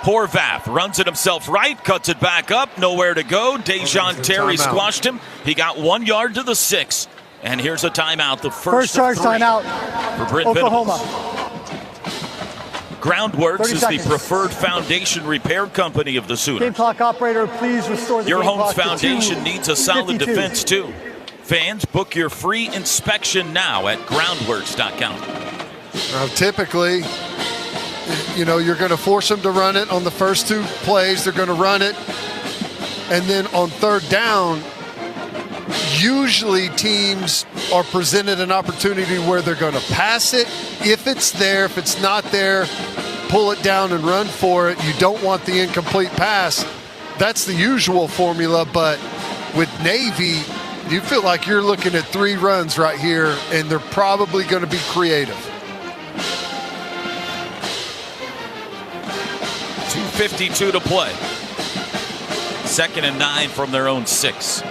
Horvath runs it himself right, cuts it back up, nowhere to go. Dejon Terry squashed him. He got 1 yard to the 6. And here's a timeout, the first charge timeout for Brent Oklahoma. Groundworks is the preferred foundation repair company of the Sooners. Game clock operator, please restore the Your game home's clock foundation needs a solid defense too. Fans, book your free inspection now at groundworks.com. Now, typically, you're going to force them to run it on the first 2 plays. They're going to run it. And then on third down, usually teams are presented an opportunity where they're going to pass it. If it's there, if it's not there, pull it down and run for it. You don't want the incomplete pass. That's the usual formula, but with Navy, you feel like you're looking at 3 runs right here, and they're probably going to be creative. 2:52 to play. 2nd and 9 from their own 6.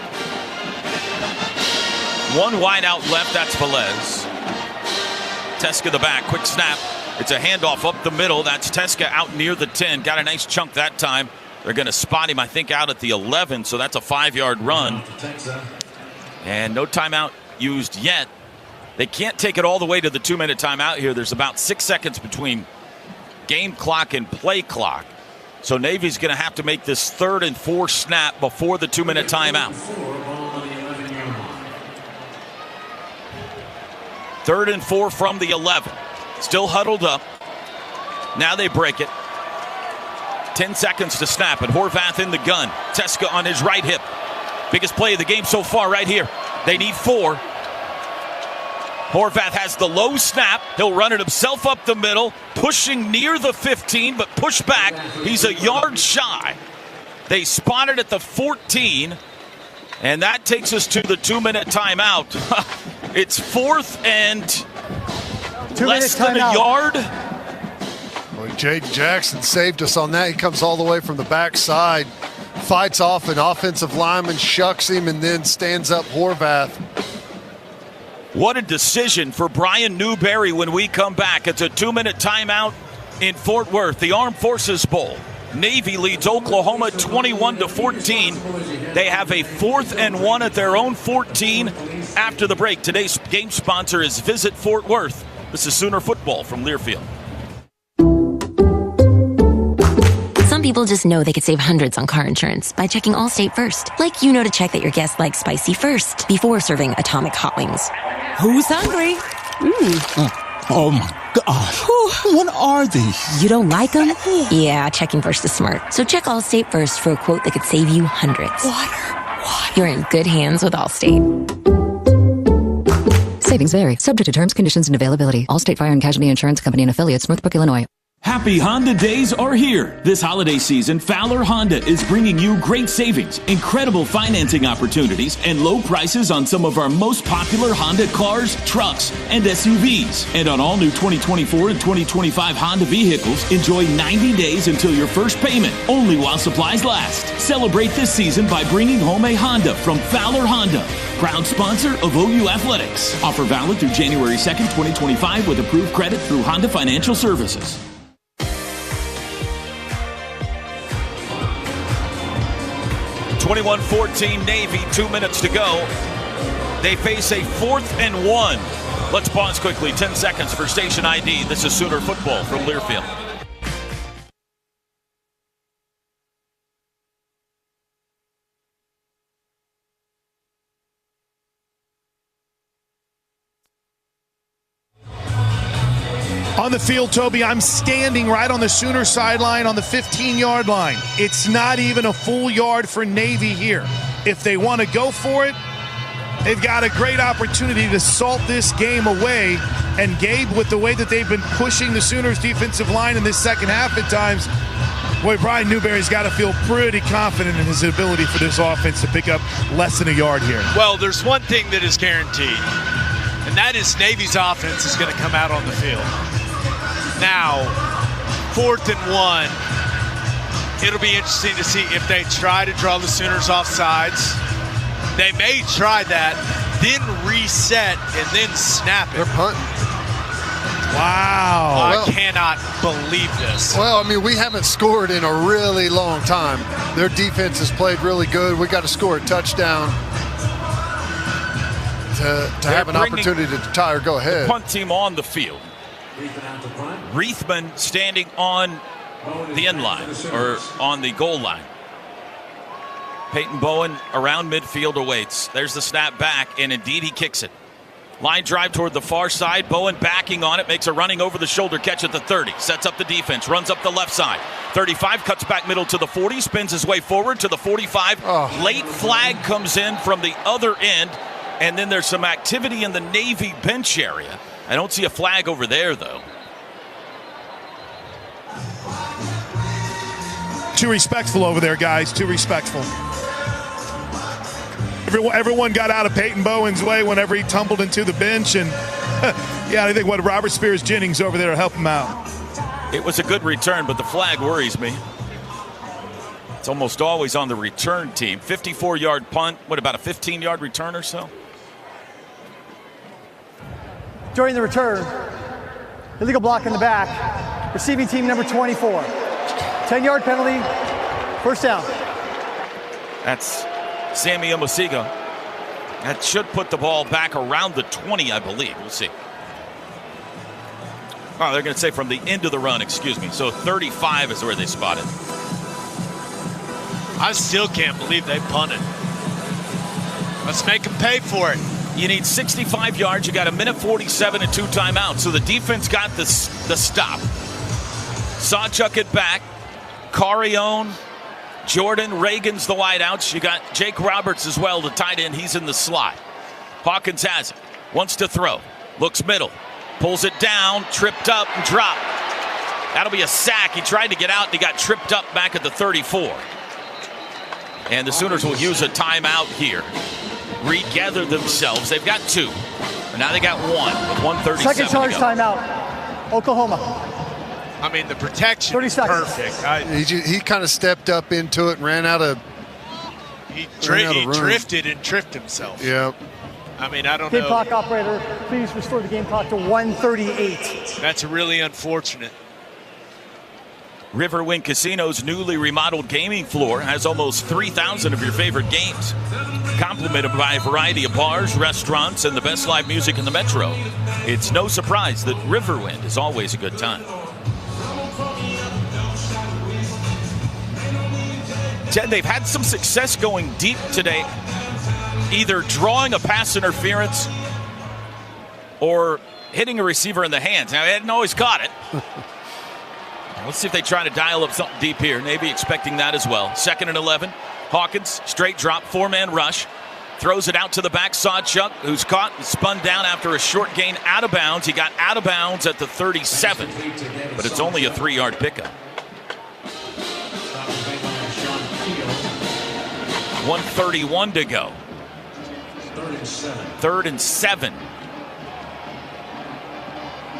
1 wide out left, that's Velez. Teska the back, quick snap. It's a handoff up the middle. That's Teska out near the 10. Got a nice chunk that time. They're going to spot him, I think, out at the 11, so that's a 5-yard run. And no timeout used yet. They can't take it all the way to the 2-minute timeout here. There's about 6 seconds between game clock and play clock. So Navy's going to have to make this 3rd and 4 snap before the 2-minute timeout. 3rd and 4 from the 11. Still huddled up. Now they break it. 10 seconds to snap, and Horvath in the gun. Teska on his right hip. Biggest play of the game so far right here. They need 4. Horvath has the low snap. He'll run it himself up the middle, pushing near the 15, but push back. He's a yard shy. They spot it at the 14, and that takes us to the 2-minute timeout. It's 4th and less than a yard. Well, Jaden Jackson saved us on that. He comes all the way from the backside, fights off an offensive lineman, shucks him, and then stands up Horvath. What a decision for Brian Newberry when we come back. It's a 2-minute timeout in Fort Worth, the Armed Forces Bowl. Navy leads Oklahoma 21-14. They have a 4th and 1 at their own 14 after the break. Today's game sponsor is Visit Fort Worth. This is Sooner Football from Learfield. Some people just know they could save hundreds on car insurance by checking Allstate first. Like to check that your guests like spicy first before serving Atomic Hot Wings. Who's hungry? Oh my gosh. What are these? You don't like them? Yeah, checking first is smart. So check Allstate first for a quote that could save you hundreds. Water. You're in good hands with Allstate. Savings vary. Subject to terms, conditions, and availability. Allstate Fire and Casualty Insurance Company and affiliates, Northbrook, Illinois. Happy Honda days are here. This holiday season, Fowler Honda is bringing you great savings, incredible financing opportunities, and low prices on some of our most popular Honda cars, trucks, and SUVs. And on all new 2024 and 2025 Honda vehicles, enjoy 90 days until your first payment, only while supplies last. Celebrate this season by bringing home a Honda from Fowler Honda, proud sponsor of OU Athletics. Offer valid through January 2nd, 2025 with approved credit through Honda Financial Services. 21-14 Navy, 2 minutes to go. They face a 4th and 1. Let's pause quickly, 10 seconds for station ID. This is Sooner football from Learfield. On the field, Toby, I'm standing right on the Sooner sideline on the 15-yard line. It's not even a full yard for Navy here. If they want to go for it, they've got a great opportunity to salt this game away. And Gabe, with the way that they've been pushing the Sooners defensive line in this second half at times, boy, Brian Newberry's got to feel pretty confident in his ability for this offense to pick up less than a yard here. Well, there's one thing that is guaranteed, and that is Navy's offense is going to come out on the field. Now, 4th and 1, it'll be interesting to see if they try to draw the Sooners off sides. They may try that, then reset, and then snap it. They're punting. Wow. I cannot believe this. Well, I mean, we haven't scored in a really long time. Their defense has played really good. We got to score a touchdown to have an opportunity to tie or go ahead. The punt team on the field. Reithman standing on the end line, or on the goal line. Peyton Bowen around midfield awaits. There's the snap back, and indeed he kicks it. Line drive toward the far side. Bowen backing on it, makes a running over the shoulder catch at the 30. Sets up the defense, runs up the left side. 35, cuts back middle to the 40, spins his way forward to the 45. Late flag comes in from the other end, and then there's some activity in the Navy bench area. I don't see a flag over there, though. Too respectful over there, guys. Too respectful. Everyone got out of Peyton Bowen's way whenever he tumbled into the bench. And, yeah, I think what Robert Spears-Jennings over there to help him out. It was a good return, but the flag worries me. It's almost always on the return team. 54-yard punt. What, about a 15-yard return or so? During the return, illegal block in the back, receiving team number 24. 10-yard penalty, first down. That's Sammy Omosiga. That should put the ball back around the 20, I believe. We'll see. Oh, they're going to say from the end of the run, excuse me. So 35 is where they spot it. I still can't believe they punted. Let's make them pay for it. You need 65 yards. You got a minute 47 and 2 timeouts. So the defense got the stop. Sawchuk it back. Carrion, Jordan, Reagan's the wideouts. You got Jake Roberts as well, the tight end. He's in the slot. Hawkins has it. Wants to throw. Looks middle. Pulls it down. Tripped up and dropped. That'll be a sack. He tried to get out and he got tripped up back at the 34. And the Sooners will use a timeout here. Regather themselves. They've got 2. And now they got 1 with 1:37 Second charge to go. timeout. Oklahoma. I mean, the protection 30 is seconds. perfect. He kind of stepped up into it and ran out of. He drifted and tripped himself. Yep. I mean, I don't Game know. clock operator, please restore the game clock to 1:38. That's really unfortunate. Riverwind Casino's newly remodeled gaming floor has almost 3,000 of your favorite games, complemented by a variety of bars, restaurants, and the best live music in the metro. It's no surprise that Riverwind is always a good time. Ted, they've had some success going deep today, either drawing a pass interference or hitting a receiver in the hands. Now, they hadn't always got it. Let's see if they try to dial up something deep here. Navy expecting that as well. 2nd and 11. Hawkins, straight drop, 4-man rush. throws it out to the back. Sawchuk, who's caught and spun down after a short gain out of bounds. He got out of bounds at the 37, but it's only a 3-yard pickup. 1:31 to go. 3rd and 7.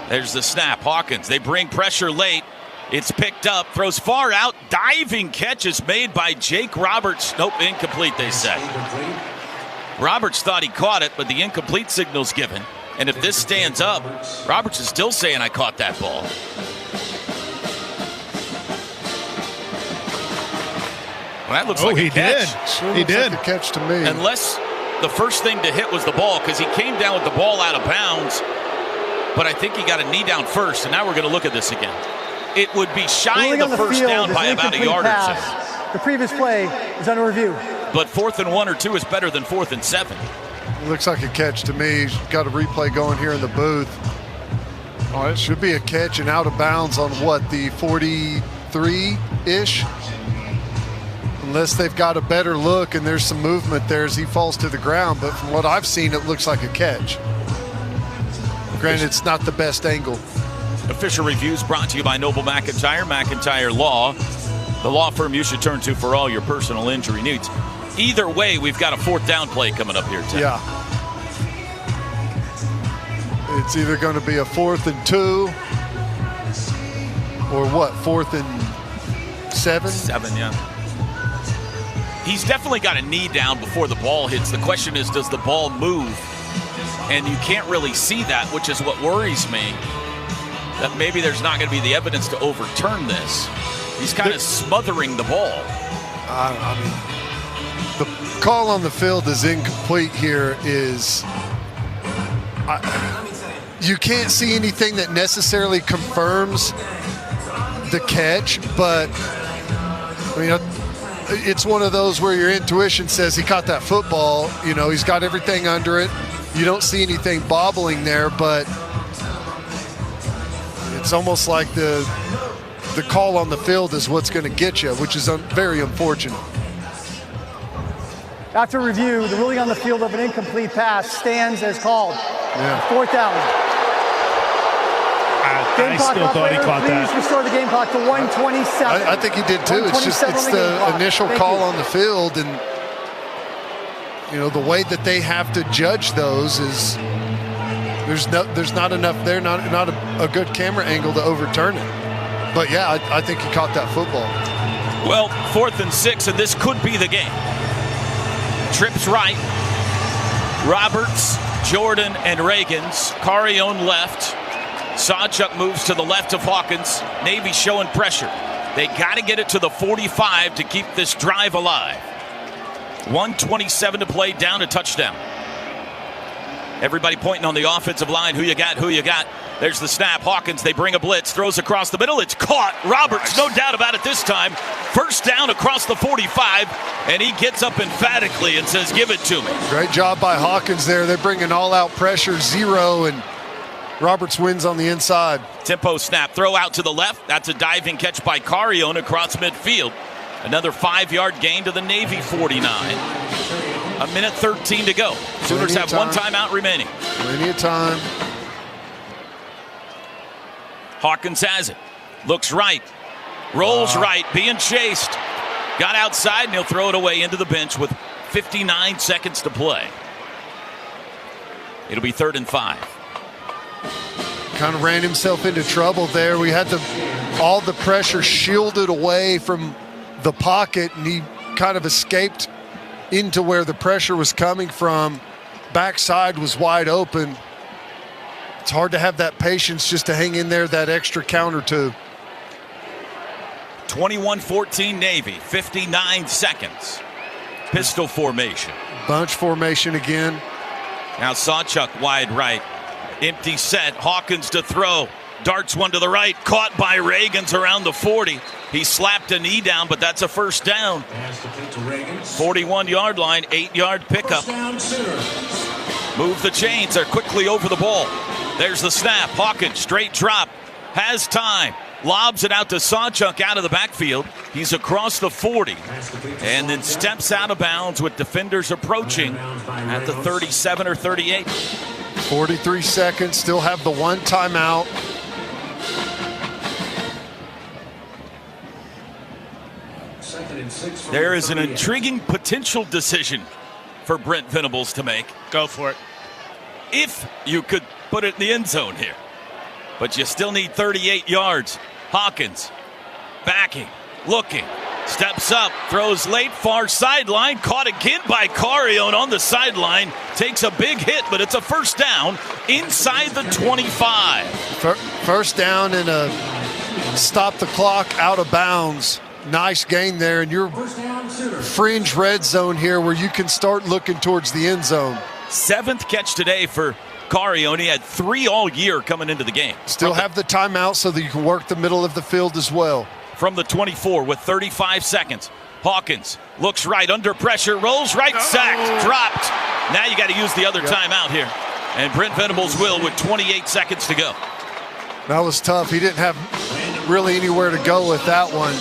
There's the snap. Hawkins, they bring pressure late. It's picked up, throws far out. Diving catch is made by Jake Roberts. Nope, incomplete, they say. Roberts thought he caught it, but the incomplete signal's given. And if this stands up, Roberts is still saying, I caught that ball. Well, that looks like a catch. He did. Like a catch to me. Unless the first thing to hit was the ball, because he came down with the ball out of bounds. But I think he got a knee down first, and now we're going to look at this again. It would be shy of the first down by about a yard or so. The previous play is under review. But 4th and 1 or 2 is better than 4th and 7. It looks like a catch to me. He's got a replay going here in the booth. Oh, it should be a catch and out of bounds on what, the 43-ish? Unless they've got a better look and there's some movement there as he falls to the ground. But from what I've seen, it looks like a catch. Granted, it's not the best angle. Official reviews brought to you by Noble McIntyre, McIntyre Law, the law firm you should turn to for all your personal injury needs. Either way, we've got a 4th down play coming up here, Tim. Yeah. It's either going to be a 4th and 2 or what, 4th and 7? 7, yeah. He's definitely got a knee down before the ball hits. The question is, does the ball move? And you can't really see that, which is what worries me, that maybe there's not going to be the evidence to overturn this. He's kind of smothering the ball. I mean, the call on the field is incomplete here. You can't see anything that necessarily confirms the catch, but I mean, it's one of those where your intuition says he caught that football. You know, he's got everything under it. You don't see anything bobbling there, but it's almost like the call on the field is what's going to get you, which is very unfortunate. After review, the ruling on the field of an incomplete pass stands as called. Yeah. 4th down. I still thought he caught that. Please restore the game clock to 1:27. I think he did too. It's the initial call on the field, and you know the way that they have to judge those is there's not enough there, not a good camera angle to overturn it. But yeah, I think he caught that football. Well, 4th and 6, and this could be the game. Trips right. Roberts, Jordan, and Reagans. Carrion left. Sawchuk moves to the left of Hawkins. Navy showing pressure. They got to get it to the 45 to keep this drive alive. 1:27 to play, down a touchdown. Everybody pointing on the offensive line. Who you got? Who you got? There's the snap. Hawkins, they bring a blitz. Throws across the middle. It's caught. Roberts, no doubt about it this time. First down across the 45, and he gets up emphatically and says, give it to me. Great job by Hawkins there. They're bringing all-out pressure, 0, and Roberts wins on the inside. Tempo snap. Throw out to the left. That's a diving catch by Carrion across midfield. Another 5-yard gain to the Navy 49. 1:13 to go. Sooners have one timeout remaining. Plenty of time. Hawkins has it. Looks right. Rolls right. Being chased. Got outside, and he'll throw it away into the bench with 59 seconds to play. It'll be 3rd and 5. Kind of ran himself into trouble there. We had all the pressure shielded away from the pocket, and he kind of escaped into where the pressure was coming from. Backside was wide open. It's hard to have that patience just to hang in there that extra count or two. 21-14 Navy, 59 seconds. Pistol formation. Bunch formation again. Now Sawchuk wide right. Empty set. Hawkins to throw. Darts one to the right. Caught by Reagans around the 40. He slapped a knee down, but that's a first down. 41-yard line, 8-yard pickup. Move the chains. They're quickly over the ball. There's the snap. Hawkins, straight drop. Has time. lobs it out to Sawchuk out of the backfield. He's across the 40 and then steps out of bounds with defenders approaching at the 37 or 38. 43 seconds, still have the one timeout. There is an intriguing potential decision for Brent Venables to make. Go for it. If you could put it in the end zone here. But you still need 38 yards. Hawkins backing, looking, steps up, throws late, far sideline, caught again by Carione on the sideline, takes a big hit, but it's a first down inside the 25. First down and a stop the clock out of bounds. Nice gain there, and you're fringe red zone here where you can start looking towards the end zone. 7th catch today for Carione. He had 3 all year coming into the game. Still have the timeout so that you can work the middle of the field as well. From the 24 with 35 seconds. Hawkins looks right, under pressure, rolls right, sacked, dropped. Now you got to use the other timeout here. And Brent Venables will with 28 seconds to go. That was tough. He didn't have really anywhere to go with that one.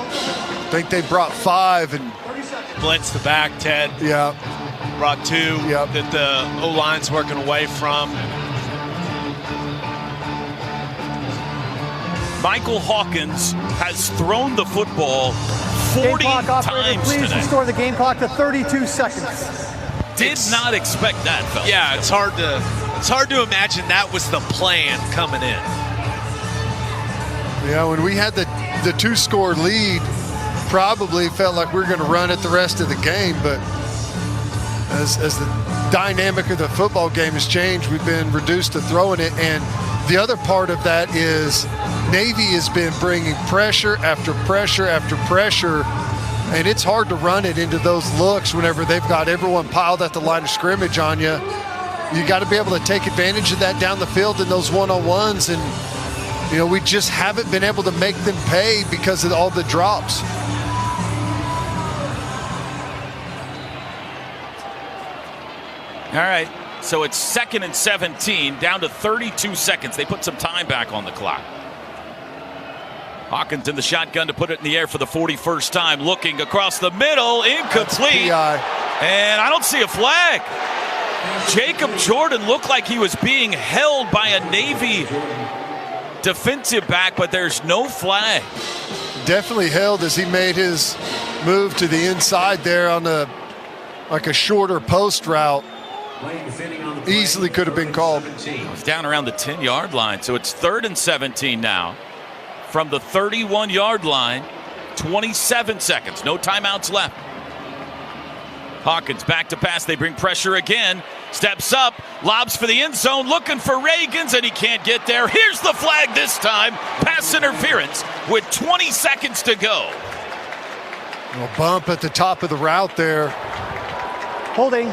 I think they brought 5 and blitz the back, Ted. Yeah. Brought 2 that the O-line's working away from. Michael Hawkins has thrown the football 40 times please today. restore the game clock to 32 seconds. Did not expect that, fellas. Yeah, it's hard to imagine that was the plan coming in. Yeah, when we had the 2-score lead, probably felt like we were going to run it the rest of the game, but as the dynamic of the football game has changed, we've been reduced to throwing it. And the other part of that is Navy has been bringing pressure after pressure after pressure, and it's hard to run it into those looks whenever they've got everyone piled at the line of scrimmage on you. You got to be able to take advantage of that down the field in those one-on-ones, and we just haven't been able to make them pay because of all the drops. All right, so it's 2nd and 17, down to 32 seconds. They put some time back on the clock. Hawkins in the shotgun to put it in the air for the 41st time, looking across the middle, incomplete. And I don't see a flag. Jacob Jordan looked like he was being held by a Navy defensive back, but there's no flag. Definitely held as he made his move to the inside there on a shorter post route. Easily could have been called. It's down around the 10-yard line, so it's 3rd and 17 now. From the 31-yard line, 27 seconds. No timeouts left. Hawkins back to pass. They bring pressure again. Steps up, lobs for the end zone, looking for Reagans, and he can't get there. Here's the flag this time. Pass interference with 20 seconds to go. A bump at the top of the route there. Holding.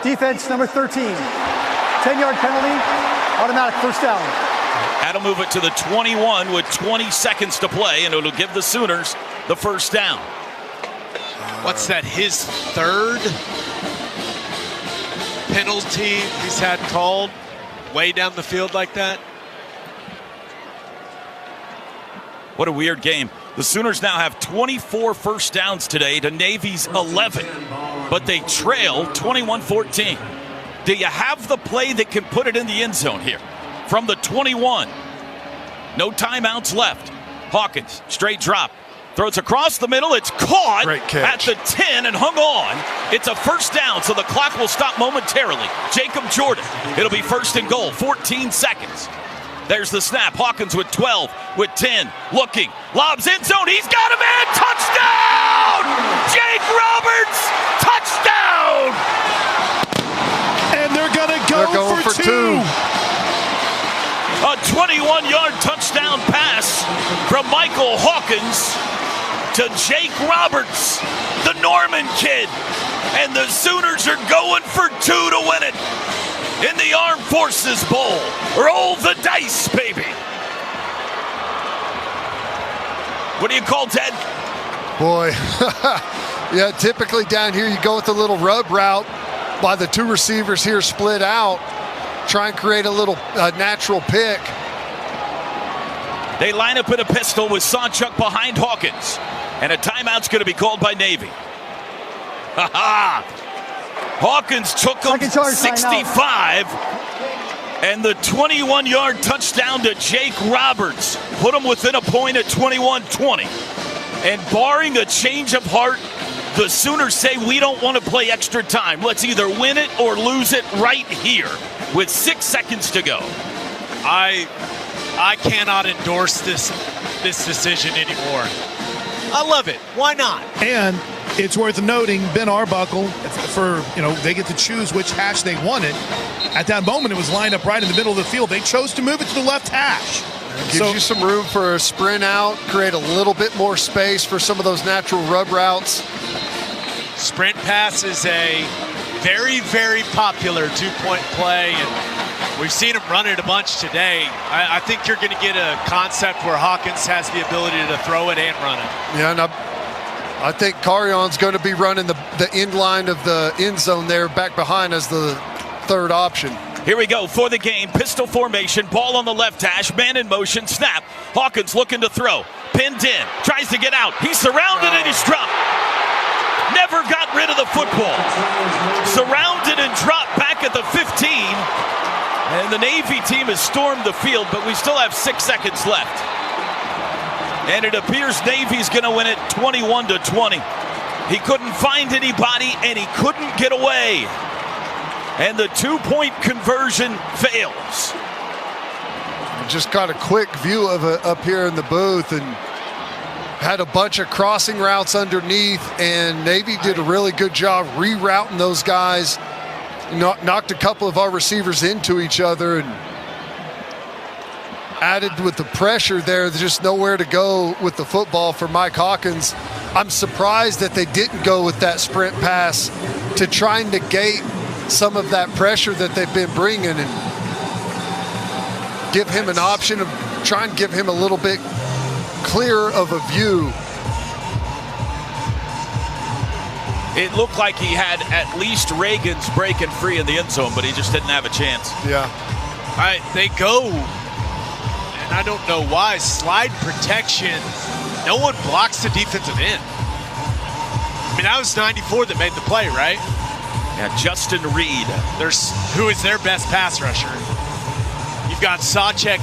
Defense number 13. 10-yard penalty. Automatic first down. That'll move it to the 21 with 20 seconds to play, and it'll give the Sooners the first down. What's that, his 3rd penalty he's had called way down the field like that? What a weird game. The Sooners now have 24 first downs today to Navy's 11, but they trail 21-14. Do you have the play that can put it in the end zone here? From the 21, no timeouts left. Hawkins, straight drop, throws across the middle. It's caught at the 10 and hung on. It's a first down, so the clock will stop momentarily. Jacob Jordan, it'll be 1st and goal, 14 seconds. There's the snap. Hawkins with 12, with 10, looking, lobs end zone. He's got a man. Touchdown! Jake Roberts, touchdown! And they're going to go for two. A 21-yard touchdown pass from Michael Hawkins to Jake Roberts, the Norman kid. And the Sooners are going for 2 to win it in the Armed Forces Bowl. Roll the dice, baby. What do you call, Ted? Boy, yeah, typically down here you go with a little rub route by the 2 receivers here split out. Try and create a little natural pick. They line up in a pistol with Sawchuk behind Hawkins. And a timeout's going to be called by Navy. Hawkins took him 65. And the 21-yard touchdown to Jake Roberts put him within a point at 21-20. And barring a change of heart, the Sooners say we don't want to play extra time. Let's either win it or lose it right here with 6 seconds to go. I cannot endorse this decision anymore. I love it. Why not? And it's worth noting, Ben Arbuckle, they get to choose which hash they wanted. At that moment, it was lined up right in the middle of the field. They chose to move it to the left hash. Gives you some room for a sprint out, create a little bit more space for some of those natural rub routes. Sprint pass is a very, very popular two-point play, and we've seen him run it a bunch today. I think you're going to get a concept where Hawkins has the ability to throw it and run it. Yeah, and I think Carrion's going to be running the end line of the end zone there back behind as the third option. Here we go for the game. Pistol formation, ball on the left hash, man in motion, snap. Hawkins looking to throw, pinned in, tries to get out. He's surrounded and he's dropped. Never got rid of the football. Surrounded and dropped back at the 15. And the Navy team has stormed the field, but we still have 6 seconds left. And it appears Navy's going to win it 21-20. He couldn't find anybody, and he couldn't get away. And the two-point conversion fails. Just got a quick view of it up here in the booth and had a bunch of crossing routes underneath, and Navy did a really good job rerouting those guys. Knocked a couple of our receivers into each other and added with the pressure there. There's just nowhere to go with the football for Mike Hawkins. I'm surprised that they didn't go with that sprint pass to try and negate some of that pressure that they've been bringing and give him an option of trying to give him a little bit clearer of a view. It looked like he had at least Reagan's breaking free in the end zone, but he just didn't have a chance. Yeah. They go, and I don't know why, slide protection. No one blocks the defensive end. I mean, that was 94 that made the play, right? Yeah, Justin Reed. Who is their best pass rusher. You've got Sawchuk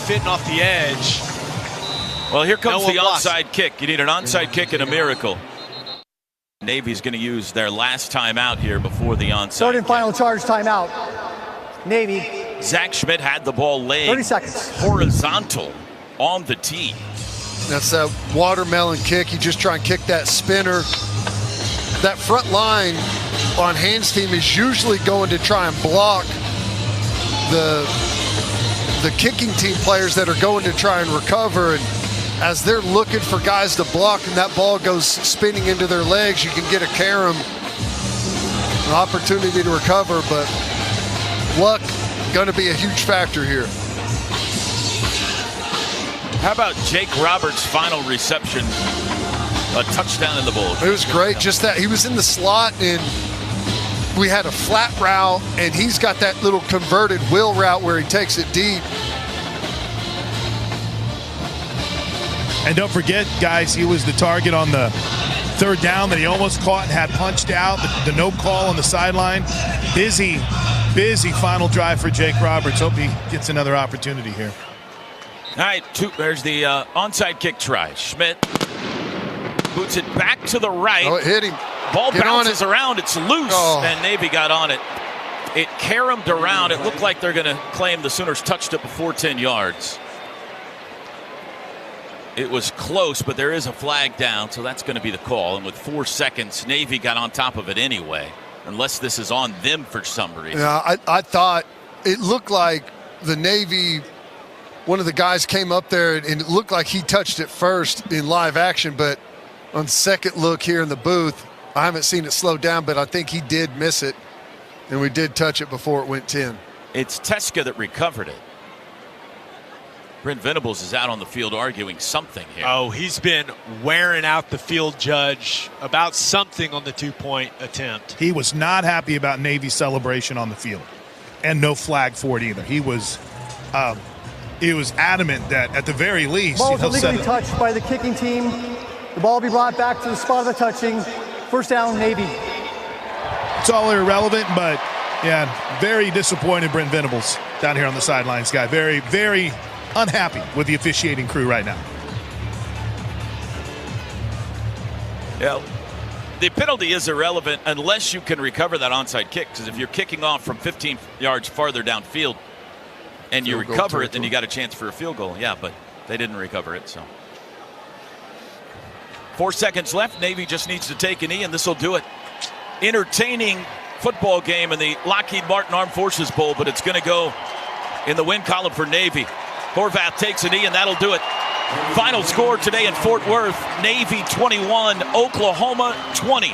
fitting off the edge. Well, here comes the onside kick. You need an onside kick and a miracle. Navy's going to use their last timeout here before the onside. Third and final charge timeout. Navy. Zach Schmidt had the ball laying 30 seconds. Horizontal on the tee. That's that watermelon kick. You just try and kick that spinner. That front line on Hans' team is usually going to try and block the kicking team players that are going to try and recover. And as they're looking for guys to block and that ball goes spinning into their legs, you can get a carom, an opportunity to recover, but luck going to be a huge factor here. How about Jake Roberts' final reception? A touchdown in the bowl. It was great. Just that he was in the slot and we had a flat route and he's got that little converted wheel route where he takes it deep. And don't forget, guys, he was the target on the third down that he almost caught and had punched out. The no call on the sideline. Busy final drive for Jake Roberts. Hope he gets another opportunity here. All right, there's the onside kick try. Schmidt boots it back to the right. Oh, it hit him. Ball bounces around. It's loose, and Navy got on it. It caromed around. It looked like they're going to claim the Sooners touched it before 10 yards. It was close, but there is a flag down, so that's going to be the call. And with 4 seconds, Navy got on top of it anyway, unless this is on them for some reason. Yeah, I thought it looked like the Navy, one of the guys came up there, and it looked like he touched it first in live action, but on second look here in the booth, I haven't seen it slow down, but I think he did miss it, and we did touch it before it went 10. It's Teska that recovered it. Brent Venables is out on the field arguing something here. Oh, he's been wearing out the field judge about something on the two-point attempt. He was not happy about Navy's celebration on the field, and no flag for it either. He was he was adamant that at the very least Ball is he'll set illegally it. touched by the kicking team. The ball will be brought back to the spot of the touching. First down, Navy. It's all irrelevant, but yeah, very disappointed Brent Venables down here on the sidelines, guy. Very, very unhappy with the officiating crew right now. Yeah, the penalty is irrelevant unless you can recover that onside kick. Because if you're kicking off from 15 yards farther downfield and you recover it, then you got a chance for a field goal. Yeah, but they didn't recover it. So 4 seconds left. Navy just needs to take a knee, and this will do it. Entertaining football game in the Lockheed Martin Armed Forces Bowl, but it's going to go in the win column for Navy. Horvath takes a knee, and that'll do it. Final score today in Fort Worth, Navy 21, Oklahoma 20.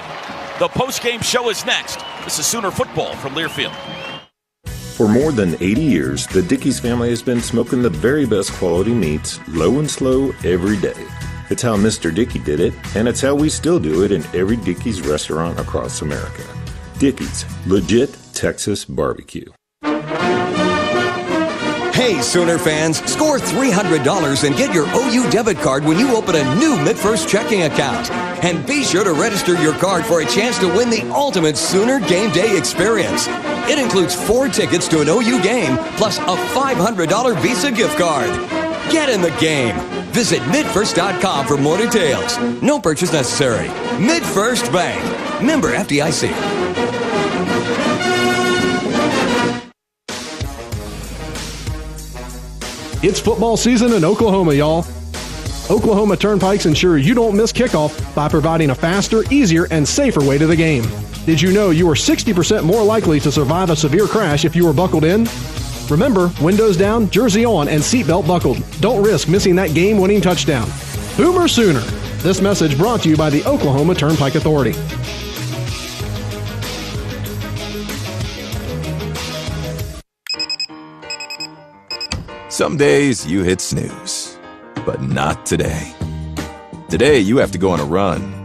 The postgame show is next. This is Sooner football from Learfield. For more than 80 years, the Dickey's family has been smoking the very best quality meats, low and slow, every day. It's how Mr. Dickey did it, and it's how we still do it in every Dickey's restaurant across America. Dickey's, legit Texas barbecue. Hey, Sooner fans, score $300 and get your OU debit card when you open a new MidFirst checking account. And be sure to register your card for a chance to win the ultimate Sooner game day experience. It includes 4 tickets to an OU game, plus a $500 Visa gift card. Get in the game. Visit MidFirst.com for more details. No purchase necessary. MidFirst Bank. Member FDIC. It's football season in Oklahoma, y'all. Oklahoma Turnpikes ensure you don't miss kickoff by providing a faster, easier, and safer way to the game. Did you know you are 60% more likely to survive a severe crash if you are buckled in? Remember, windows down, jersey on, and seatbelt buckled. Don't risk missing that game-winning touchdown. Boomer Sooner. This message brought to you by the Oklahoma Turnpike Authority. Some days you hit snooze, but not today. Today you have to go on a run